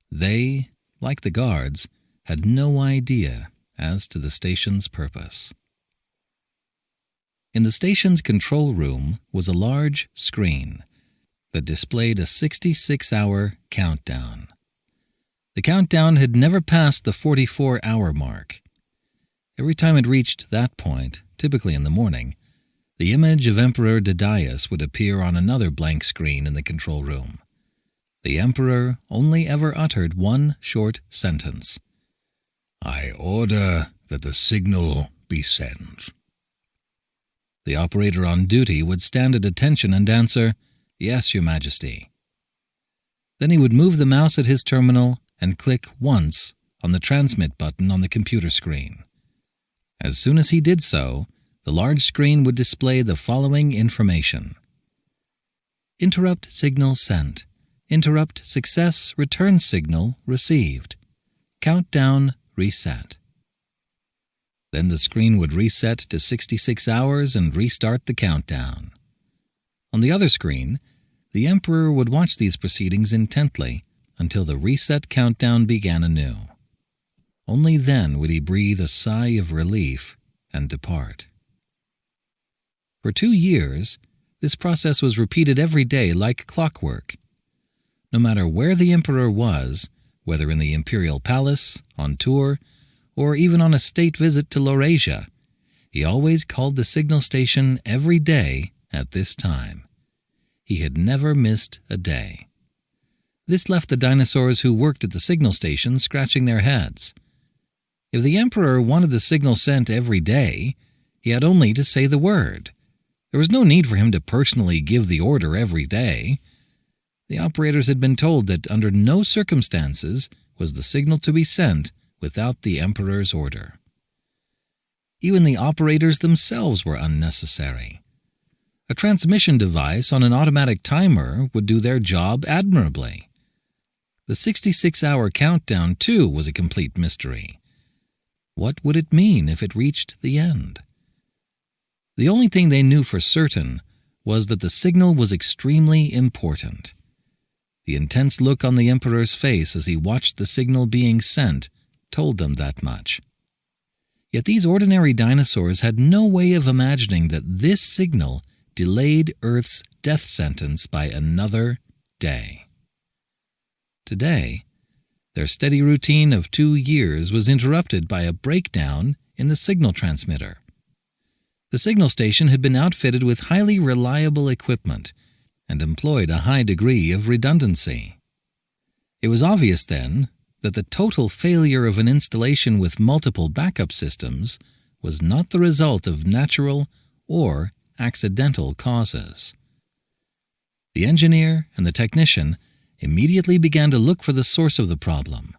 They, like the guards, had no idea as to the station's purpose. In the station's control room was a large screen that displayed a 66-hour countdown. The countdown had never passed the 44-hour mark. Every time it reached that point, typically in the morning, the image of Emperor Didaius would appear on another blank screen in the control room. The Emperor only ever uttered one short sentence. "I order that the signal be sent." The operator on duty would stand at attention and answer, "Yes, Your Majesty." Then he would move the mouse at his terminal and click once on the transmit button on the computer screen. As soon as he did so, the large screen would display the following information. Interrupt signal sent. Interrupt success return signal received. Countdown reset. Then the screen would reset to 66 hours and restart the countdown. On the other screen, the Emperor would watch these proceedings intently until the reset countdown began anew. Only then would he breathe a sigh of relief and depart. For 2 years, this process was repeated every day like clockwork. No matter where the Emperor was, whether in the imperial palace, on tour, or even on a state visit to Laurasia, he always called the signal station every day at this time. He had never missed a day. This left the dinosaurs who worked at the signal station scratching their heads. If the Emperor wanted the signal sent every day, he had only to say the word. There was no need for him to personally give the order every day. The operators had been told that under no circumstances was the signal to be sent without the Emperor's order. Even the operators themselves were unnecessary. A transmission device on an automatic timer would do their job admirably. The 66-hour countdown, too, was a complete mystery. What would it mean if it reached the end? The only thing they knew for certain was that the signal was extremely important. The intense look on the Emperor's face as he watched the signal being sent told them that much. Yet these ordinary dinosaurs had no way of imagining that this signal delayed Earth's death sentence by another day. Today, their steady routine of 2 years was interrupted by a breakdown in the signal transmitter. The signal station had been outfitted with highly reliable equipment and employed a high degree of redundancy. It was obvious, then, that the total failure of an installation with multiple backup systems was not the result of natural or accidental causes. The engineer and the technician immediately began to look for the source of the problem.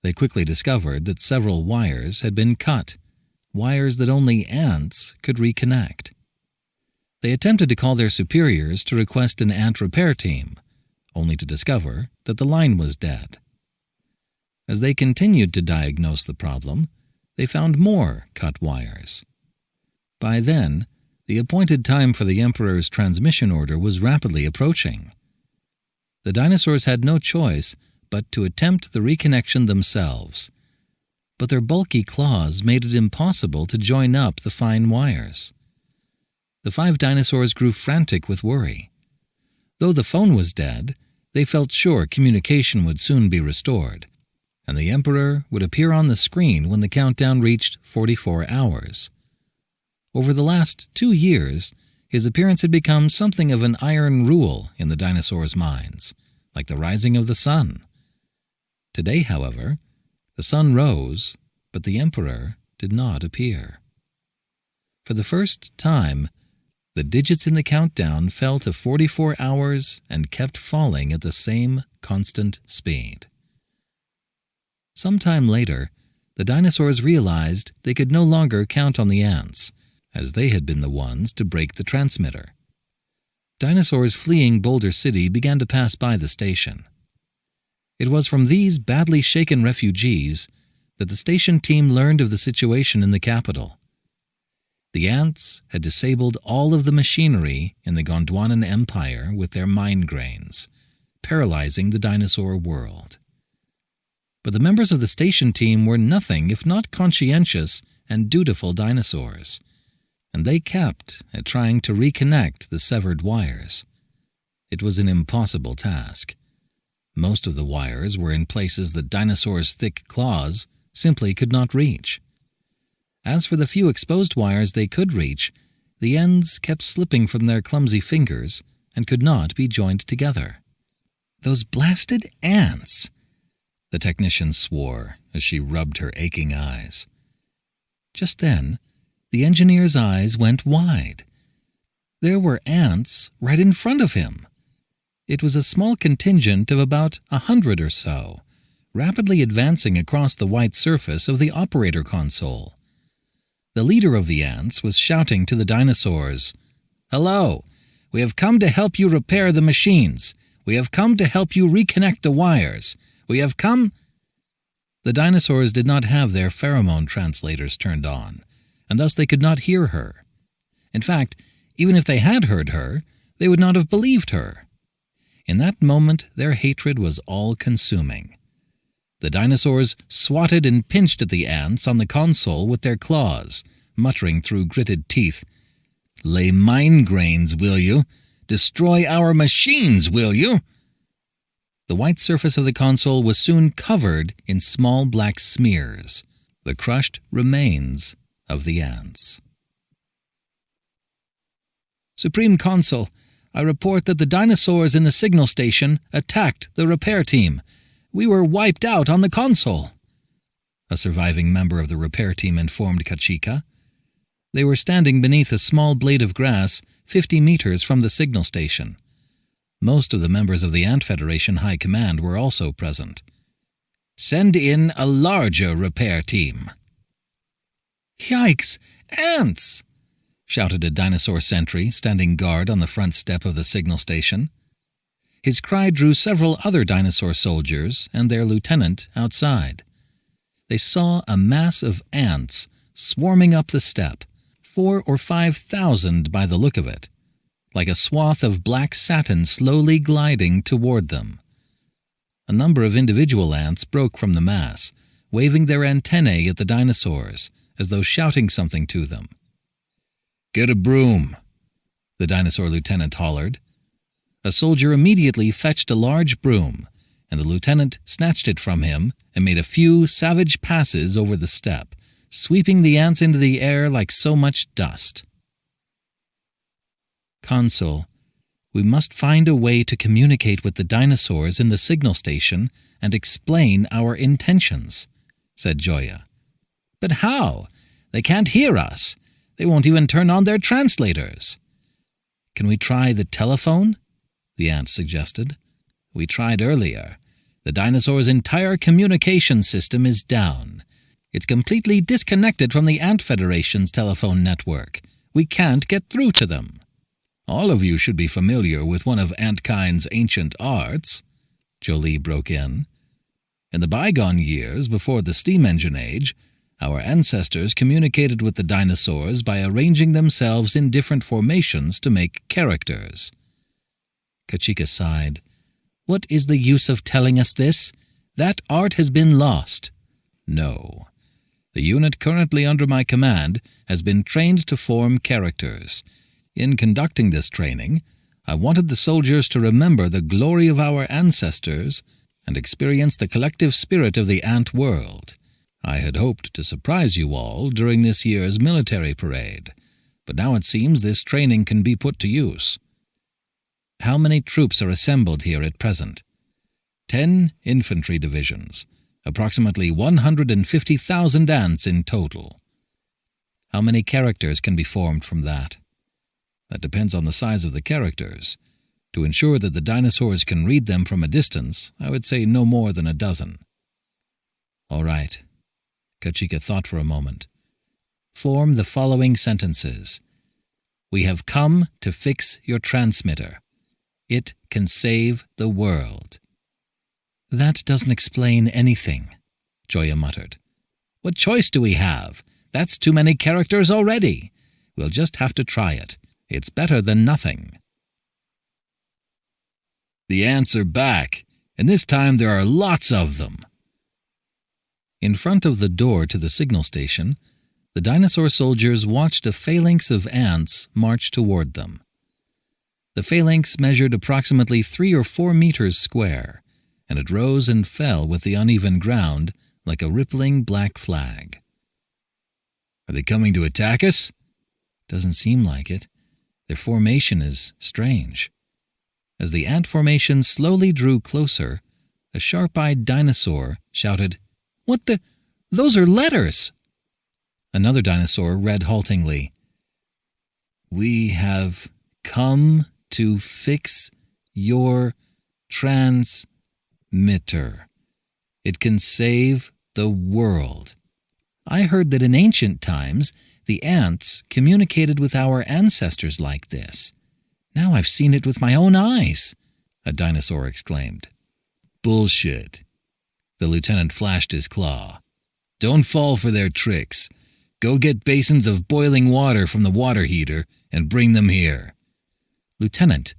They quickly discovered that several wires had been cut, wires that only ants could reconnect. They attempted to call their superiors to request an ant repair team, only to discover that the line was dead. As they continued to diagnose the problem, they found more cut wires. By then, the appointed time for the Emperor's transmission order was rapidly approaching. The dinosaurs had no choice but to attempt the reconnection themselves, but their bulky claws made it impossible to join up the fine wires. The 5 dinosaurs grew frantic with worry. Though the phone was dead, they felt sure communication would soon be restored, and the Emperor would appear on the screen when the countdown reached 44 hours. Over the last 2 years, his appearance had become something of an iron rule in the dinosaurs' minds, like the rising of the sun. Today, however, the sun rose, but the Emperor did not appear. For the first time, the digits in the countdown fell to 44 hours and kept falling at the same constant speed. Some time later, the dinosaurs realized they could no longer count on the ants, as they had been the ones to break the transmitter. Dinosaurs fleeing Boulder City began to pass by the station. It was from these badly shaken refugees that the station team learned of the situation in the capital. The ants had disabled all of the machinery in the Gondwanan Empire with their mine grains, paralyzing the dinosaur world. But the members of the station team were nothing if not conscientious and dutiful dinosaurs, and they kept at trying to reconnect the severed wires. It was an impossible task. Most of the wires were in places that dinosaurs' thick claws simply could not reach. As for the few exposed wires they could reach, the ends kept slipping from their clumsy fingers and could not be joined together. "Those blasted ants!" the technician swore as she rubbed her aching eyes. Just then, the engineer's eyes went wide. There were ants right in front of him. It was a small contingent of about 100 or so, rapidly advancing across the white surface of the operator console. The leader of the ants was shouting to the dinosaurs, "Hello! We have come to help you repair the machines. We have come to help you reconnect the wires. We have come—" The dinosaurs did not have their pheromone translators turned on, and thus they could not hear her. In fact, even if they had heard her, they would not have believed her. In that moment, their hatred was all-consuming. The dinosaurs swatted and pinched at the ants on the console with their claws, muttering through gritted teeth, "Lay mine grains, will you? Destroy our machines, will you?" The white surface of the console was soon covered in small black smears, the crushed remains of the ants. "Supreme Consul, I report that the dinosaurs in the signal station attacked the repair team. We were wiped out on the console," a surviving member of the repair team informed Kachika. They were standing beneath a small blade of grass 50 meters from the signal station. Most of the members of the Ant Federation High Command were also present. "Send in a larger repair team." "Yikes! Ants!" shouted a dinosaur sentry standing guard on the front step of the signal station. His cry drew several other dinosaur soldiers and their lieutenant outside. They saw a mass of ants swarming up the step, 4,000 or 5,000 by the look of it, like a swath of black satin slowly gliding toward them. A number of individual ants broke from the mass, waving their antennae at the dinosaurs, as though shouting something to them. "Get a broom," the dinosaur lieutenant hollered. A soldier immediately fetched a large broom, and the lieutenant snatched it from him and made a few savage passes over the step, sweeping the ants into the air like so much dust. "Consul, we must find a way to communicate with the dinosaurs in the signal station and explain our intentions," said Joya. "But how? They can't hear us. They won't even turn on their translators." "Can we try the telephone?" the ant suggested. "We tried earlier. The dinosaur's entire communication system is down. It's completely disconnected from the Ant Federation's telephone network. We can't get through to them." "All of you should be familiar with one of Antkind's ancient arts," Jolie broke in. "In the bygone years, before the steam engine age, our ancestors communicated with the dinosaurs by arranging themselves in different formations to make characters." Kachika sighed. "What is the use of telling us this? That art has been lost." "No. The unit currently under my command has been trained to form characters. In conducting this training, I wanted the soldiers to remember the glory of our ancestors and experience the collective spirit of the ant world. I had hoped to surprise you all during this year's military parade, but now it seems this training can be put to use." "How many troops are assembled here at present?" 10 infantry divisions, approximately 150,000 ants in total." "How many characters can be formed from that?" "That depends on the size of the characters. To ensure that the dinosaurs can read them from a distance, I would say no more than a dozen." "All right. Kachika thought for a moment. Form the following sentences. We have come to fix your transmitter. It can save the world. That doesn't explain anything, Joya muttered. What choice do we have? That's too many characters already. We'll just have to try it. It's better than nothing. The ants are back, and this time there are lots of them. In front of the door to the signal station, the dinosaur soldiers watched a phalanx of ants march toward them. The phalanx measured approximately 3 or 4 meters square, and it rose and fell with the uneven ground like a rippling black flag. Are they coming to attack us? Doesn't seem like it. Their formation is strange. As the ant formation slowly drew closer, a sharp-eyed dinosaur shouted, "What the? Those are letters!" Another dinosaur read haltingly, "We have come to fix your transmitter. It can save the world. I heard that in ancient times the ants communicated with our ancestors like this. Now I've seen it with my own eyes," a dinosaur exclaimed. Bullshit. The lieutenant flashed his claw. Don't fall for their tricks. Go get basins of boiling water from the water heater and bring them here. "Lieutenant,"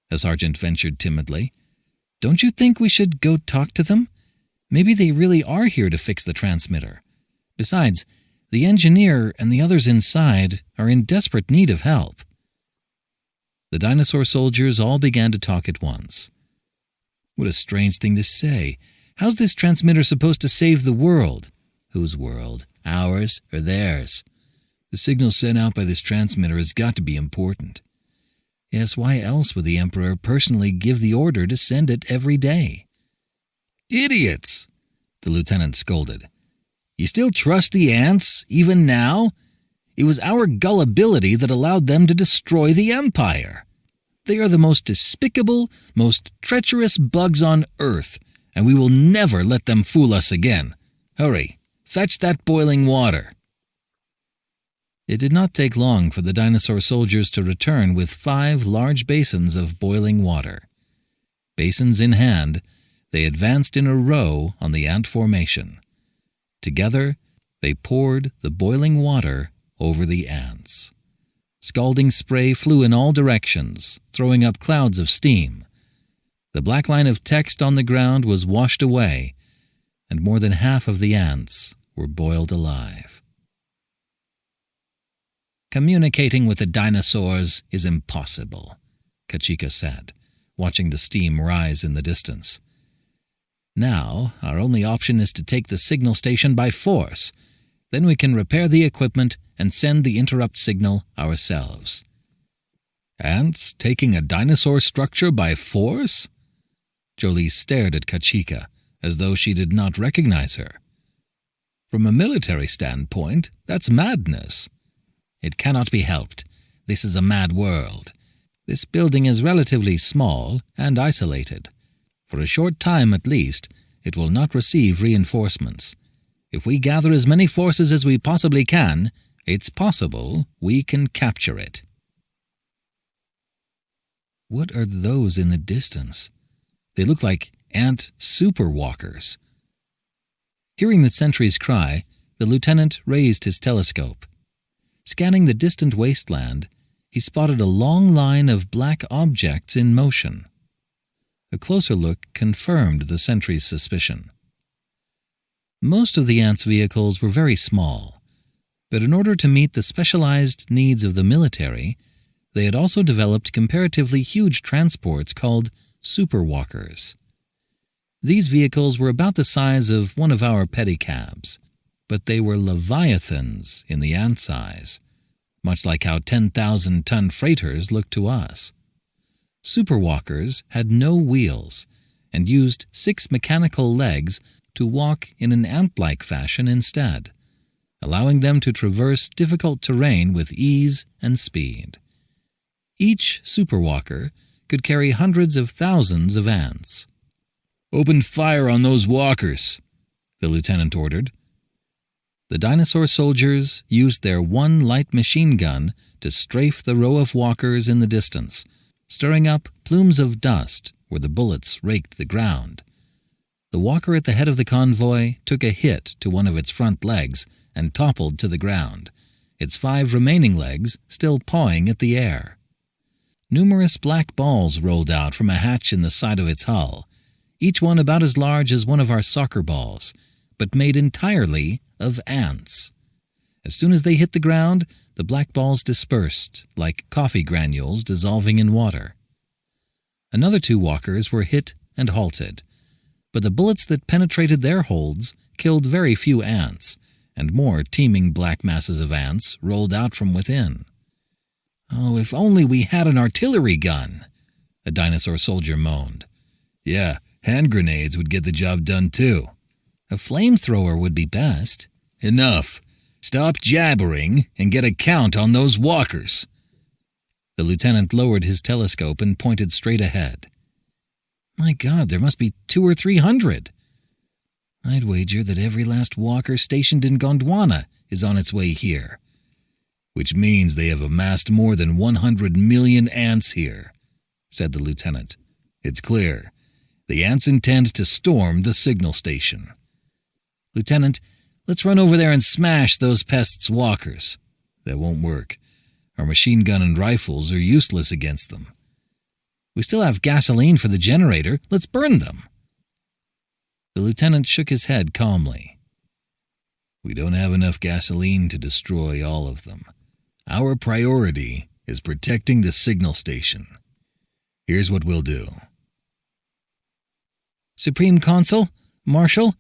a sergeant ventured timidly, "don't you think we should go talk to them? Maybe they really are here to fix the transmitter. Besides, the engineer and the others inside are in desperate need of help." The dinosaur soldiers all began to talk at once. "What a strange thing to say. How's this transmitter supposed to save the world?" "Whose world? Ours or theirs?" "The signal sent out by this transmitter has got to be important." "Yes, why else would the Emperor personally give the order to send it every day?" "Idiots!" the lieutenant scolded. "You still trust the ants, even now? It was our gullibility that allowed them to destroy the Empire. They are the most despicable, most treacherous bugs on Earth, and we will never let them fool us again. Hurry, fetch that boiling water." It did not take long for the dinosaur soldiers to return with 5 large basins of boiling water. Basins in hand, they advanced in a row on the ant formation. Together, they poured the boiling water over the ants. Scalding spray flew in all directions, throwing up clouds of steam. The black line of text on the ground was washed away, and more than half of the ants were boiled alive. "Communicating with the dinosaurs is impossible," Kachika said, watching the steam rise in the distance. "Now, our only option is to take the signal station by force. Then we can repair the equipment and send the interrupt signal ourselves." "Ants taking a dinosaur structure by force?" Jolie stared at Kachika as though she did not recognize her. "From a military standpoint, that's madness." "It cannot be helped. This is a mad world. This building is relatively small and isolated. For a short time at least, it will not receive reinforcements. If we gather as many forces as we possibly can, it's possible we can capture it." What are those in the distance? They look like ant superwalkers. Hearing the sentry's cry, the lieutenant raised his telescope. Scanning the distant wasteland, he spotted a long line of black objects in motion. A closer look confirmed the sentry's suspicion. Most of the ants' vehicles were very small, but in order to meet the specialized needs of the military, they had also developed comparatively huge transports called superwalkers. These vehicles were about the size of one of our pedicabs, but they were leviathans in the ant's eyes, much like how 10,000-ton freighters look to us. Superwalkers had no wheels and used 6 mechanical legs to walk in an ant-like fashion instead, allowing them to traverse difficult terrain with ease and speed. Each superwalker could carry hundreds of thousands of ants. "Open fire on those walkers," the lieutenant ordered. The dinosaur soldiers used their one light machine gun to strafe the row of walkers in the distance, stirring up plumes of dust where the bullets raked the ground. The walker at the head of the convoy took a hit to one of its front legs and toppled to the ground, its 5 remaining legs still pawing at the air. Numerous black balls rolled out from a hatch in the side of its hull, each one about as large as one of our soccer balls, but made entirely of ants. As soon as they hit the ground, the black balls dispersed, like coffee granules dissolving in water. Another 2 walkers were hit and halted, but the bullets that penetrated their holds killed very few ants, and more teeming black masses of ants rolled out from within. "Oh, if only we had an artillery gun," a dinosaur soldier moaned. "Yeah, hand grenades would get the job done too." "A flamethrower would be best." "Enough. Stop jabbering and get a count on those walkers." The lieutenant lowered his telescope and pointed straight ahead. "My God, there must be 200 or 300. I'd wager that every last walker stationed in Gondwana is on its way here." "Which means they have amassed more than 100 million ants here," said the lieutenant. "It's clear. The ants intend to storm the signal station." "Lieutenant, let's run over there and smash those pests' walkers." "That won't work. Our machine gun and rifles are useless against them." "We still have gasoline for the generator. Let's burn them." The lieutenant shook his head calmly. "We don't have enough gasoline to destroy all of them. Our priority is protecting the signal station. Here's what we'll do." "Supreme Consul, Marshal,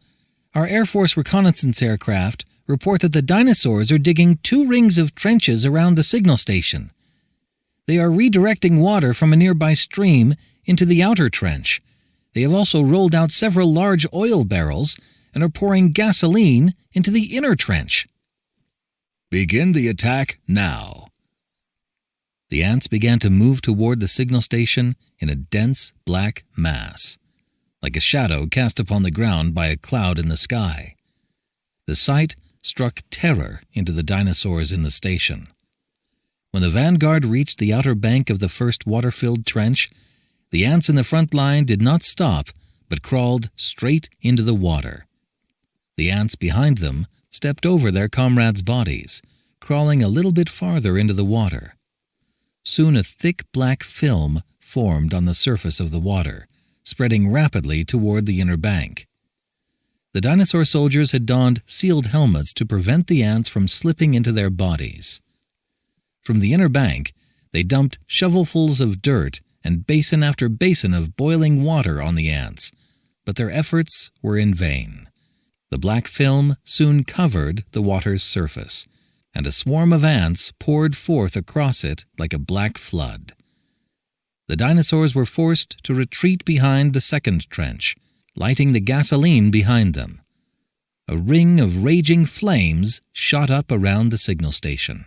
our Air Force reconnaissance aircraft report that the dinosaurs are digging 2 rings of trenches around the signal station. They are redirecting water from a nearby stream into the outer trench. They have also rolled out several large oil barrels and are pouring gasoline into the inner trench." "Begin the attack now." The ants began to move toward the signal station in a dense black mass, like a shadow cast upon the ground by a cloud in the sky. The sight struck terror into the dinosaurs in the station. When the vanguard reached the outer bank of the first water-filled trench, the ants in the front line did not stop, but crawled straight into the water. The ants behind them stepped over their comrades' bodies, crawling a little bit farther into the water. Soon a thick black film formed on the surface of the water, spreading rapidly toward the inner bank. The dinosaur soldiers had donned sealed helmets to prevent the ants from slipping into their bodies. From the inner bank, they dumped shovelfuls of dirt and basin after basin of boiling water on the ants, but their efforts were in vain. The black film soon covered the water's surface, and a swarm of ants poured forth across it like a black flood. The dinosaurs were forced to retreat behind the second trench, lighting the gasoline behind them. A ring of raging flames shot up around the signal station.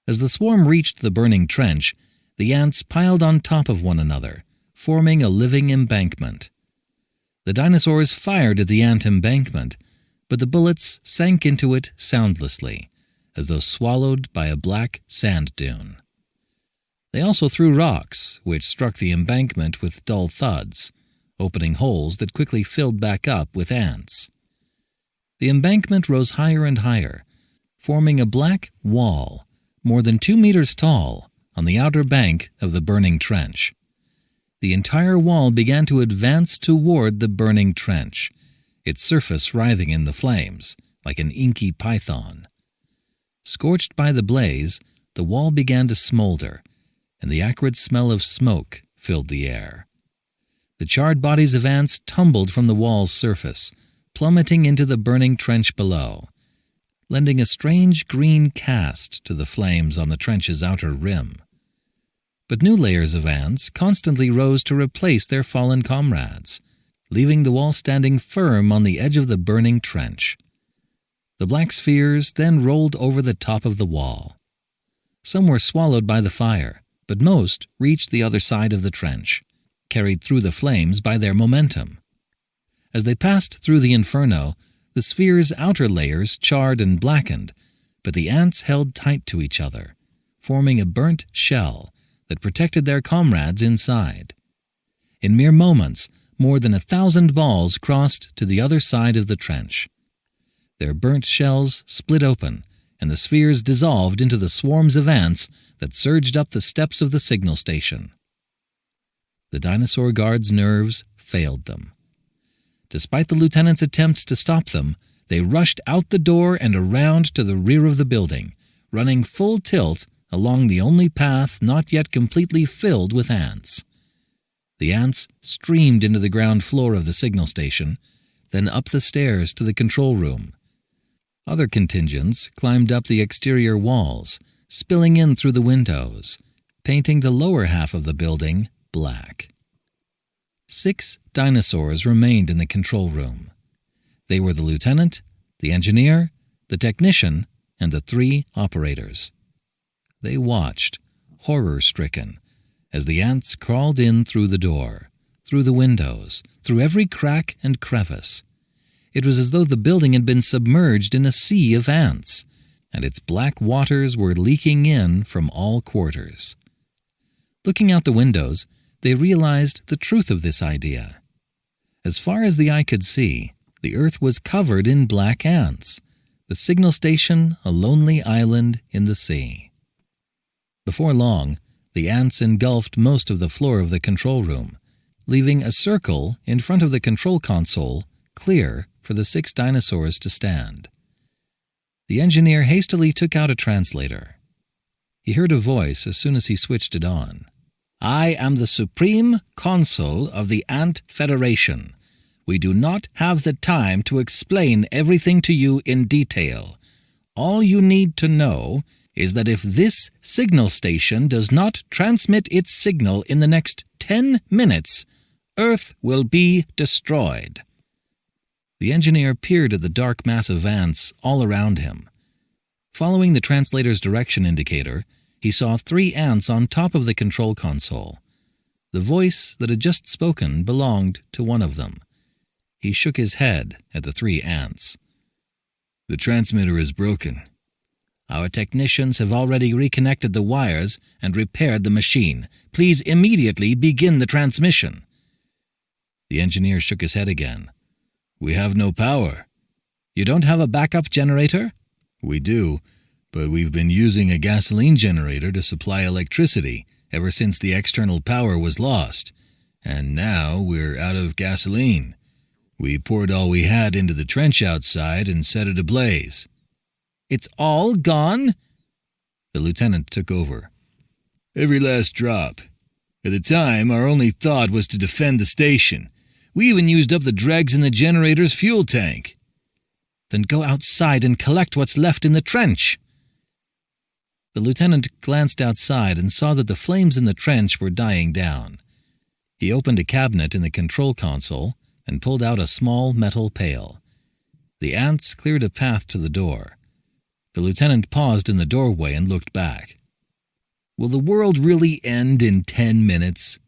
As the swarm reached the burning trench, the ants piled on top of one another, forming a living embankment. The dinosaurs fired at the ant embankment, but the bullets sank into it soundlessly, as though swallowed by a black sand dune. They also threw rocks, which struck the embankment with dull thuds, opening holes that quickly filled back up with ants. The embankment rose higher and higher, forming a black wall, more than 2 meters tall, on the outer bank of the burning trench. The entire wall began to advance toward the burning trench, its surface writhing in the flames, like an inky python. Scorched by the blaze, the wall began to smolder, and the acrid smell of smoke filled the air. The charred bodies of ants tumbled from the wall's surface, plummeting into the burning trench below, lending a strange green cast to the flames on the trench's outer rim. But new layers of ants constantly rose to replace their fallen comrades, leaving the wall standing firm on the edge of the burning trench. The black spheres then rolled over the top of the wall. Some were swallowed by the fire, but most reached the other side of the trench, carried through the flames by their momentum. As they passed through the inferno, The sphere's outer layers charred and blackened, but the ants held tight to each other, forming a burnt shell that protected their comrades inside. In mere moments, more than 1,000 balls crossed to the other side of the trench. Their burnt shells split open, and the spheres dissolved into the swarms of ants that surged up the steps of the signal station. The dinosaur guards' nerves failed them. Despite the lieutenant's attempts to stop them, they rushed out the door and around to the rear of the building, running full tilt along the only path not yet completely filled with ants. The ants streamed into the ground floor of the signal station, then up the stairs to the control room. Other contingents climbed up the exterior walls, spilling in through the windows, painting the lower half of the building black. 6 dinosaurs remained in the control room. They were the lieutenant, the engineer, the technician, and the 3 operators. They watched, horror-stricken, as the ants crawled in through the door, through the windows, through every crack and crevice. It was as though the building had been submerged in a sea of ants, and its black waters were leaking in from all quarters. Looking out the windows, they realized the truth of this idea. As far as the eye could see, the earth was covered in black ants, the signal station a lonely island in the sea. Before long, the ants engulfed most of the floor of the control room, leaving a circle in front of the control console clear for the 6 dinosaurs to stand. The engineer hastily took out a translator. He heard a voice as soon as he switched it on. "I am the Supreme Consul of the Ant Federation. We do not have the time to explain everything to you in detail. All you need to know is that if this signal station does not transmit its signal in the next 10 minutes, Earth will be destroyed." The engineer peered at the dark mass of ants all around him. Following the translator's direction indicator, he saw 3 ants on top of the control console. The voice that had just spoken belonged to one of them. He shook his head at the 3 ants. "The transmitter is broken. Our technicians have already reconnected the wires and repaired the machine. Please immediately begin the transmission." The engineer shook his head again. "We have no power." "You don't have a backup generator?" "We do, but we've been using a gasoline generator to supply electricity ever since the external power was lost, and now we're out of gasoline. We poured all we had into the trench outside and set it ablaze." "It's all gone?" The lieutenant took over. "Every last drop. At the time, our only thought was to defend the station. We even used up the dregs in the generator's fuel tank." "Then go outside and collect what's left in the trench." The lieutenant glanced outside and saw that the flames in the trench were dying down. He opened a cabinet in the control console and pulled out a small metal pail. The ants cleared a path to the door. The lieutenant paused in the doorway and looked back. "Will the world really end in 10 minutes?"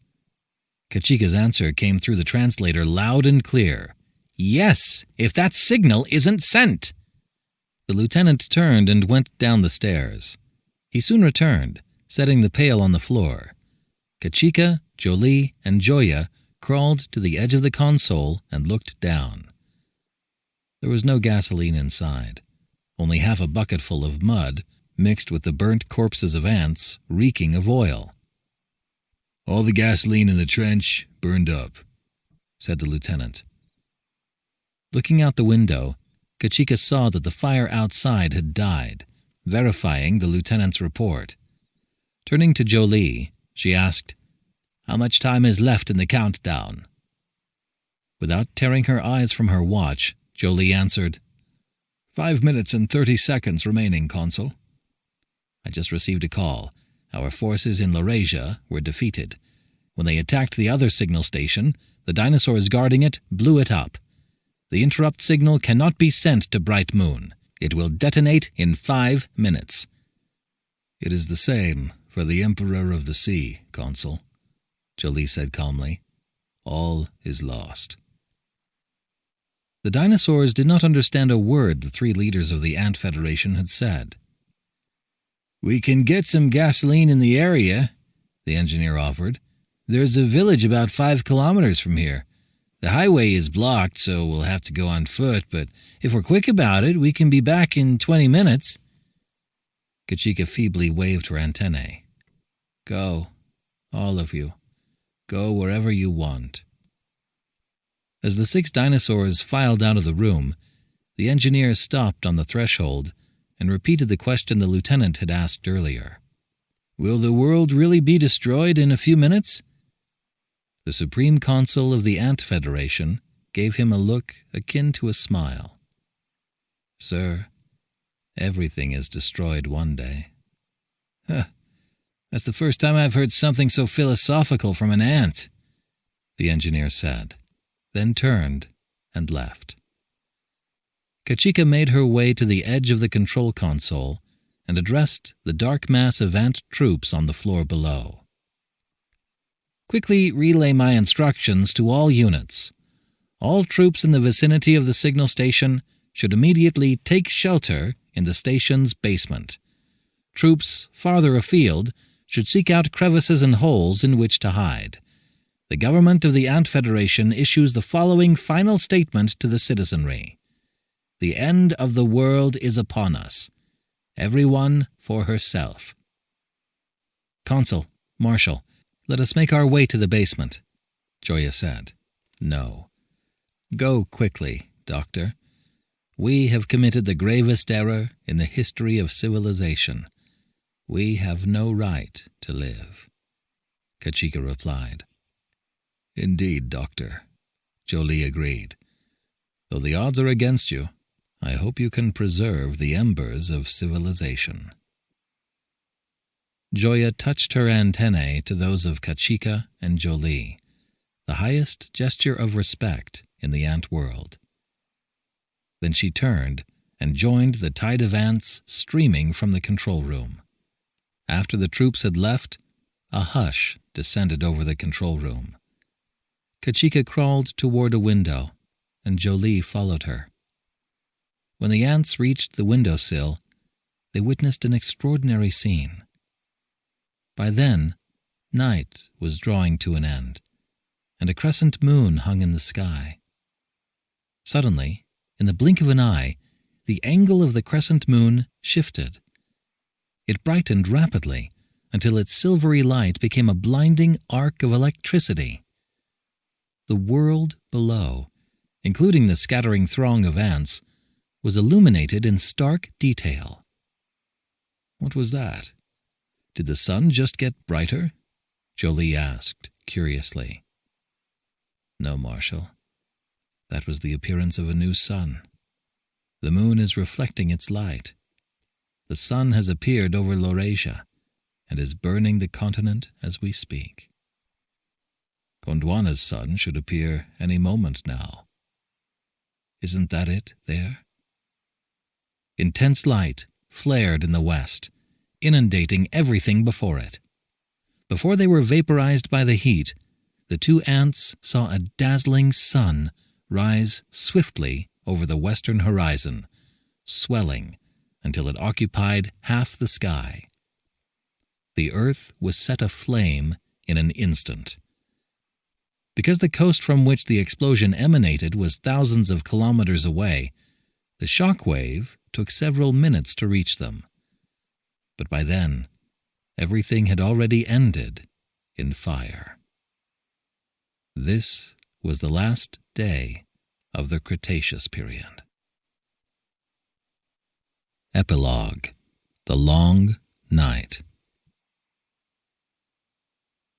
Kachika's answer came through the translator loud and clear. "Yes, if that signal isn't sent." The lieutenant turned and went down the stairs. He soon returned, setting the pail on the floor. Kachika, Jolie, and Joya crawled to the edge of the console and looked down. There was no gasoline inside, only half a bucketful of mud mixed with the burnt corpses of ants reeking of oil. "All the gasoline in the trench burned up," said the lieutenant. Looking out the window, Kachika saw that the fire outside had died, verifying the lieutenant's report. Turning to Jolie, she asked, "How much time is left in the countdown?" Without tearing her eyes from her watch, Jolie answered, 5 minutes and 30 seconds remaining, Consul." "I just received a call. Our forces in Laurasia were defeated. When they attacked the other signal station, the dinosaurs guarding it blew it up. The interrupt signal cannot be sent to Bright Moon. It will detonate in 5 minutes. "It is the same for the Emperor of the Sea, Consul," Jolie said calmly. "All is lost." The dinosaurs did not understand a word the three leaders of the Ant Federation had said. "We can get some gasoline in the area," the engineer offered. "There's a village about 5 kilometers from here. The highway is blocked, so we'll have to go on foot, but if we're quick about it, we can be back in 20 minutes. Kachika feebly waved her antennae. "Go, all of you. Go wherever you want." As the 6 dinosaurs filed out of the room, the engineer stopped on the threshold and repeated the question the lieutenant had asked earlier. "Will the world really be destroyed in a few minutes?" The Supreme Consul of the Ant Federation gave him a look akin to a smile. "Sir, everything is destroyed one day." "Huh. That's the first time I've heard something so philosophical from an ant," the engineer said, then turned and left. Kachika made her way to the edge of the control console and addressed the dark mass of ant troops on the floor below. "Quickly relay my instructions to all units. All troops in the vicinity of the signal station should immediately take shelter in the station's basement. Troops farther afield should seek out crevices and holes in which to hide. The government of the Ant Federation issues the following final statement to the citizenry. The end of the world is upon us. Everyone for herself." "Consul, Marshal, let us make our way to the basement," Joya said. "No. Go quickly, Doctor. We have committed the gravest error in the history of civilization. We have no right to live," Kachika replied. "Indeed, Doctor," Jolie agreed. "Though the odds are against you, I hope you can preserve the embers of civilization." Joya touched her antennae to those of Kachika and Jolie, the highest gesture of respect in the ant world. Then she turned and joined the tide of ants streaming from the control room. After the troops had left, a hush descended over the control room. Kachika crawled toward a window, and Jolie followed her. When the ants reached the windowsill, they witnessed an extraordinary scene. By then, night was drawing to an end, and a crescent moon hung in the sky. Suddenly, in the blink of an eye, the angle of the crescent moon shifted. It brightened rapidly until its silvery light became a blinding arc of electricity. The world below, including the scattering throng of ants, was illuminated in stark detail. What was that? Did the sun just get brighter? Jolie asked, curiously. No, Marshal. That was the appearance of a new sun. The moon is reflecting its light. The sun has appeared over Laurasia and is burning the continent as we speak. Gondwana's sun should appear any moment now. Isn't that it there? Intense light flared in the west, inundating everything before it. Before they were vaporized by the heat, the two ants saw a dazzling sun rise swiftly over the western horizon, swelling until it occupied half the sky. The earth was set aflame in an instant. Because the coast from which the explosion emanated was thousands of kilometers away, the shock wave took several minutes to reach them. But by then, everything had already ended in fire. This was the last day of the Cretaceous period. Epilogue: The Long Night.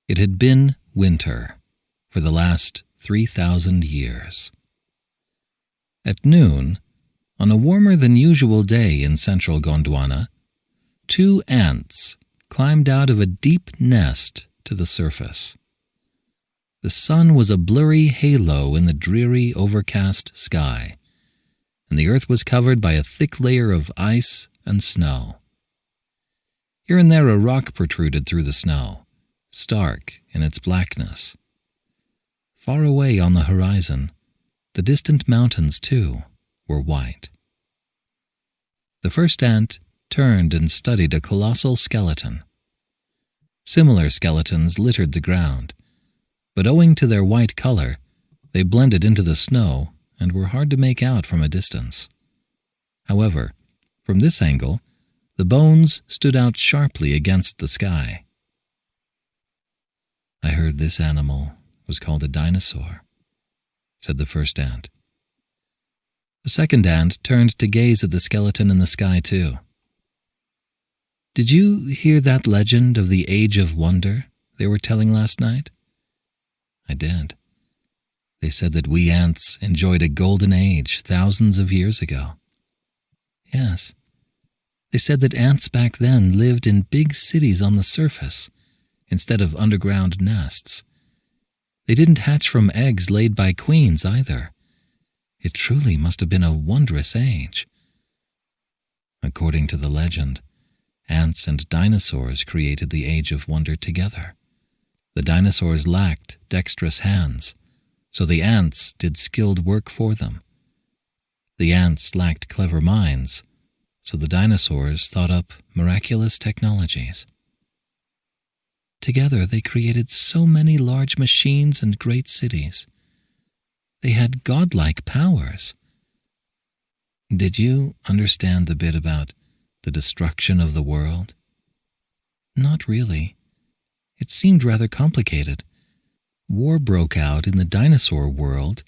It had been winter for the last 3,000 years. At noon, on a warmer than usual day in central Gondwana, two ants climbed out of a deep nest to the surface. The sun was a blurry halo in the dreary, overcast sky, and the earth was covered by a thick layer of ice and snow. Here and there a rock protruded through the snow, stark in its blackness. Far away on the horizon, The distant mountains, too, were white. The first ant turned and studied a colossal skeleton. Similar skeletons littered the ground, but owing to their white color, they blended into the snow and were hard to make out from a distance. However, from this angle, the bones stood out sharply against the sky. "I heard this animal was called a dinosaur," said the first ant. The second ant turned to gaze at the skeleton in the sky, too. "Did you hear that legend of the Age of Wonder they were telling last night?" "I did. They said that we ants enjoyed a golden age thousands of years ago." "Yes. They said that ants back then lived in big cities on the surface instead of underground nests. They didn't hatch from eggs laid by queens either. It truly must have been a wondrous age." According to the legend, ants and dinosaurs created the Age of Wonder together. The dinosaurs lacked dexterous hands, so the ants did skilled work for them. The ants lacked clever minds, so the dinosaurs thought up miraculous technologies. Together they created so many large machines and great cities. They had godlike powers. Did you understand the bit about the destruction of the world? Not really. It seemed rather complicated. War broke out in the dinosaur world,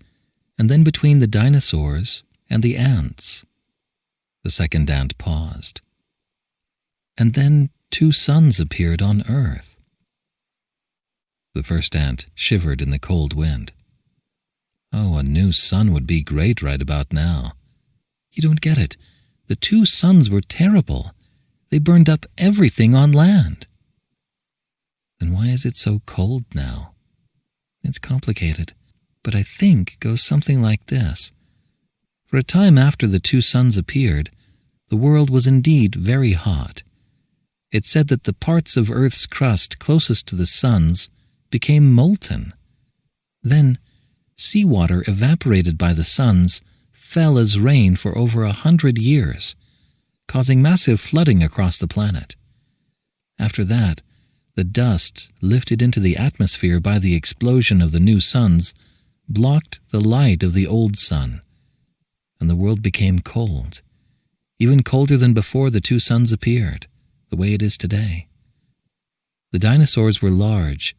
and then between the dinosaurs and the ants. The second ant paused. And then 2 suns appeared on Earth. The first ant shivered in the cold wind. "Oh, a new sun would be great right about now." "You don't get it. The 2 suns were terrible. They burned up everything on land." "Then why is it so cold now?" "It's complicated, but I think goes something like this. For a time after the 2 suns appeared, the world was indeed very hot. It said that the parts of Earth's crust closest to the suns became molten. Then, seawater evaporated by the suns fell as rain for over 100 years, causing massive flooding across the planet. After that, the dust lifted into the atmosphere by the explosion of the new suns blocked the light of the old sun, and the world became cold, even colder than before the 2 suns appeared, the way it is today. The dinosaurs were large,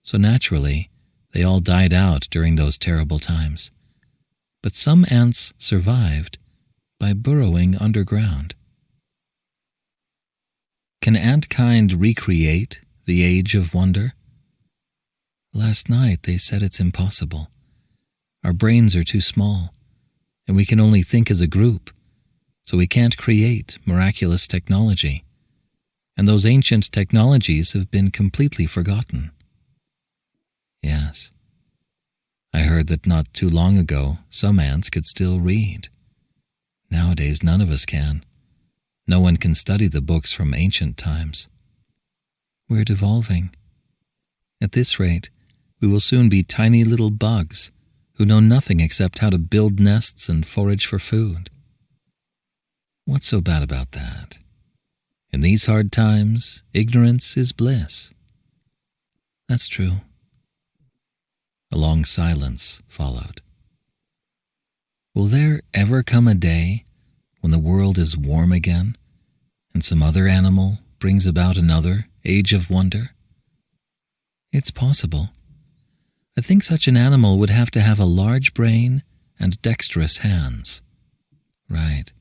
so naturally they all died out during those terrible times. But some ants survived by burrowing underground." Can antkind recreate the Age of Wonder? Last night they said it's impossible. Our brains are too small, and we can only think as a group, so we can't create miraculous technology, and those ancient technologies have been completely forgotten. Yes. I heard that not too long ago some ants could still read. Nowadays none of us can. No one can study the books from ancient times. We're devolving. At this rate, we will soon be tiny little bugs who know nothing except how to build nests and forage for food. What's so bad about that? In these hard times, ignorance is bliss. That's true. A long silence followed. Will there ever come a day when the world is warm again, and some other animal brings about another Age of Wonder? It's possible. I think such an animal would have to have a large brain and dexterous hands. Right.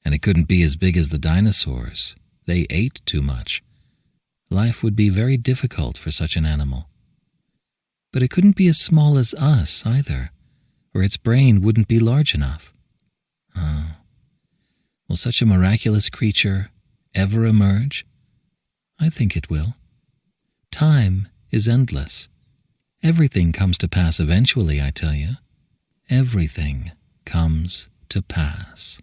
And it couldn't be as big as the dinosaurs. They ate too much. Life would be very difficult for such an animal. But it couldn't be as small as us, either, or its brain wouldn't be large enough. Oh. Will such a miraculous creature ever emerge? I think it will. Time is endless. Everything comes to pass eventually, I tell you. Everything comes to pass.